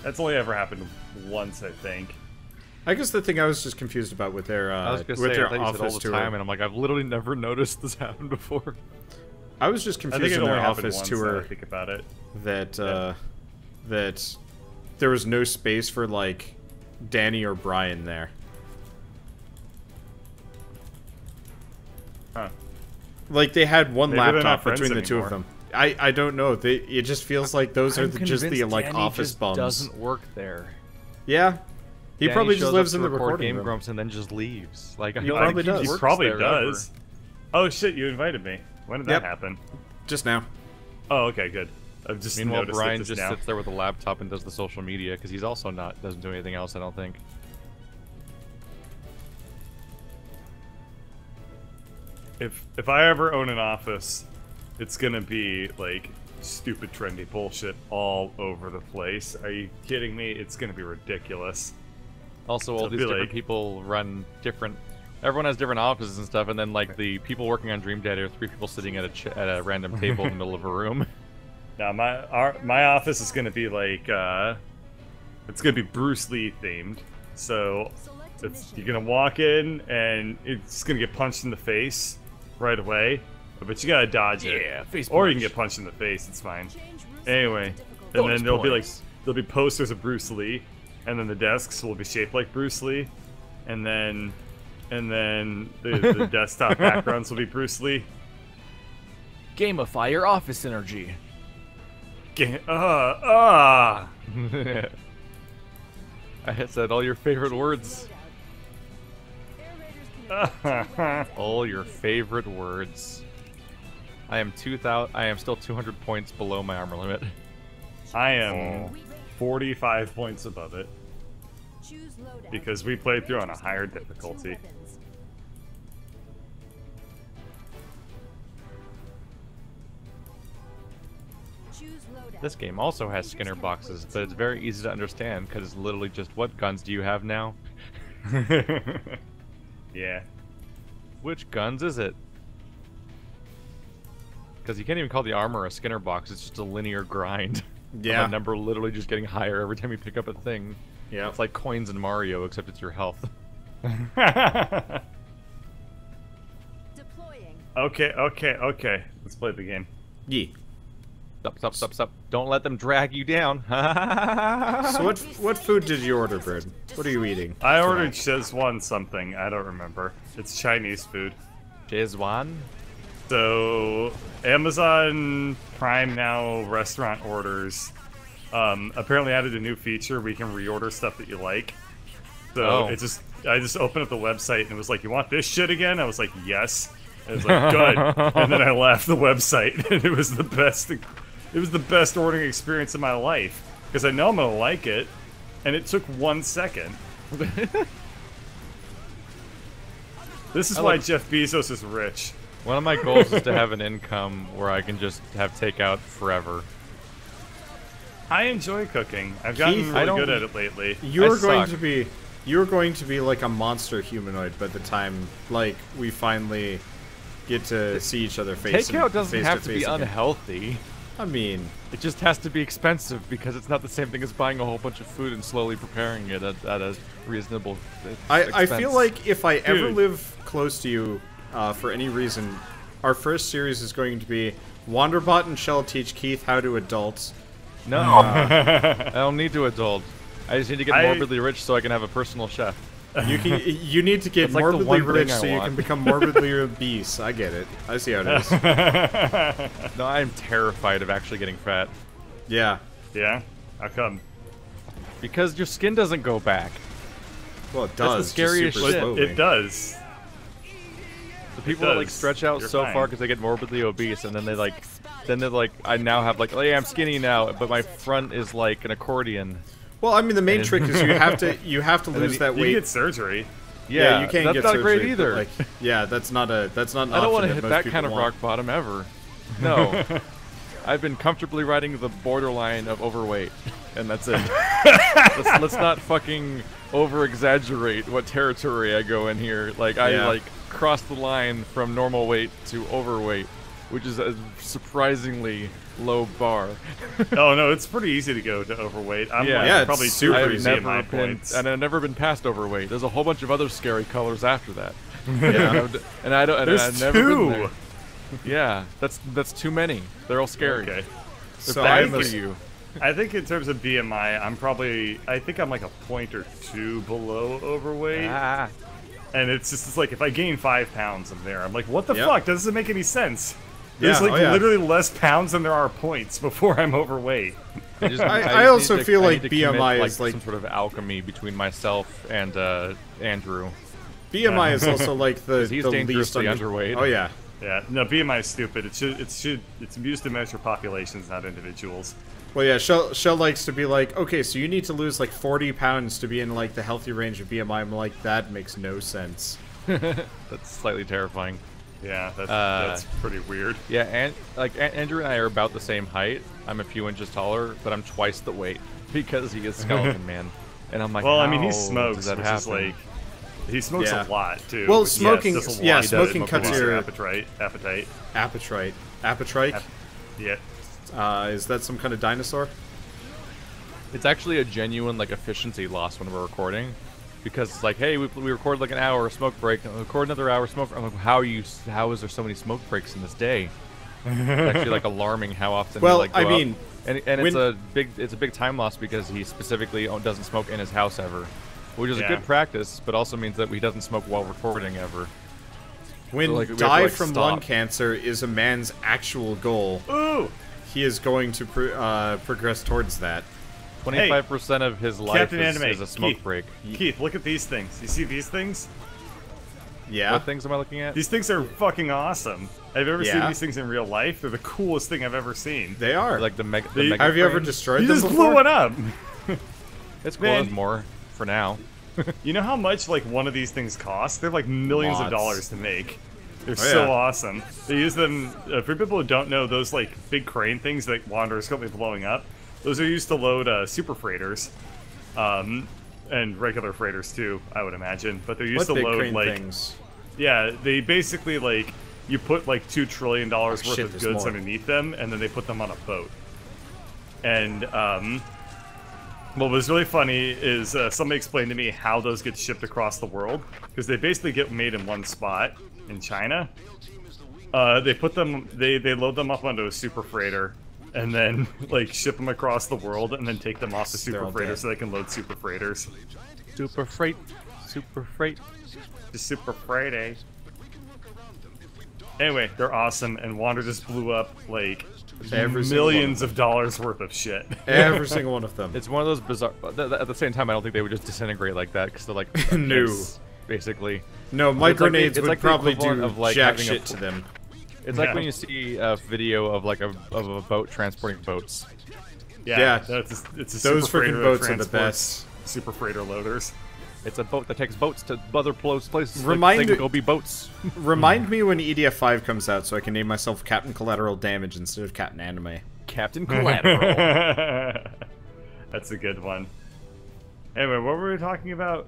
That's only ever happened once, I think. I guess the thing I was just confused about with their I was gonna say, their I thought you said office all the tour, time, and I'm like, I've literally never noticed this happen before. I was just I think confused it in only their happened office once, tour now I think about it. That there was no space for like Danny or Brian there. Huh. Like they had one Maybe they're not laptop friends between the two of anymore. them. I don't know. It just feels like those are just the like Danny office just bums. Doesn't work there. Yeah, he Danny probably just shows lives up in to the record recording Game room. Grumps and then just leaves. Like He probably does. He probably does. Oh shit! You invited me. When did that happen? Just now. Oh, okay, good. I've just Meanwhile, noticed Brian it just now. sits there with a laptop and does the social media because he's also doesn't do anything else. I don't think. If I ever own an office, it's gonna be like stupid trendy bullshit all over the place. Are you kidding me? It's gonna be ridiculous. Also, all So these be different like- people run different. Everyone has different offices and stuff, and then like the people working on Dream Daddy are 3 people sitting at a random table in the middle of a room. Now my office is gonna be like it's gonna be Bruce Lee themed. So you're gonna walk in and it's gonna get punched in the face right away, but you gotta dodge it. Yeah, face Or you punch. can get punched in the face. It's fine. Change room Anyway, settings difficult. and Bonus then there'll points. be posters of Bruce Lee, and then the desks will be shaped like Bruce Lee, and then the desktop backgrounds will be Bruce Lee. Gamify your office energy. Ah. I said all your favorite words. Air Raiders can All your favorite words. I am still 200 points below my armor limit. I am 45 points above it choose loadout. because we played through on a higher difficulty. Weapons. Choose loadout. This game also has Skinner boxes, but it's very easy to understand because it's literally just what guns do you have now? Yeah. Which guns is it? Because you can't even call the armor a Skinner box, it's just a linear grind. Yeah. Of a number literally just getting higher every time you pick up a thing. Yeah. It's like coins in Mario, except it's your health. Deploying. Okay. Let's play the game. Yeah. Stop. Don't let them drag you down. So what food did you order, Bird? What are you eating? I ordered Szechuan something. I don't remember. It's Chinese food. Szechuan? So, Amazon Prime Now restaurant orders apparently added a new feature where you can reorder stuff that you like. So Oh. I just opened up the website and it was like, you want this shit again? I was like, yes. And it was like, good. And then I left the website and it was the best. It was the best ordering experience of my life because I know I'm gonna like it, and it took 1 second. This is why Jeff Bezos is rich. One of my goals is to have an income where I can just have takeout forever. I enjoy cooking. I've gotten Keith, really I don't- good at it lately. You're going suck. to be like a monster humanoid by the time like we finally get to see each other face Takeout doesn't face have to be face again. unhealthy. I mean, It just has to be expensive because it's not the same thing as buying a whole bunch of food and slowly preparing it at a reasonable I expense. feel like if I ever Dude. live close to you, for any reason, our first series is going to be Wanderbot and Shell teach Keith how to adult. No, I don't need to adult. I just need to get I- morbidly rich so I can have a personal chef. You need to get That's like the morbidly one thing rich I so you want. can become morbidly obese. I get it. I see how it is. No, I'm terrified of actually getting fat Yeah. Yeah? How come? because your skin doesn't go back. Well, it That's the does. just scariest super shit. slowly. It does. The people that like does. stretch out You're so fine. far because they get morbidly obese, and then they're like, I now have like, oh yeah, I'm skinny now, but my front is like an accordion. Well, I mean, the main And- trick is you have to then lose you- that You weight. can get surgery. Yeah, you can't that's get not surgery, great but, either. Like, yeah, that's not an I don't option want to hit most that people kind of want. rock bottom ever. No. I've been comfortably riding the borderline of overweight, and that's it. let's not fucking over-exaggerate what territory I go in here. Like, I Yeah. cross the line from normal weight to overweight, which is a surprisingly low bar. Oh no, it's pretty easy to go to overweight. I'm Yeah. like Yeah, it's probably super super I've easy at never my been, points. and I've never been past overweight. There's a whole bunch of other scary colors after that. Yeah. And I don't. And There's I've never been two. there. Yeah, that's too many. They're all scary. Okay. They're So bad I'm for a- you. I think in terms of BMI, I think I'm like a point or two below overweight. Ah. And it's like if I gain 5 pounds, I'm there. I'm like, what the Yep. fuck? Doesn't make any sense. There's Yeah, like oh, yeah. literally less pounds than there are points before I'm overweight. I also need feel I like need to commit, BMI is some like- sort of alchemy between myself and Andrew. BMI is also like the He's the dangerously least underweight. Oh yeah. Yeah, no, BMI is stupid. It's used to measure populations, not individuals. Well, yeah. Shell likes to be like, okay, so you need to lose like 40 pounds to be in like the healthy range of BMI. I'm like, that makes no sense. That's slightly terrifying. Yeah, that's pretty weird. Yeah, and like Andrew and I are about the same height. I'm a few inches taller, but I'm twice the weight because he is skeleton man. And I'm like, well, how I mean, he smokes, does that which happen? is like, he smokes a lot too. Well, which, smoking, yes, does a yeah, lot. smoking cuts your appetite. Appetite. Yeah. Is that some kind of dinosaur? It's actually a genuine like efficiency loss when we're recording, because it's like, hey, we recorded like an hour smoke break, record another hour smoke break. I'm like, how is there so many smoke breaks in this day? It's actually like alarming how often. Well, we, like, go I mean, out. and it's a big time loss because he specifically doesn't smoke in his house ever, which is a good practice, but also means that he doesn't smoke while recording ever. When so, like, we have to, die like, from stop. lung cancer is a man's actual goal, he is going to progress towards that. 25% of his life Captain Anime, is a smoke Keith, break. Keith, look at these things. You see these things? Yeah. What things am I looking at? These things are fucking awesome. Have you ever Yeah. seen these things in real life? They're the coolest thing I've ever seen. They are. Like the mega. Have you ever frames? destroyed You them just before? blew one up. It's cool. Man. There's more for now. You know how much like one of these things costs? They're like millions of Lots. dollars to make. They're Oh, so yeah. awesome. They use them for people who don't know. Those like big crane things that Wander is currently blowing up. Those are used to load super freighters, and regular freighters too. I would imagine, but they're used What to big load crane like things? yeah. They basically like you put like $2 trillion worth shit, of there's goods more. underneath them, and then they put them on a boat. And what was really funny is somebody explained to me how those get shipped across the world, because they basically get made in one spot in China. They put them, they load them up onto a super freighter, and then like ship them across the world, and then take them off the They're super all freighter dead. so they can load super freighters. Super freight. The super freight. Anyway, they're awesome, and Wander just blew up like Every single one millions of dollars worth of shit. Every single one of them. It's one of those bizarre. At the same time, I don't think they would just disintegrate like that because they're like No. eggs, basically. No, my It's like the- grenades it's would like the probably equivalent do of, like, jack having a shit to them. It's like Yeah. when you see a video of like a boat transporting boats. Yeah. It's a Those super freaking freighter that boats are the transports best. Super freighter loaders. It's a boat that takes boats to other places. Remind- like, they can go be boats. Remind me when EDF 5 comes out so I can name myself Captain Collateral Damage instead of Captain Anime. Captain Collateral. That's a good one. Anyway, what were we talking about?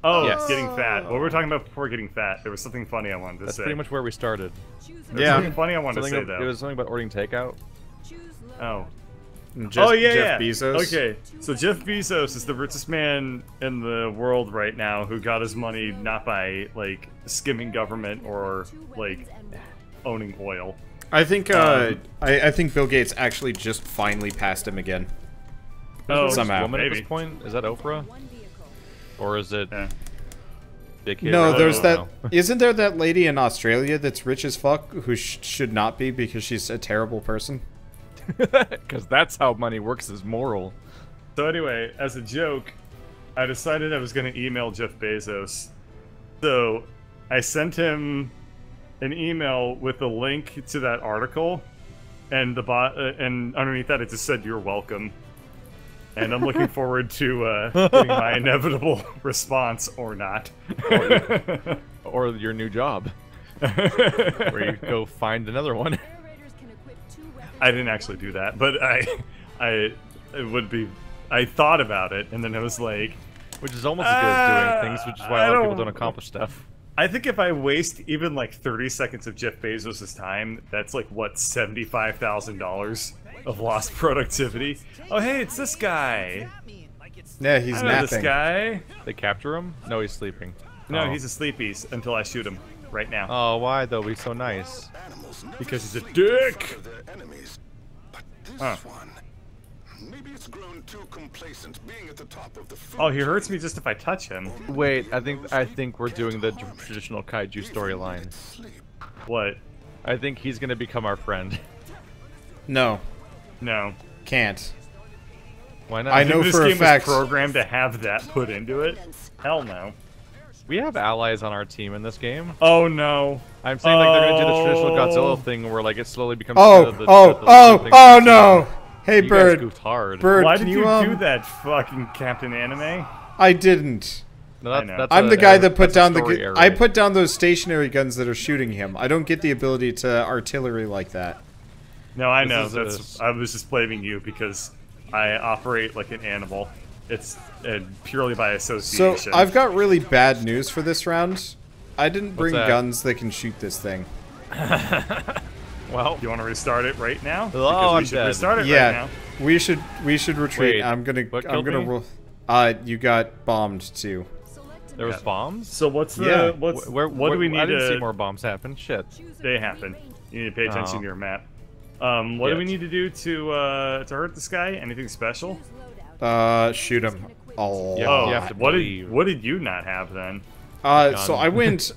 Oh, Yes. getting fat. What were we talking about before getting fat? There was something funny I wanted to That's say. pretty much where we started. Yeah. Something funny I wanted to say, Something though. it was something about ordering takeout. Oh. Jeff, Oh, yeah, Jeff yeah. Bezos. Okay, so Jeff Bezos is the richest man in the world right now who got his money not by, like, skimming government or, like, owning oil. I think I think Bill Gates actually just finally passed him again. Oh, Somehow. Woman at maybe. this point, is that Oprah, or is it Yeah. Big Hit? No, I there's don't that. know. Isn't there that lady in Australia that's rich as fuck who should not be because she's a terrible person? Because that's how money works, is moral. So anyway, as a joke, I decided I was going to email Jeff Bezos. So I sent him an email with a link to that article, and and underneath that it just said "You're welcome." And I'm looking forward to getting my inevitable response or not. Or your new job, where you go find another one. Narrators can equip 2 weapons. I didn't actually do that, but it would be. I thought about it, and then I was like, Which is almost as good as doing things, which is why a lot of people don't accomplish stuff. I think if I waste even like 30 seconds of Jeff Bezos' time, that's like what, $75,000 of lost productivity. Oh hey, it's this guy. Yeah, he's I know napping. this guy. They capture him? No, he's sleeping. No, Oh. he's a sleepies until I shoot him right now Oh, why though? He's so nice. Animals never because he's a seem to dick. bother their enemies. But this Huh. one, maybe it's grown too complacent being at the top of the food Oh, he hurts chain. me just if I touch him. Wait, I think we're doing the traditional kaiju storyline. Sleep. What? I think he's gonna become our friend. No, No. can't. Why not? I You think know this for a game fact- was programmed to have that put into it. Hell no. We have allies on our team in this game. Oh no. I'm saying like they're gonna do the traditional Oh. Godzilla thing where like it slowly becomes Oh, the oh, thing oh, from oh the no! season. Hey, You guys Bird. goofed hard. Bird, Why can did you you do that, fucking Captain Anime? I didn't. No, I know. that's I'm a- the guy that put that's a down the. story error. I put down those stationary guns that are shooting him. I don't get the ability to artillery like that. No, I This know. is That's. I was just blaming you because I operate like an animal. It's purely by association. So I've got really bad news for this round. I didn't bring that? guns that can shoot this thing. Well, You want to restart it right now? Oh, Because we I'm should dead. restart it right Yeah, now. we should retreat. Wait, I'm gonna what killed me? roll. You got bombed too. there was bombs. So what's the Yeah. what Where do we need I didn't to? see more bombs happen. Shit. They happen. You need to pay attention Oh. to your map. What do we Yes. need to do to hurt this guy? Anything special? Shoot him. Oh. Yeah, Oh, you have to what believe. did you not have then? So I went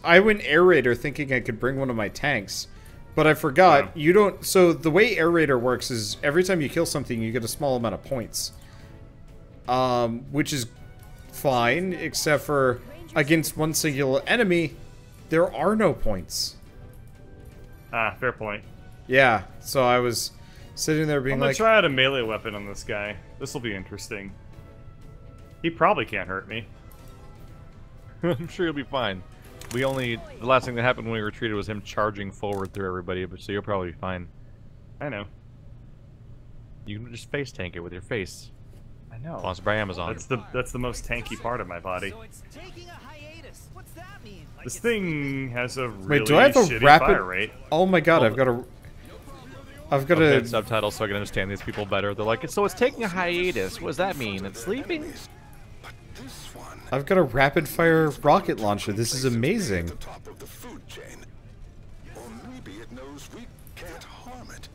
air raider thinking I could bring one of my tanks, but I forgot Wow. you don't. So the way air raider works is every time you kill something, you get a small amount of points. Which is fine, except for against one singular enemy, there are no points. Ah, fair point. Yeah, so I was sitting there being I'm gonna like, try out a melee weapon on this guy. This will be interesting. He probably can't hurt me. I'm sure you'll be fine. The last thing that happened when we retreated was him charging forward through everybody, but so you'll probably be fine. I know. You can just face tank it with your face. I know. Sponsored by Amazon. That's the most tanky part of my body. So it's taking a hiatus. What's that mean? Like This it's thing has a really wait, do I have a shitty rapid? fire rate. Oh my god, I've got Okay, a. subtitles so I can understand these people better. They're like, so it's taking a hiatus. What does that mean? It's sleeping? But this one, I've got a rapid fire rocket launcher. This is amazing. the top of the food chain. Or maybe it knows we can't harm it,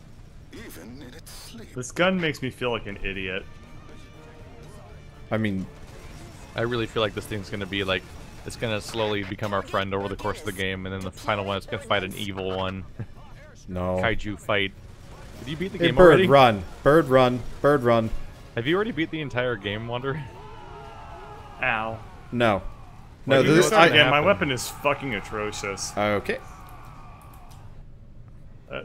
even in its sleep. This gun makes me feel like an idiot. I mean, I really feel like this thing's gonna be like, it's gonna slowly become our friend over the course of the game, and then the final one, it's gonna fight an evil one. no. Kaiju fight. Did you beat the Hey, game bird, already? run. Bird, run. Bird, run. Have you already beat the entire game, Wonder? Ow. No. No, You this. restart again. My happened. weapon is fucking atrocious. Okay.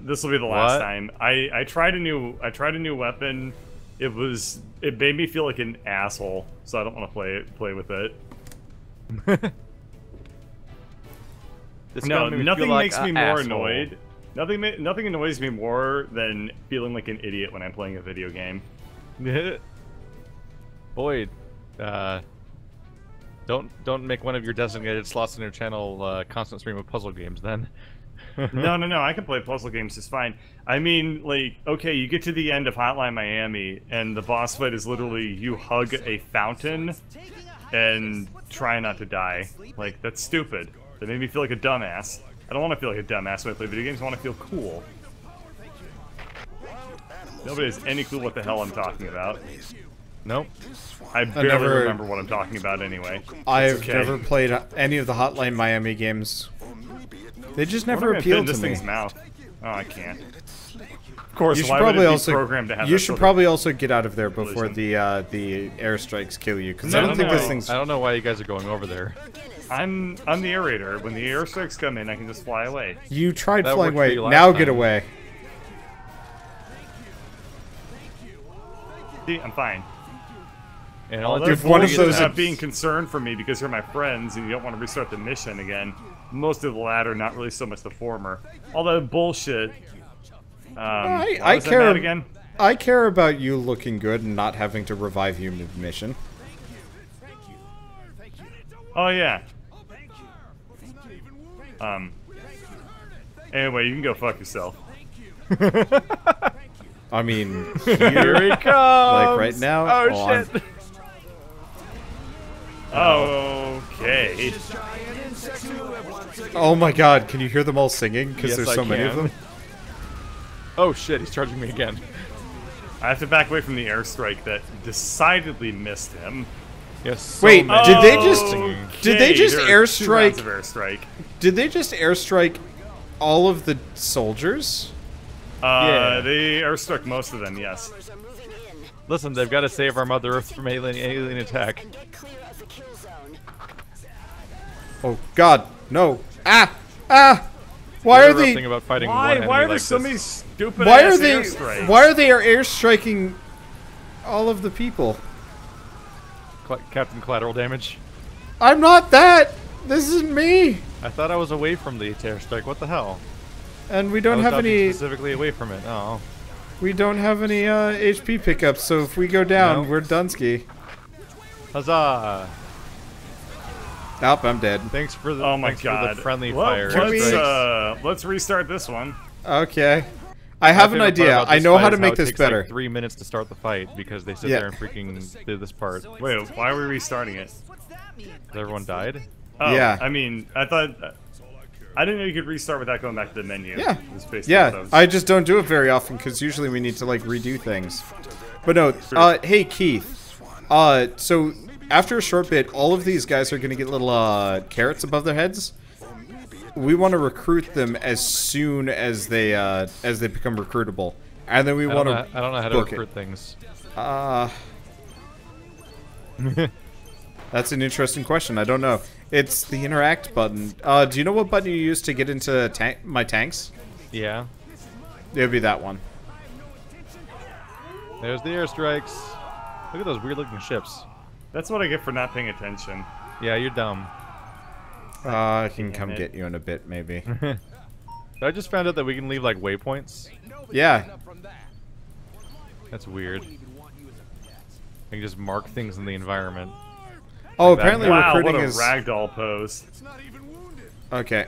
This will be the last What? time. I tried a new weapon. It made me feel like an asshole, so I don't want to play with it. This No, gun made me nothing feel like makes a me more asshole. annoyed. Nothing annoys me more than feeling like an idiot when I'm playing a video game. Boyd, don't make one of your designated slots in your channel constant stream of puzzle games then. No, I can play puzzle games just fine. I mean, like, okay, you get to the end of Hotline Miami, and the boss fight is literally you hug a fountain and try not to die. Like, that's stupid. That made me feel like a dumbass. I don't want to feel like a dumbass when I play video games. I want to feel cool. Nobody has any clue what the hell I'm talking about. Nope. I barely never- remember what I'm talking about anyway. I've okay. never played any of the Hotline Miami games. They just What never am I gonna fit in appealed to this me. thing's mouth? Oh, I can't. Of course, You should why would probably it be also programmed to have you that should sort of probably also get out of there before collision? the airstrikes kill you, because No, I don't think no. this thing's. I don't know why you guys are going over there. I'm the aerator. When the airstrikes come in, I can just fly away. You tried That flying worked for away. you last Now get time. away. See, I'm fine. And All all that If one of bullshit those- about being concerned for me because you're my friends and you don't want to restart the mission again. Most of the latter, not really so much the former. All that bullshit. Why I was care mad again. I care about you looking good and not having to revive you mid-mission. Oh yeah. Anyway, you can go fuck yourself. I mean, here he comes. like right now. Oh I'm- shit. Okay. Oh my god, can you hear them all singing? Because Yes, there's I so many of can. them. Oh shit, he's charging me again. I have to back away from the airstrike that decidedly missed him. Yes. So Wait, many did they people just- singing. did they just there are 2 rounds airstrike- of airstrike? Did they just airstrike all of the soldiers? Yeah. They airstruck most of them, yes. Listen, they've got to save our Mother Earth from alien attack. Oh god, no. Ah! Ah! Why are The rough they thing about fighting one Why enemy are there like so this. many stupid Why ass are they airstrikes? why are they airstriking all of the people? Captain Collateral Damage? I'm not that. This isn't me. I thought I was away from the airstrike. What the hell? And we I don't was have dodging any specifically away from it. Oh. we don't have any HP pickups, so if we go down, No. we're Dunsky. Huzzah! Nope, I'm dead. Thanks for the, Oh my thanks god. for the friendly Well, fire. let's restart this one. Okay. I have an My favorite idea. part about I this know fight how to is make it this takes, better. Like 3 minutes to start the fight because they sit Yeah. there and freaking do this part. Wait, why are we restarting it? Has everyone died? Oh, Yeah. I mean, I thought... I didn't know you could restart without going back to the menu. Yeah. It's basically what Yeah, that was. I just don't do it very often because usually we need to like redo things. But no, hey Keith. So after a short bit, all of these guys are gonna get little carrots above their heads. We want to recruit them as soon as they become recruitable, and then we want to. I don't know how to recruit things. That's an interesting question. I don't know. It's the interact button. Do you know what button you use to get into my tanks? Yeah. It would be that one. There's the airstrikes. Look at those weird-looking ships. That's what I get for not paying attention. Yeah, you're dumb. I can come get you in a bit, maybe. I just found out that we can leave like waypoints. Yeah. That's weird. I can just mark things in the environment. Oh, Like that. apparently Wow, recruiting what a is ragdoll pose. okay.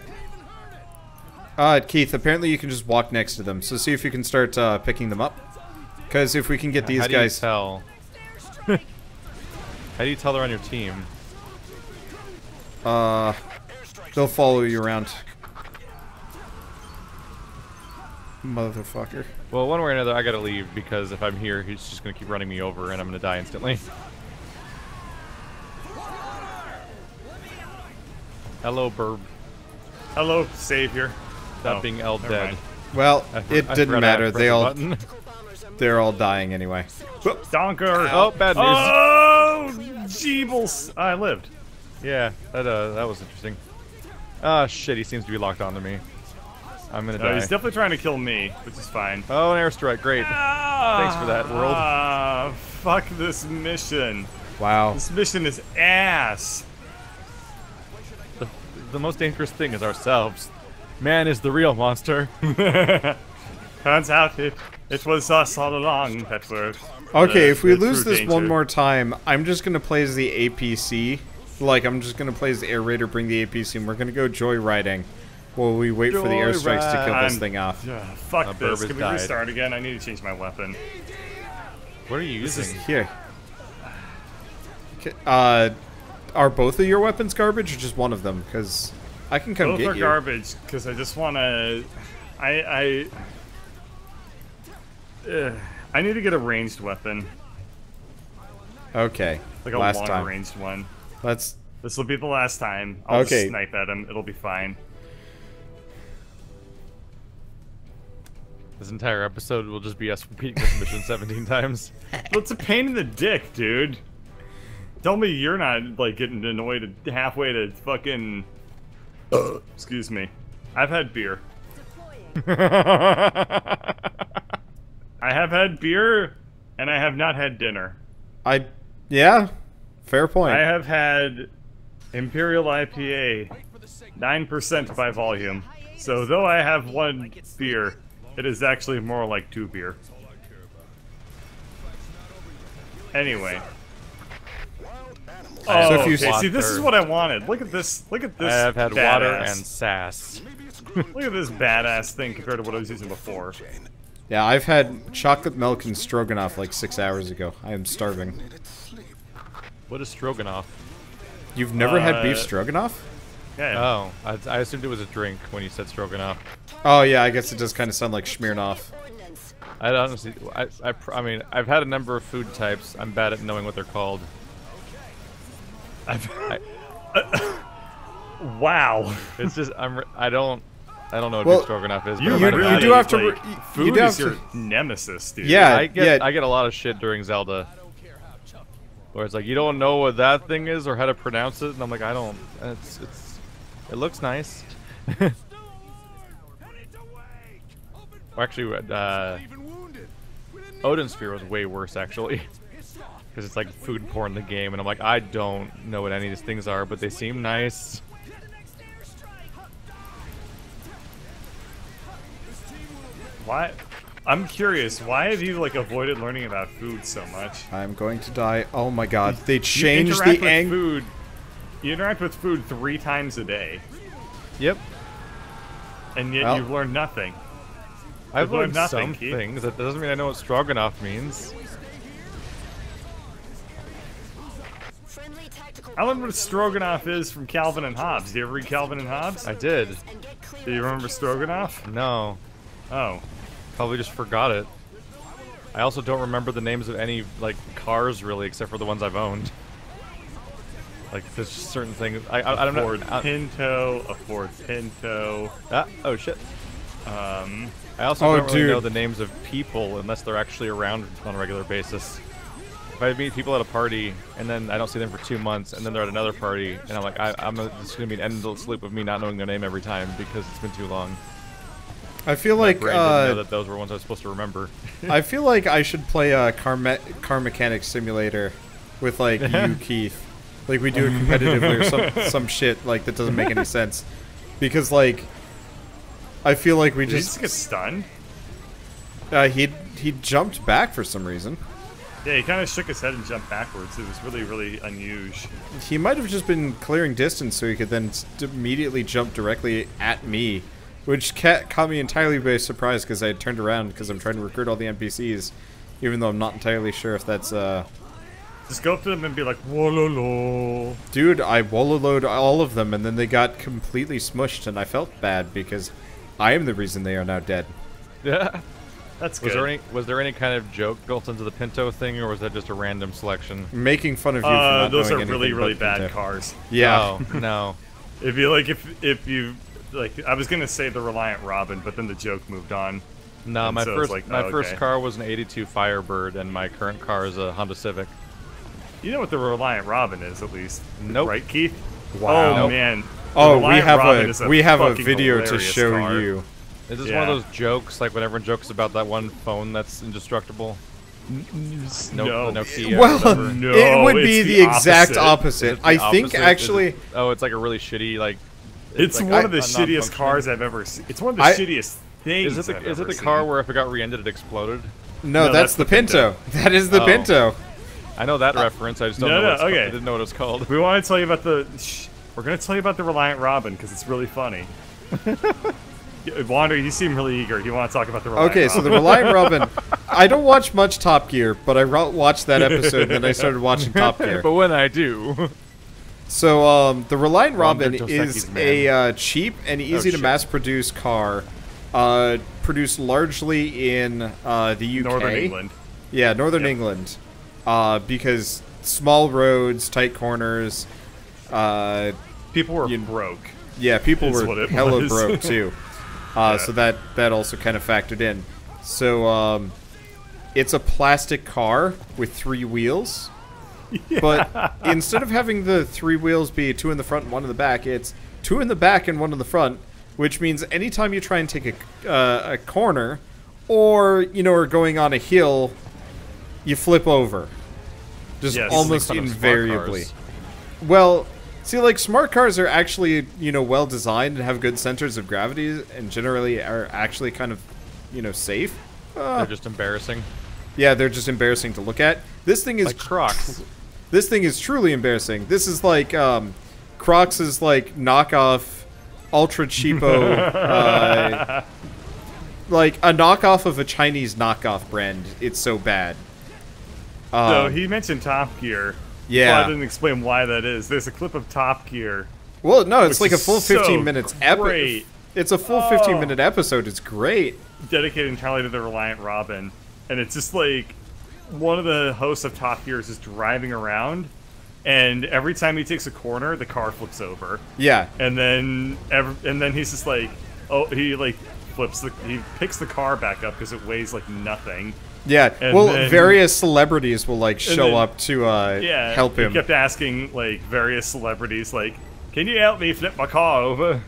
Keith, apparently you can just walk next to them. So see if you can start picking them up. Because if we can get these How do guys, you tell? How do you tell they're on your team? they'll follow you around. Motherfucker. Well, one way or another, I gotta leave because if I'm here, he's just gonna keep running me over and I'm gonna die instantly. Hello, Burb. Hello, Savior. Stop being L never dead. mind. Well, I it forgot didn't I matter. pressed They the all button. they're all dying anyway. Donker. Oh, bad news. Oh, Jeebles. I lived. Yeah, that was interesting. Ah, shit, he seems to be locked onto me. I'm gonna No, die. he's definitely trying to kill me, which is fine. Oh, an airstrike, great. Thanks for that, world. Fuck this mission. Wow. This mission is ass. The most dangerous thing is ourselves. Man is the real monster. Turns out it was us all along that were. Okay, if we the lose true this one danger. more time, I'm just gonna play as the APC. Like, I'm just gonna play as the Air Raider, bring the APC, and we're gonna go joyriding while we wait for the airstrikes to kill this thing off. Fuck this. Burb Can we died. restart again? I need to change my weapon. What are you using? Here. Are both of your weapons garbage or just one of them? Because I can come Both get are you. garbage because I just want to. I need to get a ranged weapon, Okay. like a last long time. ranged one. Let's. This will be the last time. I'll Okay. just snipe at him. It'll be fine. This entire episode will just be us repeating this mission 17 times. Well, it's a pain in the dick, dude. Tell me you're not like getting annoyed halfway to fucking. Excuse me. I've had beer. I have had beer, and I have not had dinner. Yeah. Fair point. I have had Imperial IPA, 9% by volume. So though I have one beer, it is actually more like 2 beer. Anyway. Oh, So if you okay. See, this is what I wanted. Look at this. Look at this. I have had badass. water and sass. Look at this badass thing compared to what I was using before. Yeah, I've had chocolate milk and stroganoff like 6 hours ago. I am starving. What is stroganoff? You've never had beef stroganoff? Yeah. Oh, I assumed it was a drink when you said stroganoff. Oh yeah, I guess it does kind of sound like Smirnoff. I honestly, I mean, I've had a number of food types. I'm bad at knowing what they're called. Wow. It's just I don't know what Well, beef stroganoff is. But You, I'm you not do bad have at to it. re- you food do have is your to- nemesis, dude. Yeah, I get a lot of shit during Zelda. Where it's like you don't know what that thing is or how to pronounce it, and I'm like I don't. It looks nice. Well, actually, Odin Sphere was way worse actually, because it's like food porn in the game, and I'm like I don't know what any of these things are, but they seem nice. Why? I'm curious, why have you like avoided learning about food so much? I'm going to die. Oh my god, they You changed interact the with angle. food. You interact with food 3 times a day, Yep. and yet Well. you've learned nothing. I've learned nothing, some Keith. things. That doesn't mean I know what stroganoff means. Friendly tactical I learned what stroganoff is from Calvin and Hobbes. Do you ever read Calvin and Hobbes? I did. and get clear. Do you remember stroganoff? No. Oh. Probably just forgot it. I also don't remember the names of any, like, cars, really, except for the ones I've owned. Like, there's just certain things. I don't know. Ford Pinto, a Ford Pinto. Oh, shit. Um, I also Oh, don't really know dude. the names of people unless they're actually around on a regular basis. If I meet people at a party and then I don't see them for 2 months and then they're at another party and I'm like, it's going to be an endless loop of me not knowing their name every time because it's been too long. I feel My like brain didn't know that those were ones I was supposed to remember. I feel like I should play a car mechanic simulator with like you, Keith. Like we do it competitively or some shit like that doesn't make any sense. Because like I feel like we did he just just get stunned? he jumped back for some reason. Yeah, he kind of shook his head and jumped backwards. It was really, really unusual. He might have just been clearing distance so he could then immediately jump directly at me, which caught me entirely by surprise because I had turned around because I'm trying to recruit all the NPCs, even though I'm not entirely sure if that's Just go up to them and be like, "Wololo." Dude, I wololoed all of them and then they got completely smushed and I felt bad because I am the reason they are now dead. Yeah. That's good. Was there any kind of joke built into the Pinto thing, or was that just a random selection? Making fun of you for not those knowing are really, anything really about bad Pinto. cars. Yeah. Oh, no. If you like, if you like, I was gonna say the Reliant Robin, but then the joke moved on. No, And my so it's first like, my oh, first okay. car was an '82 Firebird, and my current car is a Honda Civic. You know what the Reliant Robin is, at least. Nope. Right, Keith? Wow. Oh Nope. man. The Oh, we Reliant have Robin is we have a fucking video to hilarious show car. you. Is this Yeah. one of those jokes, like when everyone jokes about that one phone that's indestructible? No. The Nokia or Well, whatever. No, it would it's be the the exact Is opposite. it the I think opposite? actually Is it- oh, it's like a really shitty, like... It's like one of the a shittiest non-functioning- cars I've ever seen. It's one of the I- shittiest things. Is it I've the ever car seen. where if it got re-ended it exploded? no, No, that's the Pinto. That is the Oh. Pinto. I know that reference. I just don't no, know. no, What it's called. okay. I didn't know what it was called. We want to tell you about the. We're going to tell you about the Reliant Robin because it's really funny. Wander, you seem really eager. You want to talk about the Reliant Okay, Robin? so the Reliant Robin. I don't watch much Top Gear, but I watched that episode, and then I started watching Top Gear. But when I do, So, the Reliant Wander Robin is Dos Equis, a cheap and easy to shit. mass-produce car, produced largely in the UK. Northern England. Yeah, Northern Yep. England. Because small roads, tight corners. People were You- broke. Yeah, people Is what were it hella was. broke too. So that also kind of factored in. So it's a plastic car with 3 wheels. But instead of having the 3 wheels be 2 in the front and 1 in the back, it's 2 in the back and 1 in the front, which means anytime you try and take a corner, or are going on a hill, you flip over. Just Yes. almost Making fun of smart invariably. cars. Well, see, like, smart cars are actually, well designed and have good centers of gravity and generally are actually kind of, safe. they're just embarrassing. Yeah, they're just embarrassing to look at. This thing is Like Crocs. This thing is truly embarrassing. This is like Crocs is like knockoff, ultra cheapo, like a knockoff of a Chinese knockoff brand. It's so bad. So he mentioned Top Gear. Yeah. Well, I didn't explain why that is. There's a clip of Top Gear. Well, no, it's Which like a is full 15 so minutes great. It's a full 15-minute episode. It's great. Dedicated entirely to the Reliant Robin. And it's just like one of the hosts of Top Gear is just driving around, and every time he takes a corner, the car flips over. Yeah. And then he's just like, he picks the car back up because it weighs like nothing. Yeah. And Well, then- various celebrities will like show then- up to Yeah, help him. He kept asking like various celebrities, like, "Can you help me flip my car over?"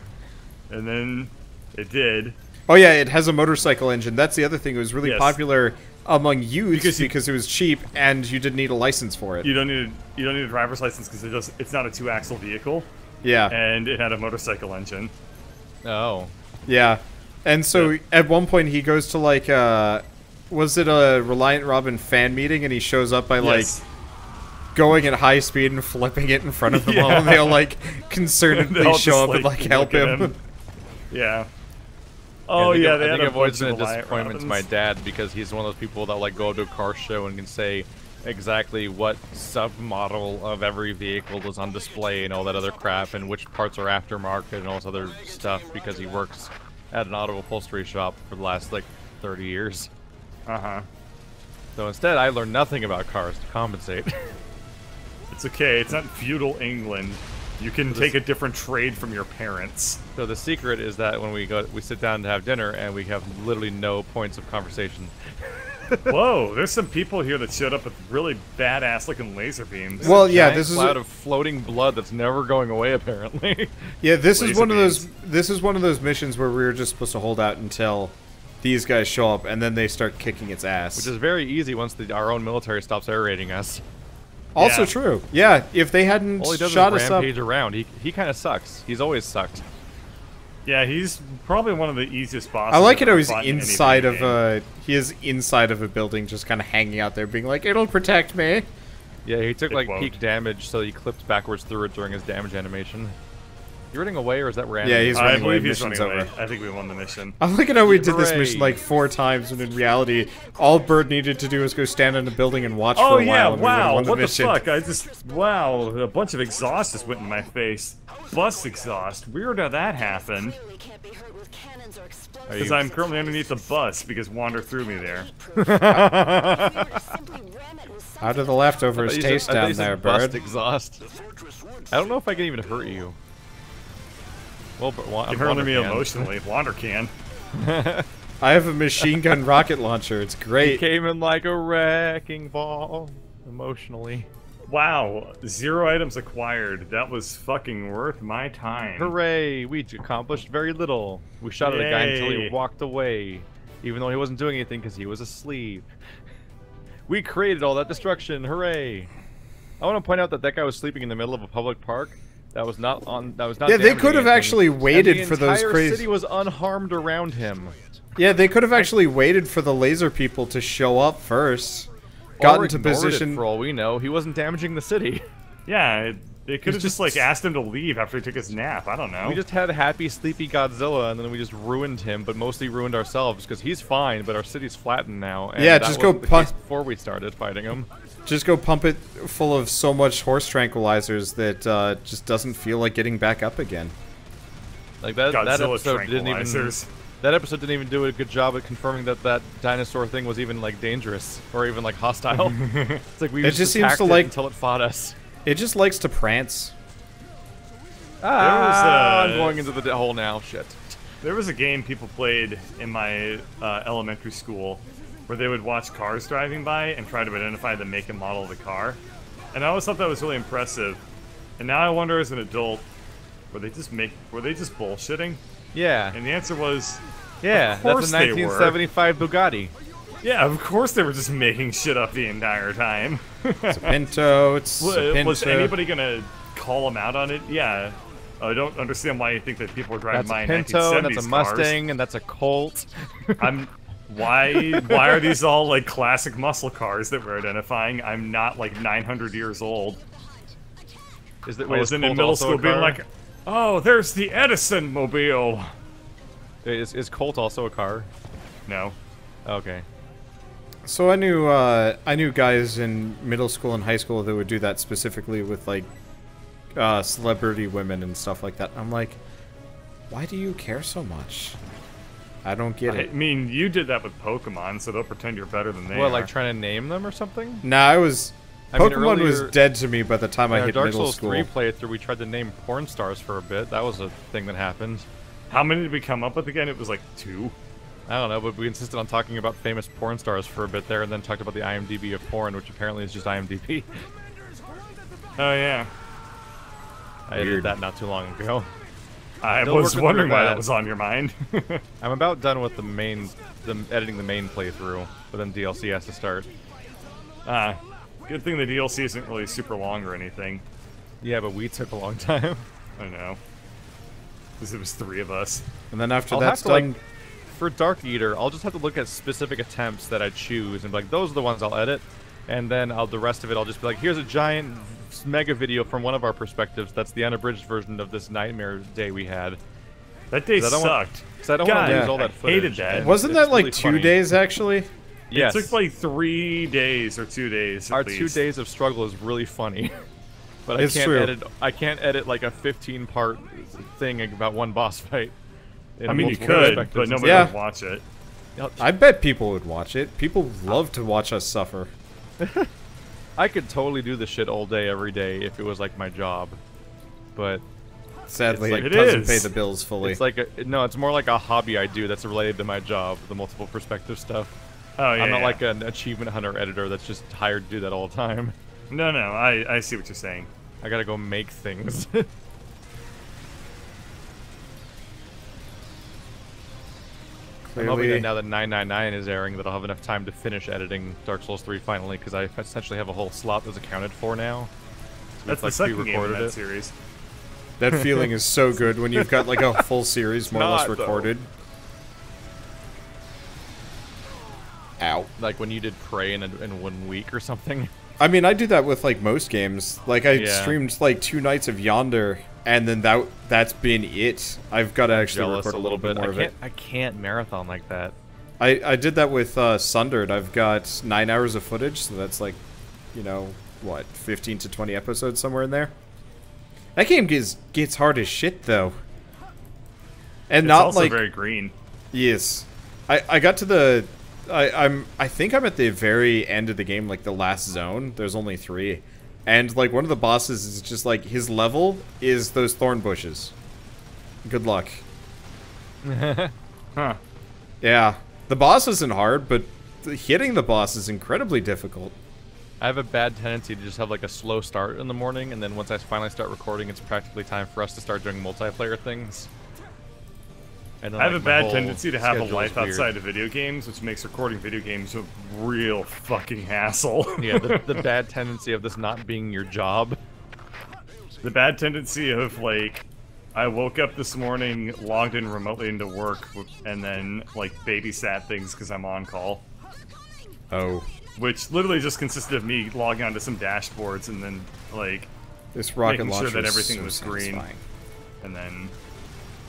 And then it did. Oh yeah, it has a motorcycle engine. That's the other thing. It was really Yes. popular among youths Because because it was cheap and you didn't need a license for it. You don't need a driver's license because it's not a 2-axle vehicle, Yeah. and it had a motorcycle engine. Oh. Yeah. And so at one point he goes to like was it a Reliant Robin fan meeting, and he shows up by Yes. like going at high speed and flipping it in front of them all, and they all like concernedly They'll show just, up and like help look at him. Yeah. Oh yeah, they I had think a I've always bunch been a of Reliant disappointment to my Robins. dad because he's one of those people that like go to a car show and can say exactly what submodel of every vehicle is on display and all that other crap, and which parts are aftermarket and all this other stuff because he works at an auto upholstery shop for the last like 30 years. Uh-huh. So instead, I learned nothing about cars to compensate. It's okay. It's not feudal England. You can take a different trade from your parents. So the secret is that when we sit down to have dinner and we have literally no points of conversation. Whoa, there's some people here that showed up with really badass looking laser beams. Well, yeah, Giant this is cloud of floating blood that's never going away apparently. yeah, this is laser one of beams. those. This is one of those missions where we were just supposed to hold out until these guys show up, and then they start kicking its ass. Which is very easy once our own military stops air raiding us. also Yeah. true. Yeah, if they hadn't All he does shot is us up. rampage around. He kind of sucks. He's always sucked. Yeah, he's probably one of the easiest bosses. I like it I've how ever he's fought in any inside video of game. he is inside of a building, just kind of hanging out there, being like, "It'll protect me." Yeah, he took It like won't. peak damage, so he clipped backwards through it during his damage animation. You running away, or is that random? Yeah, he's I running away. believe he's Mission's running away. over. I think we won the mission. I like it how we did this Hooray. mission like 4 times, when in reality, all Bird needed to do was go stand in a building and watch Oh for a yeah, while. And we would've wow, won what the mission. fuck? Wow, a bunch of exhaust just went in my face. Bus exhaust. Weird how that happened. Clearly can't be hurt with cannons or explosives. Because I'm currently underneath the bus because Wander threw me there. How do the leftovers taste down there, Bust Bird? exhaust. I don't know if I can even hurt you. Well, but You can hurt me emotionally. Wander can. I have a machine gun rocket launcher. It's He great. came in like a wrecking ball, emotionally. Wow, 0 items acquired. That was fucking worth my time. Hooray! We accomplished very little. We shot at a guy until he Yay. walked away, even though he wasn't doing anything because he was asleep. We created all that destruction. Hooray! I want to point out that that guy was sleeping in the middle of a public park. That was not on. That was not. Yeah, they damaging could have anything. actually And waited for those The crazy. entire city was unharmed around him. Yeah, they could have actually waited for the laser people to show up first. Or Got into ignored it position. for all we know. He wasn't damaging the city. Yeah, they could have He's just like asked him to leave after he took his nap. I don't know. We just had a happy, sleepy Godzilla, and then we just ruined him, but mostly ruined ourselves because he's fine, but our city's flattened now. And Yeah, that just go wasn't the punch- case before we started fighting him. Just go pump it full of so much horse tranquilizers that just doesn't feel like getting back up again. Like that Godzilla episode didn't even. tranquilizers. That episode didn't even do a good job at confirming that that dinosaur thing was even like dangerous or even like hostile. It's like we It just seems attacked to it like- until it fought us. It just likes to prance. I'm going into the hole now. Shit. There was a game people played in my elementary school where they would watch cars driving by and try to identify the make and model of the car. And I always thought that was really impressive. And now I wonder as an adult, were they just bullshitting? Yeah. And the answer was, Yeah. of That's course a they were. 1975 Bugatti. yeah, of course they were just making shit up the entire time. It's a Pinto. It's a Pinto. Was anybody gonna call them out on it? Yeah. I don't understand why you think that people were driving That's by a in Pinto, 1970s and that's a cars. Mustang, and that's a Colt. Why are these all like classic muscle cars that we're identifying? I'm not like 900 years old. Is that I was in middle school being like, oh, there's the Edison mobile. Is Colt also a car? No. Okay. So I knew guys in middle school and high school that would do that specifically with like celebrity women and stuff like that. I'm like, why do you care so much? I don't get I it. mean, you did that with Pokemon, so they'll pretend you're better than they What, are. like trying to name them or something? Nah, I was. I mean, Pokemon was earlier- dead to me by the time I In our hit Dark middle Souls school. 3 playthrough, we tried to name porn stars for a bit. That was a thing that happened. How many did we come up with again? It was like 2. I don't know, but we insisted on talking about famous porn stars for a bit there, and then talked about the IMDb of porn, which apparently is just IMDb. Oh yeah. I edited that not too long ago. I Still was working wondering through why that. that was on your mind. I'm about done with editing the main playthrough, but then DLC has to start. Good thing the DLC isn't really super long or anything. Yeah, but we took a long time. I know. Because it was 3 of us. And then after I'll that's have to, done, for Dark Eater, I'll just have to look at specific attempts that I choose and be like, those are the ones I'll edit. And then the rest of it, I'll just be like, here's a giant mega video from one of our perspectives. That's the unabridged version of this nightmare day we had. That day sucked. Because I don't want to lose all that footage. I hated that. Wasn't that like really 2 funny. days, actually? Yes. It took like 3 days or 2 days. Our at 2 least. days of struggle is really funny. But It's I can't true. edit. I can't edit like a 15-part thing about one boss fight. in I mean, you multiple could, perspectives. but nobody Yeah. would watch it. I bet people would watch it. People love to watch us suffer. I could totally do this shit all day, every day, if it was like my job. But Sadly, It's like- it It doesn't is. pay the bills fully. it's like no, it's more like a hobby I do that's related to my job, the multiple perspective stuff. Oh yeah. I'm not yeah. like an achievement hunter editor that's just hired to do that all the time. No, no. I see what you're saying. I gotta go make things. I'm hoping that Clearly, now that 999 is airing, that I'll have enough time to finish editing Dark Souls 3 finally, because I essentially have a whole slot that's accounted for now. That's the like, second game in pre-recorded that it. series. that feeling is so good when you've got like a full series more or less not, though. recorded. Ow. Like when you did Prey in 1 week or something. I mean, I do that with like most games. Like I Yeah. streamed like 2 nights of Yonder, and then that's been it. I've got to actually Jealous record a little bit more of it. I can't marathon like that. I did that with Sundered. I've got 9 hours of footage, so that's like, you know, what, 15 to 20 episodes somewhere in there. That game gets hard as shit though, and It's not also like very green. yes. I got to the I think I'm at the very end of the game, like the last zone. There's only 3. And like one of the bosses is just like his level is those thorn bushes. Good luck. Huh. Yeah. The boss isn't hard, but hitting the boss is incredibly difficult. I have a bad tendency to just have like a slow start in the morning, and then once I finally start recording, it's practically time for us to start doing multiplayer things. And then, I have like, a my bad whole tendency to have a schedule is life weird. outside of video games, which makes recording video games a real fucking hassle. Yeah, the bad tendency of this not being your job. The bad tendency of, like, I woke up this morning, logged in remotely into work, and then, like, babysat things because I'm on call. Oh. Which literally just consisted of me logging onto some dashboards and then, like, This rocket making sure launcher that is everything so was green. satisfying. and then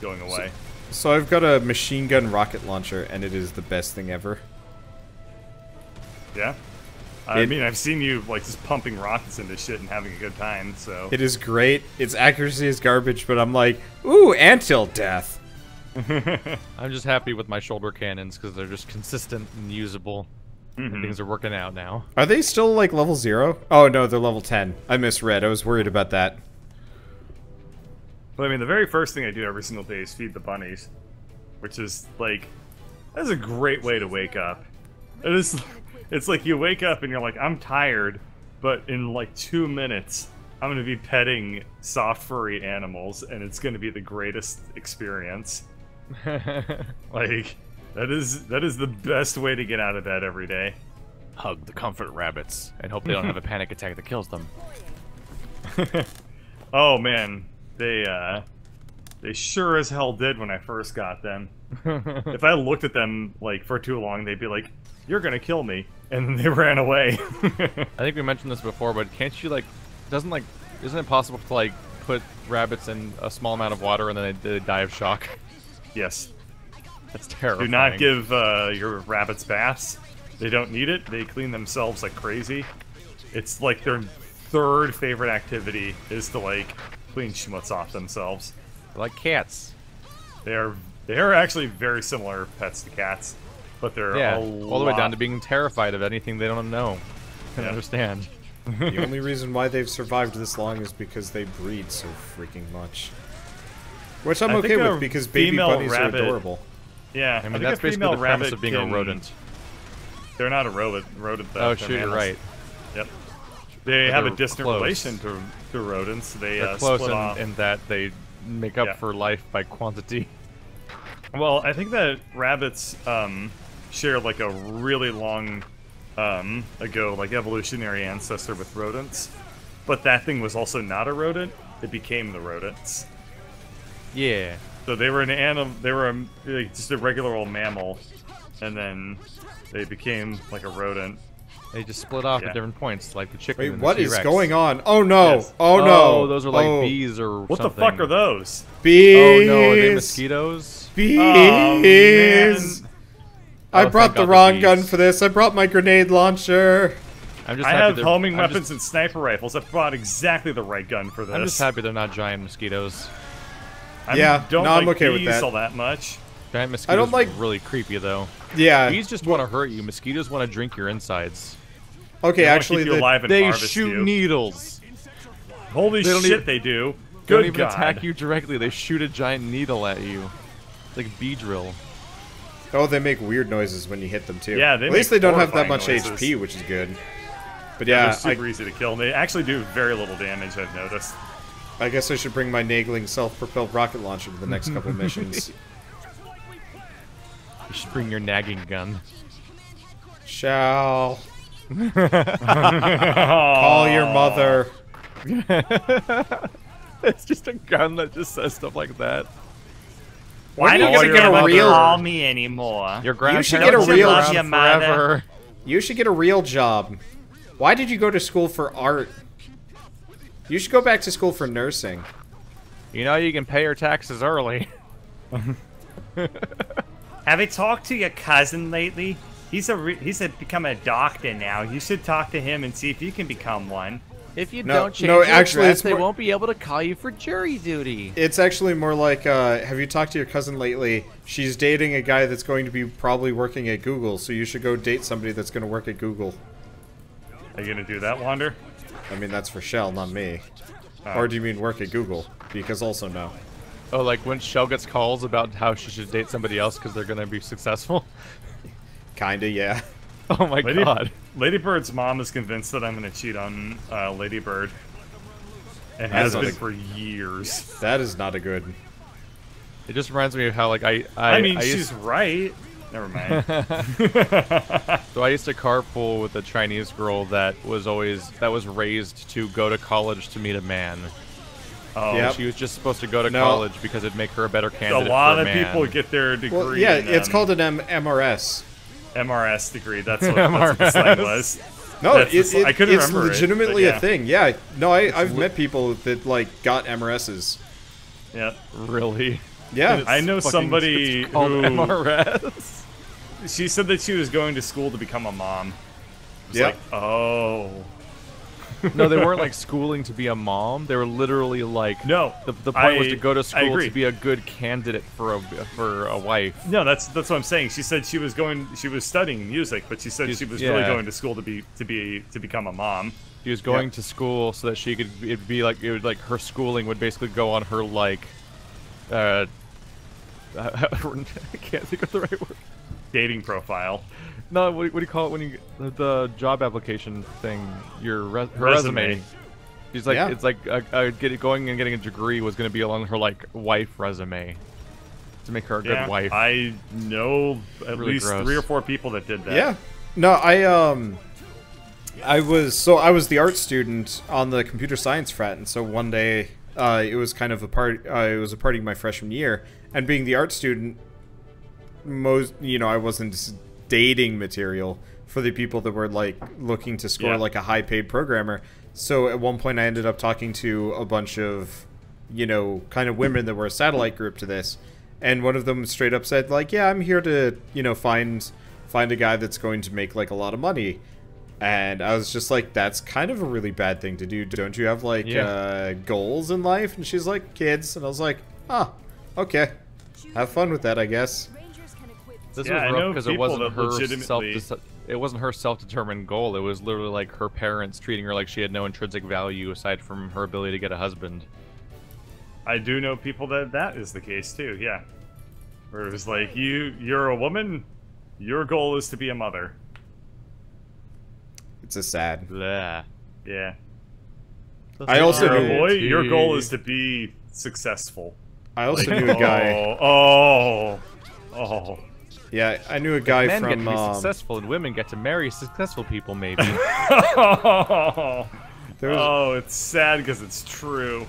going away. So I've got a machine gun rocket launcher, and it is the best thing ever. Yeah? I It- mean, I've seen you, like, just pumping rockets into shit and having a good time, so... It is great. Its accuracy is garbage, but I'm like, ooh, until death. I'm just happy with my shoulder cannons because they're just consistent and usable. And things are working out now. Are they still like level 0? Oh no, they're level 10. I misread. I was worried about that. But I mean, the very first thing I do every single day is feed the bunnies. Which is, like... That's a great way to wake up. It is... It's like you wake up and you're like, I'm tired, but in like 2 minutes, I'm gonna be petting soft furry animals, and it's gonna be the greatest experience. Like, that is the best way to get out of bed every day. Hug the comfort rabbits and hope they don't have a panic attack that kills them. Oh man, they sure as hell did when I first got them. If I looked at them like for too long, they'd be like, "You're gonna kill me," and then they ran away. I think we mentioned this before, but can't you isn't it possible to like put rabbits in a small amount of water and then they die of shock? Yes. That's terrifying. Do not give your rabbits baths. They don't need it. They clean themselves like crazy. It's like their third favorite activity is to like clean schmutz off themselves. They're like cats. They are actually very similar pets to cats, but they're Yeah, a all the way down lot- to being terrified of anything they don't know and Yeah. understand. The only reason why they've survived this long is because they breed so freaking much. Which I'm I okay think a with because baby female bunnies rabbit- are adorable. Yeah, I mean, think that's a basically female the premise rabbit of being a can- rodent. They're not a rodent. Oh, they're shoot, you're mammals. right. Yep. They But have a they're distant close. relation to rodents. They They're close split off. in that they make up Yeah. for life by quantity. Well, I think that rabbits share like a really long ago like evolutionary ancestor with rodents, but that thing was also not a rodent. It became the rodents. Yeah. So they were an animal. They were like, just a regular old mammal, and then they became like a rodent. They just split off Yeah. at different points, like the chicken. Wait, and the what is T-Rex. going on? Oh no! Yes. Oh no! Oh, those are like Oh. bees or What something. the fuck are those? Bees! Oh no, are they mosquitoes? Bees! Oh, man. I Oh, brought thank the God wrong they're gun bees. for this. I brought my grenade launcher. I'm just I happy have they're- homing I'm weapons just- and sniper rifles. I brought exactly the right gun for this. I'm just happy they're not giant mosquitoes. Yeah, don't no, I'm like okay with bees that. all that much. Giant mosquitoes like- are really creepy though. Yeah. Bees just want to hurt you. Mosquitoes want to drink your insides. Okay, They wanna actually, keep you alive and They harvest shoot you. needles. Holy They don't shit, even- they do. They don't Good even God. attack you directly. They shoot a giant needle at you. It's like a bee drill. oh, they make weird noises when you hit them too. Yeah, they At least make they don't have that horrifying much noises. HP, which is good. But Yeah, yeah, they're super easy to kill. And they actually do very little damage, I've noticed. I guess I should bring my nagling self-propelled rocket launcher to the next couple missions. You should bring your nagging gun. Shall call your mother. It's just a gun that just says stuff like that. Why I do you don't gotta want get your a mother real? to call me anymore. Your You should grandparents get a will be real- around Your mother. forever. You should get a real job. Why did you go to school for art? You should go back to school for nursing. You know you can pay your taxes early. Have you talked to your cousin lately? He's become a doctor now. You should talk to him and see if you can become one. If you No, don't change no, your actually, address, it's they more- won't be able to call you for jury duty. It's actually more like, have you talked to your cousin lately? She's dating a guy that's going to be probably working at Google, so you should go date somebody that's going to work at Google. Are you gonna do that, Wander? I mean, that's for Shell, not me. Oh. Or do you mean work at Google? Because also no. Oh, like when Shell gets calls about how she should date somebody else because they're gonna be successful. Kinda, yeah. Oh my god. Lady Bird's mom is convinced that I'm gonna cheat on Lady Bird. And That's has not been a- for years. That is not a good... It just reminds me of how like I mean, I she's used, right. Never mind. so I used to carpool with a Chinese girl that was raised to go to college to meet a man. Oh, Yep. She was just supposed to go to No. college because it'd make her a better a candidate lot for a of man. people get their degree. Well, yeah, in, it's called an MRS. MRS degree. That's what the slang was. No, That's the sl- I couldn't it's remember it, legitimately but yeah. a thing. Yeah, no, I've met people that, like, got MRSs. Yeah. Really? Yeah. I know Fucking- somebody it's called who MRS. she said that she was going to school to become a mom. It's Yep. like, oh. No, they weren't like schooling to be a mom. They were literally like No, The point was to go to I school agree. to be a good candidate for a wife. No, that's what I'm saying. She said she was studying music, but she said she was really yeah. going to school to become a mom. She was going to school so that she could her schooling would basically go on her like I can't think of the right word. Dating profile. No, what do you call it when you the job application thing? Her Resume. resume. She's like Yeah. it's like going and getting a degree was going to be along her like wife resume to make her a Yeah, good wife. I know at Really least gross. 3 or 4 people that did that. Yeah. No, I was the art student on the computer science frat, and so one day it was kind of a party my freshman year, and being the art student, I wasn't dating material for the people that were like looking to score Yeah. like a high paid programmer. So at one point I ended up talking to a bunch of kind of women that were a satellite group to this, and one of them straight up said like, yeah, I'm here to find a guy that's going to make like a lot of money. And I was just like, that's kind of a really bad thing to do. Don't you have like goals in life? And she's like, kids. And I was like, oh, okay, have fun with that, I guess. Rangers can equip This Yeah, I was know rough because it people wasn't that her legitimately- it wasn't her self-determined goal. It was literally like her parents treating her like she had no intrinsic value aside from her ability to get a husband. I do know people that is the case too. Yeah, where it was like you're a woman, your goal is to be a mother. It's a sad. Blah. Yeah. I also You're a knew. boy, your goal is to be successful. I also Like, knew a guy. Oh. Yeah, I knew a guy Men from. get to be successful and women get to marry successful people, maybe. There was- Oh, it's sad because it's true.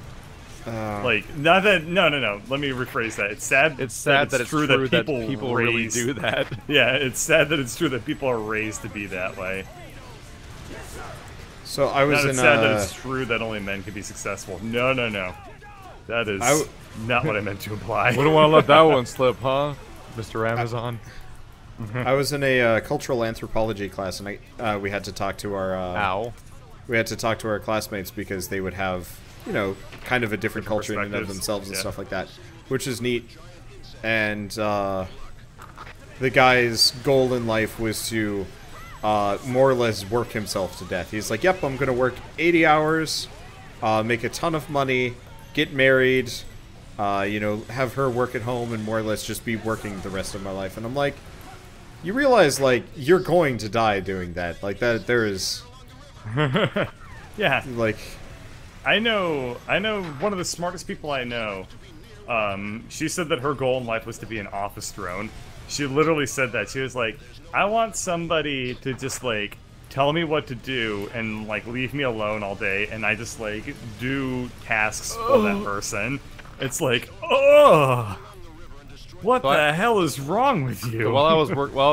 Like, not that. No. Let me rephrase that. It's sad. It's sad that it's true that people really do that. Yeah, it's sad that it's true that people are raised to be that way. So I was Not in sad that it's true that only men can be successful. No. That is not what I meant to imply. We don't want to let that one slip, huh, Mr. Amazon? I was in a cultural anthropology class, and we had to talk to our we had to talk to our classmates because they would have, you know, kind of a different culture in and of themselves and stuff like that, which is neat. And the guy's goal in life was to more or less work himself to death. He's like, yep, I'm going to work 80 hours, make a ton of money, get married, you know, have her work at home, and more or less just be working the rest of my life. And I'm like, you realize, like, you're going to die doing that. Like, that there is... Yeah. Like... I know one of the smartest people I know. She said that her goal in life was to be an office drone. She literally said that. She was like, I want somebody to just, like, tell me what to do and, like, leave me alone all day, and I just, like, do tasks for that person. It's like, oh, what the hell is wrong with you? So while I was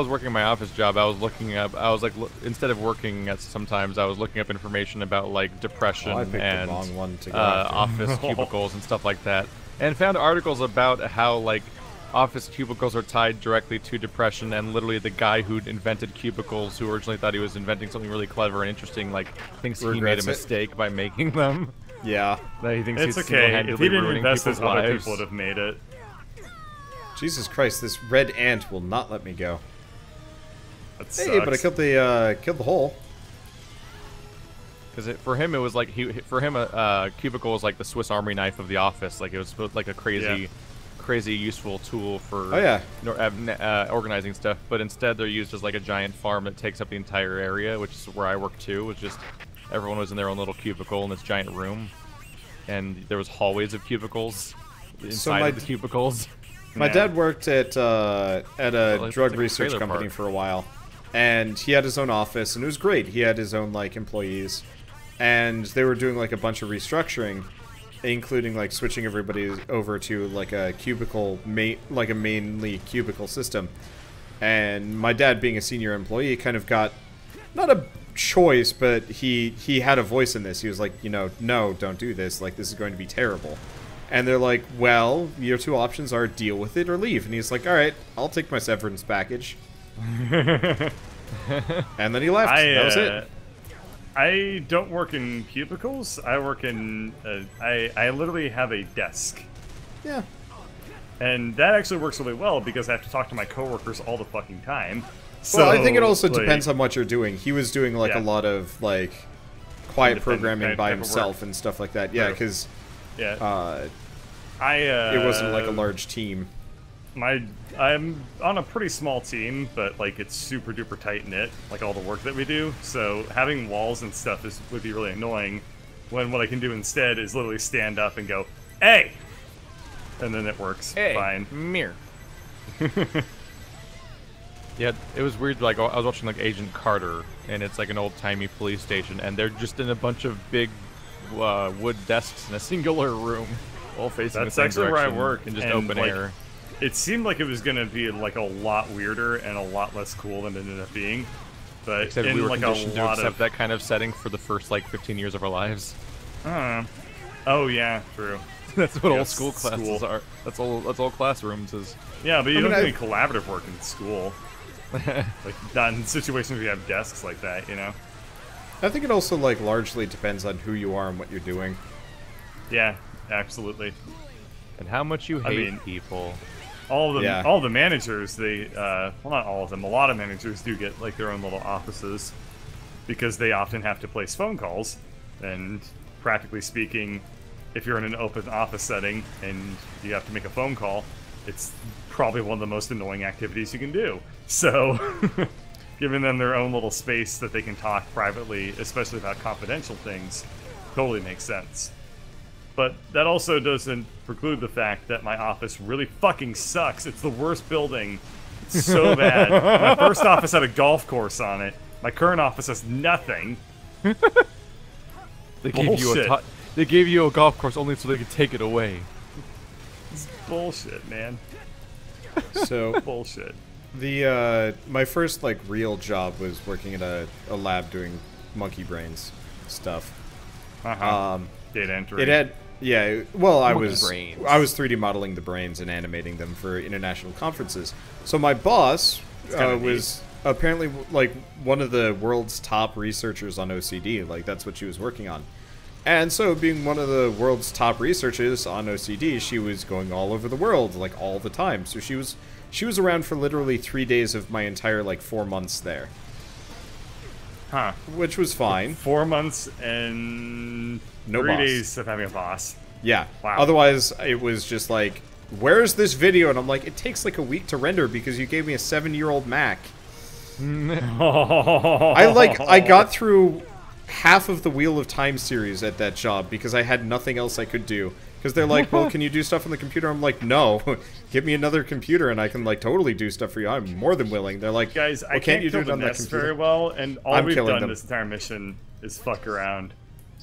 working my office job, I was looking up. I was like, instead of working at sometimes, I was looking up information about like depression and office cubicles and stuff like that, and found articles about how like office cubicles are tied directly to depression. And literally, the guy who invented cubicles, who originally thought he was inventing something really clever and interesting, like thinks he made a mistake by making them. Yeah, that he thinks it's he's okay. If he didn't invest, other lives. People would have made it. Jesus Christ, this red ant will not let me go. That sucks. Hey, but I killed the hole. Because for him, it was like a cubicle was like the Swiss Army knife of the office. Like it was like a crazy useful tool for organizing stuff. But instead, they're used as like a giant farm that takes up the entire area, which is where I work too. It was just everyone was in their own little cubicle in this giant room, and there was hallways of cubicles inside of the cubicles. My dad worked at a drug research company for a while, and he had his own office, and it was great. He had his own like employees, and they were doing like a bunch of restructuring, including like switching everybody over to like a cubicle, like a mainly cubicle system. And my dad, being a senior employee, kind of got not a choice, but he had a voice in this. He was like, you know, no, don't do this. Like, this is going to be terrible. And they're like, well, your two options are deal with it or leave. And he's like, all right, I'll take my severance package. And then he left. That was it. I don't work in cubicles. I work in... I literally have a desk. Yeah. And that actually works really well because I have to talk to my coworkers all the fucking time. So, well, I think it also depends on what you're doing. He was doing, like, a lot of, like, quiet programming by himself and stuff like that. Yeah, because... Yeah. it wasn't like a large team. I'm on a pretty small team, but like it's super duper tight knit, like all the work that we do. So having walls and stuff would be really annoying. When what I can do instead is literally stand up and go, "Hey," and then it works fine. Mirror. Yeah, it was weird. Like I was watching like Agent Carter, and it's like an old timey police station, and they're just in a bunch of big wood desks in a singular room, all facing the same actually direction, where I work, in just open like, air. It seemed like it was gonna be like a lot weirder and a lot less cool than it ended up being, but Except in we were like conditioned a to lot accept that kind of setting for the first like 15 years of our lives. Oh yeah, true. That's what all school classes are. That's all classrooms is. Yeah, but you don't do any collaborative work in school. Like not in situations where you have desks like that, you know. I think it also like largely depends on who you are and what you're doing. Yeah, absolutely. And how much you hate people. All of the managers, they well, not all of them. A lot of managers do get like their own little offices because they often have to place phone calls. And practically speaking, if you're in an open office setting and you have to make a phone call, it's probably one of the most annoying activities you can do. So, giving them their own little space that they can talk privately, especially about confidential things, totally makes sense. But that also doesn't preclude the fact that my office really fucking sucks. It's the worst building. It's so bad. My first office had a golf course on it. My current office has nothing. They gave They gave you a golf course only so they could take it away. It's bullshit, man. So Bullshit. my first like real job was working at a lab doing monkey brains stuff. Data entry. It had well, I was brains. 3D modeling the brains and animating them for international conferences. So my boss was apparently like one of the world's top researchers on OCD. Like that's what she was working on. And so, being one of the world's top researchers on OCD, she was going all over the world, like, all the time. So she was around for literally 3 days of my entire, like, 4 months there. Huh. Which was fine. 4 months and No 3 boss. days of having a boss. Yeah. Wow. Otherwise, it was just like, where's this video? And I'm like, it takes, like, a week to render because you gave me a 7-year-old Mac. I got through half of the Wheel of Time series at that job because I had nothing else I could do. Because they're like, well, can you do stuff on the computer? I'm like, no. Give me another computer and I can, like, totally do stuff for you. I'm more than willing. They're like, guys, I well, can't you kill do it the on that nests computer? very well, and all I'm we've killing done them. this entire mission is fuck around.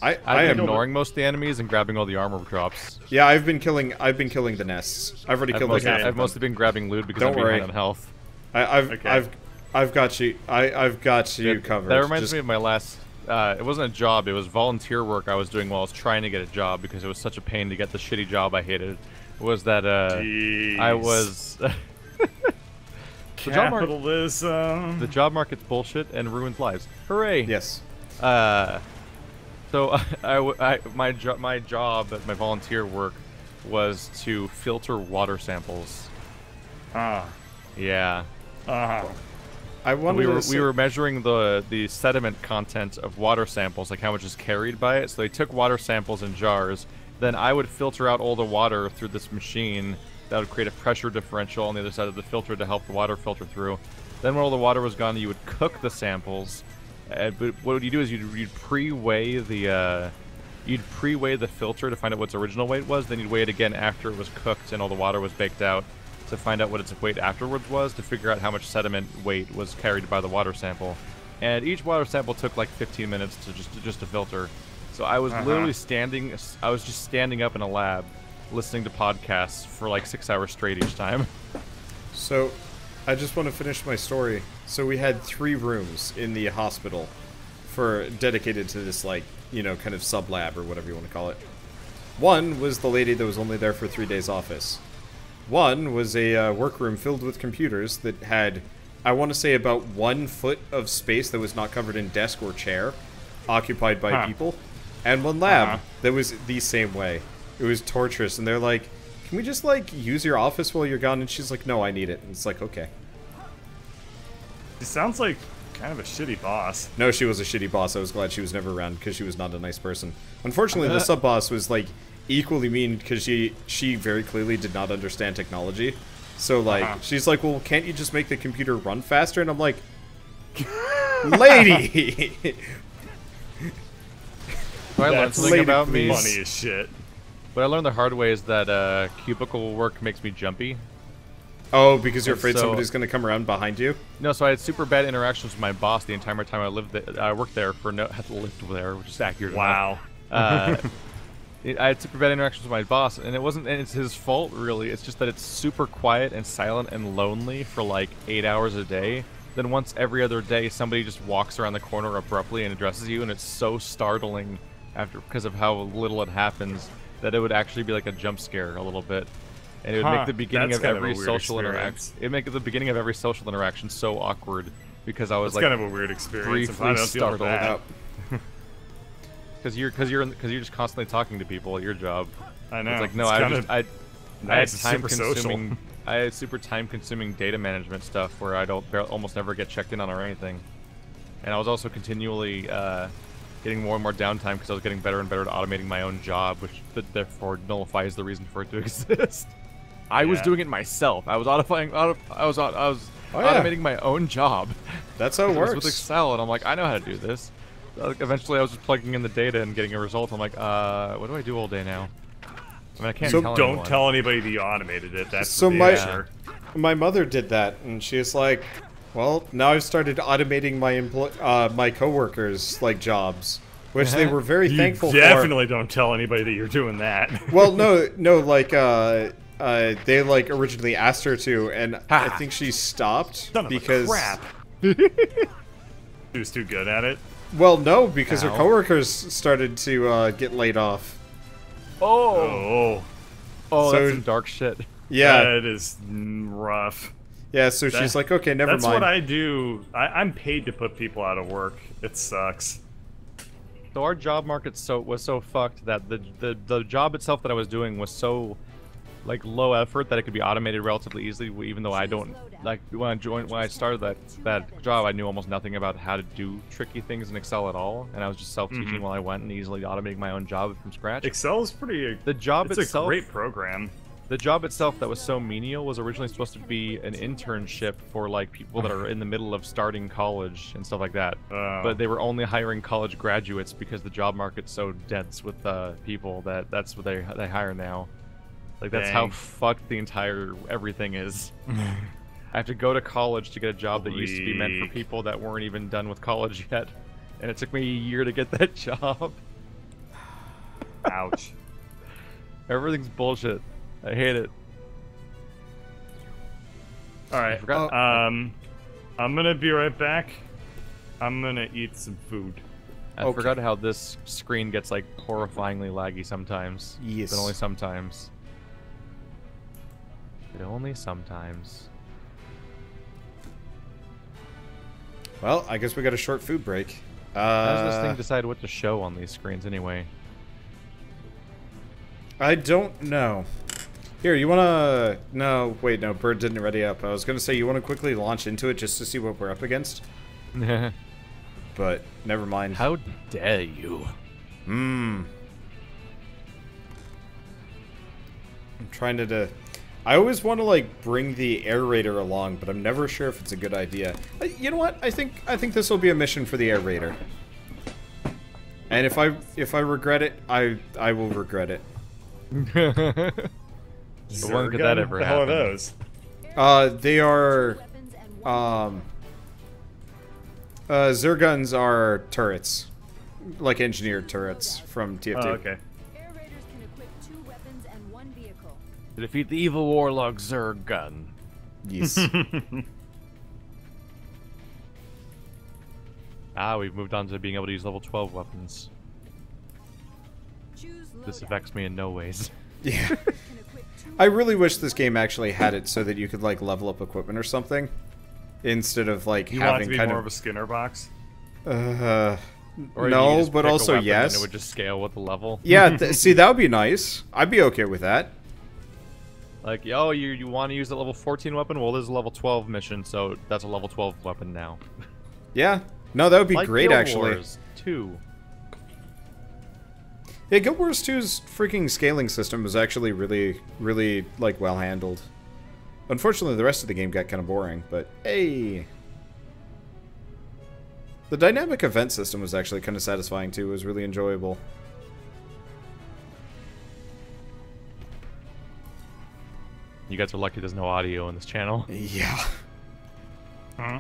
I I've been am ignoring most of the enemies and grabbing all the armor drops. Yeah, I've been killing the nests. I've already killed like half of I've them. mostly been grabbing loot because Don't I'm behind worry. on health. I've got you. I've got you covered. That reminds Just- me of my last. It wasn't a job. It was volunteer work I was doing while I was trying to get a job because it was such a pain to get the shitty job I hated. Was that Jeez. I was. Capitalism. The job market's bullshit and ruins lives. Hooray! Yes. So my job at my volunteer work was to filter water samples. Ah. Yeah. I wanted We were measuring the sediment content of water samples, like how much is carried by it. So they took water samples in jars. Then I would filter out all the water through this machine that would create a pressure differential on the other side of the filter to help the water filter through. Then when all the water was gone, you would cook the samples. But what would you do is you'd pre-weigh the filter to find out what its original weight was. Then you'd weigh it again after it was cooked and all the water was baked out to find out what its weight afterwards was to figure out how much sediment weight was carried by the water sample. And each water sample took like 15 minutes to just to filter. So I was literally standing up in a lab listening to podcasts for like 6 hours straight each time. So, I just want to finish my story. So we had 3 rooms in the hospital dedicated to this, like, you know, kind of sub-lab or whatever you want to call it. One was the lady that was only there for 3 days office. One was a workroom filled with computers that had, I want to say, about 1 foot of space that was not covered in desk or chair, occupied by people. And one lab that was the same way. It was torturous, and they're like, can we just, like, use your office while you're gone? And she's like, no, I need it. And it's like, okay. It sounds like kind of a shitty boss. No, she was a shitty boss. I was glad she was never around because she was not a nice person. Unfortunately, the sub-boss was, like, equally mean because she very clearly did not understand technology. So, like, she's like, well, can't you just make the computer run faster? And I'm like, lady! So I learned something about me. Funny as shit. What I learned the hard way is that cubicle work makes me jumpy. Oh, because you're afraid So- somebody's going to come around behind you? No, so I had super bad interactions with my boss the entire time I worked there for had lived there, which is accurate. Wow. I had super bad interactions with my boss, and it's his fault really. It's just that it's super quiet and silent and lonely for like 8 hours a day. Then once every other day, somebody just walks around the corner abruptly and addresses you, and it's so startling because of how little it happens that it would actually be like a jump scare a little bit. And it would make the beginning That's of kind of a every weird social interaction. experience. It'd make the beginning of every social interaction so awkward because I was It's like kind of a weird experience. If I briefly don't deal with startled. that. because you're just constantly talking to people at your job. I know. It's like no, It's I kinda just I had nice, it's super time-consuming. I had super time-consuming data management stuff where I almost never get checked in on or anything. And I was also continually getting more and more downtime because I was getting better and better at automating my own job, which therefore nullifies the reason for it to exist. I was doing it myself. I was automating my own job. That's how it It was works. with Excel, and I'm like, I know how to do this. Eventually, I was just plugging in the data and getting a result. I'm like, what do I do all day now? I mean, I can't So tell don't anyone. tell anybody that you automated it. That's So the my answer. my mother did that, and she was like, "Well, now I've started automating my my coworkers' like jobs, which they were very You thankful definitely don't tell anybody that you're doing that. for. Well, no, like they like originally asked her to, and I think she stopped Son of because a crap. She was too good at it. Well, no, because her Ow. coworkers started to get laid off. Oh, Oh, So- that's some dark shit. Yeah, that is rough. yeah. So she's like, okay, never That's mind. what I do. I'm paid to put people out of work. It sucks. So our job market was so fucked that the job itself that I was doing was so like low effort that it could be automated relatively easily. Even though I don't like when I started that job, I knew almost nothing about how to do tricky things in Excel at all, and I was just self-teaching while I went and easily automating my own job from scratch. Excel's pretty. The job It's itself, a great program. the job itself that was so menial was originally supposed to be an internship for like people that are in the middle of starting college and stuff like that. But they were only hiring college graduates because the job market's so dense with people that's what they hire now. Like that's how Dang. fucked the entire everything is. I have to go to college to get a job that used to be meant for Bleak. people that weren't even done with college yet, and it took me a year to get that job. Ouch. Everything's bullshit. I hate it. All right. forgot- I'm gonna be right back. I'm gonna eat some food. I Okay. forgot how this screen gets like horrifyingly laggy sometimes. Yes. But only sometimes. But only sometimes. Well, I guess we got a short food break. How does this thing decide what to show on these screens anyway? I don't know. Here, you wanna... No, wait, no, Bird didn't ready up. I was gonna say, you wanna quickly launch into it just to see what we're up against? But, never mind. How dare you? I'm trying to... I always want to, like, bring the air raider along, but I'm never sure if it's a good idea. You know what? I think this will be a mission for the air raider. And if I regret it, I will regret it. But when could that ever the hell are happen? those? They are... Weapons and Zerguns are turrets. Like engineered turrets from TF2. Oh, okay. air raiders can equip 2 weapons and 1 vehicle. To defeat the evil warlock Zergun. Yes. We've moved on to being able to use level 12 weapons. Choose This loadout. affects me in no ways. Yeah. Can equip 2 I really wish this game actually had it so that you could, like, level up equipment or something. Instead of, like, You want it having to be kind more of... of a Skinner box? Or you no, just but pick a also weapon yes. And it would just scale with the level. Yeah, see, that would be nice. I'd be okay with that. Like, oh, you want to use a level 14 weapon? Well, there's a level 12 mission, so that's a level 12 weapon now. Yeah. No, that would be Like great, Guild actually. Wars 2. Yeah, Guild Wars 2's freaking scaling system was actually really, really, like, well handled. Unfortunately, the rest of the game got kind of boring, but hey. The dynamic event system was actually kind of satisfying too. It was really enjoyable. You guys are lucky there's no audio in this channel. Yeah. Huh?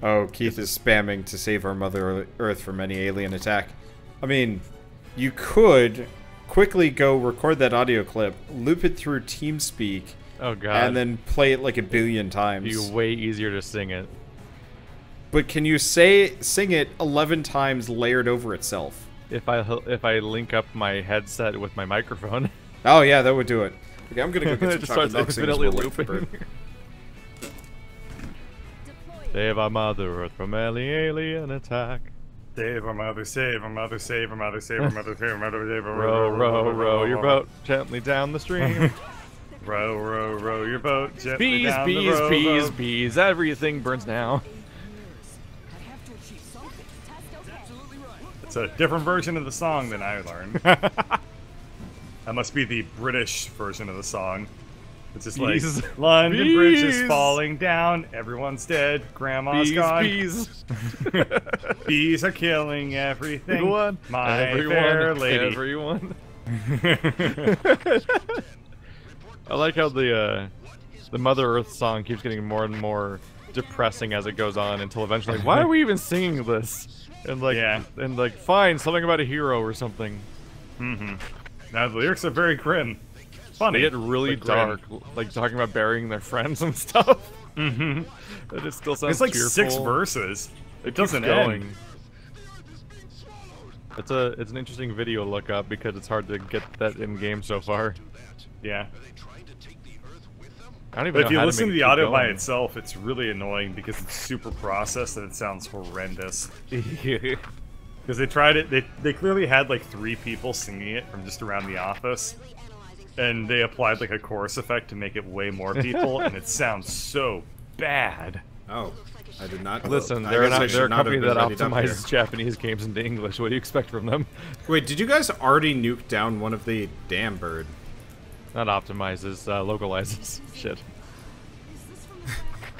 Oh, Keith is spamming to save our Mother Earth from any alien attack. I mean, you could quickly go record that audio clip, loop it through TeamSpeak, Oh god. and then play it like a billion times. It'd be way easier to sing it. But can you sing it 11 times layered over itself? If I link up my headset with my microphone. Oh yeah, that would do it. Okay, I'm gonna go It get some just chocolate starts milk soon as infinitely we're waiting for looping. Bert. Deploy. Save our Mother Earth from any alien attack. Save our mother, save our mother, save our mother, save our mother, save our mother, save our Row, row your boat gently down the stream. Row, row, row your boat gently Bees, down the bees, row, bees, row. bees. Everything burns now. I have to achieve something. Test okay. Absolutely right. It's a different version of the song than I learned. That must be the British version of the song. It's just Bees. like, London Bridge is Bees. falling down, everyone's dead, grandma's Bees, gone. bees. Bees are killing everything. Everyone, My everyone, fair lady. everyone. I like how the Mother Earth song keeps getting more and more depressing as it goes on until eventually, why are we even singing this? And like, fine, something about a hero or something. Mm-hmm. Now the lyrics are very grim. Funny. They get really dark, like talking about burying their friends and stuff. Mm-hmm. But it still sounds It's like cheerful. 6 verses. It doesn't going. end. It's an interesting video to look up because it's hard to get that in game so far. Yeah. I don't even But know if you how listen to make it the keep audio by going. itself, it's really annoying because it's super processed and it sounds horrendous. Because they tried it, they clearly had like 3 people singing it from just around the office, and they applied like a chorus effect to make it way more people, and it sounds so bad. Oh, I did not. Listen, I they're guess I they're a should not have company been that readied up here. optimizes Japanese games into English. What do you expect from them? Wait, did you guys already nuke down one of the damn bird? Not optimizes, localizes. Shit.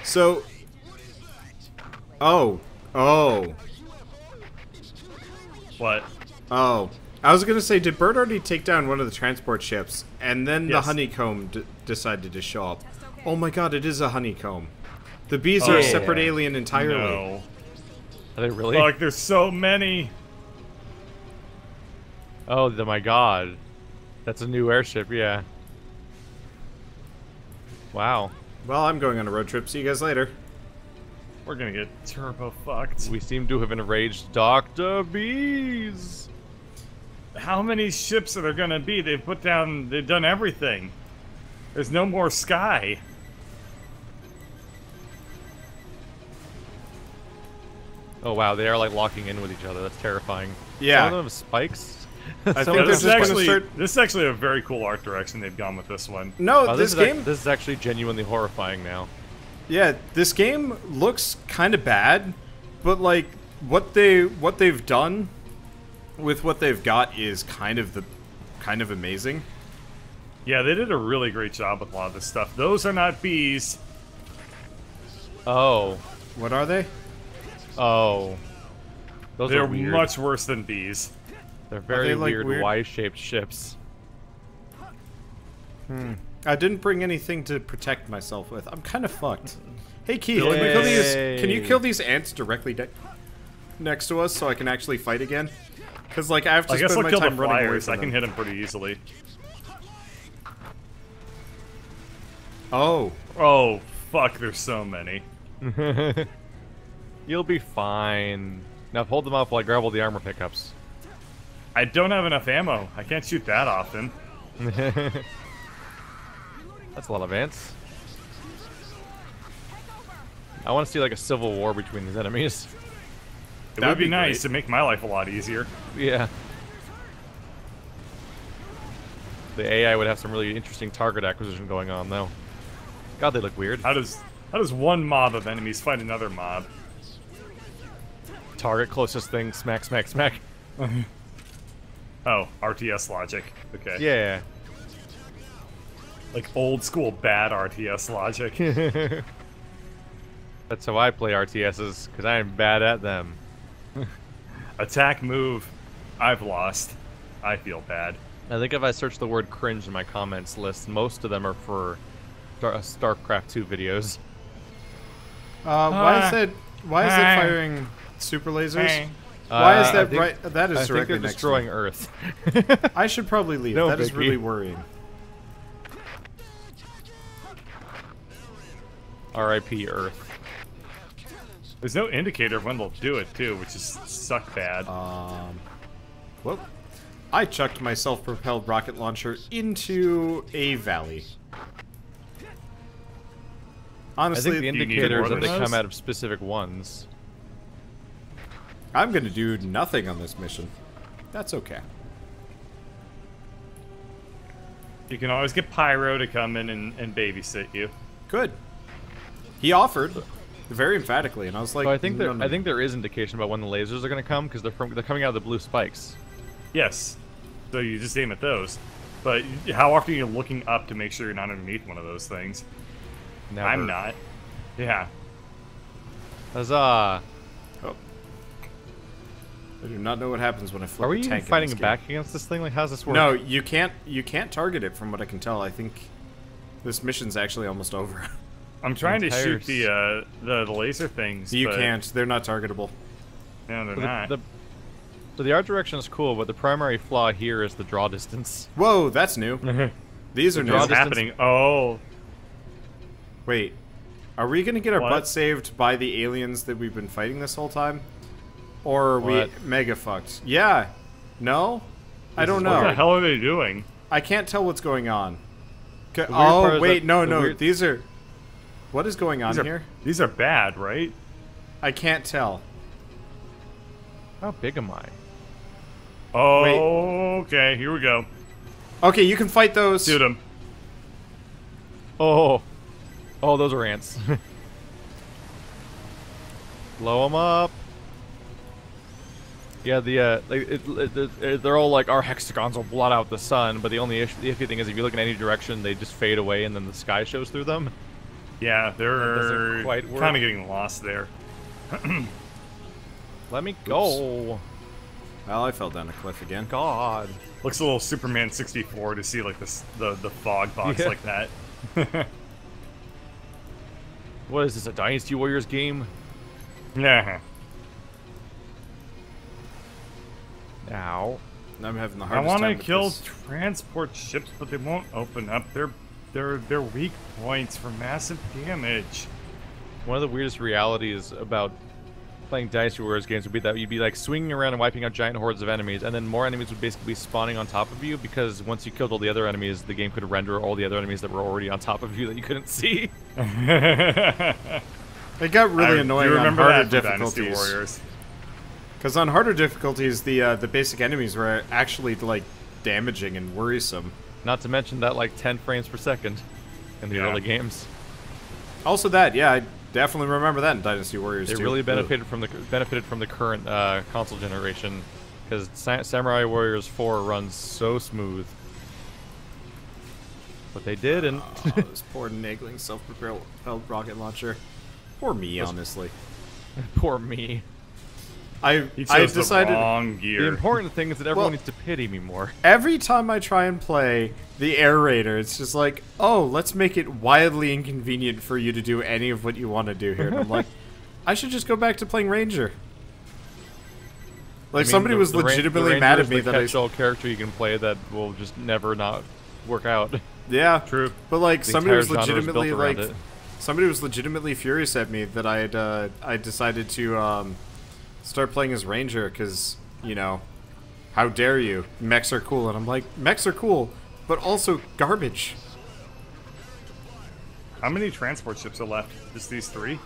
So. Oh. What? Oh. I was gonna say, did Bird already take down one of the transport ships, and then the Yes. honeycomb decided to show up? Oh my god, it is a honeycomb. The bees are a separate alien entirely. No. Are they really? Like, there's so many. Oh, my god. That's a new airship, yeah. Wow. Well, I'm going on a road trip. See you guys later. We're gonna get turbo fucked. We seem to have enraged Dr. Bees. How many ships are there gonna be? They've done everything. There's no more sky. Oh wow, they are like locking in with each other. That's terrifying. Yeah. Some of them have spikes. I Some think of This them is, they're just have gonna actually, this is actually a very cool art direction they've gone with this one. No, Oh, this game. this is actually genuinely horrifying now. Yeah, this game looks kind of bad, but like what they've done with what they've got is kind of amazing. Yeah, they did a really great job with a lot of this stuff. Those are not bees. Oh. What are they? Oh. Those They're are weird. much worse than bees. They're very they, like, weird weird? Y-shaped ships. I didn't bring anything to protect myself with. I'm kind of fucked. Hey Keith, Yay. can you kill these ants directly next to us so I can actually fight again? Because like I have to I guess spend I'll my kill the time running away flyers. from I can them. hit them pretty easily. Oh, Oh, fuck, there's so many. You'll be fine. Now hold them up while I grab all the armor pickups. I don't have enough ammo. I can't shoot that often. That's a lot of ants. I want to see like a civil war between these enemies. It That'd would be be nice great. to make my life a lot easier. Yeah. The AI would have some really interesting target acquisition going on, though. God, they look weird. How does one mob of enemies fight another mob? Target closest thing, smack, smack, smack. Oh, RTS logic. Okay. Yeah. Like old school bad RTS logic. That's how I play RTSs, because I am bad at them. Attack, move. I've lost. I feel bad. I think if I search the word cringe in my comments list, most of them are for StarCraft 2 videos. why is it firing super lasers? Why I is that think- right? That is I think directly they're next destroying to me. Earth. I should probably leave. No, That is Vicky. really worrying. R.I.P. Earth. There's no indicator of when they'll do it, too, which is suck bad. Whoop. I chucked my self-propelled rocket launcher into a valley. I Honestly, think the you need indicators more that than they those? come out of specific ones. I'm gonna do nothing on this mission. That's okay. You can always get Pyro to come in and babysit you. Good. He offered very emphatically, and I was like, So I think no, no. I think there is indication about when the lasers are going to come because they're coming out of the blue spikes. Yes. So you just aim at those. But how often are you looking up to make sure you're not underneath one of those things? Never. I'm not. Yeah. Huzzah! Oh. I do not know what happens when I flip Are we a even tank in fighting this game. back against this thing? Like, how's this work? No, you can't target it from what I can tell. I think this mission's actually almost over. I'm trying to entire shoot the laser things. You but can't. They're not targetable. No, they're So not. so the art direction is cool, but the primary flaw here is the draw distance. Whoa, that's new. These are new. What's distance- happening? Oh, Wait, are we gonna get our What? butt saved by the aliens that we've been fighting this whole time? Or are we What? mega fucked? Yeah. No? I don't what the know. hell are they doing? I can't tell what's going on. weird part Oh, is wait, that no, the no. weird- These are... What is going on here? These are bad, right? I can't tell. How big am I? Oh, okay. Here we go. Okay, you can fight those. Shoot them. Oh, oh, those are ants. Blow them up. Yeah, they're all like, our hexagons will blot out the sun, but the iffy thing is if you look in any direction, they just fade away and then the sky shows through them. Yeah, they're doesn't quite work. kind of getting lost there. Let me go. Well, I fell down a cliff again. God. Looks a little Superman 64 to see like this the fog box Yeah. like that. What is this, a Dynasty Warriors game? Yeah. Ow. I'm having the I hardest want time to with kill this. transport ships, but they won't open up. They're weak points for massive damage. One of the weirdest realities about playing Dynasty Warriors games would be that you'd be like swinging around and wiping out giant hordes of enemies, and then more enemies would basically be spawning on top of you because once you killed all the other enemies, the game could render all the other enemies that were already on top of you that you couldn't see. It got really I annoying do on remember harder that for Dynasty difficulties. Warriors. Because on harder difficulties, the basic enemies were actually like damaging and worrisome. Not to mention that like 10 frames per second in the Yeah. early games. Also, that I definitely remember that in Dynasty Warriors. They too. really benefited from the current console generation because Samurai Warriors 4 runs so smooth. But they didn't. Oh, this poor niggling self-propelled rocket launcher. Poor me, honestly. Poor me. I He chose decided the wrong gear. The important thing is that everyone Well- needs to pity me more. every time I try and play the Air Raider, it's just like, oh, let's make it wildly inconvenient for you to do any of what you want to do here. And I'm like, I should just go back to playing Ranger. Like, I mean, somebody was the legitimately Ranger mad is at me the that I... catch-all character you can play that will just never not work out. Yeah, True. but like, The somebody entire was genre is built legitimately around like... it. Somebody was legitimately furious at me that I decided to start playing as Ranger because, you know, how dare you? Mechs are cool. And I'm like, mechs are cool, but also garbage. How many transport ships are left? Just these 3?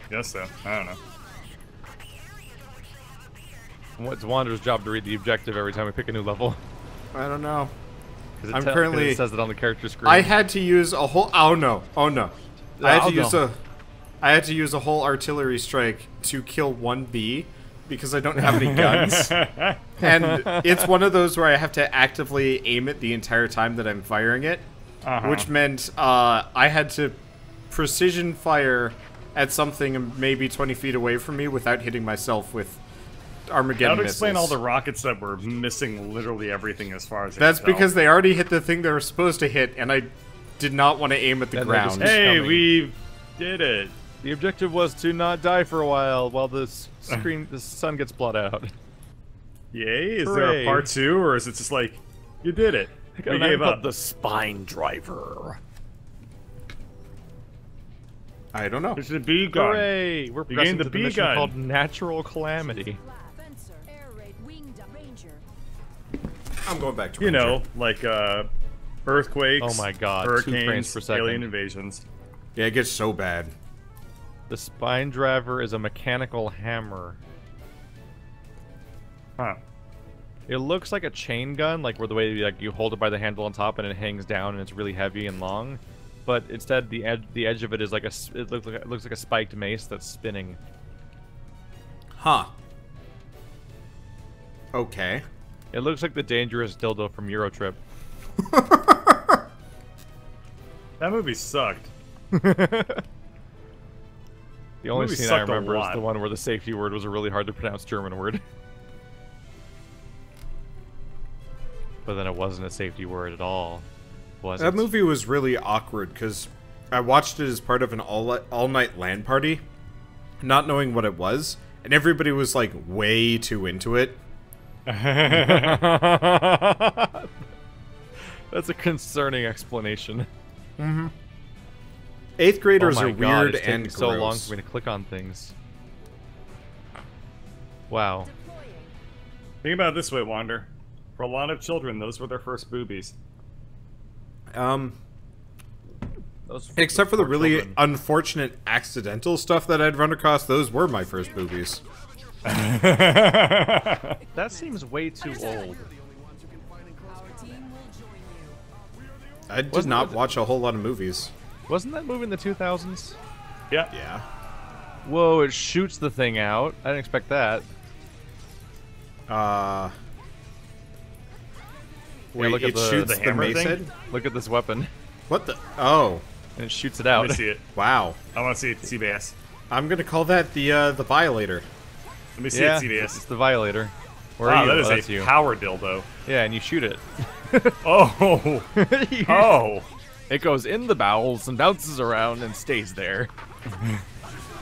Guess so. I don't know. It's Wander's job to read the objective every time we pick a new level. I don't know. 'Cause I'm 'cause currently- it says it on the character screen. I had to use a whole... Oh no. Oh no. I had Oh, to use no. I had to use a whole artillery strike to kill one bee because I don't have any guns. And it's one of those where I have to actively aim it the entire time that I'm firing it. Which meant I had to precision fire at something maybe 20 feet away from me without hitting myself with Armageddon That would explain all missiles. the rockets that were missing literally everything as far as I That's can tell. because they already hit the thing they were supposed to hit, and I did not want to aim at the And they just ground. Hey, coming. we did it. The objective was to not die for a while the sun gets blotted out. Yay, is there Hooray. a part 2, or is it just like, you did it? We gave up. The spine driver. I don't know. It's a bee gun. Hooray! We're You progressing gained the to bee mission gun. called Natural Calamity. Fencer, air raid, winged ranger. I'm going back to You Ranger. know, like earthquakes, Oh my God, 2 frames hurricanes, per second. alien invasions. Yeah, it gets so bad. The spine driver is a mechanical hammer. Huh. It looks like a chain gun, like where the way like you hold it by the handle on top and it hangs down and it's really heavy and long. But instead, the edge of it is like it looks like a spiked mace that's spinning. Huh. Okay. It looks like the dangerous dildo from Eurotrip. That movie sucked. The only movie scene I sucked a remember is lot. the one where the safety word was a really hard to pronounce German word. But then it wasn't a safety word at all, was it? That movie was really awkward because I watched it as part of an all-night LAN party, not knowing what it was, and everybody was like way too into it. That's a concerning explanation. Mm-hmm. 8th graders Oh my are God, weird it's and taking so long gross. for me to click on things. Wow. Think about it this way, Wander. For a lot of children, those were their first boobies. Except for the poor really children. unfortunate accidental stuff that I'd run across, those were my first boobies. That seems way too old. I did Wasn't not it- watch a whole lot of movies. Wasn't that movie in the 2000s? Yeah. Yeah. Whoa, it shoots the thing out. I didn't expect that. Wait, look at it the- shoots the the hammer mace thing? head? Look at this weapon. What the? Oh, And it shoots it Let out. me see it. wow. I want to see it, CBS. I'm gonna call that the Violator. Let me see Yeah, it, CBS. it's the Violator. Where Wow, are you? that Oh, is that's a you. power dildo. Yeah, and you shoot it. Oh! Oh! It goes in the bowels and bounces around and stays there.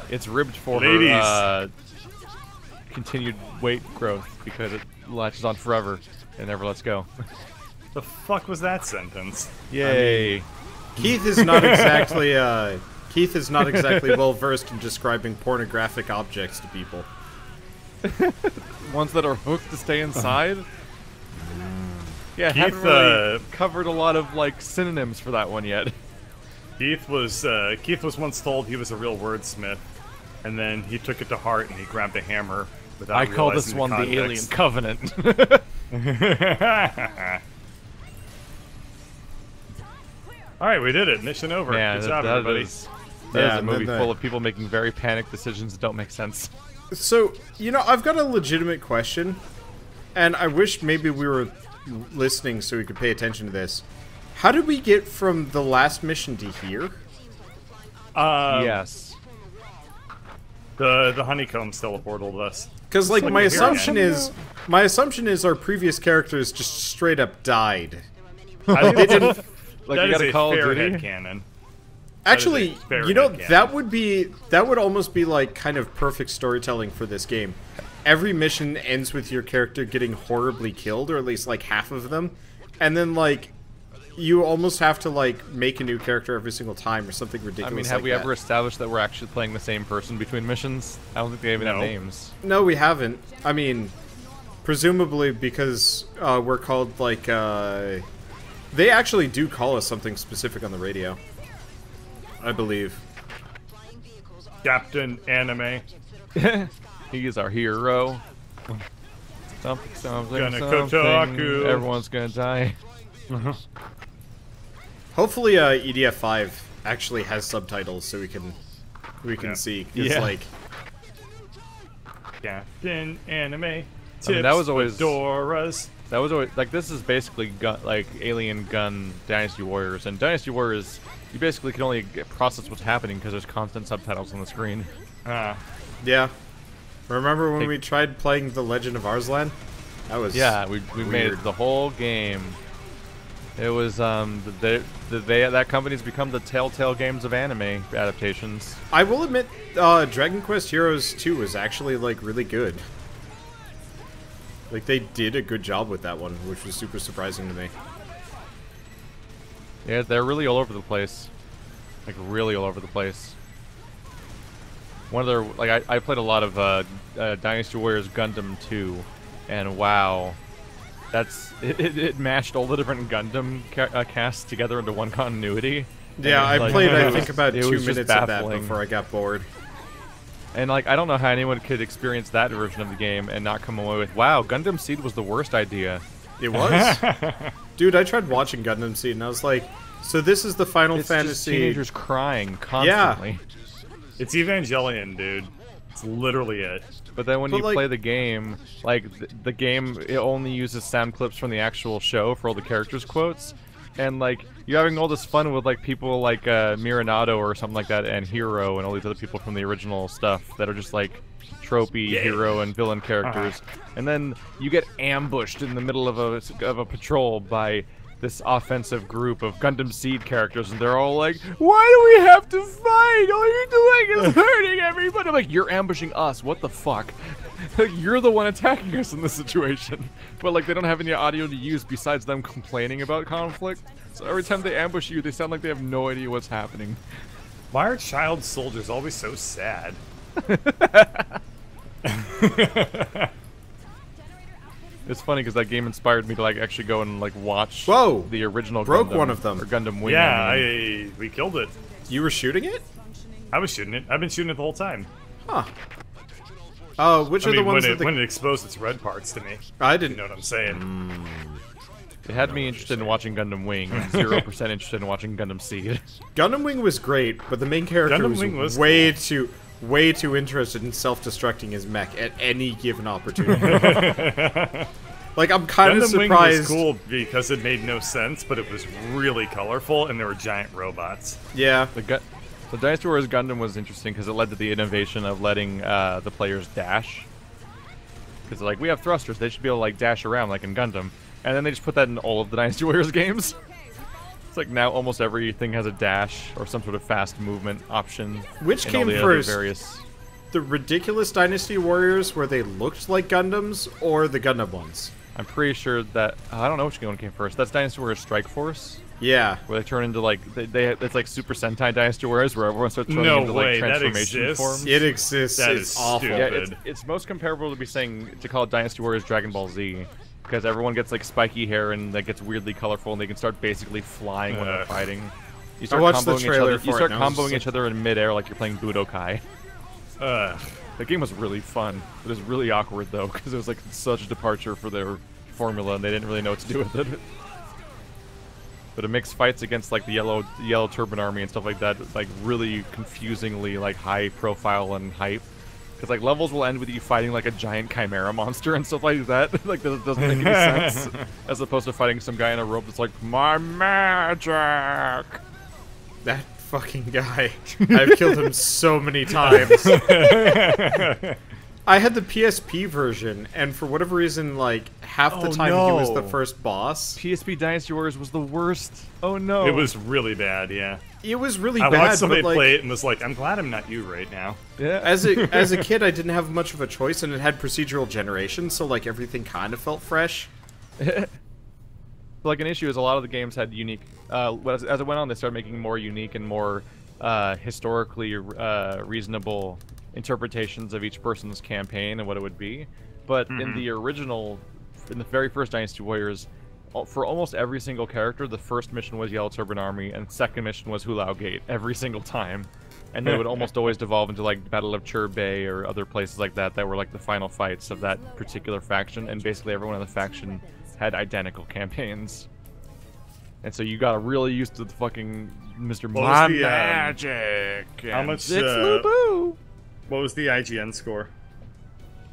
It's ribbed for Ladies. her continued weight growth because it latches on forever and never lets go. The fuck was that sentence? Yay! Keith is not exactly well versed in describing pornographic objects to people. Ones that are hooked to stay inside. Yeah, I Keith, haven't really covered a lot of like synonyms for that one yet. Keith was once told he was a real wordsmith, and then he took it to heart and he grabbed a hammer without I call this realizing one the Alien Covenant. Alright, we did it. Mission over. Yeah, Good job, that everybody. is Yeah, a and movie then full of people making very panicked decisions that don't make sense. So, you know, I've got a legitimate question, and I wish maybe we were listening so we could pay attention to this. How did we get from the last mission to here? Yes. The honeycomb teleported us. Because, like, Like my we're here assumption is our previous characters just straight up died. I They didn't. Like that you is got a a Call of fair Duty. headcanon. Actually, fair you know, headcanon. that would almost be like kind of perfect storytelling for this game. Every mission ends with your character getting horribly killed, or at least like half of them, and then like you almost have to like make a new character every single time or something ridiculous. I mean, have like we that. ever established that we're actually playing the same person between missions? I don't think they even have No. names. No, we haven't. I mean, presumably because we're called like they actually do call us something specific on the radio, I believe. Captain Anime. He is our hero. Something, something, Gonna something. Kotaku. Everyone's gonna die. Hopefully, EDF 5 actually has subtitles so we can Yeah. see. It's Yeah. like Captain Anime. that was always- Fedoras. That was always like this is basically like Alien Gun Dynasty Warriors, and Dynasty Warriors you basically can only process what's happening because there's constant subtitles on the screen. yeah. Remember when Hey. we tried playing The Legend of Arslan? That was Yeah, we made weird. it the whole game. It was that company's become the Telltale Games of anime adaptations. I will admit, Dragon Quest Heroes 2 was actually like really good. Like they did a good job with that one, which was super surprising to me. Yeah, they're really all over the place. Like really all over the place. One of their like I played a lot of Dynasty Warriors Gundam 2, and wow, it mashed all the different Gundam casts together into one continuity. Yeah, I And, like, played I it think was- about it 2 was just minutes of that baffling. before I got bored. And like I don't know how anyone could experience that version of the game and not come away with wow, Gundam Seed was the worst idea. It was? Dude, I tried watching Gundam Seed and I was like, so this is the Final It's just Fantasy. teenagers crying constantly. It's Evangelion, dude. It's literally it. But then when But, you like- play the game, like the game, it only uses sound clips from the actual show for all the characters' quotes. and like you're having all this fun with like people like Miranado or something like that, and Hero, and all these other people from the original stuff that are just like tropey hero and villain characters, and then you get ambushed in the middle of a patrol by this offensive group of Gundam Seed characters, and they're all like, "Why do we have to fight? All you're doing is hurting everybody." I'm like, "You're ambushing us. What the fuck? You're the one attacking us in this situation." But like, they don't have any audio to use besides them complaining about conflict. So every time they ambush you, they sound like they have no idea what's happening. Why are child soldiers always so sad? It's funny because that game inspired me to like actually go and like watch the original Broke Gundam, one of them. or Gundam Wing. Yeah, I mean. we killed it. You were shooting it? I was shooting it. I've been shooting it the whole time. Huh. Oh, which are the ones when it exposed its red parts to me. I didn't know what I'm saying. It had me interested in watching Gundam Wing, and 0% interested in watching Gundam Seed. Gundam Wing was great, but the main character was way too interested in self-destructing his mech at any given opportunity. Like, I'm kind of surprised. Gundam Wing was cool because it made no sense, but it was really colorful, and there were giant robots. Yeah. The Dynasty Warriors Gundam was interesting because it led to the innovation of letting the players dash. Because like, we have thrusters, they should be able to like dash around like in Gundam. And then they just put that in all of the Dynasty Warriors games. It's like now almost everything has a dash or some sort of fast movement option. Which came first? The ridiculous Dynasty Warriors where they looked like Gundams, or the Gundam ones? I'm pretty sure that I don't know which one came first. That's Dynasty Warriors Strike Force. Yeah. Where they turn into like it's like Super Sentai Dynasty Warriors where everyone starts turning into like transformation forms. It exists. It's awful. Yeah, it's most comparable to call it Dynasty Warriors Dragon Ball Z. Because everyone gets like spiky hair and that gets weirdly colorful, and they can start basically flying when they're fighting. You start comboing each other in midair like you're playing Budokai. That game was really fun. It was really awkward though, because it was like such a departure for their formula, and they didn't really know what to do with it. But it makes fights against like the yellow turban army and stuff like that like really confusingly like high profile and hype. Because like levels will end with you fighting like a giant chimera monster and stuff like that. Like that doesn't make any sense. As opposed to fighting some guy in a robe that's like, "My magic." That fucking guy. I've killed him so many times. I had the PSP version, and for whatever reason, like, half the time he was the first boss. PSP Dynasty Warriors was the worst. Oh no. It was really bad, yeah. It was really bad. I watched somebody play it and was like, I'm glad I'm not you right now. Yeah. As a kid, I didn't have much of a choice, and it had procedural generation, so like everything kind of felt fresh. Like an issue is a lot of the games had unique. As it went on, they started making more unique and more historically reasonable interpretations of each person's campaign and what it would be. But in the original, in the very first Dynasty Warriors, for almost every single character, the first mission was Yellow Turban Army, and the second mission was Hulao Gate every single time. And they would almost always devolve into like Battle of Chur Bay or other places like that that were like the final fights of that particular faction, and basically everyone in the faction had identical campaigns. And so you got really used to the fucking Mr. My Magic. How much? It's Lubu. What was the IGN score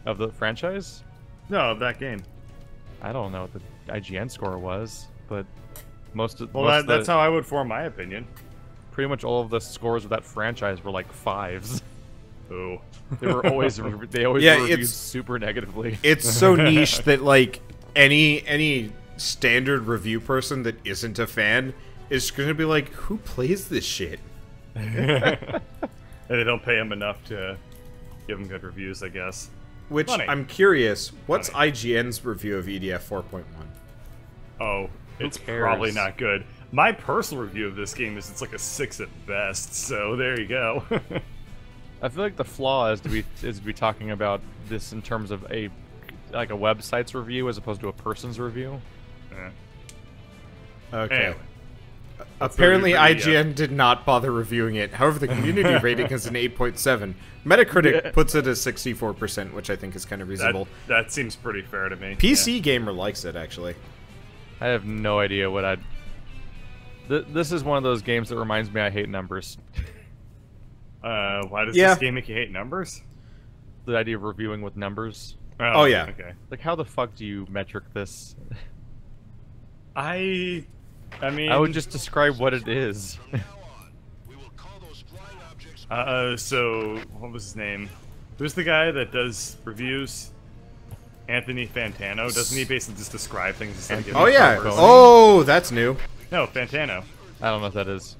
Of the franchise? No, of that game. I don't know what the IGN score was, but most of that's how I would form my opinion. Pretty much all of the scores of that franchise were like 5s. Ooh. They always were reviewed super negatively. It's so niche that like any standard review person that isn't a fan is going to be like, who plays this shit? And they don't pay him enough to give him good reviews, I guess. Which, Funny. I'm curious, what's IGN's review of EDF 4.1? Oh, it's probably not good. My personal review of this game is it's like a 6 at best, so there you go. I feel like the flaw is to be talking about this in terms of a website's review as opposed to a person's review. Okay. Anyway, apparently IGN did not bother reviewing it. However, the community rating is an 8.7. Metacritic puts it as 64%, which I think is kind of reasonable. That seems pretty fair to me. PC Gamer likes it, actually. I have no idea what I'd... This is one of those games that reminds me I hate numbers. Why does this game make you hate numbers? The idea of reviewing with numbers. Oh yeah. Okay. Like, how the fuck do you metric this? I I mean, I would just describe what it is. We will call those flying objects. So what was his name? Who's the guy that does reviews? Anthony Fantano. Doesn't he basically just describe things instead of giving Oh yeah. numbers? Oh, that's new. No, Fantano. I don't know what that is.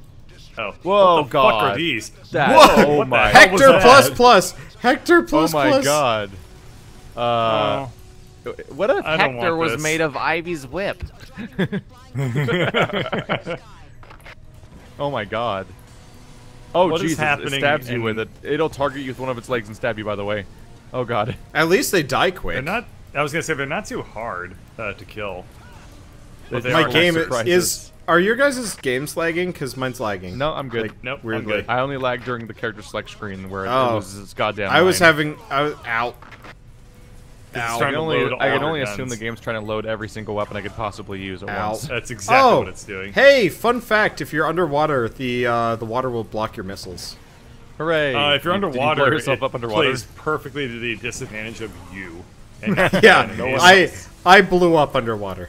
Oh. Whoa, what the God. fuck are these? That, Whoa! oh What the my, heck was Hector that? plus plus. Hector plus oh my plus. god. Oh. What if I don't Hector want was this. made of Ivy's whip? Oh my god. Oh What is Jesus, it happening stabs you in- with it. It'll target you with one of its legs and stab you, by the way. Oh god. At least they die They're quick. not. I was gonna say they're not too hard to kill. But they My are game surprises. is. Are your guys' games lagging? Because mine's lagging. No, I'm good. Like, Nope, I'm weirdly. good. I only lag during the character select screen where Oh. it was its goddamn I was line. having. I was out. It's Ow. trying to load all I can their only guns. assume the game's trying to load every single weapon I could possibly use at Ow. once. That's exactly Oh, what it's doing. hey! Fun fact: if you're underwater, the water will block your missiles. Hooray! If you're Did you underwater, blow yourself it up underwater? plays perfectly to the disadvantage of you. And not the Yeah, enemies. I blew up underwater.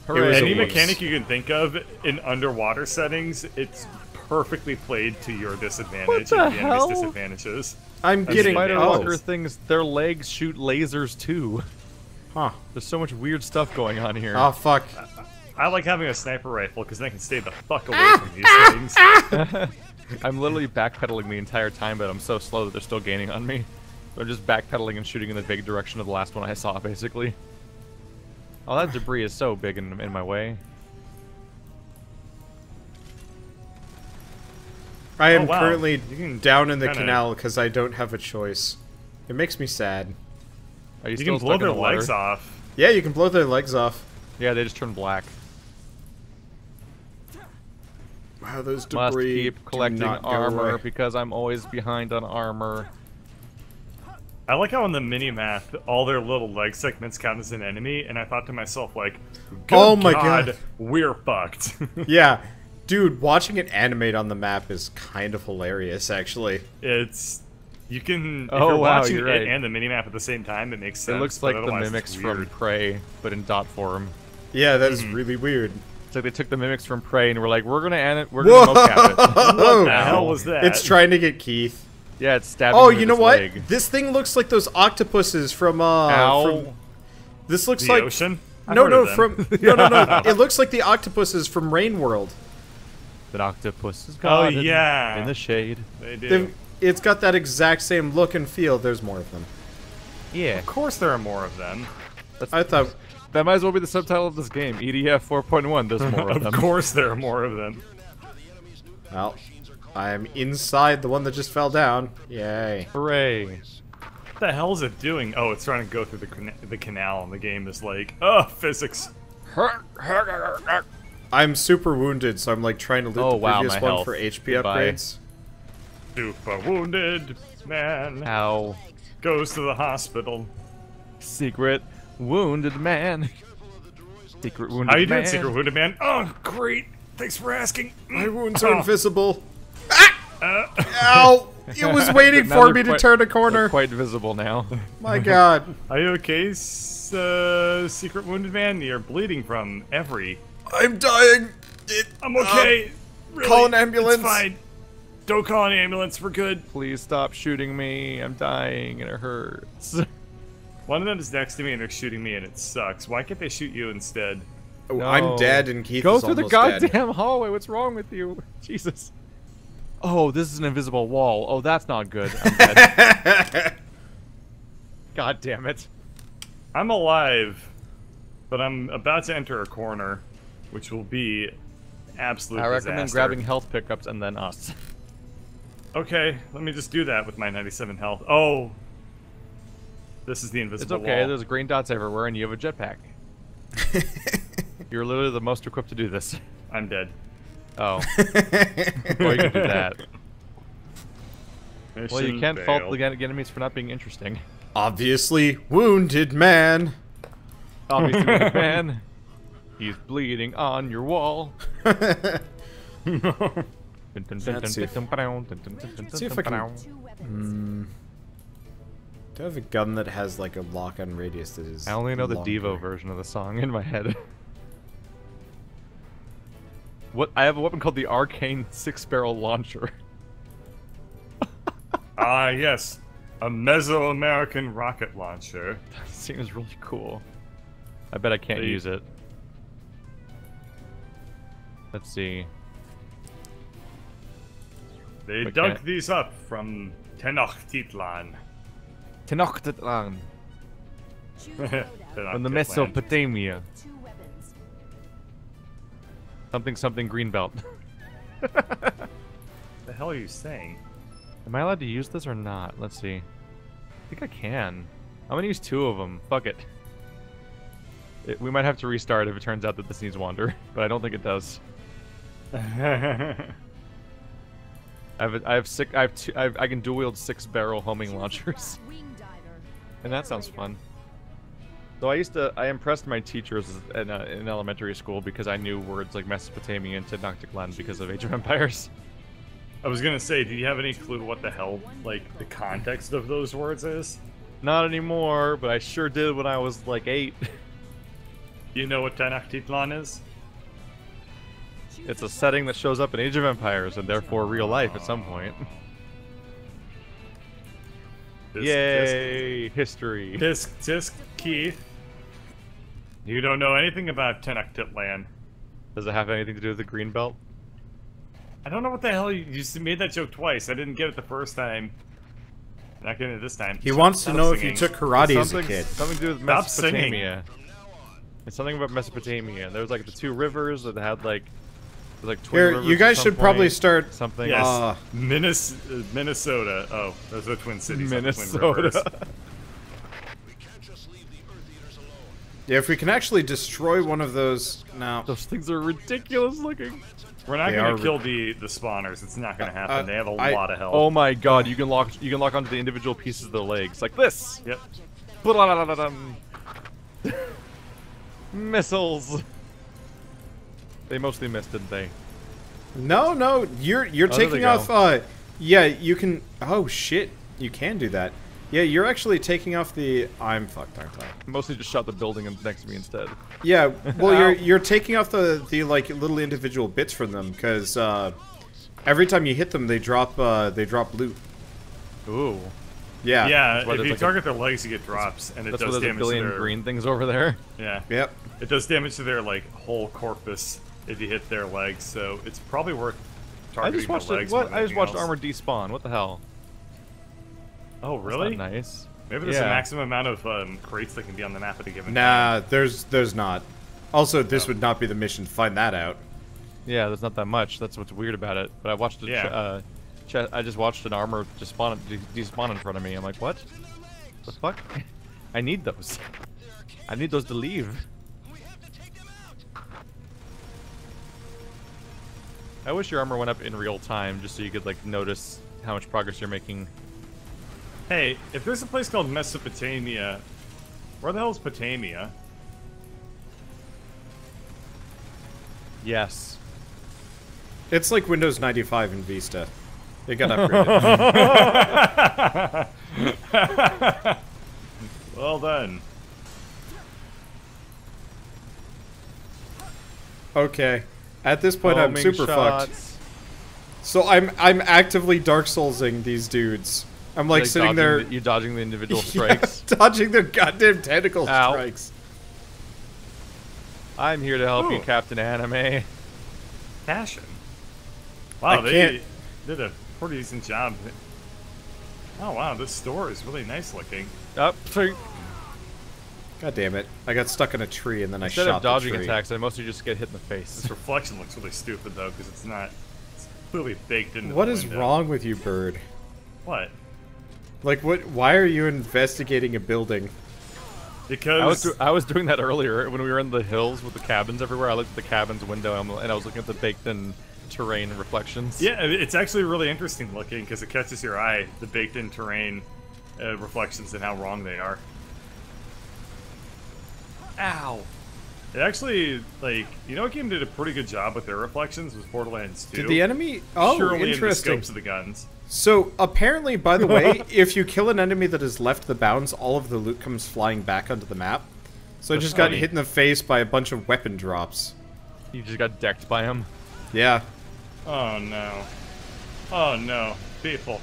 Hooray. was Any a waste. mechanic you can think of in underwater settings, it's perfectly played to your disadvantage What the and the enemy's hell? disadvantages. I'm That's getting. spider Oh, Spider walker things, their legs shoot lasers too. huh. There's so much weird stuff going on here. Oh fuck. I like having a sniper rifle because then I can stay the fuck away from these things. I'm literally backpedaling the entire time, but I'm so slow that they're still gaining on me. So I'm just backpedaling and shooting in the big direction of the last one I saw, basically. Oh, that debris is so big in my way. I am Oh, wow. currently You can down in the kinda- canal because I don't have a choice. It makes me sad. Are you, You still can blow stuck in their the water? legs off. Yeah, you can blow their legs off. Yeah, they just turn black. Wow, those Must debris keep do collecting not go armor away. because I'm always behind on armor. I like how on the mini-map, all their little leg segments count as an enemy, and I thought to myself, like, good Oh my God. we're fucked. Yeah, dude, watching it animate on the map is kind of hilarious, actually. It's... You can... If Oh, you're wow, watching you're it right. and the mini-map at the same time, it makes sense. It looks but like the otherwise mimics it's from weird. Prey, but in dot form. Yeah, that is Mm-hmm. really weird. It's like they took the mimics from Prey and were like, we're gonna mocap it. Whoa! What the hell was that? It's trying to get Keith. Yeah, it's stabbing Oh, with you know its what? leg. This thing looks like those octopuses from Ow. This looks The like ocean? I've no, heard no, of them. from no. It looks like the octopuses from Rain World. That octopus is Oh, gone yeah. in the shade. They do. It's got that exact same look and feel. There's more of them. Yeah. Of course there are more of them. I thought. That might as well be the subtitle of this game. EDF 4.1, there's more of them. Of course there are more of them. Well, I'm inside the one that just fell down. Yay! Hooray. What the hell is it doing? Oh, it's trying to go through the canal, and the game is like, oh, physics. I'm super wounded, so I'm like trying to loot Oh, the wow, previous my one health. for HP Goodbye. upgrades. Super wounded man Ow. goes to the hospital. Secret wounded man. Secret wounded man. How you doing, secret wounded man? Oh, great. Thanks for asking. My wounds are Oh. invisible. Ow! It was waiting Now for they're me to quite- turn a They're corner. quite visible now. My God. Are you okay, secret wounded man? You're bleeding from every... I'm dying. I'm okay. Really, call an ambulance. It's fine. Don't call an ambulance. We're good. Please stop shooting me. I'm dying and it hurts. One of them is next to me and they're shooting me and it sucks. Why can't they shoot you instead? Oh, No. I'm dead and Keith Go is through the almost goddamn dead. hallway. What's wrong with you? Jesus. Oh, this is an invisible wall. Oh, that's not good. I'm dead. God damn it. I'm alive, but I'm about to enter a corner, which will be absolute I recommend disaster. grabbing health pickups and then us. Okay, let me just do that with my 97 health. Oh, this is the It's invisible okay. wall. There's green dots everywhere, and you have a jetpack. You're literally the most equipped to do this. I'm dead. Oh. Well, you can do that. Well, you Mission can't fault failed. the enemies for not being interesting. Obviously, wounded man. Obviously, man. He's bleeding on your wall. Let's see if I can- Two weapons. Do I have a gun that has like a lock-on radius that is I only know the longer? Devo version of the song in my head. What? I have a weapon called the Arcane 6-barrel launcher. Ah, yes. A Mesoamerican rocket launcher. That seems really cool. I bet I can't use it. Let's see. They But dug can't- these up from Tenochtitlan. Tenochtitlan. Choose loadout. From the Tenochtitlan. Mesopotamia. 2 weapons. Something greenbelt. The hell are you saying? Am I allowed to use this or not? Let's see. I think I can. I'm gonna use 2 of them. Fuck it. We might have to restart if it turns out that this needs Wander, but I don't think it does. I can dual wield 6-barrel homing launchers, Wing diver. and that sounds fun. So I impressed my teachers in elementary school because I knew words like Mesopotamia and Tenochtitlan because of Age of Empires. I was gonna say, do you have any clue what the hell, like, the context of those words is? Not anymore, but I sure did when I was like 8. You know what Tenochtitlan is? It's a setting that shows up in Age of Empires and therefore real life at some point. Yay! History. Tisk, Keith. You don't know anything about Tenochtitlan. Does it have anything to do with the green belt? I don't know what the hell you made that joke twice. I didn't get it the first time. Not getting it this time. He wants to Stop know if singing. you took karate as a kid. Something to do with Stop singing. Mesopotamia. It's something about Mesopotamia. There was like the 2 rivers that had like, twin Here, rivers you at guys some should probably point. start. Something. Yes. Minnesota. Oh, those are twin cities. not twin rivers. Minnesota. We can't just leave the Earth Eaters alone. Yeah, if we can actually destroy one of those. No. Those things are ridiculous looking. We're not They going are to kill the spawners. It's not going to happen. They have a I- lot of health. Oh my god, you can lock onto the individual pieces of the legs like this. Yep. Missiles. They mostly missed, didn't they? No, you're there taking they off. go. Yeah, you can. Oh shit, you can do that. Yeah, you're actually taking off the. I'm fucked, aren't I? Mostly just shot the building next to me instead. Yeah, well, you're taking off the like little individual bits from them because every time you hit them, they drop loot. Ooh. Yeah. Yeah, That's why if there's you like target their legs, you get drops, and it That's why does there's a damage to billion their... green things over there. Yeah. Yep. It does damage to their, like, whole corpus if you hit their legs, so it's probably worth I targeting just watched the it. legs. What? more I than just watched anything else. armor despawn. What the hell? Oh, That's really? not nice. Maybe there's Yeah. a maximum amount of crates that can be on the map at a given time. Nah, there's not. Also, this would not be the mission to find that out. Yeah, there's not that much. That's what's weird about it. But I watched Yeah. I just watched an armor despawn in front of me. I'm like, what? The fuck? I need those. I need those to leave. I wish your armor went up in real time, just so you could like notice how much progress you're making. Hey, if there's a place called Mesopotamia, where the hell is Potamia? Yes. It's like Windows 95 in Vista. It got upgraded. Well then. Okay. At this point, I'm Homing super fucked. shots. So I'm actively Dark Soulsing these dudes. I'm like sitting there, You dodging the individual Yeah, strikes. dodging their goddamn tentacle Ow. strikes. I'm here to help you, Ooh. Captain Anime. Passion. I Wow, they can't- did a pretty decent job. Oh wow, this store is really nice looking. Up. God damn it! I got stuck in a tree and then I Instead shot of dodging the tree. attacks, I mostly just get hit in the face. This reflection looks really stupid though, because it's not. It's clearly baked into What the is window. wrong with you, bird? What? Like, what? Why are you investigating a building? Because I was doing that earlier when we were in the hills with the cabins everywhere. I looked at the cabin's window and I was looking at the baked-in terrain reflections. yeah, it's actually really interesting looking because it catches your eye, the baked-in terrain reflections and how wrong they are. Ow. It actually, like, you know, what game did a pretty good job with their reflections was Borderlands 2. Did the enemy? Oh, Surely in the interesting. scopes of the guns. So apparently, by the way, if you kill an enemy that has left the bounds, all of the loot comes flying back onto the map. So I That's just got funny. hit in the face by a bunch of weapon drops. You just got decked by him. Yeah. Oh no. Oh no. People.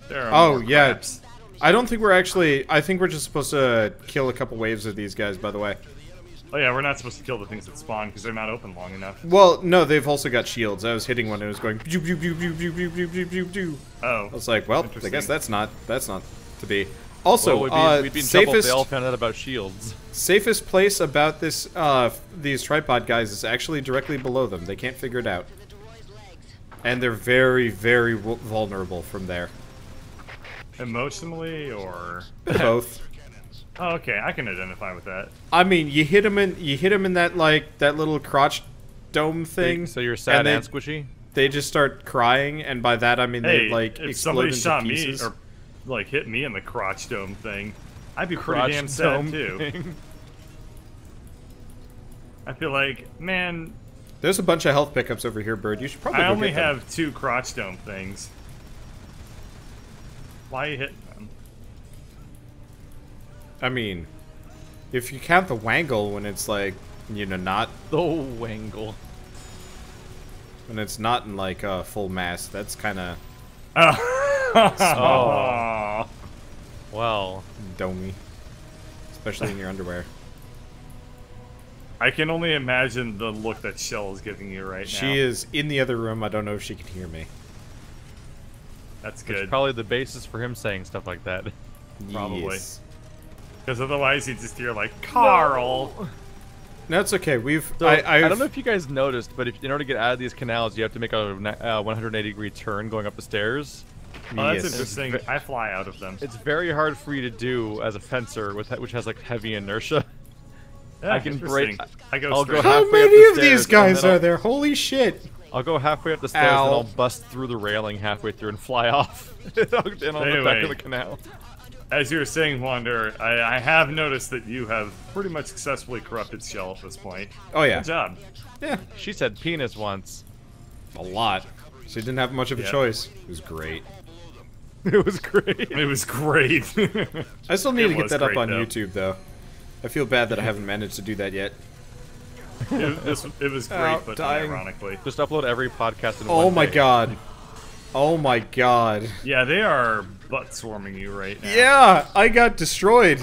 There are Oh, more yeah. craps. I don't think we're actually... I think we're just supposed to kill a couple waves of these guys, by the way. Oh yeah, we're not supposed to kill the things that spawn because they're not open long enough. Well, no, they've also got shields. I was hitting one and it was going... Pew, pew, pew, pew, pew, pew, pew, pew, pew, pew. Oh. I was like, well, I Interesting. guess that's not to be. Also, we'd be in trouble if safest... they all found out about shields. Safest place about this, these tripod guys is actually directly below them. They can't figure it out. And they're very, very vulnerable from there. Emotionally or Both. oh, okay, I can identify with that. I mean, you hit them in that like that little crotch dome thing. So you're sad and and squishy? They just start crying, and by that I mean Hey, they like if explode somebody into shot pieces. me or like hit me in the crotch dome thing, I'd be pretty Crotch damn sad dome too. thing. I feel like, man, There's a bunch of health pickups over here, Bird. You should probably I go only get them. have 2 crotch dome things. Why are you hitting them? I mean, if you count the wangle when it's like, you know, not The wangle. when it's not in like full mass, that's kind of Oh. Well, domey, especially in your underwear. I can only imagine the look that Shell is giving you right now. She is in the other room. I don't know if she can hear me. That's it's good. probably the basis for him saying stuff like that. Probably. Yes. Because otherwise he'd just hear like, Carl! No, it's okay. We've. So, I've, I don't know if you guys noticed, but in order to get out of these canals, you have to make a 180-degree turn going up the stairs. Oh, that's Yes. interesting. I fly out of them. It's very hard for you to do as a fencer, which has like heavy inertia. Yeah, I can break. interesting. I go I'll straight. go How halfway up many the of these stairs, and guys then are there? Holy shit! I'll go halfway up the stairs, Ow. and I'll bust through the railing halfway through and fly off. and on the back Anyway. of the canal. As you were saying, Wander, I have noticed that you have pretty much successfully corrupted Shell at this point. Oh yeah. Good job. Yeah. She said penis once. A lot. She didn't have much of a Yep. choice. It was great. It was great. It was great. I still need It to get was that up great, on though. YouTube though. I feel bad that I haven't managed to do that yet. it was great, Ow, but dying. unironically. Just upload every podcast in Oh one my day. god. Oh my god. Yeah, they are butt swarming you right now. Yeah, I got destroyed.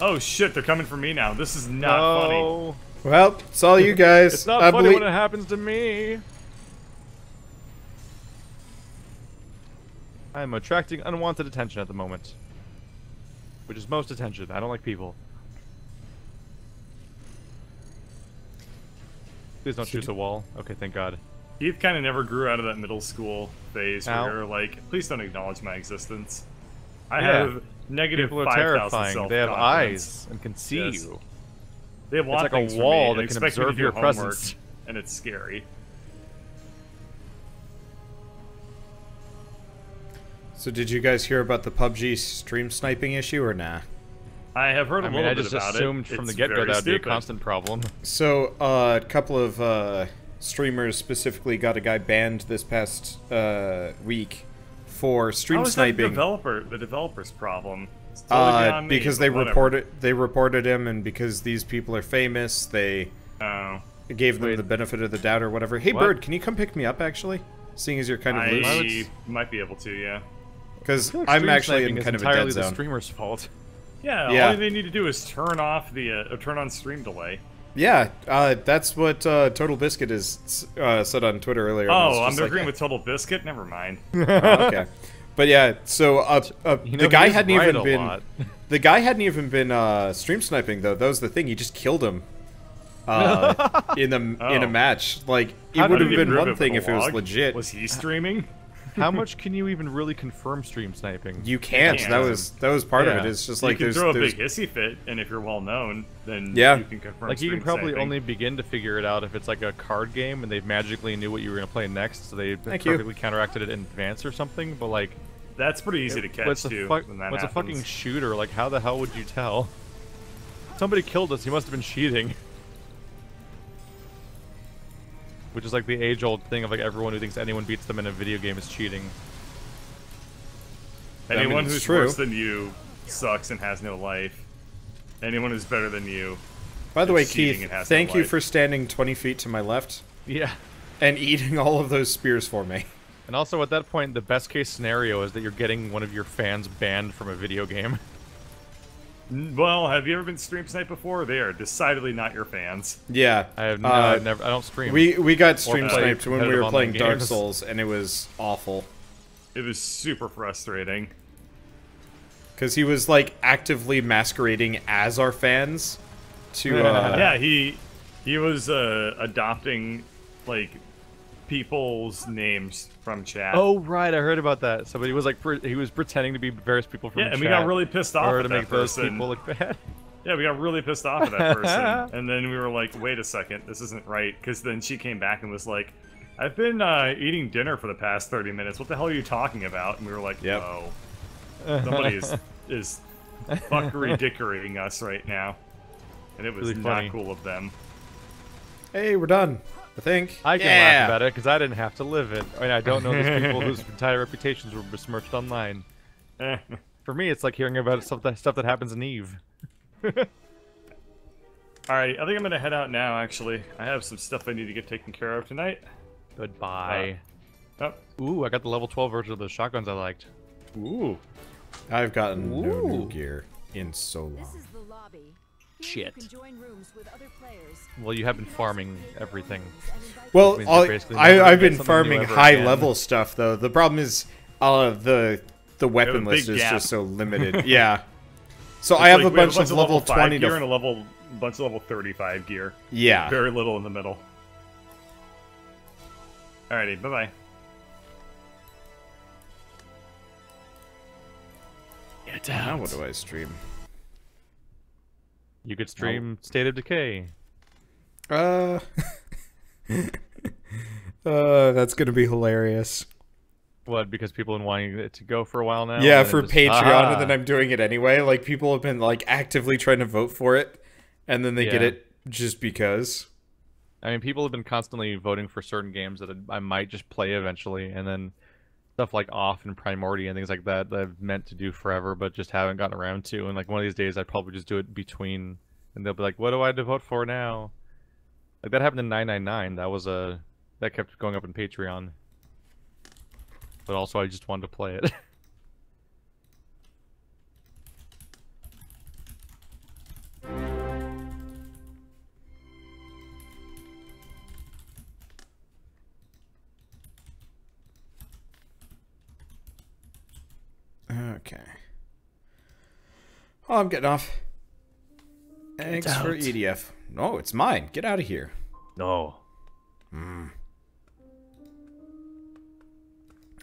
Oh shit, they're coming for me now. This is not funny. No. Well, it's all you guys. It's not I funny believe- when it happens to me. I'm attracting unwanted attention at the moment. Which is most attention. I don't like people. Please don't choose a wall. Okay, thank God. Keith kind of never grew out of that middle school phase Ow. where you're like, please don't acknowledge my existence. I Yeah. have negative People are 5,000 terrifying. They have self-confidence. eyes and can see Yes. you. They want It's like a things from wall me and that can expect me to observe do your homework, presence. and it's scary. So did you guys hear about the PUBG stream sniping issue or nah? I have heard a I mean, little I bit just about assumed it. from the It's get-go very that would be a stupid. constant problem. So, a couple of streamers specifically got a guy banned this past week for stream How is that sniping. the developer's problem? It's totally beyond me, Because but they whatever. reported him, and because these people are famous, they Oh. gave them Wait. the benefit of the doubt or whatever. Hey, What? Bird, can you come pick me up actually? Seeing as you're kind of loose, I might be able to, yeah. because Like I'm stream actually sniping in is kind of a entirely dead the zone. streamer's fault. Yeah, Yeah. all they need to do is turn off the turn on stream delay. Yeah, that's what Total Biscuit is said on Twitter earlier. and I was Oh, I'm just like, agreeing with Total Biscuit. Never mind. oh, okay. But yeah, so You know, the guy he's hadn't right even a been lot. the guy hadn't even been stream sniping though. That was the thing. He just killed him in a match. Like it How would did have he been Prove one it thing with if a it was log? legit. Was he streaming? How much can you even really confirm stream sniping? You can't. can't. That was part of Yeah. it. It's just You like can there's throw a there's big hissy fit, and if you're well known, then Yeah. you can confirm. Like, you can stream probably sniping. only begin to figure it out if it's like a card game and they magically knew what you were going to play next, so they Thank you. perfectly counteracted it in advance or something, but like... That's pretty easy to catch what's too. a when that what's a happens. fucking shooter? Like, how the hell would you tell? Somebody killed us, he must have been cheating. Which is like the age-old thing of like everyone who thinks anyone beats them in a video game is cheating. Anyone I mean, it's who's true. worse than you sucks and has no life. Anyone who's better than you. By the way, cheating Keith, and has no thank you life. for standing 20 feet to my left. Yeah. And eating all of those spears for me. And also, at that point, the best case scenario is that you're getting one of your fans banned from a video game. Well, have you ever been stream sniped before? They are decidedly not your fans. Yeah. I have never. I don't stream. We got stream play sniped when we were competitive playing online Dark games. Souls, and it was awful. It was super frustrating. Because he was, like, actively masquerading as our fans to, Yeah, he was adopting, like, people's names from chat. Oh right, I heard about that. Somebody was like, he was pretending to be various people from yeah, and chat we got really pissed off in order at to that make those person. people look bad. Yeah, we got really pissed off at that person. And then we were like, wait a second, this isn't right. Because then she came back and was like, I've been eating dinner for the past 30 minutes. What the hell are you talking about? And we were like, Yep. oh. Somebody is fuckery dickering us right now. And it was Really not funny. cool of them. Hey, we're done. I think. I can laugh about it because I didn't have to live it. I mean, I don't know these people whose entire reputations were besmirched online. For me, it's like hearing about stuff that happens in Eve. Alright, I think I'm going to head out now, actually. I have some stuff I need to get taken care of tonight. Goodbye. Oh. Ooh, I got the level 12 version of the shotguns I liked. Ooh. I've gotten no new Ooh. gear in so This long. is the lobby. Here Shit. You can join rooms with other players. Well, you have been farming everything. Well, means you're basically never I've gonna been get something farming new ever high-level stuff, though. The problem is the weapon big list is gap. just so limited. Yeah. So It's I have like a we bunch of level 5 20 gear and to... a bunch of level 35 gear. Yeah. Very little in the middle. Alrighty, bye-bye. Now what do I stream? You could stream State of Decay. That's gonna be hilarious. What? Because people have been wanting it to go for a while now. Yeah, and then for it just- Patreon, and then I'm doing it anyway. Like, people have been, like, actively trying to vote for it, and then they get Yeah. it just because. I mean, people have been constantly voting for certain games that I might just play eventually, and then stuff like Off and Primordia and things like that that I've meant to do forever, but just haven't gotten around to. And like one of these days, I'd probably just do it between, and they'll be like, "What do I have to vote for now?" Like that happened in 999. That kept going up in Patreon. But also, I just wanted to play it. Okay. Oh, I'm getting off. Thanks for EDF. No, it's mine. Get out of here. No.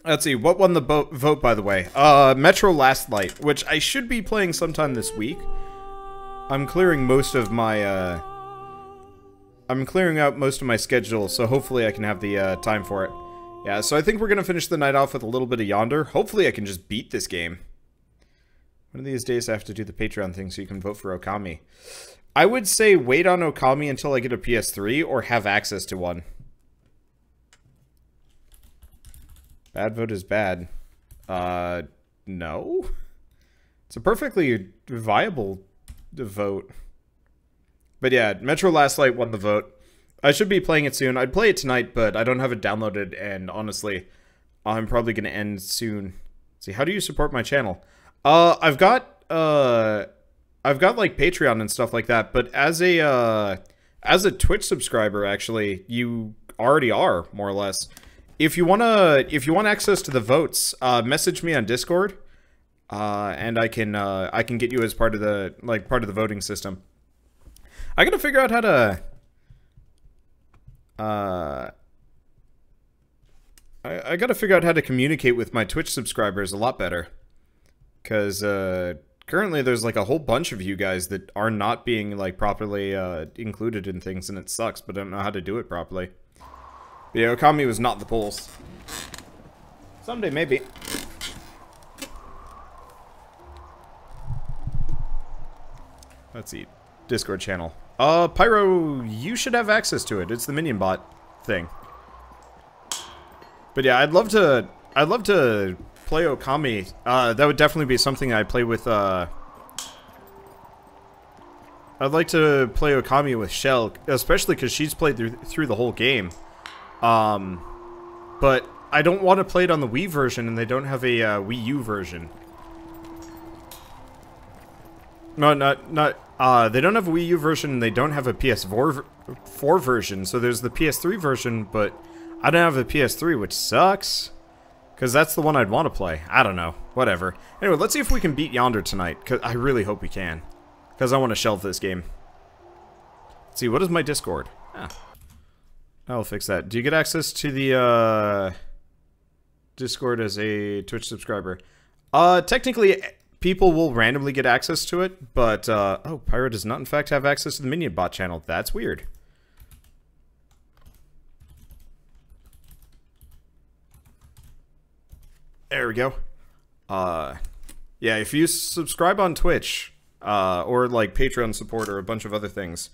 Let's see. What won the vote, by the way? Metro Last Light, which I should be playing sometime this week. I'm clearing most of my, I'm clearing out most of my schedule, so hopefully I can have the, time for it. Yeah, so I think we're gonna finish the night off with a little bit of Yonder. Hopefully I can just beat this game. One of these days I have to do the Patreon thing so you can vote for Okami. I would say wait on Okami until I get a PS3 or have access to one. Bad vote is bad. No? It's a perfectly viable vote. But yeah, Metro Last Light won the vote. I should be playing it soon. I'd play it tonight, but I don't have it downloaded, and honestly, I'm probably going to end soon. Let's see, how do you support my channel? I've got like Patreon and stuff like that, but as a Twitch subscriber, actually, you already are, more or less. If you want access to the votes, message me on Discord, and I can get you as part of the voting system. I gotta figure out how to I gotta figure out how to communicate with my Twitch subscribers a lot better, because currently there's like a whole bunch of you guys that are not being like properly included in things, and it sucks, but I don't know how to do it properly. But yeah, Okami was not the polls. Someday, maybe. Let's see. Discord channel. Pyro, you should have access to it. It's the minion bot thing. But yeah, I'd love to play Okami. That would definitely be something I'd play with, I'd like to play Okami with Shell, especially because she's played through the whole game. But I don't want to play it on the Wii version, and they don't have a Wii U version. No, they don't have a Wii U version, and they don't have a PS4 version, so there's the PS3 version, but I don't have the PS3, which sucks. Because that's the one I'd want to play. I don't know. Whatever. Anyway, let's see if we can beat Yonder tonight, because I really hope we can. Because I want to shelve this game. Let's see, what is my Discord? Ah. I'll fix that. Do you get access to the, Discord as a Twitch subscriber? Technically, people will randomly get access to it, but, oh, Pyro does not in fact have access to the Minion Bot channel. That's weird. There we go. Yeah, if you subscribe on Twitch, or like Patreon support or a bunch of other things,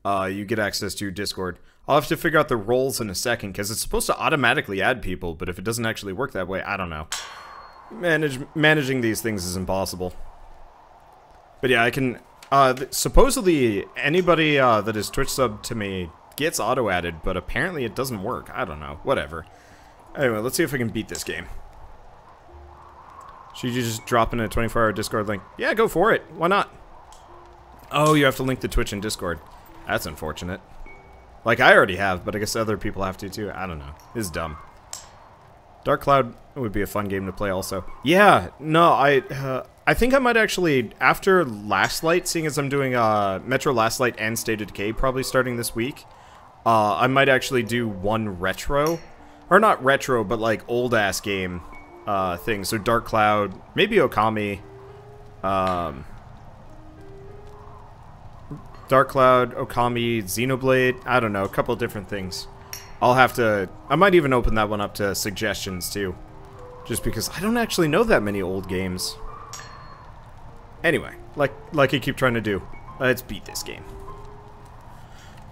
you get access to Discord. I'll have to figure out the roles in a second, because it's supposed to automatically add people, but if it doesn't actually work that way, I don't know. Managing these things is impossible. But yeah, I can, supposedly anybody, that is Twitch sub to me gets auto-added, but apparently it doesn't work. I don't know. Whatever. Anyway, let's see if I can beat this game. Should you just drop in a 24-hour Discord link? Yeah, go for it. Why not? Oh, you have to link the Twitch and Discord. That's unfortunate. Like, I already have, but I guess other people have to too. I don't know. It's dumb. Dark Cloud would be a fun game to play also. Yeah, no, I think I might actually, after Last Light, seeing as I'm doing Metro Last Light and State of Decay probably starting this week, I might actually do one retro, or not retro, but like old-ass game thing. So Dark Cloud, maybe Okami, Dark Cloud, Okami, Xenoblade, I don't know, a couple different things. I'll have to, I might even open that one up to suggestions too, just because I don't actually know that many old games. Anyway, like I keep trying to do, let's beat this game.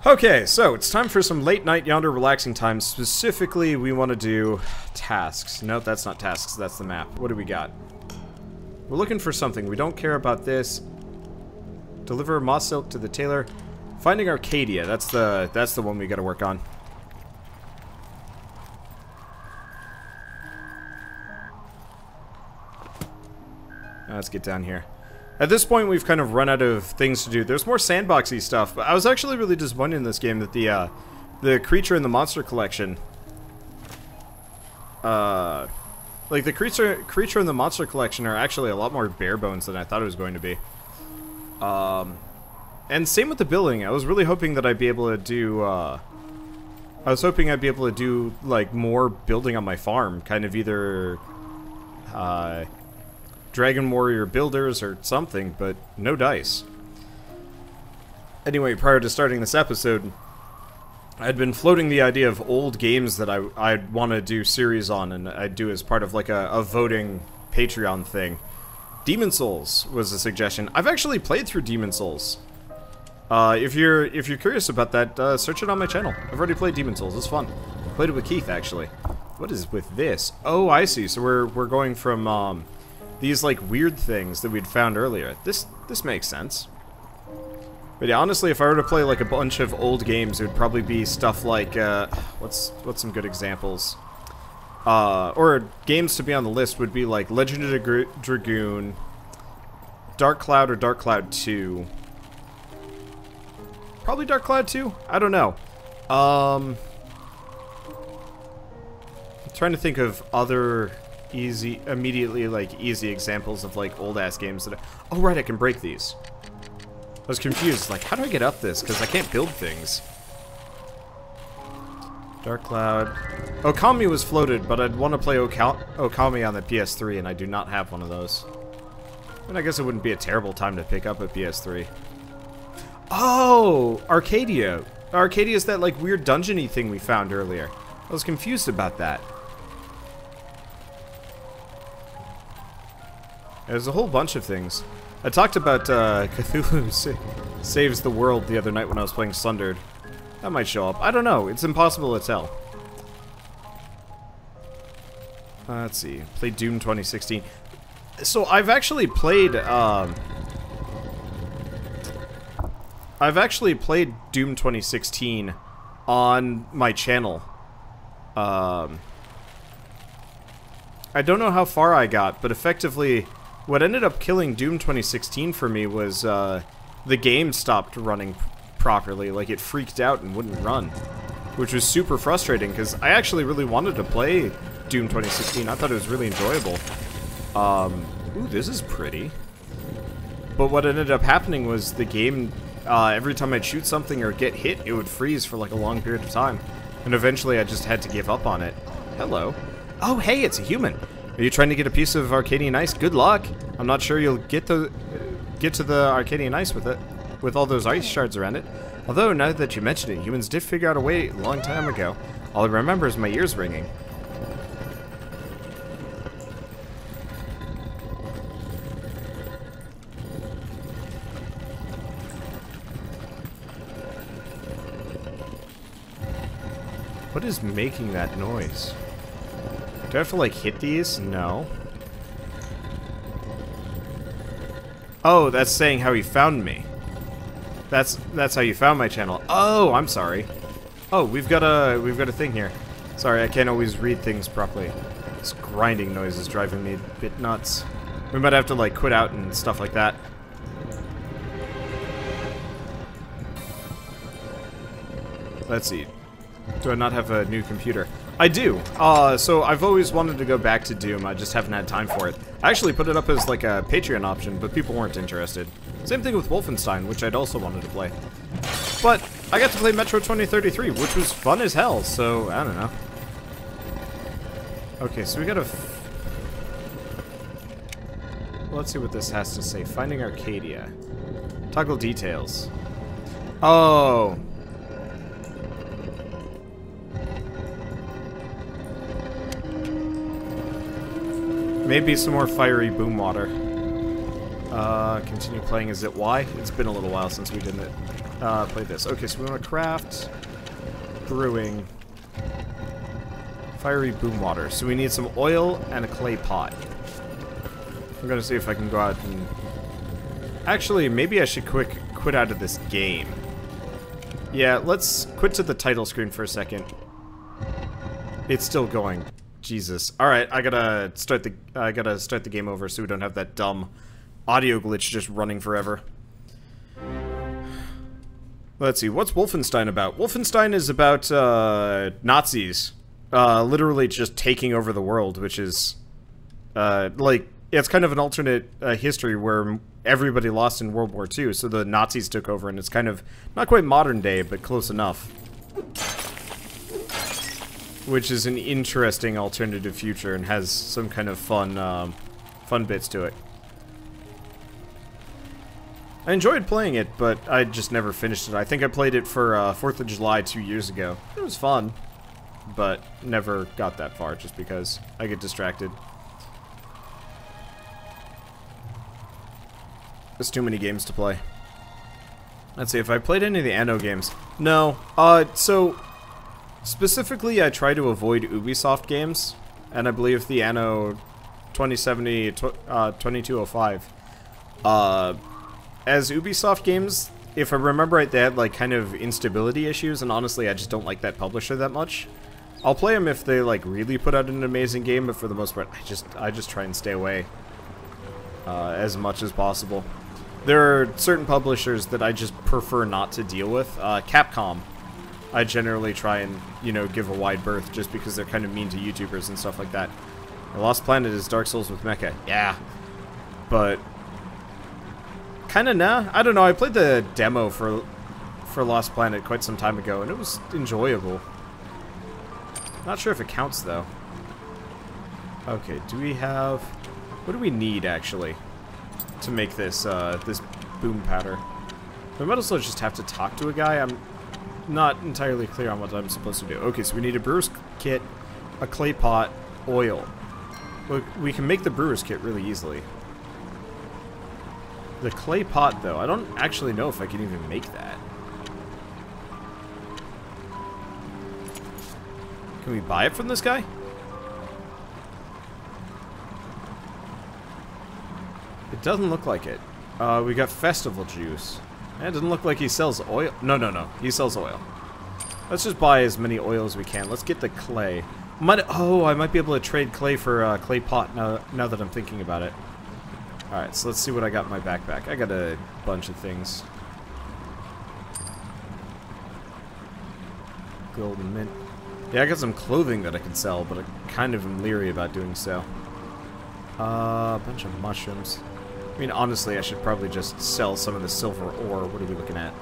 Okay, so it's time for some late night Yonder relaxing time. Specifically, we want to do tasks. Nope, that's not tasks, that's the map. What do we got? We're looking for something. We don't care about this. Deliver moss silk to the tailor. Finding Arcadia, that's the one we gotta work on. Now let's get down here. At this point, we've kind of run out of things to do. There's more sandboxy stuff, but I was actually really disappointed in this game that the creature in the monster collection, like the creature in the monster collection are actually a lot more bare bones than I thought it was going to be. And same with the building. I was really hoping that I'd be able to do, I was hoping I'd be able to do, like, more building on my farm. Kind of either, Dragon Warrior builders or something, but no dice. Anyway, prior to starting this episode, I'd been floating the idea of old games that I'd want to do series on, and I'd do as part of, like, a voting Patreon thing. Demon Souls was a suggestion. I've actually played through Demon Souls. If you're curious about that, search it on my channel. I've already played Demon Souls. It's fun. Played it with Keith, actually. What is with this? Oh, I see. So we're going from these like weird things that we'd found earlier. This makes sense. But yeah, honestly, if I were to play like a bunch of old games, it would probably be stuff like what's some good examples? Or games to be on the list would be like Legend of the Dragoon, Dark Cloud or Dark Cloud 2. Probably Dark Cloud 2? I don't know. I'm trying to think of other immediately easy examples of like old-ass games that oh right, I can break these. I was confused, like how do I get up this? Because I can't build things. Dark Cloud. Okami was floated, but I'd want to play Okami on the PS3, and I do not have one of those. And I guess it wouldn't be a terrible time to pick up a PS3. Oh! Arcadia! Arcadia is that, like, weird dungeon-y thing we found earlier. I was confused about that. There's a whole bunch of things. I talked about Cthulhu Saves the World the other night when I was playing Sundered. That might show up. I don't know. It's impossible to tell. Let's see. Played Doom 2016. So I've actually played Doom 2016 on my channel. I don't know how far I got, but effectively, what ended up killing Doom 2016 for me was the game stopped running properly. Like, it freaked out and wouldn't run, which was super frustrating because I actually really wanted to play Doom 2016. I thought it was really enjoyable. Ooh, this is pretty. But what ended up happening was the game, every time I'd shoot something or get hit, it would freeze for like a long period of time. And eventually I just had to give up on it. Hello. Oh, hey, it's a human. Are you trying to get a piece of Arcadian ice? Good luck. I'm not sure you'll get to the Arcadian ice with it, with all those ice shards around it. Although, now that you mention it, humans did figure out a way a long time ago. All I remember is my ears ringing. What is making that noise? Do I have to, like, hit these? No. Oh, that's saying how you found me. That's how you found my channel. Oh, I'm sorry. Oh, we've got a thing here. Sorry, I can't always read things properly. This grinding noise is driving me a bit nuts. We might have to, like, quit out and stuff like that. Let's see. Do I not have a new computer? I do. So I've always wanted to go back to Doom. I just haven't had time for it. I actually put it up as like a Patreon option, but people weren't interested. Same thing with Wolfenstein, which I'd also wanted to play. But I got to play Metro 2033, which was fun as hell, so I don't know. Okay, so we gotta... Let's see what this has to say. Finding Arcadia. Toggle details. Oh... Maybe some more fiery boom water. Continue playing. Is it Y? It's been a little while since we didn't play this. Okay, so we want to craft, brewing, fiery boom water. So we need some oil and a clay pot. I'm gonna see if I can go out and... Actually, maybe I should quit out of this game. Yeah, let's quit to the title screen for a second. It's still going. Jesus. Alright, I gotta start the game over so we don't have that dumb audio glitch just running forever. Let's see, what's Wolfenstein about? Wolfenstein is about Nazis. Literally just taking over the world, which is like, it's kind of an alternate history where everybody lost in World War II, so the Nazis took over, and it's kind of not quite modern day, but close enough. Which is an interesting alternative future and has some kind of fun, fun bits to it. I enjoyed playing it, but I just never finished it. I think I played it for 4th of July 2 years ago. It was fun, but never got that far just because I get distracted. There's too many games to play. Let's see, if I played any of the Anno games. No. So... Specifically, I try to avoid Ubisoft games, and I believe the Anno 2070, 2205. As Ubisoft games, if I remember right, they had like kind of instability issues, and honestly, I just don't like that publisher that much. I'll play them if they like really put out an amazing game, but for the most part, I just try and stay away as much as possible. There are certain publishers that I just prefer not to deal with. Capcom. I generally try and, you know, give a wide berth just because they're kind of mean to YouTubers and stuff like that. The Lost Planet is Dark Souls with mecha. Yeah. But... kinda nah. I don't know, I played the demo for Lost Planet quite some time ago, and it was enjoyable. Not sure if it counts, though. Okay, do we have... what do we need, actually, to make this, this boom powder? We might also just have to talk to a guy. I'm not entirely clear on what I'm supposed to do. Okay, so we need a brewer's kit, a clay pot, oil. Look, we can make the brewer's kit really easily. The clay pot, though, I don't actually know if I can even make that. Can we buy it from this guy? It doesn't look like it. We got festival juice. It doesn't look like he sells oil. No. He sells oil. Let's just buy as many oil as we can. Let's get the clay. I might be able to trade clay for clay pot now that I'm thinking about it. Alright, so let's see what I got in my backpack. I got a bunch of things. Golden mint. Yeah, I got some clothing that I can sell, but I kind of am leery about doing so. A bunch of mushrooms. I mean, honestly, I should probably just sell some of the silver ore. What are we looking at?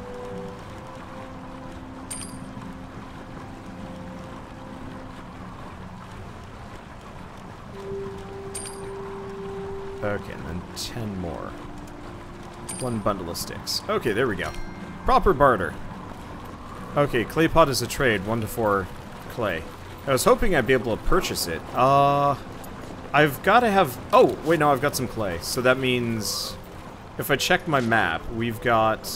Okay, and then 10 more. 1 bundle of sticks. Okay, there we go. Proper barter. Okay, clay pot is a trade, 1 to 4 clay. I was hoping I'd be able to purchase it. I've got to have... Oh, wait, no, I've got some clay. So that means... If I check my map, we've got...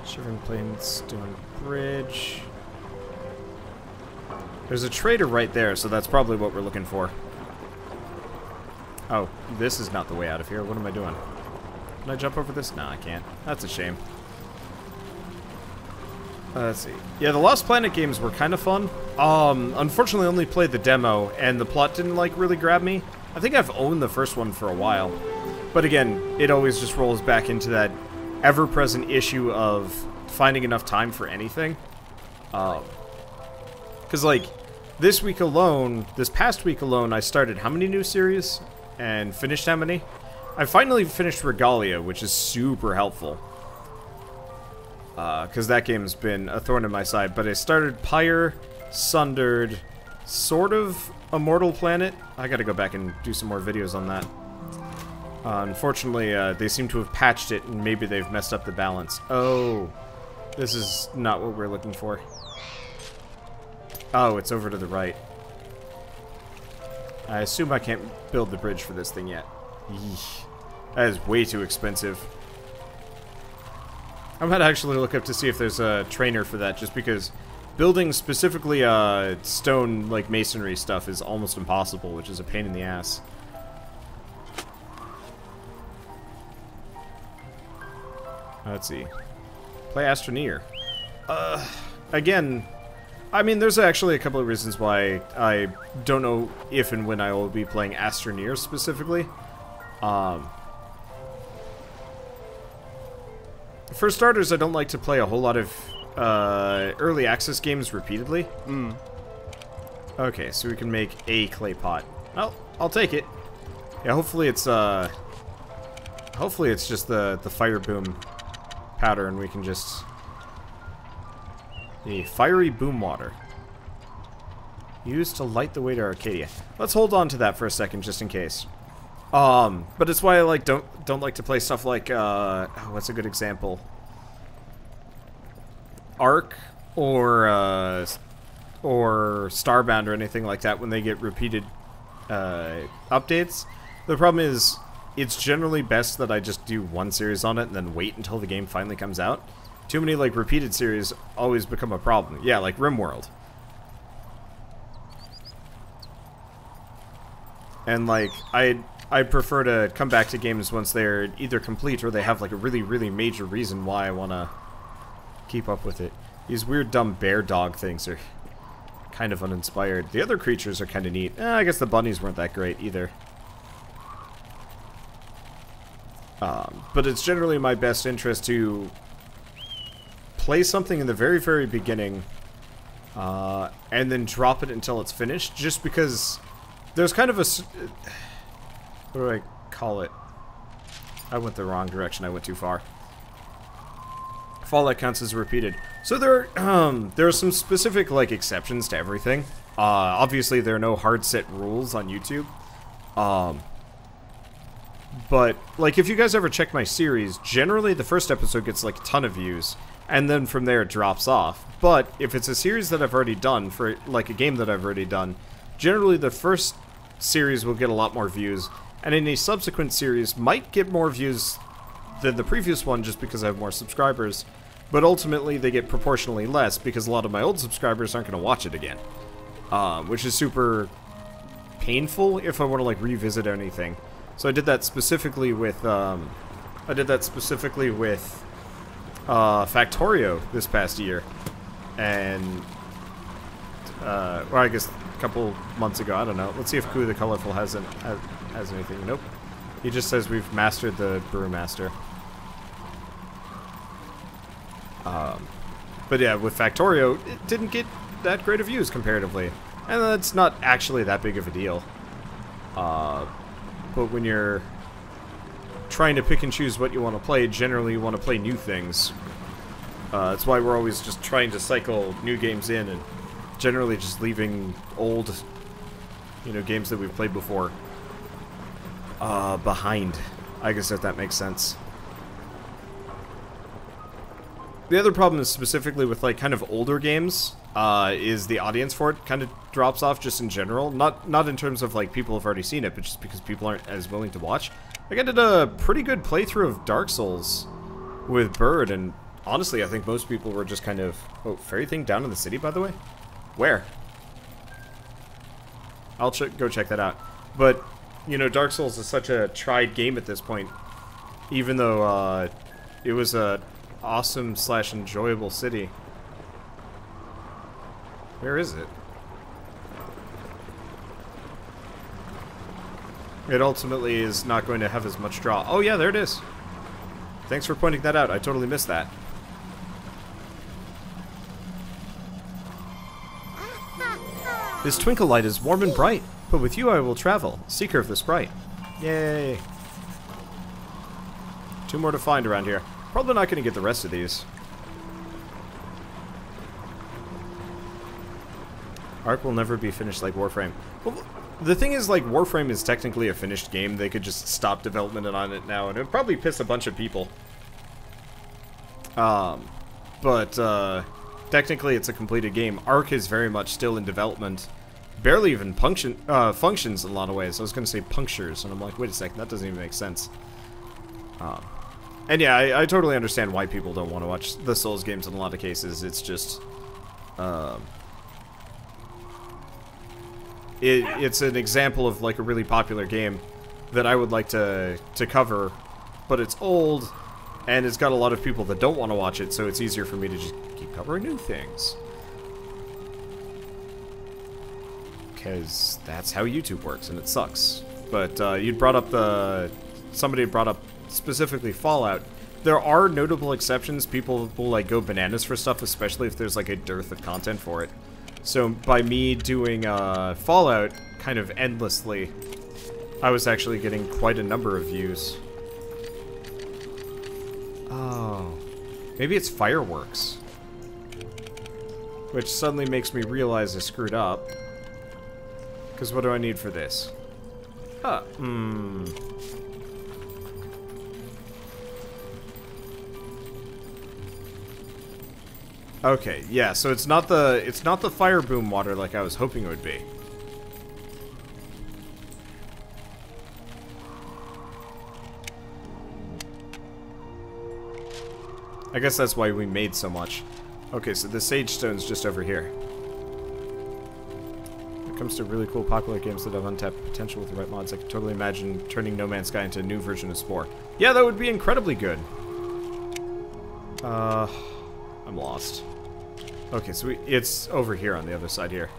Shivering Plains, Stone Bridge... There's a trader right there, so that's probably what we're looking for. Oh, this is not the way out of here. What am I doing? Can I jump over this? No, I can't. That's a shame. Let's see. Yeah, the Lost Planet games were kind of fun. Unfortunately, I only played the demo, and the plot didn't, like, really grab me. I think I've owned the first one for a while. But again, it always just rolls back into that ever-present issue of finding enough time for anything. Because, like, this past week alone, I started how many new series? And finished how many? I finally finished Regalia, which is super helpful. Because that game's been a thorn in my side. But I started Pyre, Sundered, sort of Immortal Planet. I gotta go back and do some more videos on that. Unfortunately, they seem to have patched it, and maybe they've messed up the balance. Oh, this is not what we're looking for. Oh, it's over to the right. I assume I can't build the bridge for this thing yet. Yeesh. That is way too expensive. I might actually look up to see if there's a trainer for that, just because building specifically stone, like, masonry stuff is almost impossible, which is a pain in the ass. Let's see. Play Astroneer. Again... I mean, there's actually a couple of reasons why I don't know if and when I will be playing Astroneer specifically. For starters, I don't like to play a whole lot of early access games repeatedly. Okay, so we can make a clay pot. Well, I'll take it. Yeah, hopefully it's just the fire boom powder, and we can just... The fiery boom water. Used to light the way to Arcadia. Let's hold on to that for a second, just in case. But it's why I don't like to play stuff like oh, what's a good example? Ark or Starbound or anything like that when they get repeated updates. The problem is it's generally best that I just do one series on it and then wait until the game finally comes out. Too many, like, repeated series always become a problem. Yeah, like RimWorld. And, like, I prefer to come back to games once they're either complete or they have, like, a really, really major reason why I want to keep up with it. These weird, dumb bear dog things are kind of uninspired. The other creatures are kind of neat. I guess the bunnies weren't that great either. But it's generally my best interest to... play something in the very, very beginning, and then drop it until it's finished, just because there's kind of a... What do I call it? I went the wrong direction, I went too far. Fallout counts as repeated. So there are some specific, like, exceptions to everything. Obviously, there are no hard set rules on YouTube. But, like, if you guys ever check my series, generally the first episode gets, like, a ton of views. And then from there it drops off. But if it's a series that I've already done, for like a game that I've already done, generally the first series will get a lot more views, and any subsequent series might get more views than the previous one just because I have more subscribers, but ultimately they get proportionally less because a lot of my old subscribers aren't going to watch it again. Which is super painful if I want to, like, revisit anything. So I did that specifically with, Factorio this past year. and or I guess a couple months ago. I don't know. Let's see if Coup the Colorful has anything. Nope. He just says we've mastered the Brewmaster. But yeah, with Factorio, it didn't get that great of views comparatively, and that's not actually that big of a deal. But when you're trying to pick and choose what you want to play, generally you want to play new things. That's why we're always just trying to cycle new games in, and generally just leaving old, games that we've played before behind. I guess if that makes sense. The other problem is specifically with like kind of older games, is the audience for it kind of drops off just in general. Not in terms of like people have already seen it, but just because people aren't as willing to watch. Like I did a pretty good playthrough of Dark Souls with Bird, and honestly I think most people were just kind of... Oh, fairy thing down in the city, by the way? Where? I'll go check that out. But, Dark Souls is such a tried game at this point. Even though it was a awesome / enjoyable city. Where is it? It ultimately is not going to have as much draw. Oh yeah, there it is. Thanks for pointing that out. I totally missed that. This twinkle light is warm and bright, but with you I will travel, seeker of the sprite. Yay! 2 more to find around here. Probably not going to get the rest of these. Ark will never be finished like Warframe. Well, the thing is, like, Warframe is technically a finished game. They could just stop development on it now, and it would probably piss a bunch of people. Technically it's a completed game. Ark is very much still in development. Barely even functions in a lot of ways. I was going to say punctures, and I'm like, wait a second, that doesn't even make sense. And yeah, I totally understand why people don't want to watch the Souls games in a lot of cases. It's just... It's an example of like a really popular game that I would like to cover, but it's old, and it's got a lot of people that don't want to watch it, so it's easier for me to just keep covering new things. Because that's how YouTube works, and it sucks. But you'd brought up somebody brought up specifically Fallout. There are notable exceptions. People will like go bananas for stuff, especially if there's like a dearth of content for it. So by me doing Fallout kind of endlessly, I was actually getting quite a number of views. Oh, maybe it's fireworks. Which suddenly makes me realize I screwed up. Because what do I need for this? Okay, yeah, so it's not the fire boom water like I was hoping it would be. I guess that's why we made so much. Okay, so the Sage Stone's just over here. When it comes to really cool popular games that have untapped potential with the right mods, I could totally imagine turning No Man's Sky into a new version of Spore. Yeah, that would be incredibly good. I'm lost. Okay, so it's over here on the other side here.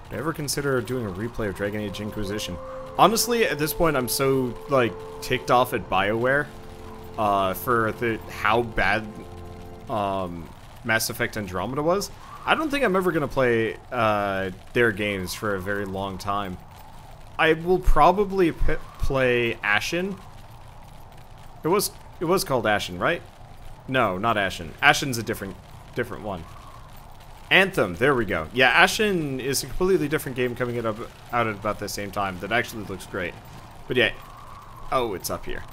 Would I ever consider doing a replay of Dragon Age Inquisition? Honestly, at this point, I'm so, like, ticked off at BioWare for how bad Mass Effect Andromeda was. I don't think I'm ever going to play their games for a very long time. I will probably play Ashen. It was called Ashen, right? No, not Ashen. Ashen's a different one. Anthem, there we go. Yeah, Ashen is a completely different game coming out at about the same time that actually looks great. But yeah, oh, it's up here.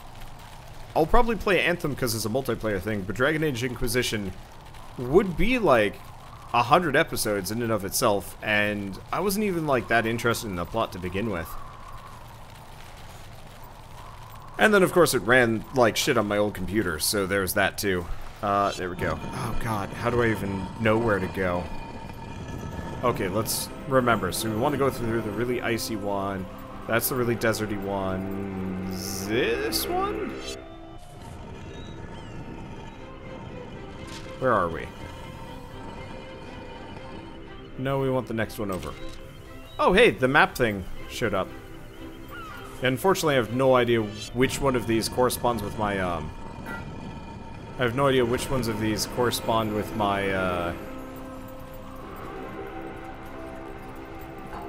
I'll probably play Anthem because it's a multiplayer thing, but Dragon Age Inquisition would be like 100 episodes in and of itself, and I wasn't even like that interested in the plot to begin with. And then, of course, it ran like shit on my old computer, so there's that too. There we go. Oh god, how do I even know where to go? Okay, let's remember. So we want to go through the really icy one. That's the really deserty one. This one? Where are we? No, we want the next one over. Oh, hey, the map thing showed up. Unfortunately, I have no idea which one of these corresponds with my, I have no idea which ones of these correspond with my,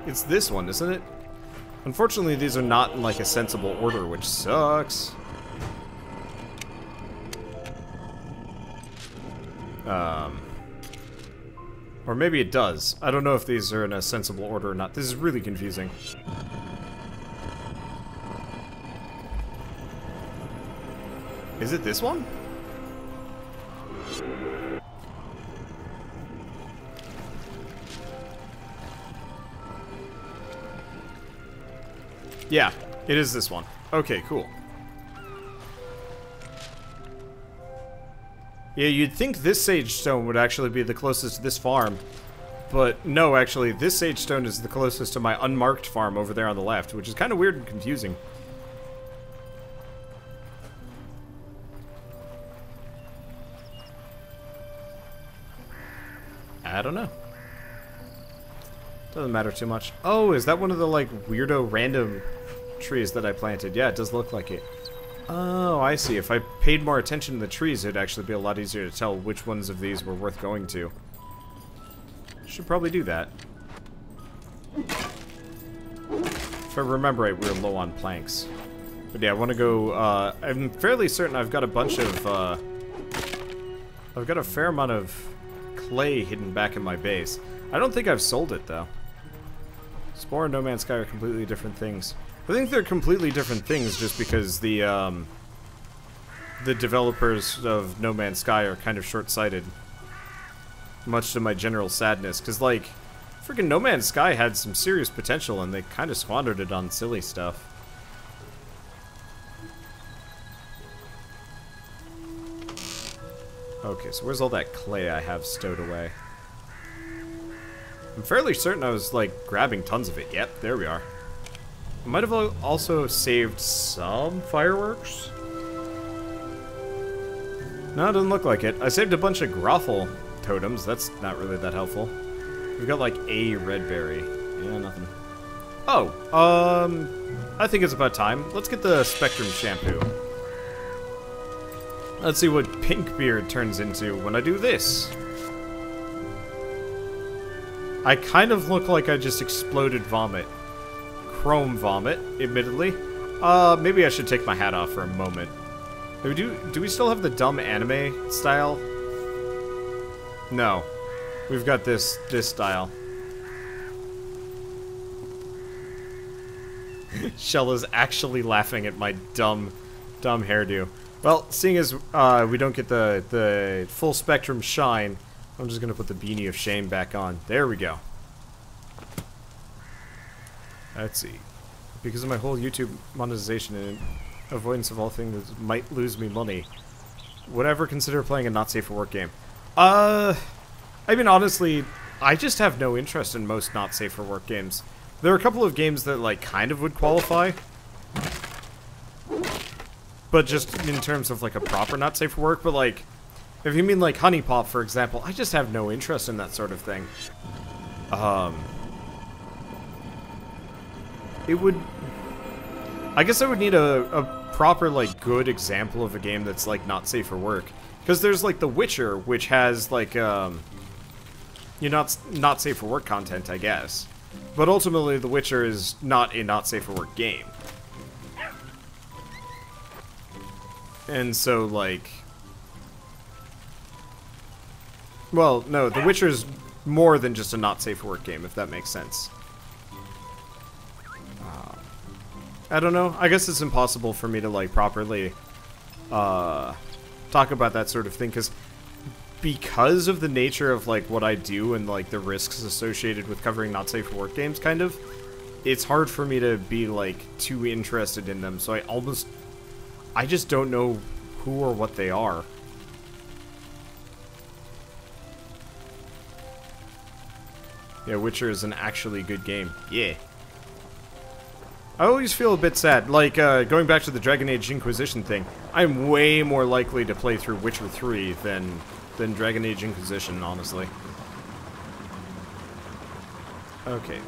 It's this one, isn't it? Unfortunately, these are not in, like, a sensible order, which sucks. Or maybe it does. I don't know if these are in a sensible order or not. This is really confusing. Is it this one? Yeah, it is this one. Okay, cool. Yeah, you'd think this sage stone would actually be the closest to this farm. But no, actually, this sage stone is the closest to my unmarked farm over there on the left, which is kind of weird and confusing. I don't know. Doesn't matter too much. Oh, is that one of the, like, weirdo random trees that I planted? Yeah, it does look like it. Oh, I see. If I paid more attention to the trees, it'd actually be a lot easier to tell which ones of these were worth going to. Should probably do that. If I remember right, we were low on planks. But yeah, I want to go, I'm fairly certain I've got a bunch of, I've got a fair amount of clay hidden back in my base. I don't think I've sold it, though. Spore and No Man's Sky are completely different things. I think they're completely different things just because the developers of No Man's Sky are kind of short-sighted. Much to my general sadness, because, like, freaking No Man's Sky had some serious potential and they kind of squandered it on silly stuff. Okay, so where's all that clay I have stowed away? I'm fairly certain I was, like, grabbing tons of it. Yep, there we are. I might have also saved some fireworks. No, it doesn't look like it. I saved a bunch of Groffle totems. That's not really that helpful. We've got, like, a red berry. Yeah, nothing. Oh, I think it's about time. Let's get the Spectrum shampoo. Let's see what Pinkbeard turns into when I do this. I kind of look like I just exploded vomit. Chrome vomit, admittedly. Maybe I should take my hat off for a moment. Do we still have the dumb anime style? No. We've got this style. Shell is actually laughing at my dumb hairdo. Well, seeing as we don't get the full spectrum shine, I'm just gonna put the beanie of shame back on. There we go. Let's see. Because of my whole YouTube monetization and avoidance of all things that might lose me money, would I ever consider playing a not safe for work game? I mean, honestly, I just have no interest in most not safe for work games. There are a couple of games that, like, kind of would qualify. But just in terms of, like, a proper not safe for work, but, like, if you mean, like, Honey Pop, for example, I just have no interest in that sort of thing. It would... I guess I would need a proper, like, good example of a game that's, like, not safe for work. Because there's, like, The Witcher, which has, like, you know, not safe for work content, I guess. But ultimately, The Witcher is not a not safe for work game. And so, like... Well, no, The Witcher's more than just a not safe for work game, if that makes sense. I don't know. I guess it's impossible for me to, like, properly talk about that sort of thing, because of the nature of, like, what I do and, like, the risks associated with covering not safe for work games, kind of, it's hard for me to be, like, too interested in them, so I just don't know who or what they are. Yeah, Witcher is an actually good game. Yeah. I always feel a bit sad, like, going back to the Dragon Age Inquisition thing, I'm way more likely to play through Witcher 3 than than Dragon Age Inquisition, honestly. Okay.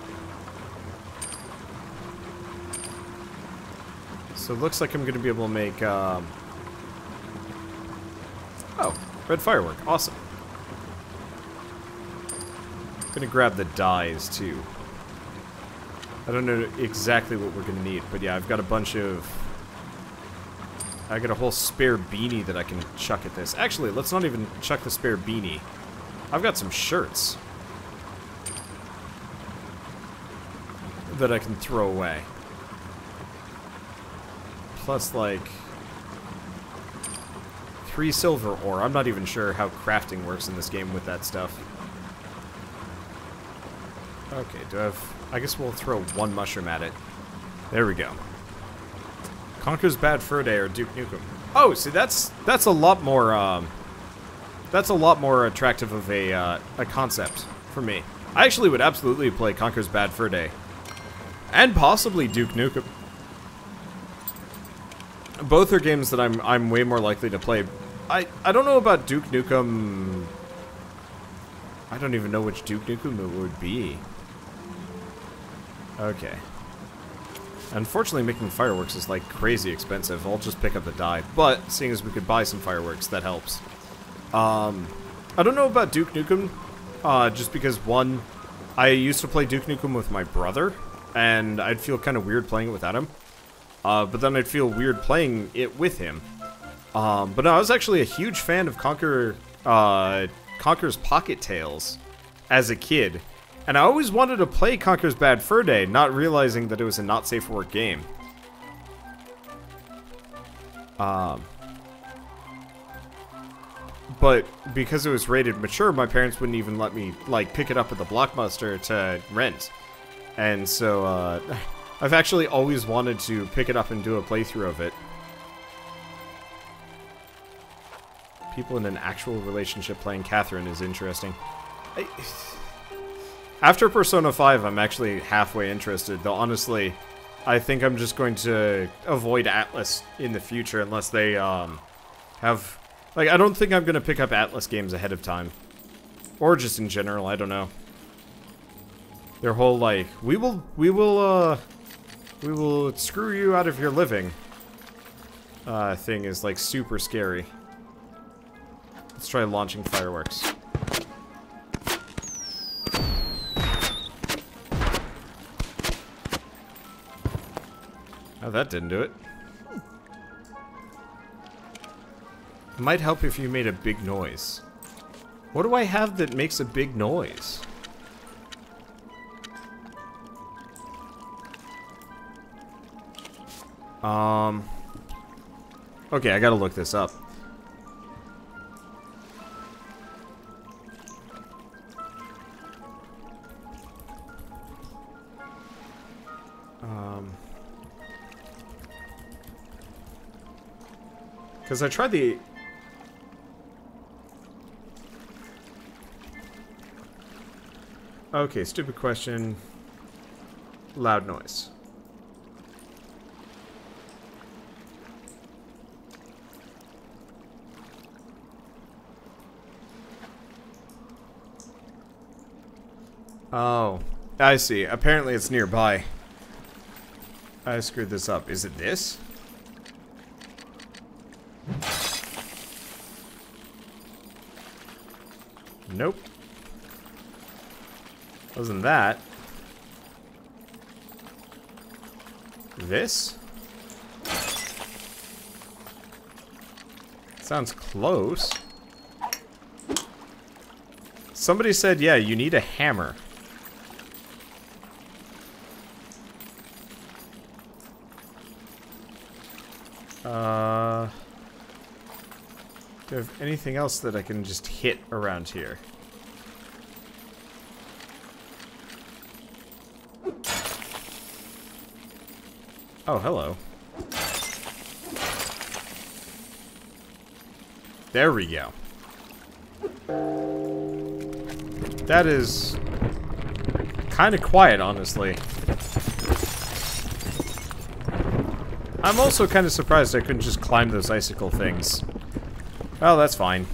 So it looks like I'm going to be able to make, oh, red firework. Awesome. I'm going to grab the dyes, too. I don't know exactly what we're going to need, but yeah, I've got a bunch of... I got a whole spare beanie that I can chuck at this. Actually, let's not even chuck the spare beanie. I've got some shirts that I can throw away. Plus, like, 3 silver ore. I'm not even sure how crafting works in this game with that stuff. Okay, do I have... I guess we'll throw 1 mushroom at it. There we go. Conker's Bad Fur Day or Duke Nukem. Oh, see, that's a lot more, that's a lot more attractive of a concept for me. I actually would absolutely play Conker's Bad Fur Day. And possibly Duke Nukem. Both are games that I'm way more likely to play. I don't know about Duke Nukem. I don't even know which Duke Nukem it would be. Okay. Unfortunately, making fireworks is, like, crazy expensive. I'll just pick up the dye. But, seeing as we could buy some fireworks, that helps. I don't know about Duke Nukem, just because, one, I used to play Duke Nukem with my brother, and I'd feel kind of weird playing it without him. But then I'd feel weird playing it with him. But no, I was actually a huge fan of Conker's Pocket Tales as a kid. And I always wanted to play Conker's Bad Fur Day, not realizing that it was a not safe for work game. But because it was rated mature, my parents wouldn't even let me, like, pick it up at the Blockbuster to rent. And so, I've actually always wanted to pick it up and do a playthrough of it. People in an actual relationship playing Catherine is interesting. After Persona 5, I'm actually halfway interested, though honestly, I think I'm just going to avoid Atlas in the future unless they, have... Like, I don't think I'm going to pick up Atlas games ahead of time. Or just in general, I don't know. Their whole, like, we will screw you out of your living, thing is, like, super scary. Let's try launching fireworks. Oh, that didn't do it. It might help if you made a big noise. What do I have that makes a big noise? Okay, I gotta look this up. Because I tried the... Okay, stupid question. Loud noise. Oh, I see. Apparently it's nearby. I screwed this up. Is it this? Nope. Wasn't that. This? Sounds close. Somebody said, yeah, you need a hammer. Do I have anything else that I can just hit around here? Oh, hello. There we go. That is kind of quiet, honestly. I'm also kind of surprised I couldn't just climb those icicle things. Oh, that's fine.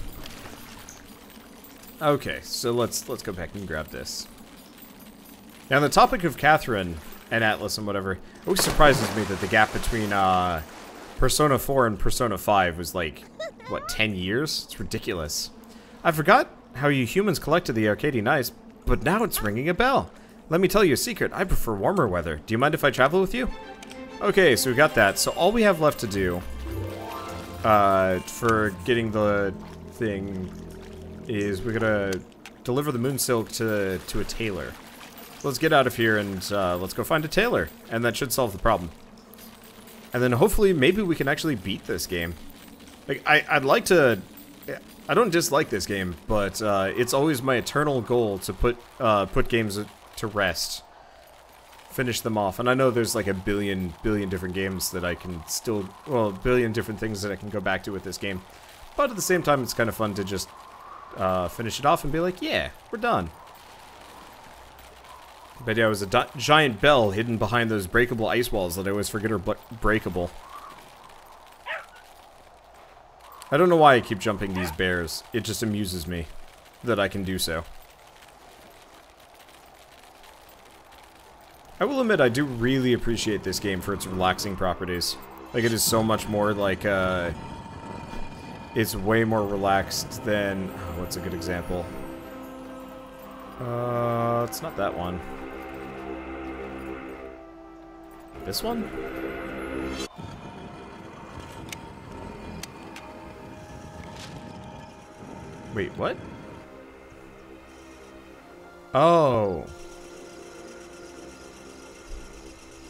Okay, so let's go back and grab this. Now, on the topic of Catherine and Atlas and whatever, it always surprises me that the gap between Persona 4 and Persona 5 was like, what, 10 years? It's ridiculous. I forgot how you humans collected the Arcadian ice, but now it's ringing a bell. Let me tell you a secret, I prefer warmer weather. Do you mind if I travel with you? Okay, so we got that. So all we have left to do for getting the thing is we're gonna deliver the moon silk to a tailor. Let's get out of here and let's go find a tailor, and that should solve the problem. And then hopefully maybe we can actually beat this game. Like I'd like to. I don't dislike this game, but it's always my eternal goal to put games to rest, finish them off. And I know there's like a billion different games that I can still, well, a billion different things that I can go back to with this game. But at the same time, it's kind of fun to just finish it off and be like, yeah, we're done. But yeah, it was a giant bell hidden behind those breakable ice walls that I always forget are breakable. I don't know why I keep jumping these bears. It just amuses me that I can do so. I will admit I do really appreciate this game for its relaxing properties. Like, it is so much more like, it's way more relaxed than... what's a good example? It's not that one. This one? Wait, what? Oh.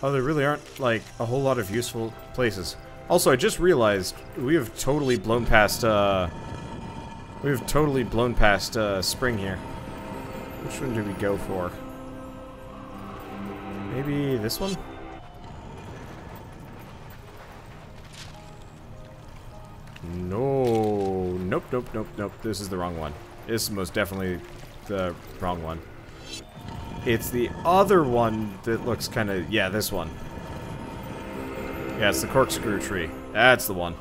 Oh, there really aren't, like, a whole lot of useful places. Also, I just realized we have totally blown past, spring here. Which one do we go for? Maybe this one? No. Nope, nope, nope, nope. This is the wrong one. This is most definitely the wrong one. It's the other one that looks kind of... yeah, this one. Yeah, it's the corkscrew tree. That's the one.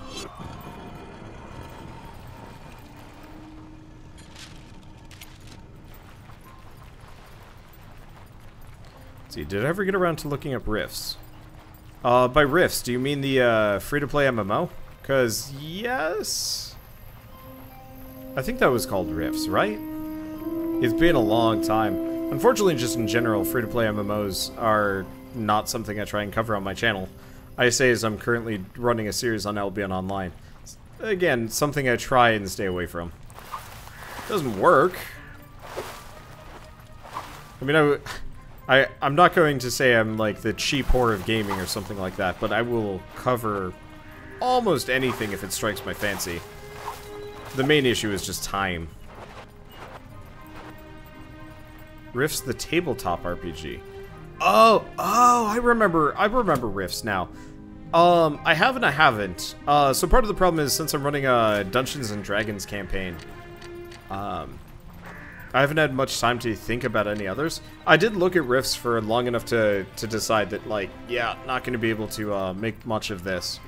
Let's see, did I ever get around to looking up rifts? By rifts, do you mean the free-to-play MMO? Because, yes... I think that was called rifts, right? It's been a long time. Unfortunately, just in general, free-to-play MMOs are not something I try and cover on my channel. I say as I'm currently running a series on Albion Online. Again, something I try and stay away from. Doesn't work. I mean, I'm not going to say I'm like the cheap whore of gaming or something like that, but I will cover almost anything if it strikes my fancy. The main issue is just time. Rifts the tabletop RPG. Oh, I remember Rifts now. I have and I haven't. So part of the problem is since I'm running a Dungeons and Dragons campaign, I haven't had much time to think about any others. I did look at Rifts for long enough to decide that, like, yeah, not going to be able to make much of this.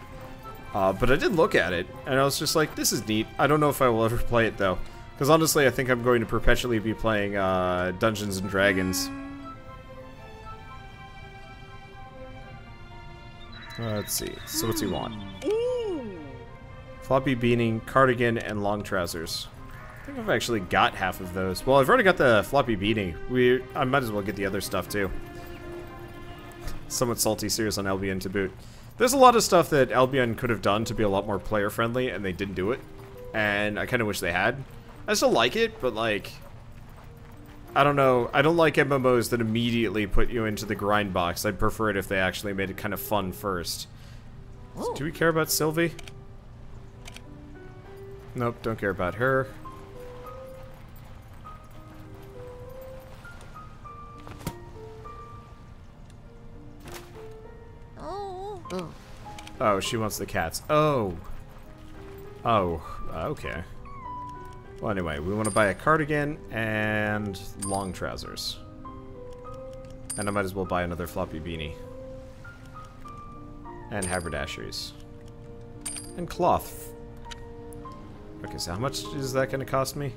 But I did look at it, and I was just like, this is neat. I don't know if I will ever play it, though. Because honestly, I think I'm going to perpetually be playing Dungeons and Dragons. Let's see. So what's he want? Floppy beanie, cardigan, and long trousers. I think I've actually got half of those. Well, I've already got the floppy beanie. I might as well get the other stuff, too. Somewhat salty series on Albion to boot. There's a lot of stuff that Albion could have done to be a lot more player-friendly, and they didn't do it. And I kind of wish they had. I still like it, but, like... I don't know. I don't like MMOs that immediately put you into the grind box. I'd prefer it if they actually made it kind of fun first. So, do we care about Sylvie? Nope, don't care about her. Oh, she wants the cats. Oh. Oh, okay. Well, anyway, we want to buy a cardigan and long trousers. And I might as well buy another floppy beanie. And haberdasheries. And cloth. Okay, so how much is that going to cost me?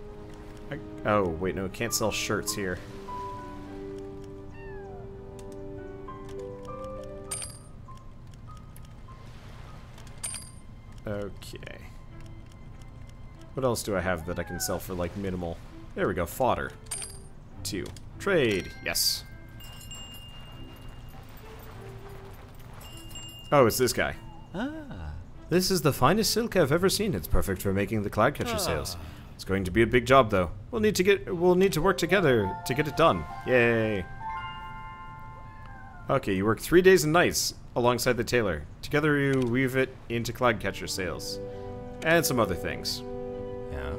Oh, wait, no, can't sell shirts here. Okay. What else do I have that I can sell for, like, minimal? There we go, fodder. 2. Trade, yes. Oh, it's this guy. Ah. This is the finest silk I've ever seen. It's perfect for making the cloudcatcher sails. It's going to be a big job, though. We'll need to work together to get it done. Yay. Okay, you work 3 days and nights alongside the tailor. Together you weave it into cloudcatcher sails. And some other things. Yeah.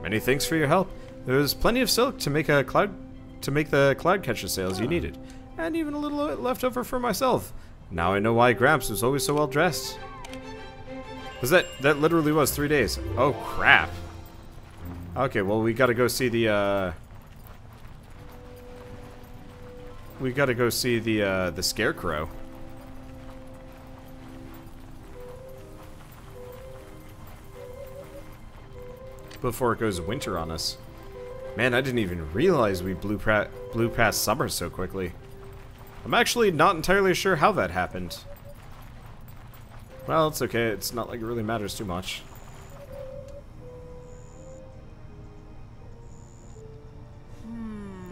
Many thanks for your help. There's plenty of silk to make the cloudcatcher sails you needed. And even a little left over for myself. Now I know why Gramps was always so well dressed. That literally was 3 days. Oh crap. Okay, well we gotta go see the the scarecrow. Before it goes winter on us. Man, I didn't even realize we blew past summer so quickly. I'm actually not entirely sure how that happened. Well, it's okay. It's not like it really matters too much.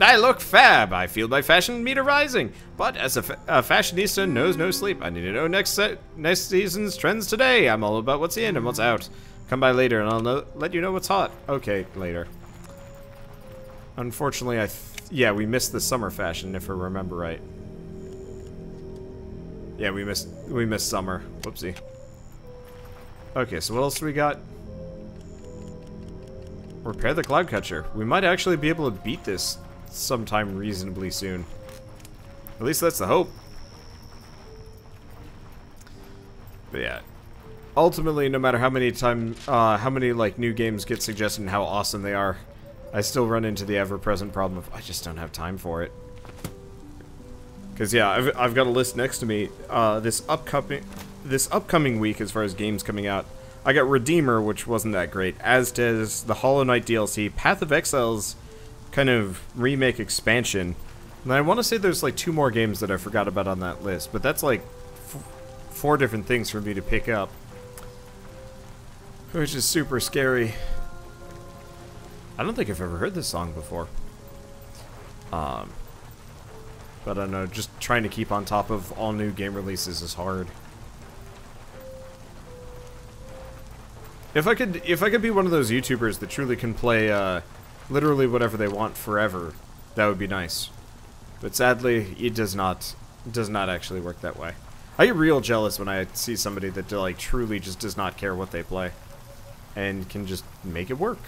I look fab. I feel my fashion meter rising. But as a fashionista knows no sleep, I need to know next season's trends today. I'm all about what's in and what's out. Come by later and I'll let you know what's hot. Okay, later. Unfortunately, yeah, we missed the summer fashion if I remember right. Yeah, we missed summer. Whoopsie. Okay, so what else do we got? Repair the cloudcatcher. We might actually be able to beat this sometime reasonably soon. At least that's the hope. But yeah. Ultimately, no matter how many like new games get suggested and how awesome they are, I still run into the ever-present problem of I just don't have time for it. Because yeah, I've got a list next to me. This upcoming week, as far as games coming out, I got Redeemer, which wasn't that great. As does the Hollow Knight DLC, Path of Exile's kind of remake expansion. And I want to say there's like 2 more games that I forgot about on that list, but that's like 4 different things for me to pick up, which is super scary. I don't think I've ever heard this song before. But I don't know, just trying to keep on top of all new game releases is hard. If I could be one of those YouTubers that truly can play literally whatever they want forever, that would be nice. But sadly, it does not actually work that way. I get real jealous when I see somebody that like truly just does not care what they play and can just make it work.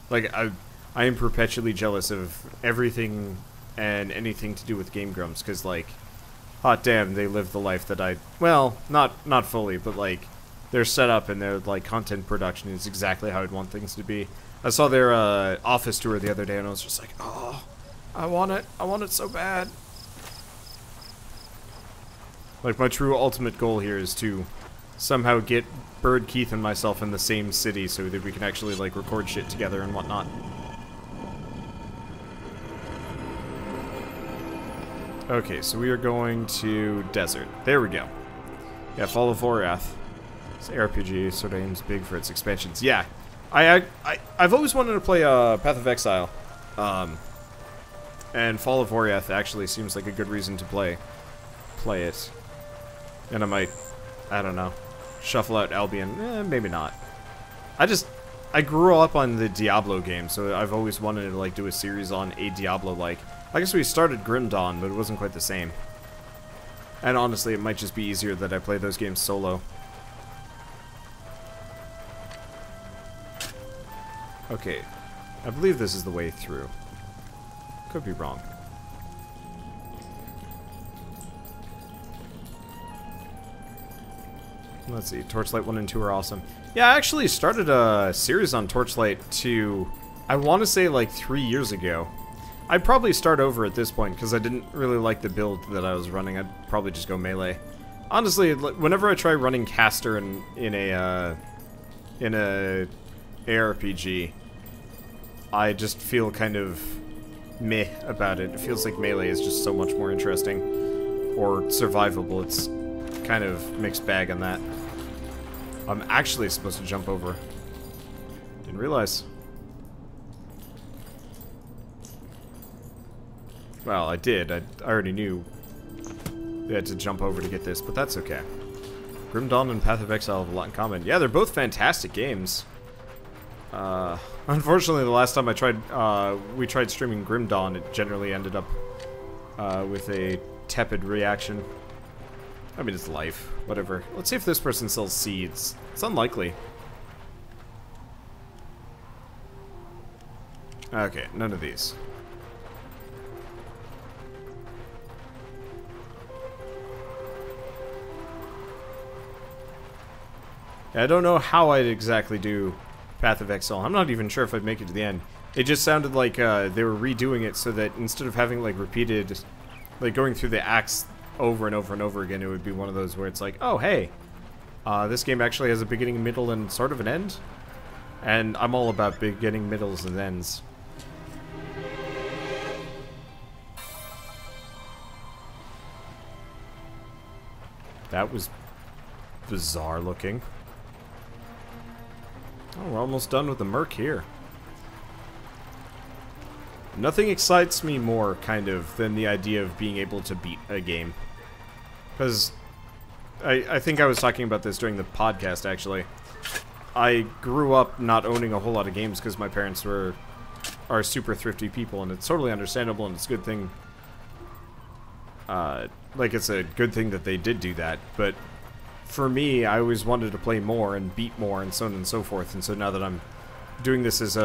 Like I am perpetually jealous of everything and anything to do with Game Grumps, because like, hot damn, they live the life that well, not fully, but like their setup and their like content production is exactly how I'd want things to be. I saw their office tour the other day and I was just like, oh, I want it so bad. Like, my true ultimate goal here is to somehow get Bird, Keith, and myself in the same city so that we can actually like record shit together and whatnot. Okay, so we are going to Desert. There we go. Yeah, Fall of Vorath. This RPG sort of aims big for its expansions. Yeah, I've always wanted to play Path of Exile. And Fall of Vorath actually seems like a good reason to play it. And I might, I don't know, shuffle out Albion. Maybe not. I grew up on the Diablo game, so I've always wanted to like do a series on a Diablo-like. I guess we started Grim Dawn, but it wasn't quite the same. And honestly, it might just be easier that I play those games solo. Okay, I believe this is the way through. Could be wrong. Let's see, Torchlight 1 and 2 are awesome. Yeah, I actually started a series on Torchlight 2, I want to say like 3 years ago. I'd probably start over at this point, because I didn't really like the build that I was running. I'd probably just go melee. Honestly, whenever I try running caster in a ARPG, I just feel kind of meh about it. It feels like Melee is just so much more interesting. Or survivable. It's kind of mixed bag on that. I'm actually supposed to jump over. Didn't realize. Well, I did. I already knew we had to jump over to get this, but that's okay. Grim Dawn and Path of Exile have a lot in common. Yeah, they're both fantastic games. Unfortunately, the last time I tried, we tried streaming Grim Dawn, it generally ended up with a tepid reaction. I mean, it's life. Whatever. Let's see if this person sells seeds. It's unlikely. Okay, none of these. I don't know how I'd exactly do Path of Exile. I'm not even sure if I'd make it to the end. It just sounded like they were redoing it so that instead of having like repeated, like going through the acts over and over and over again, it would be one of those where it's like, oh hey, this game actually has a beginning, middle, and sort of an end. And I'm all about beginning, middles, and ends. That was bizarre looking. Oh, we're almost done with the Merc here. Nothing excites me more, kind of, than the idea of being able to beat a game. Because I think I was talking about this during the podcast, actually. I grew up not owning a whole lot of games because my parents are super thrifty people, and it's totally understandable, and it's a good thing. Like, it's a good thing that they did do that, but for me, I always wanted to play more and beat more and so on and so forth, and so now that I'm doing this as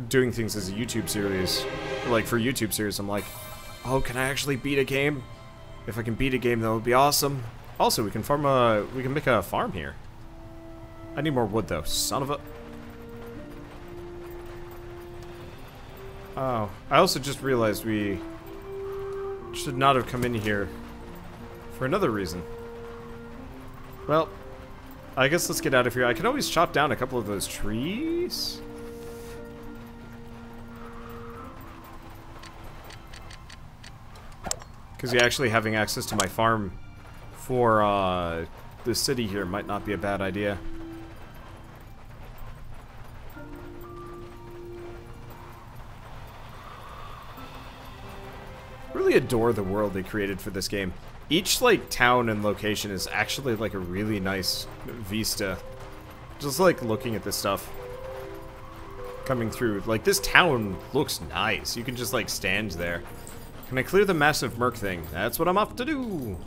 doing things as a YouTube series, like for YouTube series, I'm like, oh, can I actually beat a game? If I can beat a game, that would be awesome. Also, we can make a farm here. I need more wood though, son of a... Oh, I also just realized we should not have come in here for another reason. Well, I guess let's get out of here. I can always chop down a couple of those trees. Because actually having access to my farm for the city here might not be a bad idea. Really adore the world they created for this game. Each, like, town and location is actually, like, a really nice vista. Just, like, looking at this stuff coming through. Like, this town looks nice. You can just, like, stand there. Can I clear the massive Merc thing? That's what I'm off to do.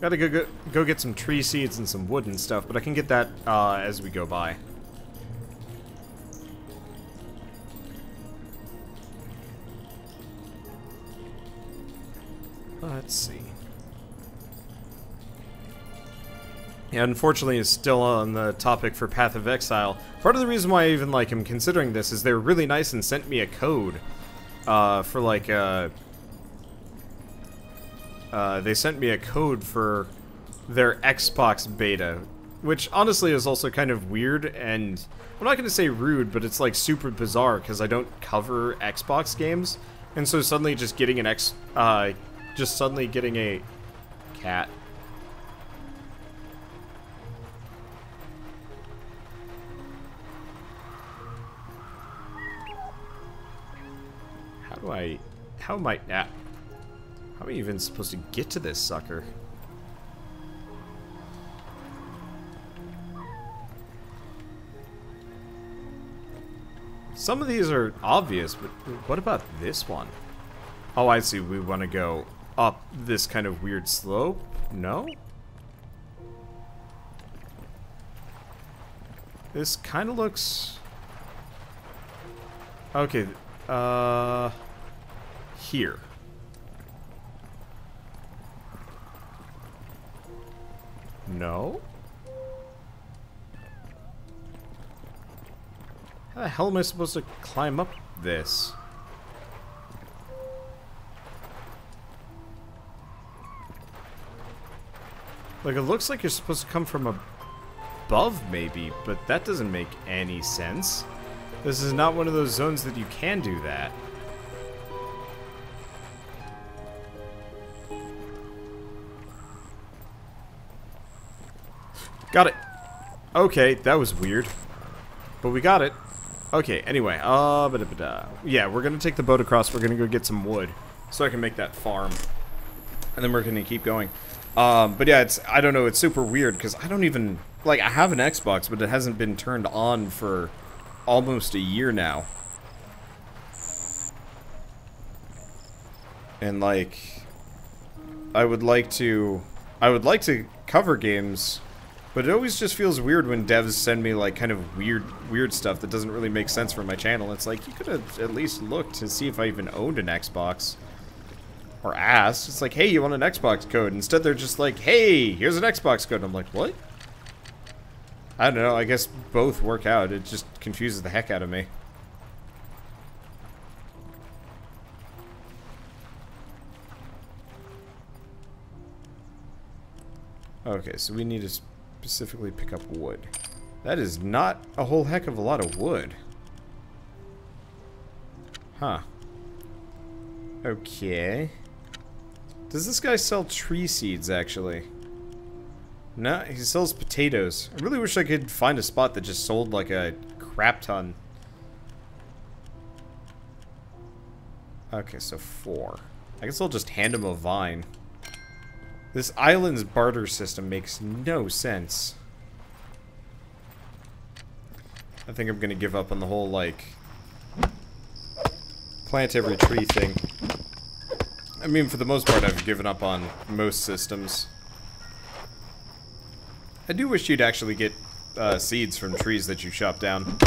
Gotta go get some tree seeds and some wood and stuff, but I can get that as we go by. Let's see. Yeah, unfortunately, it's still on the topic for Path of Exile. Part of the reason why I even like am considering this is they were really nice and sent me a code for like they sent me a code for their Xbox beta, which honestly is also kind of weird, and I'm not going to say rude, but it's like super bizarre because I don't cover Xbox games, and so suddenly just getting an just suddenly getting a cat. How am I even supposed to get to this sucker? Some of these are obvious, but what about this one? Oh, I see. We want to go up this kind of weird slope? No? This kind of looks... Okay, here. No? How the hell am I supposed to climb up this? Like, it looks like you're supposed to come from above, maybe, but that doesn't make any sense. This is not one of those zones that you can do that. Got it. Okay, that was weird. But we got it. Okay, anyway, yeah, we're gonna take the boat across, we're gonna go get some wood, so I can make that farm. And then we're gonna keep going. But yeah, I don't know, it's super weird, because I don't even, like, I have an Xbox, but it hasn't been turned on for almost a year now. And, like, I would like to cover games, but it always just feels weird when devs send me, like, kind of weird stuff that doesn't really make sense for my channel. It's like, you could have at least looked to see if I even owned an Xbox. Or asked. It's like, hey, you want an Xbox code? Instead, they're just like, hey, here's an Xbox code. I'm like, what? I don't know. I guess both work out. It just confuses the heck out of me. Okay, so we need to specifically pick up wood. That is not a whole heck of a lot of wood. Huh. Okay. Does this guy sell tree seeds, actually? No, he sells potatoes. I really wish I could find a spot that just sold like a crap ton. Okay, so 4. I guess I'll just hand him a vine. This island's barter system makes no sense. I think I'm gonna give up on the whole, like, plant every tree thing. I mean, for the most part, I've given up on most systems. I do wish you'd actually get seeds from trees that you chop down.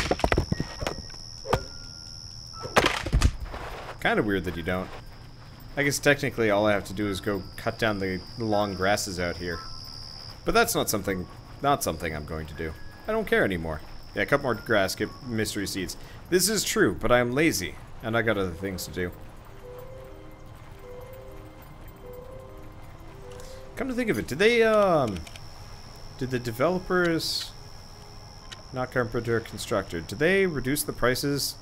Kind of weird that you don't. I guess technically all I have to do is go cut down the long grasses out here. But that's not something I'm going to do. I don't care anymore. Yeah, cut more grass, get mystery seeds. This is true, but I am lazy, and I got other things to do. Come to think of it, did the developers, not carpenter, constructor, did they reduce the prices?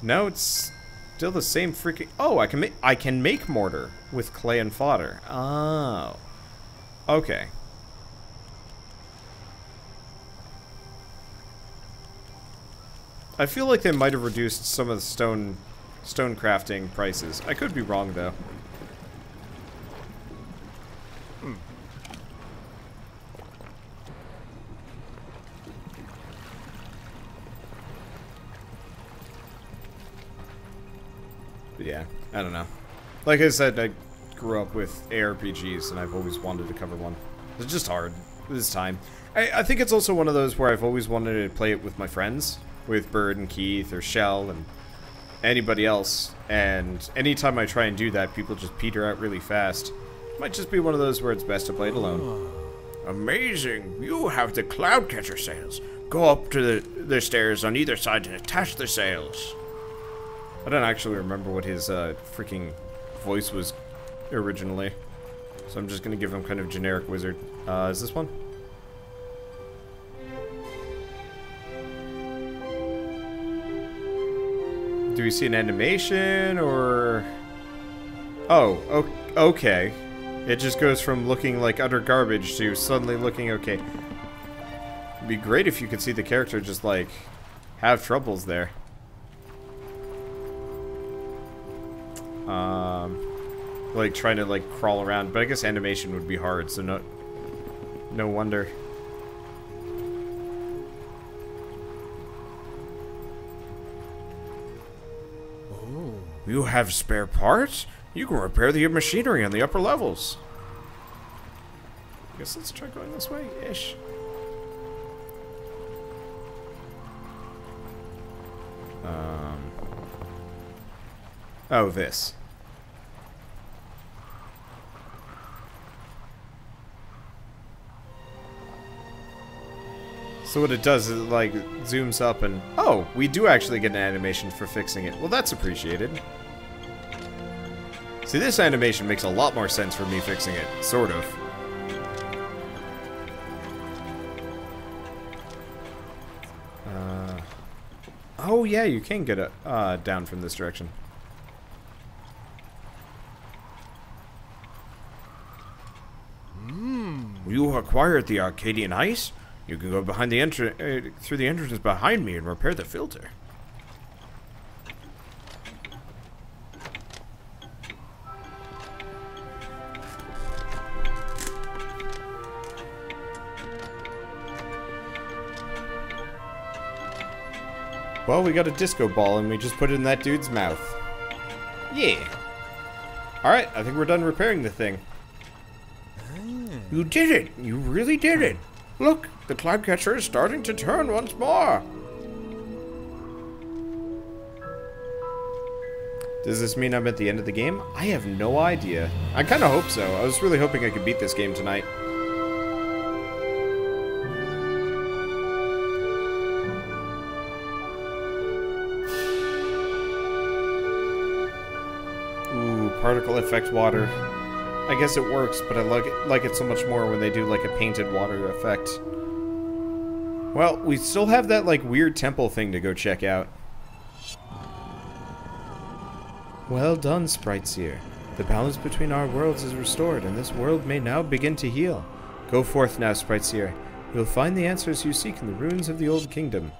No, it's still the same freaking... Oh, I can make mortar with clay and fodder. Oh. Okay. I feel like they might have reduced some of the stone crafting prices. I could be wrong, though. Yeah, I don't know. Like I said, I grew up with ARPGs, and I've always wanted to cover one. It's just hard. This time. I think it's also one of those where I've always wanted to play it with my friends. With Bird and Keith, or Shell, and anybody else. And anytime I try and do that, people just peter out really fast. Might just be one of those where it's best to play it alone. Amazing! You have the Cloudcatcher sails. Go up to the stairs on either side and attach the sails. I don't actually remember what his freaking voice was originally. So I'm just gonna give him kind of generic wizard. Is this one? Do we see an animation, or... Oh, okay. It just goes from looking like utter garbage to suddenly looking okay. It'd be great if you could see the character just, like, have troubles there. Like, trying to, like, crawl around. But I guess animation would be hard, so no wonder. Oh. You have spare parts? You can repair the machinery on the upper levels. I guess let's try going this way-ish. Oh, this. So what it does is it, like, zooms up and... Oh, we do actually get an animation for fixing it. Well, that's appreciated. See, this animation makes a lot more sense for me fixing it. Sort of. Oh yeah, you can get it down from this direction. You acquired the Arcadian ice? You can go behind the through the entrance behind me and repair the filter. Well, we got a disco ball and we just put it in that dude's mouth. Yeah. Alright, I think we're done repairing the thing. You did it! You really did it! Look, the cloud catcher is starting to turn once more! Does this mean I'm at the end of the game? I have no idea. I kind of hope so. I was really hoping I could beat this game tonight. Ooh, particle effect water. I guess it works, but I like it so much more when they do like a painted water effect. Well, we still have that like weird temple thing to go check out. Well done, Spriteseer. The balance between our worlds is restored, and this world may now begin to heal. Go forth now, Spriteseer. You'll find the answers you seek in the ruins of the Old Kingdom.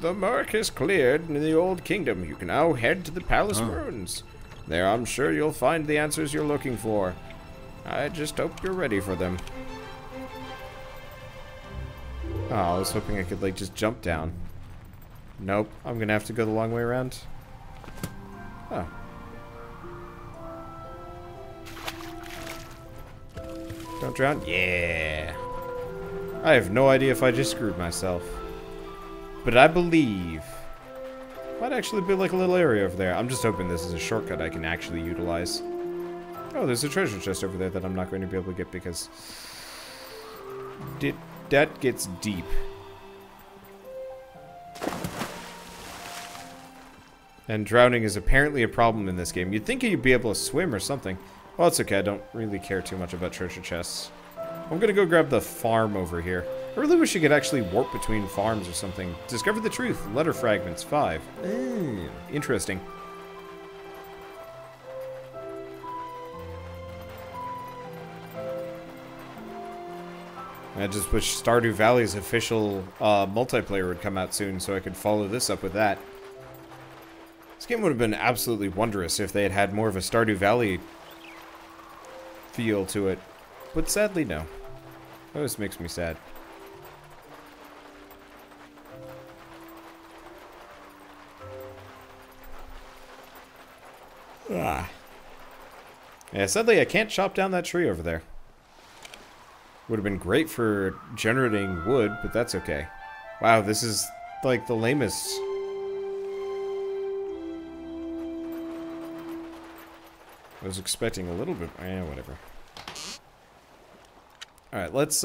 The murk is cleared in the Old Kingdom. You can now head to the palace ruins. There, I'm sure you'll find the answers you're looking for. I just hope you're ready for them. Oh, I was hoping I could, like, just jump down. Nope, I'm gonna have to go the long way around. Oh. Don't drown? Yeah. I have no idea if I just screwed myself. But I believe... might actually be like a little area over there. I'm just hoping this is a shortcut I can actually utilize. Oh, there's a treasure chest over there that I'm not going to be able to get because... that gets deep. And drowning is apparently a problem in this game. You'd think you'd be able to swim or something. Well, it's okay. I don't really care too much about treasure chests. I'm gonna go grab the farm over here. I really wish you could actually warp between farms or something. Discover the truth. Letter fragments 5. Interesting. I just wish Stardew Valley's official multiplayer would come out soon so I could follow this up with that. This game would have been absolutely wondrous if they had had more of a Stardew Valley feel to it. But sadly, no. That always makes me sad. Ah. Yeah, sadly, I can't chop down that tree over there. Would have been great for generating wood, but that's okay. Wow, this is like the lamest. I was expecting a little bit. Whatever. Alright, let's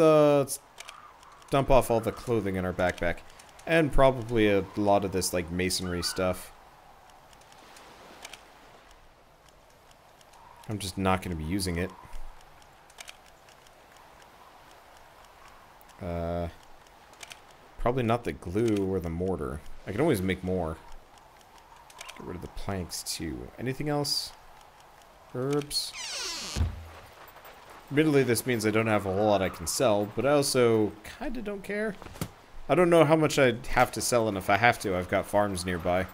dump off all the clothing in our backpack. And probably a lot of this, like, masonry stuff. I'm just not going to be using it. Probably not the glue or the mortar. I can always make more. Get rid of the planks, too. Anything else? Herbs. Admittedly, this means I don't have a whole lot I can sell, but I also kind of don't care. I don't know how much I'd have to sell, and if I have to, I've got farms nearby.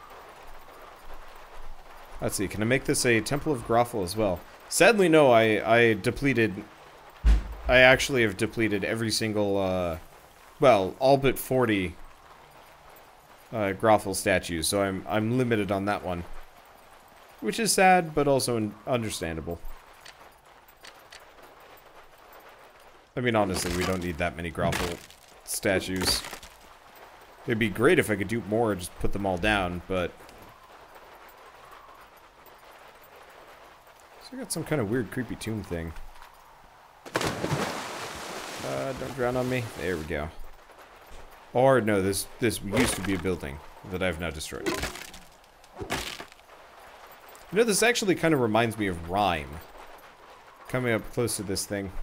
Let's see, can I make this a Temple of Groffle as well? Sadly, no, I actually have depleted every single, well, all but 40 Groffle statues, so I'm limited on that one. Which is sad, but also understandable. I mean, honestly, we don't need that many Groffle statues. It'd be great if I could do more, just put them all down, but... So I got some kind of weird, creepy tomb thing. Don't drown on me. There we go. Or, no, this used to be a building that I've now destroyed. You know, this actually kind of reminds me of Rhyme. Coming up close to this thing.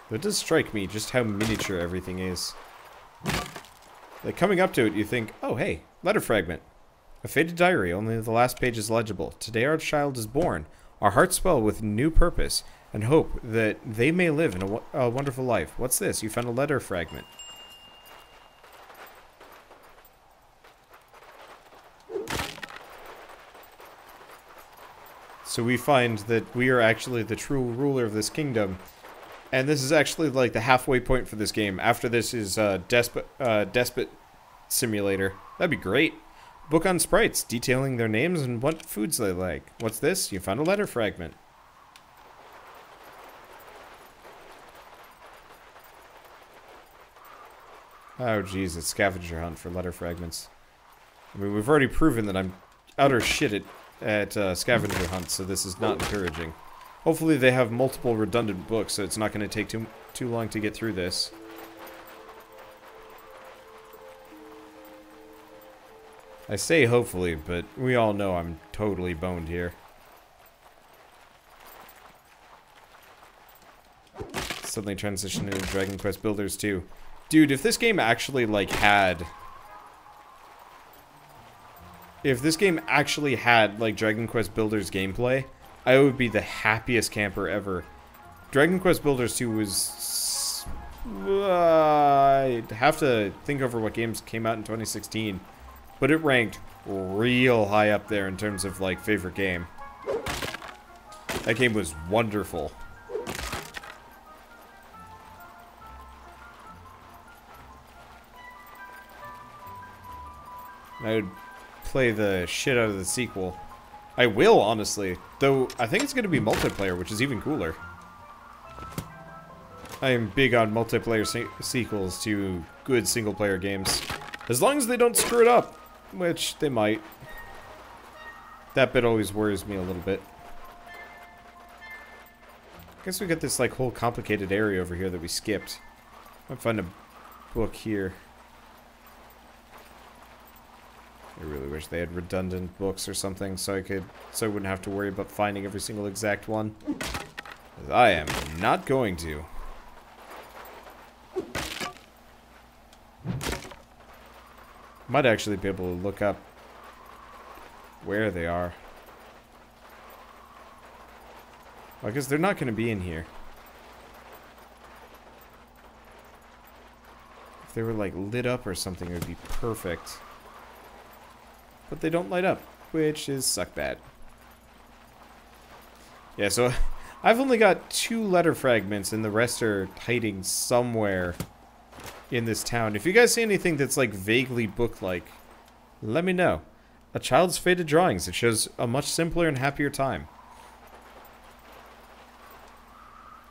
But it does strike me just how miniature everything is. Like, coming up to it, you think, oh, hey, letter fragment. A faded diary, only the last page is legible. Today our child is born. Our hearts swell with new purpose and hope that they may live in a wonderful life. What's this? You found a letter fragment. So we find that we are actually the true ruler of this kingdom. And this is actually like the halfway point for this game. After this is Despot Simulator. That'd be great. Book on sprites, detailing their names and what foods they like. What's this? You found a letter fragment. Oh jeez, it's scavenger hunt for letter fragments. I mean, we've already proven that I'm utter shit at scavenger hunts, so this is not encouraging. Hopefully they have multiple redundant books, so it's not going to take too long to get through this. I say hopefully, but we all know I'm totally boned here. Suddenly transitioned into Dragon Quest Builders 2. Dude, if this game actually, like, had... If this game actually had, like, Dragon Quest Builders gameplay, I would be the happiest camper ever. Dragon Quest Builders 2 was... I'd have to think over what games came out in 2016. But it ranked real high up there in terms of, like, favorite game. That game was wonderful. I would play the shit out of the sequel. I will, honestly. Though, I think it's going to be multiplayer, which is even cooler. I am big on multiplayer sequels to good single-player games. As long as they don't screw it up. Which, they might. That bit always worries me a little bit. I guess we got this, like, whole complicated area over here that we skipped. I'll find a book here. I really wish they had redundant books or something so I wouldn't have to worry about finding every single exact one. 'Cause I am not going to. Might actually be able to look up where they are. Well, I guess they're not going to be in here. If they were, like, lit up or something, it would be perfect. But they don't light up, which is suck bad. Yeah, so I've only got 2 letter fragments and the rest are hiding somewhere in this town. If you guys see anything that's, like, vaguely book-like, let me know. A child's faded drawings. It shows a much simpler and happier time.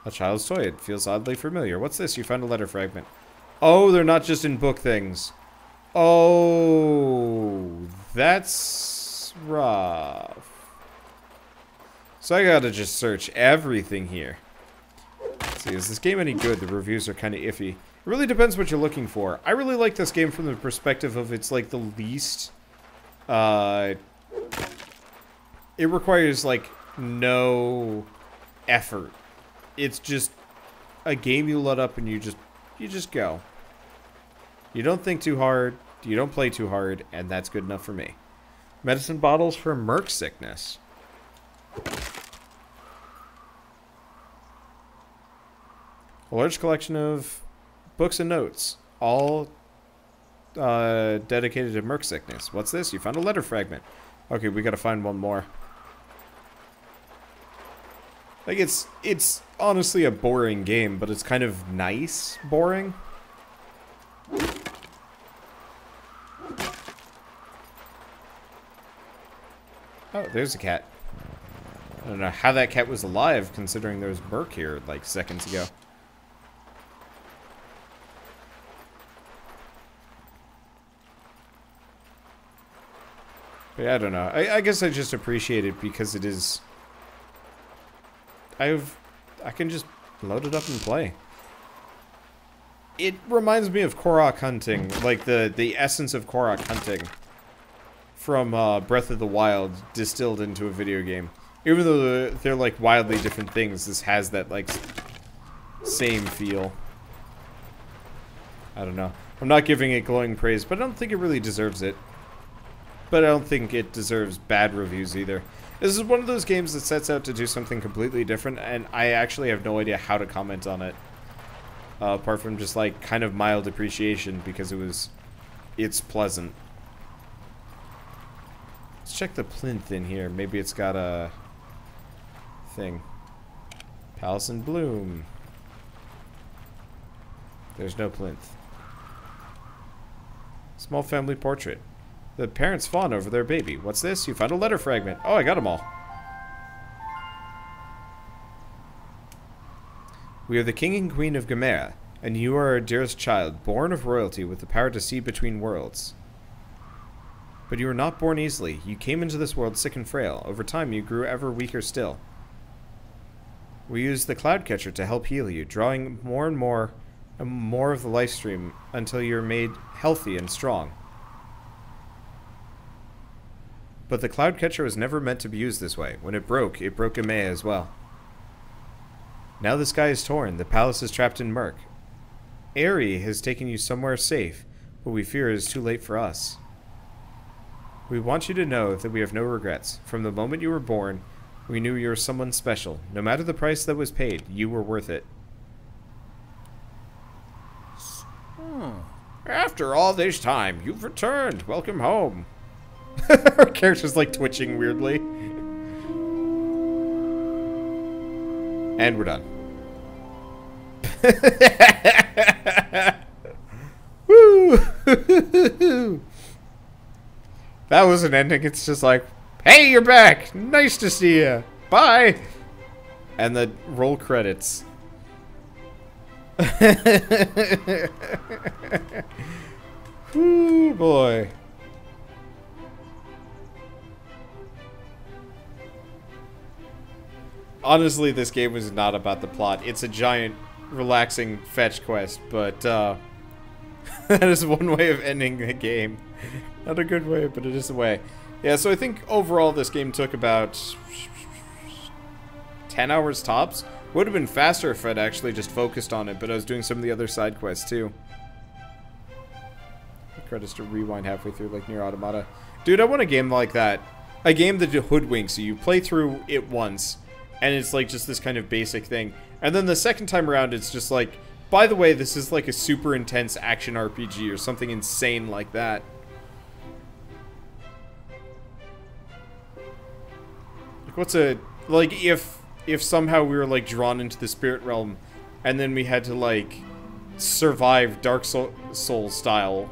A child's toy. It feels oddly familiar. What's this? You found a letter fragment. Oh, they're not just in book things. Oh, that's rough. So I gotta just search everything here. Let's see, is this game any good? The reviews are kind of iffy. It really depends what you're looking for. I really like this game from the perspective of it's, like, the least... it requires, like, no effort. It's just a game you load up and you just go. You don't think too hard, you don't play too hard, and that's good enough for me. Medicine bottles for Merc sickness. A large collection of books and notes, all dedicated to Merc sickness. What's this? You found a letter fragment. Okay, we gotta find one more. Like, it's honestly a boring game, but it's kind of nice boring. Oh, there's a cat. I don't know how that cat was alive, considering there was Merc here, like, seconds ago. But yeah, I don't know. I guess I just appreciate it because it is... I can just load it up and play. It reminds me of Korok hunting, like the essence of Korok hunting from Breath of the Wild distilled into a video game. Even though they're like wildly different things, this has that like same feel. I don't know. I'm not giving it glowing praise, but I don't think it really deserves it. But I don't think it deserves bad reviews either. This is one of those games that sets out to do something completely different, and I actually have no idea how to comment on it. Apart from just, like, kind of mild appreciation, because it's pleasant. Let's check the plinth in here. Maybe it's got a thing. Palace in Bloom. There's no plinth. Small family portrait. The parents fawn over their baby. What's this? You found a letter fragment. Oh, I got them all. We are the king and queen of Gamera, and you are our dearest child, born of royalty with the power to see between worlds. But you were not born easily. You came into this world sick and frail. Over time, you grew ever weaker still. We used the cloud catcher to help heal you, drawing more and more of the life stream until you're made healthy and strong. But the cloud catcher was never meant to be used this way. When it broke Gamea as well. Now the sky is torn, the palace is trapped in murk. Aerie has taken you somewhere safe, but we fear it is too late for us. We want you to know that we have no regrets. From the moment you were born, we knew you were someone special. No matter the price that was paid, you were worth it. After all this time, you've returned. Welcome home. Our character's like twitching weirdly. And we're done. Woo! That was an ending. It's just like, hey, you're back. Nice to see you. Bye. And the roll credits. Ooh, boy. Honestly, this game was not about the plot. It's a giant, relaxing fetch quest, but that is one way of ending the game. Not a good way, but it is a way. Yeah, so I think overall this game took about 10 hours tops. Would have been faster if I'd actually just focused on it, but I was doing some of the other side quests too. Credits to rewind halfway through, like Nier Automata. Dude, I want a game like that. A game that hoodwinks you. You play through it once, and it's like just this kind of basic thing. And then the second time around, it's just like, by the way, this is like a super intense action RPG or something insane like that. Like, what's a... Like, if somehow we were, like, drawn into the spirit realm, and then we had to, like, survive Dark Souls style.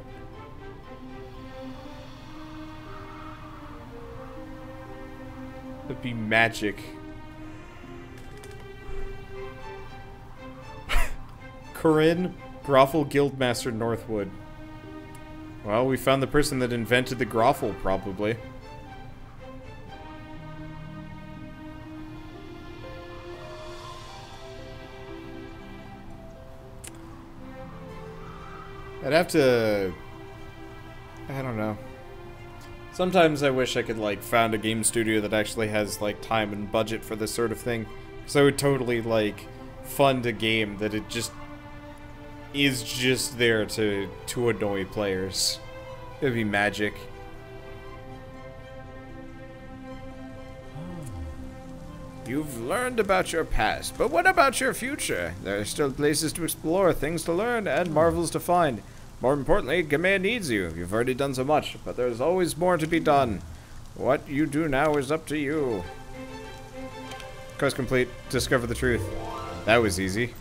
That'd be magic. Corinne, Groffle Guildmaster Northwood. Well, we found the person that invented the Groffle, probably. I'd have to... I don't know. Sometimes I wish I could, like, found a game studio that actually has, like, time and budget for this sort of thing. Because I would totally, like, fund a game that it just... is just there to annoy players. It'd be magic. You've learned about your past, but what about your future? There are still places to explore, things to learn, and marvels to find. More importantly, Gamea needs you. You've already done so much, but there's always more to be done. What you do now is up to you. Quest complete. Discover the truth. That was easy.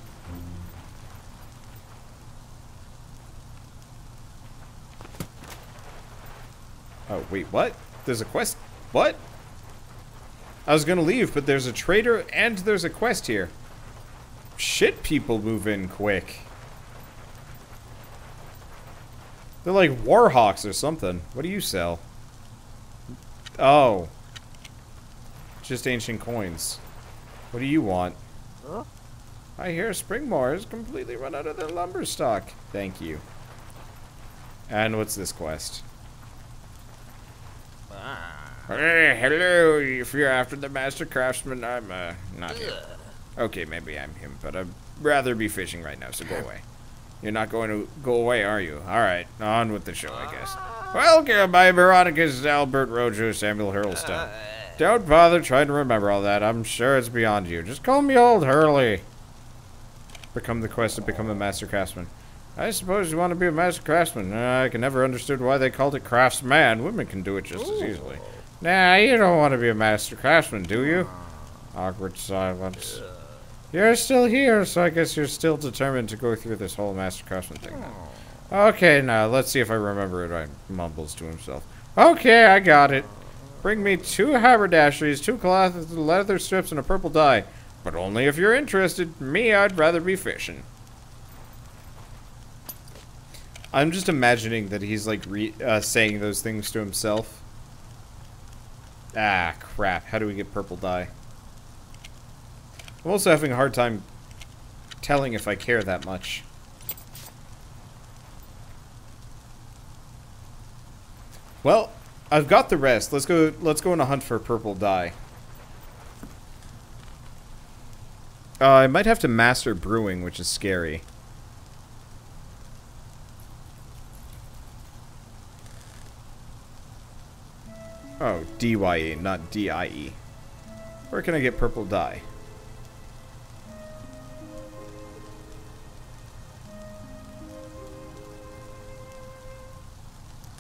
Oh, wait, what? There's a quest? What? I was gonna leave, but there's a trader and there's a quest here. Shit, people move in quick. They're like Warhawks or something. What do you sell? Oh. Just ancient coins. What do you want? Huh? I hear Springmore has completely run out of their lumber stock. Thank you. And what's this quest? Hey, hello, if you're after the master craftsman, I'm, not him. Okay, maybe I'm him, but I'd rather be fishing right now, so go away. You're not going to go away, are you? Alright, on with the show, I guess. Welcome, by Veronica's Albert Rojo, Samuel Hurlstone. Don't bother trying to remember all that. I'm sure it's beyond you. Just call me Old Hurley. Become the quest to become a master craftsman. I suppose you want to be a master craftsman. I can never understood why they called it craftsman. Women can do it just as easily. Nah, you don't want to be a master craftsman, do you? Awkward silence. You're still here, so I guess you're still determined to go through this whole master craftsman thing then. Okay, now, let's see if I remember it right. Mumbles to himself. Okay, I got it. Bring me 2 haberdasheries, 2 cloth, leather strips, and a purple dye. But only if you're interested. Me, I'd rather be fishing. I'm just imagining that he's, like, saying those things to himself. Ah, crap. How do we get purple dye? I'm also having a hard time telling if I care that much. Well, I've got the rest. Let's go on a hunt for purple dye. I might have to master brewing, which is scary. Oh, D-Y-E, not D-I-E. Where can I get purple dye?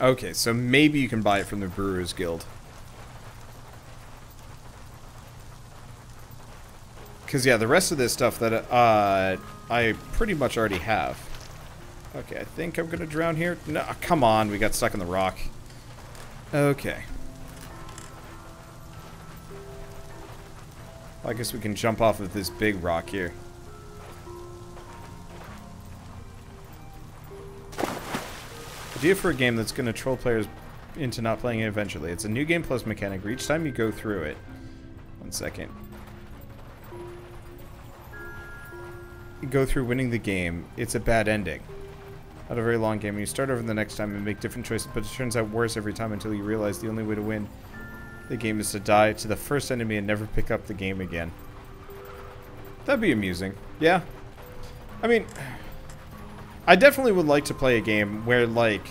Okay, so maybe you can buy it from the Brewers Guild. Because, yeah, the rest of this stuff that I pretty much already have. Okay, I think I'm going to drown here. No, come on, we got stuck in the rock. Okay. I guess we can jump off of this big rock here. Idea for a game that's going to troll players into not playing it eventually. It's a new game plus mechanic where each time you go through it. 1 second. You go through winning the game. It's a bad ending. Not a very long game. You start over the next time and make different choices, but it turns out worse every time until you realize the only way to win the game is to die to the first enemy and never pick up the game again. That'd be amusing. Yeah. I mean, I definitely would like to play a game where, like,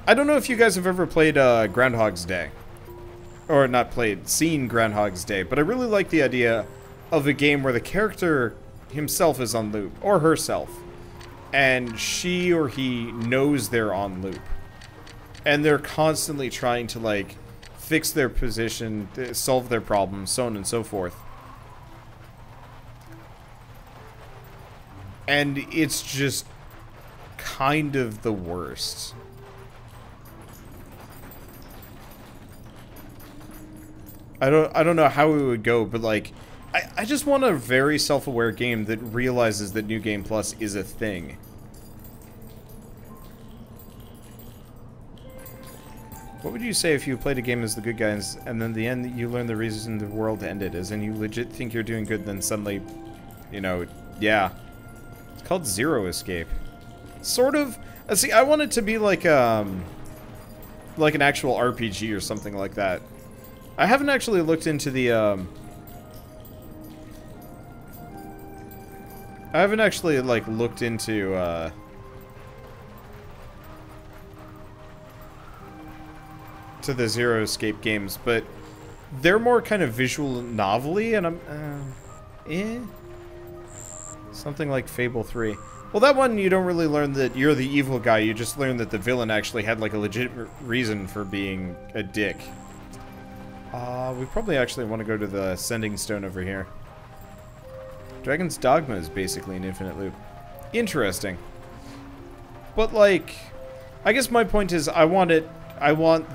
I don't know if you guys have ever played Groundhog's Day. Or not played, seen Groundhog's Day, but I really like the idea of a game where the character himself is on loop, or herself, and she or he knows they're on loop. And they're constantly trying to, like, fix their position, solve their problems, so on and so forth. And it's just kind of the worst. I don't know how it would go, but like I just want a very self-aware game that realizes that New Game Plus is a thing. What would you say if you played a game as the good guys and then the end you learn the reason the world ended, as in you legit think you're doing good, then suddenly, you know, yeah. It's called Zero Escape. Sort of. See, I want it to be like an actual RPG or something like that. I haven't actually looked into the I haven't actually like looked into to the Zero Escape games, but they're more kind of visual novel-y, and I'm something like Fable 3. Well, that one, you don't really learn that you're the evil guy. You just learn that the villain actually had, like, a legitimate reason for being a dick. We probably actually want to go to the Sending Stone over here. Dragon's Dogma is basically an infinite loop. Interesting. But, like, I guess my point is I want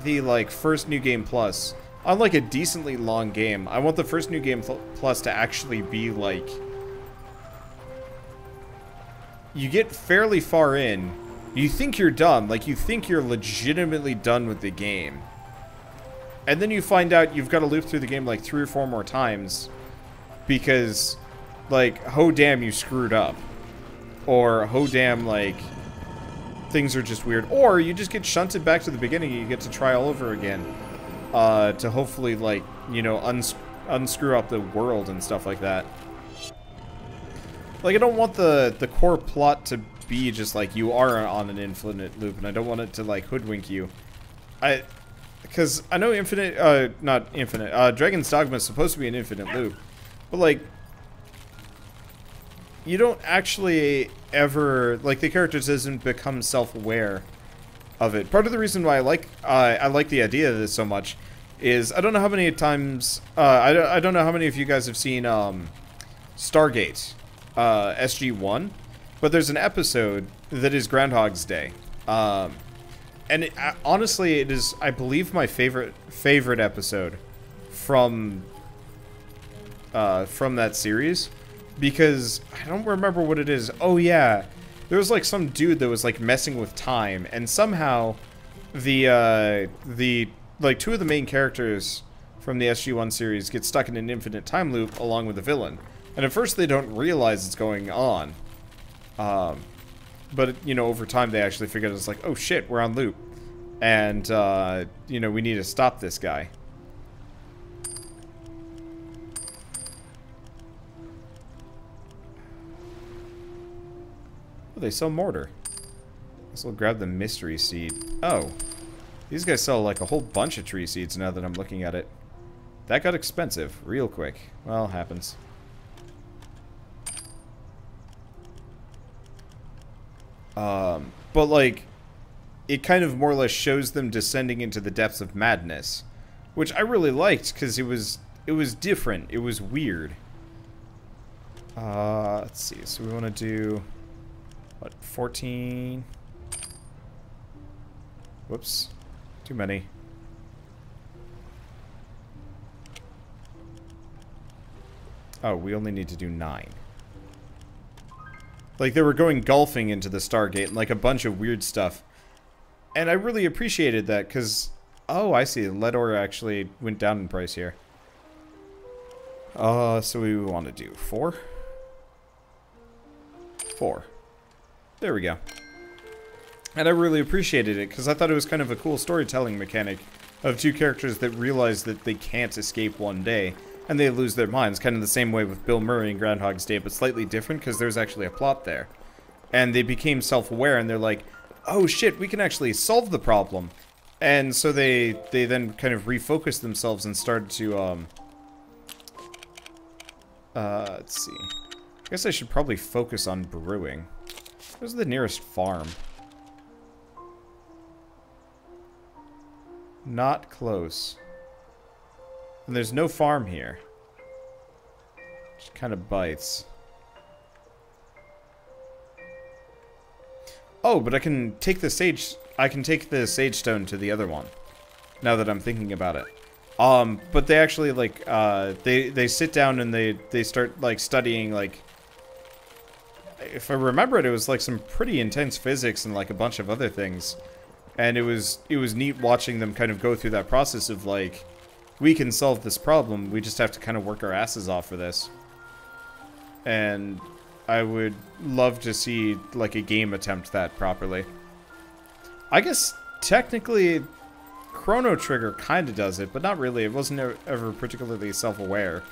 the, like, first New Game Plus. On, like, a decently long game, I want the first New Game Plus to actually be, like, you get fairly far in, you think you're done, like you think you're legitimately done with the game, and then you find out you've got to loop through the game like 3 or 4 more times because, like, oh damn, you screwed up, or oh damn, like, things are just weird, or you just get shunted back to the beginning and you get to try all over again to hopefully, like, you know, unscrew up the world and stuff like that. Like, I don't want the core plot to be just like you are on an infinite loop, and I don't want it to like hoodwink you. Because I know Dragon's Dogma is supposed to be an infinite loop, but like, you don't actually ever, like, the character doesn't become self-aware of it. Part of the reason why I like the idea of this so much is I don't know how many times, I don't know how many of you guys have seen Stargate, SG-1, but there's an episode that is Groundhog's Day. And honestly, it is, I believe, my favorite episode from that series, because I don't remember what it is. Oh yeah, there was like some dude that was like messing with time, and somehow the like two of the main characters from the SG-1 series get stuck in an infinite time loop along with the villain. And at first they don't realize it's going on. But, you know, over time they actually figure out it's like, oh shit, we're on loop. And, you know, we need to stop this guy. Oh, they sell mortar. Guess we'll grab the mystery seed. Oh. These guys sell like a whole bunch of tree seeds now that I'm looking at it. That got expensive real quick. Well, happens. But like, it kind of more or less shows them descending into the depths of madness, which I really liked because it was different. It was weird. Let's see. So we want to do what, 14? Whoops. Too many. Oh, we only need to do 9. Like, they were going golfing into the Stargate and, like, a bunch of weird stuff. And I really appreciated that, because... Oh, I see. Lead ore actually went down in price here. So we want to do 4? 4. There we go. And I really appreciated it, because I thought it was kind of a cool storytelling mechanic of two characters that realize that they can't escape one day, and they lose their minds, kind of the same way with Bill Murray in Groundhog's Day, but slightly different, because there's actually a plot there. And they became self-aware, and they're like, oh shit, we can actually solve the problem. And so they then kind of refocused themselves and started to, let's see. I guess I should probably focus on brewing. Where's the nearest farm? Not close. And there's no farm here. Which kind of bites. Oh, but I can take the sage... I can take the sage stone to the other one. Now that I'm thinking about it. But they actually, like, they sit down and they start, like, studying, like... If I remember it was, like, some pretty intense physics and, like, a bunch of other things. And it was neat watching them kind of go through that process of, like... We can solve this problem, we just have to kind of work our asses off for this. And I would love to see, like, a game attempt that properly. I guess, technically, Chrono Trigger kind of does it, but not really. It wasn't ever particularly self-aware.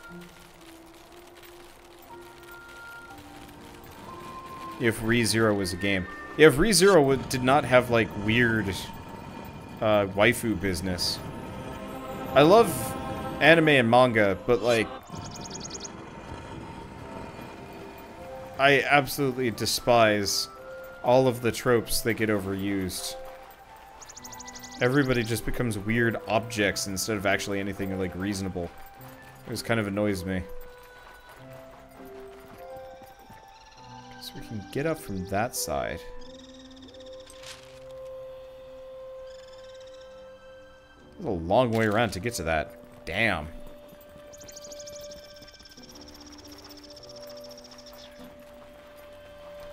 If ReZero was a game. Yeah, if ReZero did not have, like, weird waifu business. I love anime and manga, but, like, I absolutely despise all of the tropes that get overused. Everybody just becomes weird objects instead of actually anything, like, reasonable. It just kind of annoys me. So we can get up from that side. There's a long way around to get to that. Damn.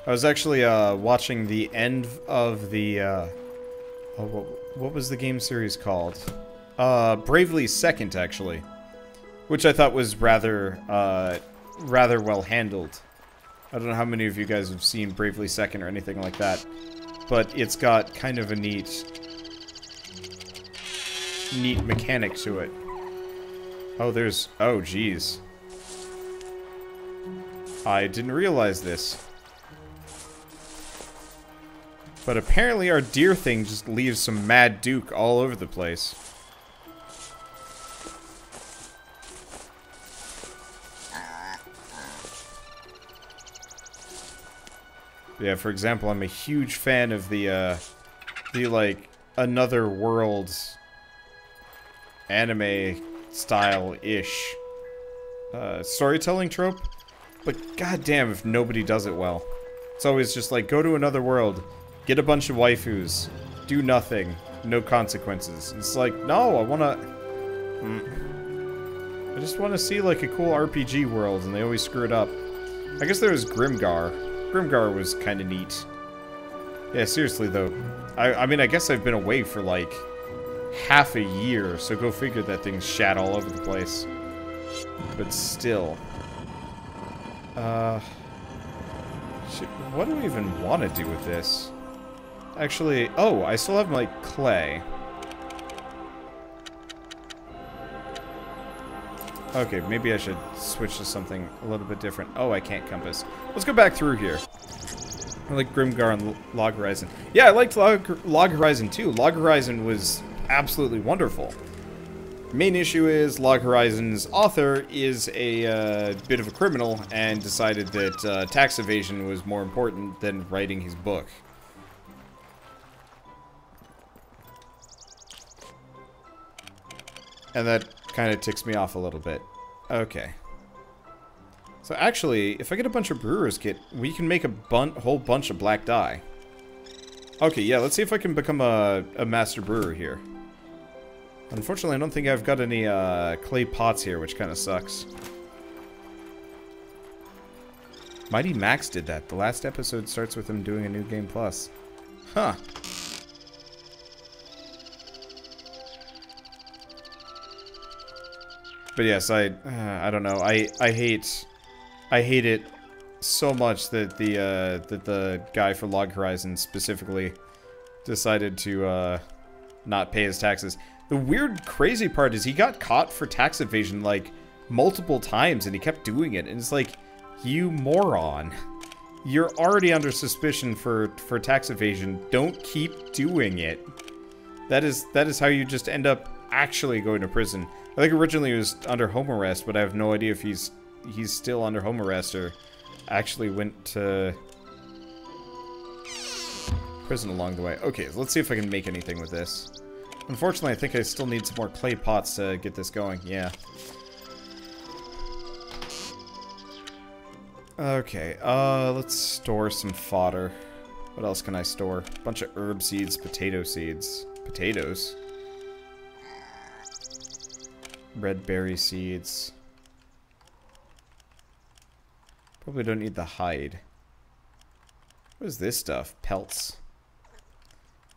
I was actually watching the end of the what was the game series called? Bravely Second, actually, which I thought was rather well handled. I don't know how many of you guys have seen Bravely Second or anything like that, but it's got kind of a neat mechanic to it. Oh, there's... Oh, jeez. I didn't realize this. But apparently our deer thing just leaves some Mad Duke all over the place. Yeah, for example, I'm a huge fan of the like, Another Worlds anime style-ish storytelling trope. But goddamn if nobody does it well. It's always just like, go to another world, get a bunch of waifus, do nothing, no consequences. It's like, no, I just want to see like a cool RPG world, and they always screw it up. I guess there was Grimgar. Grimgar was kind of neat. Yeah, seriously though. I mean, I guess I've been away for like half a year, so go figure that thing's shat all over the place. But still. Shit, what do we even want to do with this? Actually, oh, I still have my clay. Okay, maybe I should switch to something a little bit different. Oh, I can't compass. Let's go back through here. I like Grimgar and Log Horizon. Yeah, I liked Log Horizon too. Log Horizon was absolutely wonderful. Main issue is Log Horizon's author is a bit of a criminal and decided that tax evasion was more important than writing his book. And that kind of ticks me off a little bit. Okay. So actually, if I get a bunch of brewer's kit, we can make a whole bunch of black dye. Okay, yeah, let's see if I can become a master brewer here. Unfortunately, I don't think I've got any clay pots here, which kind of sucks. Mighty Max did that. The last episode starts with him doing a new game plus. Huh. But yes, I don't know. I hate it so much that the guy for Log Horizon specifically decided to not pay his taxes. The weird, crazy part is he got caught for tax evasion like multiple times, and he kept doing it. And it's like, you moron, you're already under suspicion for tax evasion. Don't keep doing it. That is how you just end up actually going to prison. I think originally he was under home arrest, but I have no idea if he's still under home arrest or actually went to prison along the way. Okay, let's see if I can make anything with this. Unfortunately, I think I still need some more clay pots to get this going. Yeah. Okay, let's store some fodder. What else can I store? A bunch of herb seeds, potato seeds. Potatoes? Red berry seeds. Probably don't need the hide. What is this stuff? Pelts.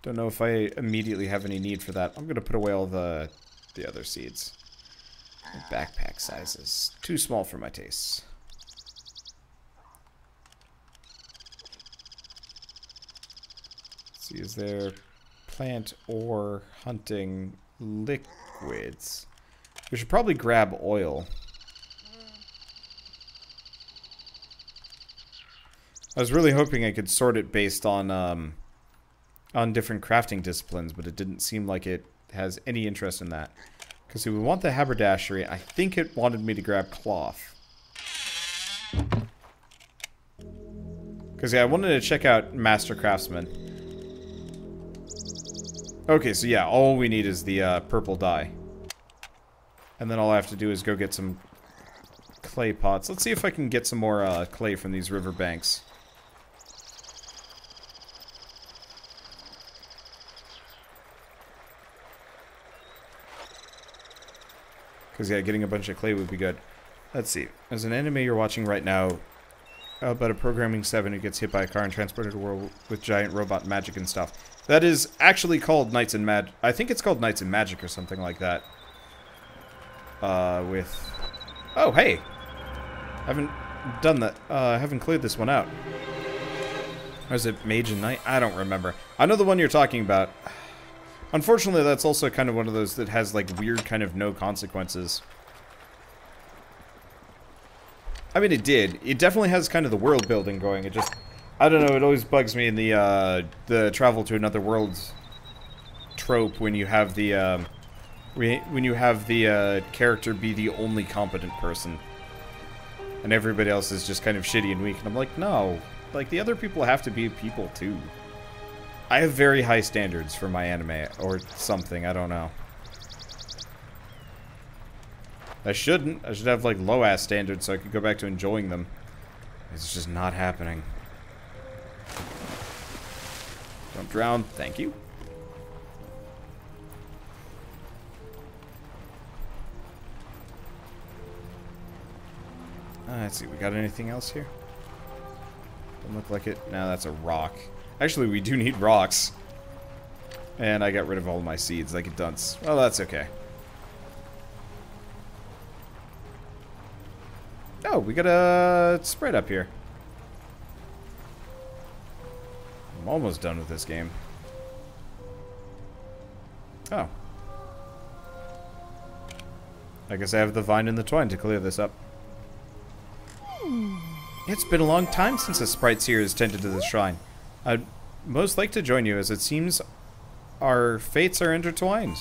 Don't know if I immediately have any need for that. I'm gonna put away all the other seeds. And backpack sizes. Too small for my tastes. Let's see, is there plant or hunting liquids? We should probably grab oil. I was really hoping I could sort it based on different crafting disciplines, but it didn't seem like it has any interest in that. Because we want the haberdashery. I think it wanted me to grab cloth. Because, yeah, I wanted to check out Master Craftsman. Okay, so yeah, all we need is the purple dye. And then all I have to do is go get some clay pots. Let's see if I can get some more clay from these riverbanks. Because, yeah, getting a bunch of clay would be good. Let's see. There's an anime you're watching right now about a programming 7 who gets hit by a car and transported to a world with giant robot magic and stuff. That is actually called Knights and Mag... I think it's called Knights and Magic or something like that. With... Oh, hey! Haven't done that. I haven't cleared this one out. Or is it Mage and Knight? I don't remember. I know the one you're talking about. Unfortunately, that's also kind of one of those that has, like, weird kind of no consequences. I mean, it did. It definitely has kind of the world building going. It just I don't know, it always bugs me in the travel to another world trope when you have the, character be the only competent person. And everybody else is just kind of shitty and weak. And I'm like, no. Like, the other people have to be people, too. I have very high standards for my anime, or something, I don't know. I shouldn't. I should have, like, low-ass standards so I could go back to enjoying them. It's just not happening. Don't drown. Thank you. Let's see. We got anything else here? Don't look like it. No, that's a rock. Actually, we do need rocks. And I got rid of all my seeds like a dunce. Well, that's okay. Oh, we got a spread up here. I'm almost done with this game. Oh. I guess I have the vine and the twine to clear this up. It's been a long time since a sprite seer has tended to the shrine. I'd most like to join you, as it seems our fates are intertwined.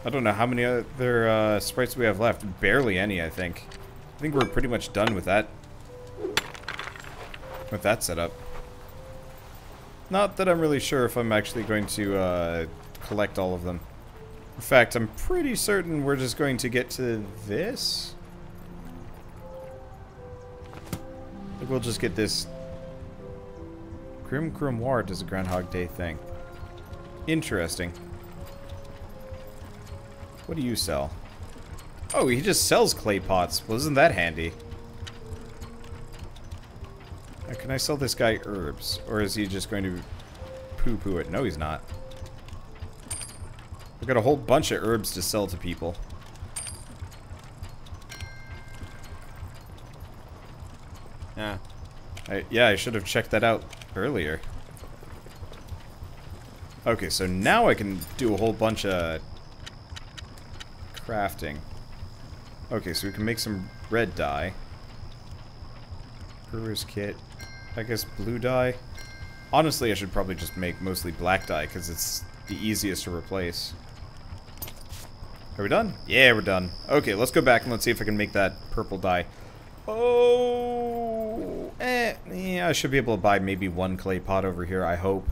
I don't know how many other sprites we have left. Barely any, I think. I think we're pretty much done with that. With that setup. Not that I'm really sure if I'm actually going to collect all of them. In fact, I'm pretty certain we're just going to get to this. I think we'll just get this. Grim Grimoire does a Groundhog Day thing. Interesting. What do you sell? Oh, he just sells clay pots. Well, isn't that handy? Now, can I sell this guy herbs? Or is he just going to poo-poo it? No, he's not. I've got a whole bunch of herbs to sell to people. Yeah. I should have checked that out earlier. Okay, so now I can do a whole bunch of crafting. Okay, so we can make some red dye. Brewer's kit. I guess blue dye. Honestly, I should probably just make mostly black dye because it's the easiest to replace. Are we done? Yeah, we're done. Okay, let's go back and let's see if I can make that purple dye. Oh, yeah, I should be able to buy maybe one clay pot over here, I hope.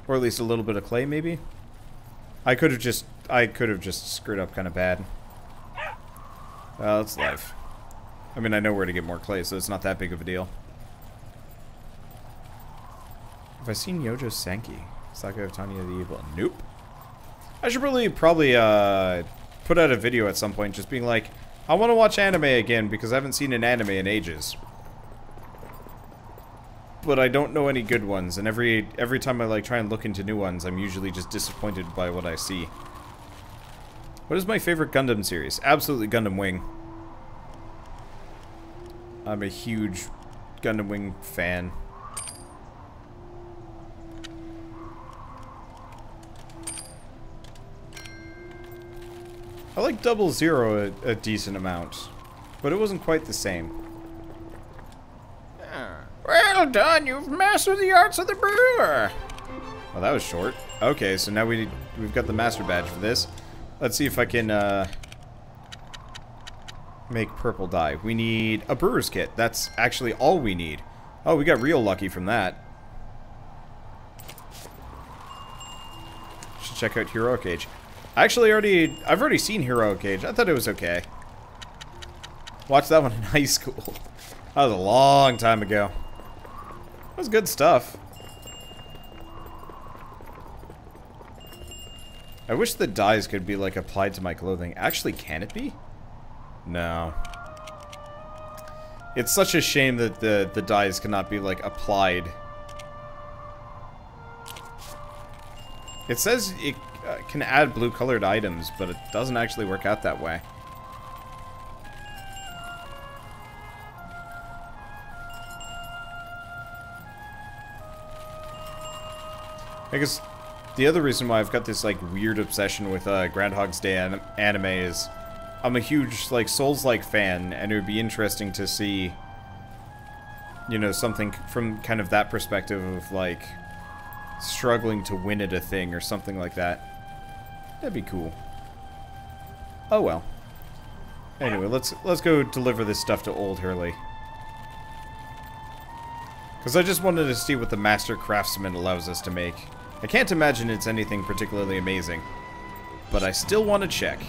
Or at least a little bit of clay, maybe? I could have just screwed up kind of bad. That's life. I mean, I know where to get more clay, so it's not that big of a deal. Have I seen Yojo Senki? Saga of Tanya the Evil? Nope. I should probably put out a video at some point just being like, I want to watch anime again because I haven't seen an anime in ages. But I don't know any good ones, and every time I try and look into new ones, I'm usually just disappointed by what I see. What is my favorite Gundam series? Absolutely Gundam Wing. I'm a huge Gundam Wing fan. I like Double Zero a decent amount, but it wasn't quite the same. Well done, you've mastered the arts of the brewer! Well, that was short. Okay, so now we've got the master badge for this. Let's see if I can make purple dye. We need a brewer's kit. That's actually all we need. Oh, we got real lucky from that. Should check out Heroic Age. Actually, I've already seen Heroic Age. I thought it was okay. Watched that one in high school. That was a long time ago. That was good stuff. I wish the dyes could be applied to my clothing. Actually, can it be? No. It's such a shame that the dyes cannot be applied. It says it can add blue colored items, but it doesn't actually work out that way. I guess the other reason why I've got this weird obsession with Groundhog's Day anime is I'm a huge Souls-like fan, and it would be interesting to see you know, something from kind of that perspective of, like, struggling to win at a thing or something like that. That'd be cool. Oh well. Anyway, let's go deliver this stuff to Old Hurley. Because I just wanted to see what the Master Craftsman allows us to make. I can't imagine it's anything particularly amazing. But I still want to check.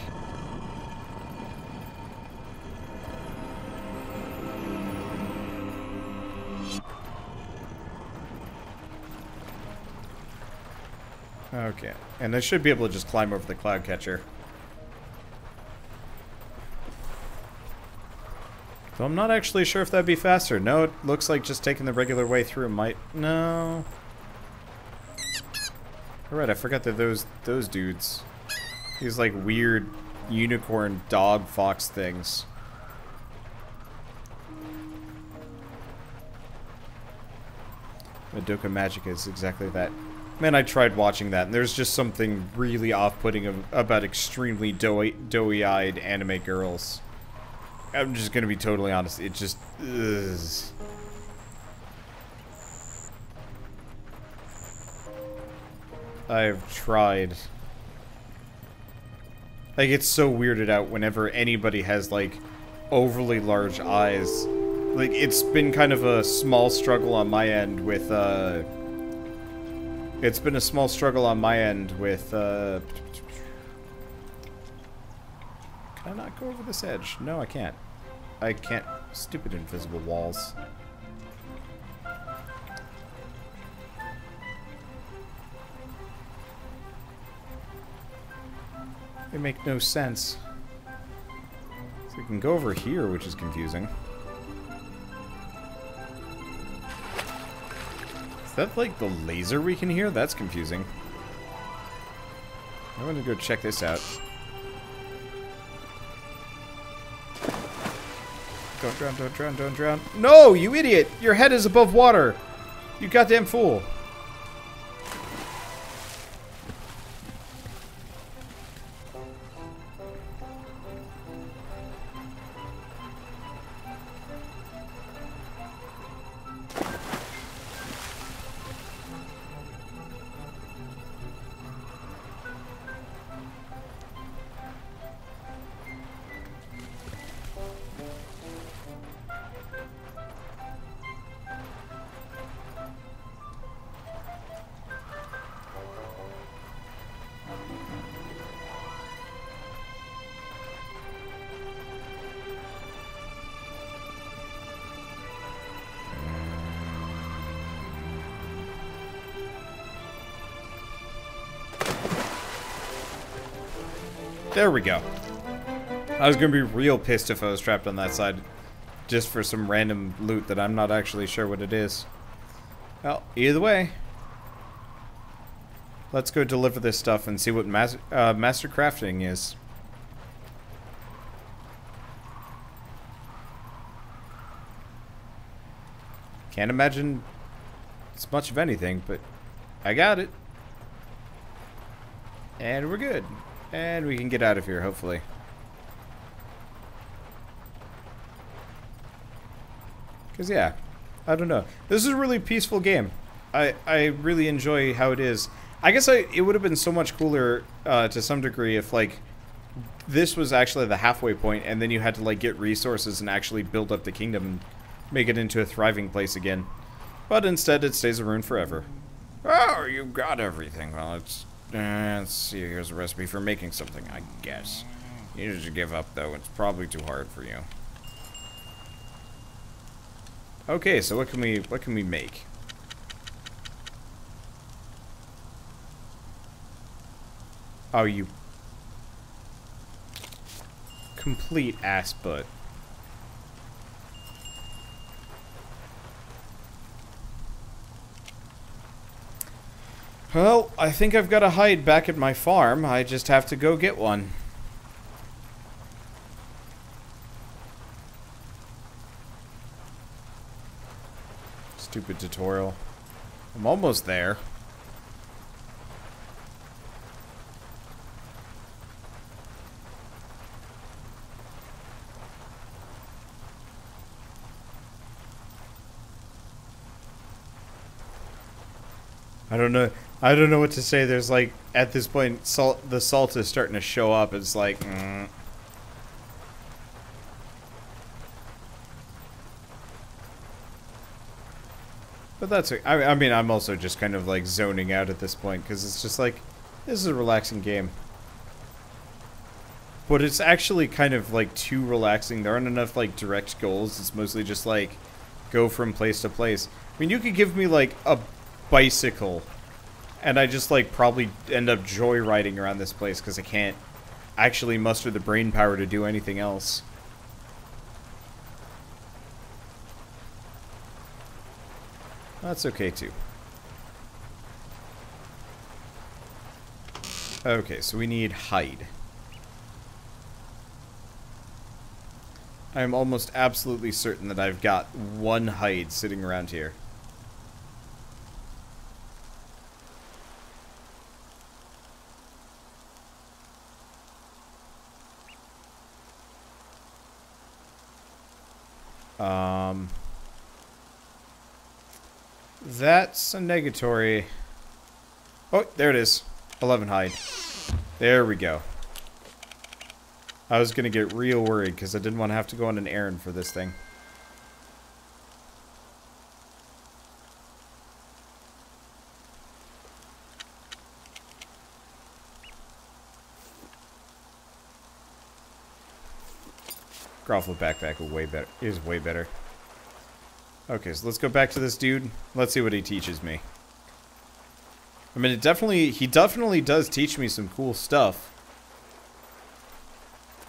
Okay, and I should be able to just climb over the cloud catcher. Though I'm not actually sure if that'd be faster. No, it looks like just taking the regular way through might... No. Alright, I forgot that those dudes. These, like, weird unicorn dog fox things. Madoka Magica is exactly that. Man, I tried watching that, and there's just something really off-putting about extremely doughy-eyed anime girls. I'm just gonna be totally honest, it just... Ugh. I've tried. I get so weirded out whenever anybody has, like, overly large eyes. Like, it's been kind of a small struggle on my end with, It's been a small struggle on my end with, Can I not go over this edge? No, I can't. I can't. Stupid invisible walls. They make no sense. So we can go over here, which is confusing. Is that like the laser we can hear? That's confusing. I want to go check this out. Don't drown, don't drown, don't drown. No, you idiot! Your head is above water! You goddamn fool. There we go. I was gonna be real pissed if I was trapped on that side just for some random loot that I'm not actually sure what it is. Well, either way, let's go deliver this stuff and see what master crafting is. Can't imagine it's much of anything, but I got it. And we're good. And we can get out of here, hopefully. Because, yeah, I don't know. This is a really peaceful game. I really enjoy how it is. I guess it would have been so much cooler to some degree if, like, this was actually the halfway point and then you had to, like, get resources and actually build up the kingdom and make it into a thriving place again. But instead, it stays a ruin forever. Oh, you got everything. Well, let's see, here's a recipe for making something, I guess. You should give up, though. It's probably too hard for you. Okay, so what can we make? Oh, you complete ass butt. Well, I think I've got a hide back at my farm. I just have to go get one. Stupid tutorial. I'm almost there. I don't know. I don't know what to say. There's like, at this point, the salt is starting to show up. It's like, But that's, I mean, I'm also just kind of like zoning out at this point because it's just like, this is a relaxing game. But it's actually kind of like too relaxing. There aren't enough like direct goals. It's mostly just like go from place to place. I mean, you could give me like a bicycle and I just like probably end up joyriding around this place because I can't actually muster the brain power to do anything else. That's okay too. Okay, so we need hide. I'm almost absolutely certain that I've got one hide sitting around here. That's a negatory. Oh, there it is. 11 hide. There we go. I was gonna get real worried because I didn't want to have to go on an errand for this thing. Groffle backpack is way better. Okay, so let's go back to this dude. Let's see what he teaches me. I mean, he definitely does teach me some cool stuff.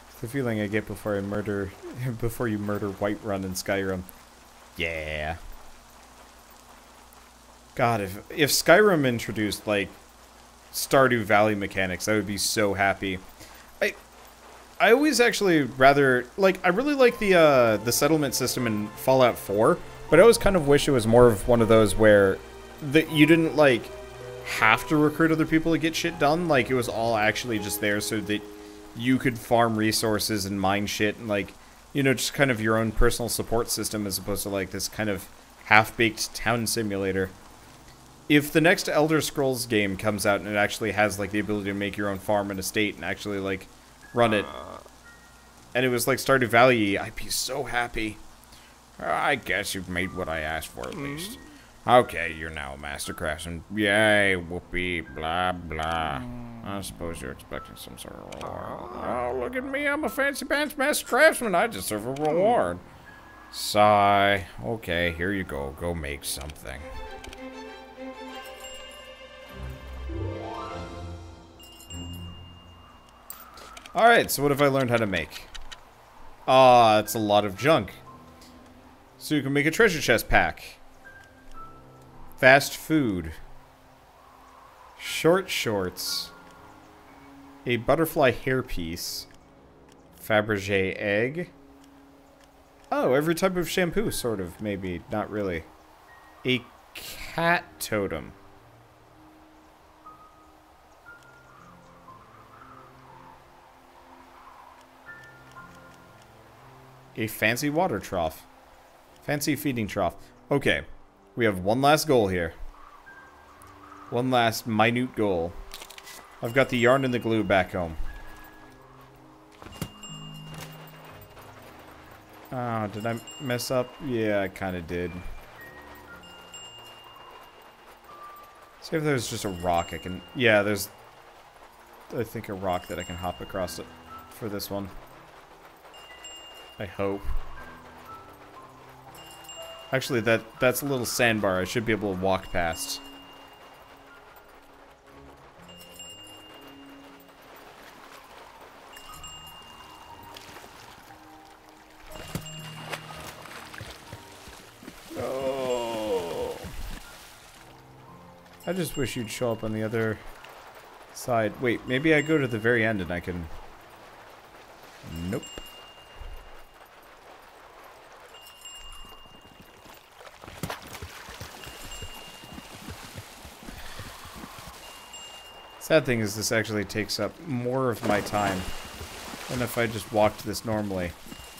It's the feeling I get before you murder Whiterun in Skyrim. Yeah. God, if Skyrim introduced like Stardew Valley mechanics, I would be so happy. I always actually rather like, I really like the settlement system in Fallout 4, but I always kind of wish it was more of one of those where you didn't like have to recruit other people to get shit done. Like, it was all actually just there so that you could farm resources and mine shit and, like, you know, just kind of your own personal support system as opposed to, like, this kind of half-baked town simulator. If the next Elder Scrolls game comes out and it actually has, like, the ability to make your own farm and estate and actually, like, run it, and it was, like, Stardew Valley, I'd be so happy. I guess you've made what I asked for, at least. Okay, you're now a master craftsman. Yay, whoopee, blah, blah. I suppose you're expecting some sort of reward. Oh, look at me, I'm a fancy pants master craftsman. I deserve a reward. Sigh. Okay, here you go. Go make something. Alright, so what have I learned how to make? Ah, it's a lot of junk. So you can make a treasure chest pack. Fast food. Short shorts. A butterfly hairpiece. Fabergé egg. Oh, every type of shampoo, sort of, maybe. Not really. A cat totem. A fancy water trough. Fancy feeding trough. Okay. We have one last goal here. One last minute goal. I've got the yarn and the glue back home. Oh, did I mess up? Yeah, I kind of did. See if there's just a rock I can... Yeah, there's... I think a rock that I can hop across it for this one. I hope. Actually, that's a little sandbar. I should be able to walk past. Oh. I just wish you'd show up on the other side. Wait, maybe I go to the very end and I can... Nope. Sad thing is this actually takes up more of my time than if I just walked this normally.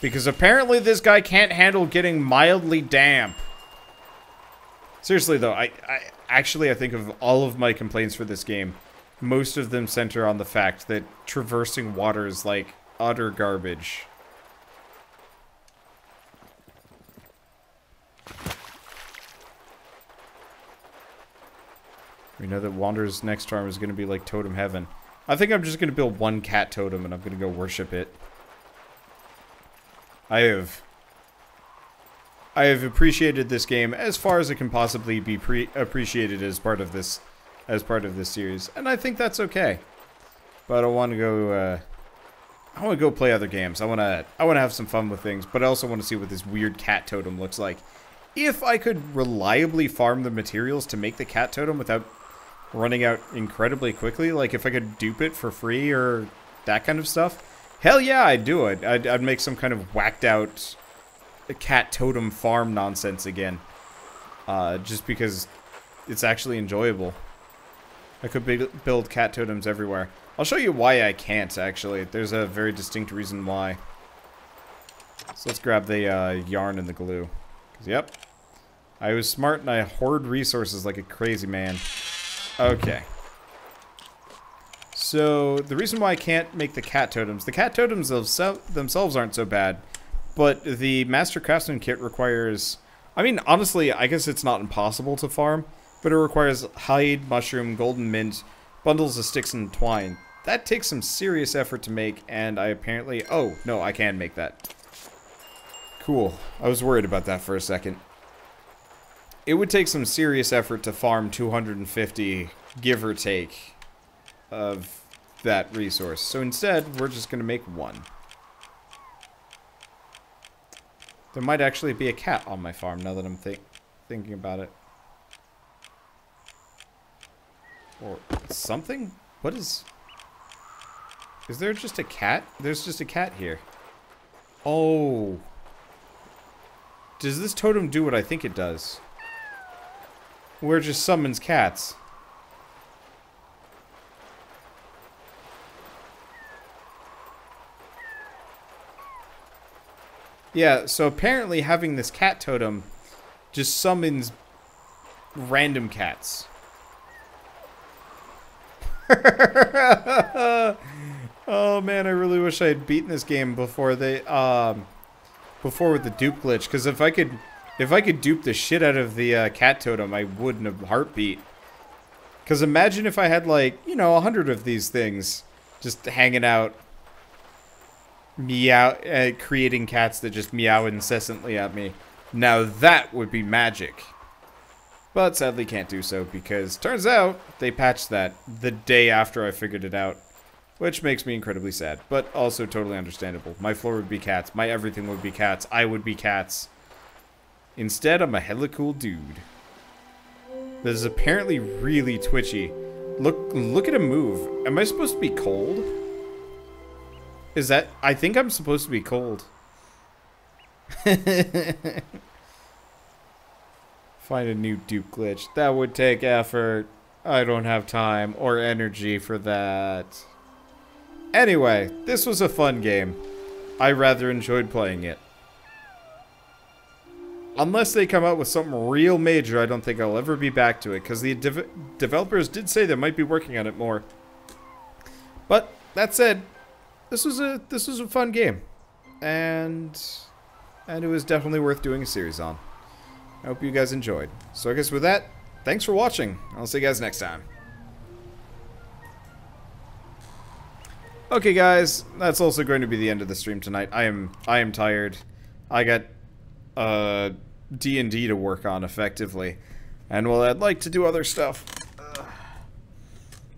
Because apparently this guy can't handle getting mildly damp. Seriously though, I actually think of all of my complaints for this game, most of them center on the fact that traversing water is like utter garbage. We know that Wander's next charm is going to be like Totem Heaven. I think I'm just going to build one cat totem and I'm going to go worship it. I have appreciated this game as far as it can possibly be appreciated as part of this series, and I think that's okay. But I want to go play other games. I want to have some fun with things, but I also want to see what this weird cat totem looks like. If I could reliably farm the materials to make the cat totem without running out incredibly quickly, like if I could dupe it for free or that kind of stuff, hell yeah, I'd do it. I'd make some kind of whacked out cat totem farm nonsense again, just because it's actually enjoyable. I could build cat totems everywhere. I'll show you why I can't, actually. There's a very distinct reason why. So let's grab the yarn and the glue. 'Cause, yep, I was smart and I hoard resources like a crazy man. Okay. So the reason why I can't make the cat totems themselves aren't so bad, but the Master Craftsman kit requires, I mean, honestly, I guess it's not impossible to farm, but it requires hide, mushroom, golden mint, bundles of sticks, and twine. That takes some serious effort to make, and I apparently, oh, no, I can make that. Cool. I was worried about that for a second. It would take some serious effort to farm 250, give or take, of that resource. So instead, we're just going to make one. There might actually be a cat on my farm now that I'm thinking about it. Or something? What is... Is there just a cat? There's just a cat here. Oh. Does this totem do what I think it does? Where it just summons cats. Yeah, so apparently having this cat totem just summons random cats. Oh man, I really wish I had beaten this game before they before with the dupe glitch, because if I could dupe the shit out of the cat totem, I wouldn't have heartbeat. Because imagine if I had, like, you know, 100 of these things just hanging out, meow, creating cats that just meow incessantly at me. Now that would be magic. But sadly can't do so, because turns out they patched that the day after I figured it out. Which makes me incredibly sad, but also totally understandable. My floor would be cats, my everything would be cats, I would be cats. Instead, I'm a hella cool dude. That is apparently really twitchy. Look at him move. Am I supposed to be cold? Is that... I think I'm supposed to be cold. Find a new dupe glitch. That would take effort. I don't have time or energy for that. Anyway, this was a fun game. I rather enjoyed playing it. Unless they come out with something real major, I don't think I'll ever be back to it, because the developers did say they might be working on it more. But that said, this was a fun game, and it was definitely worth doing a series on. I hope you guys enjoyed. So I guess with that, thanks for watching. I'll see you guys next time. Okay, guys, that's also going to be the end of the stream tonight. I am tired. I got D&D to work on effectively, and while I'd like to do other stuff,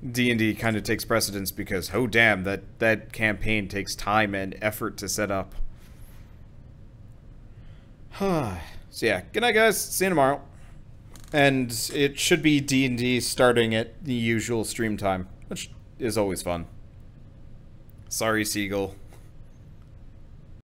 D&D kind of takes precedence because, oh damn, that campaign takes time and effort to set up. So yeah, good night, guys. See you tomorrow. And it should be D&D starting at the usual stream time, which is always fun. Sorry, Seagull.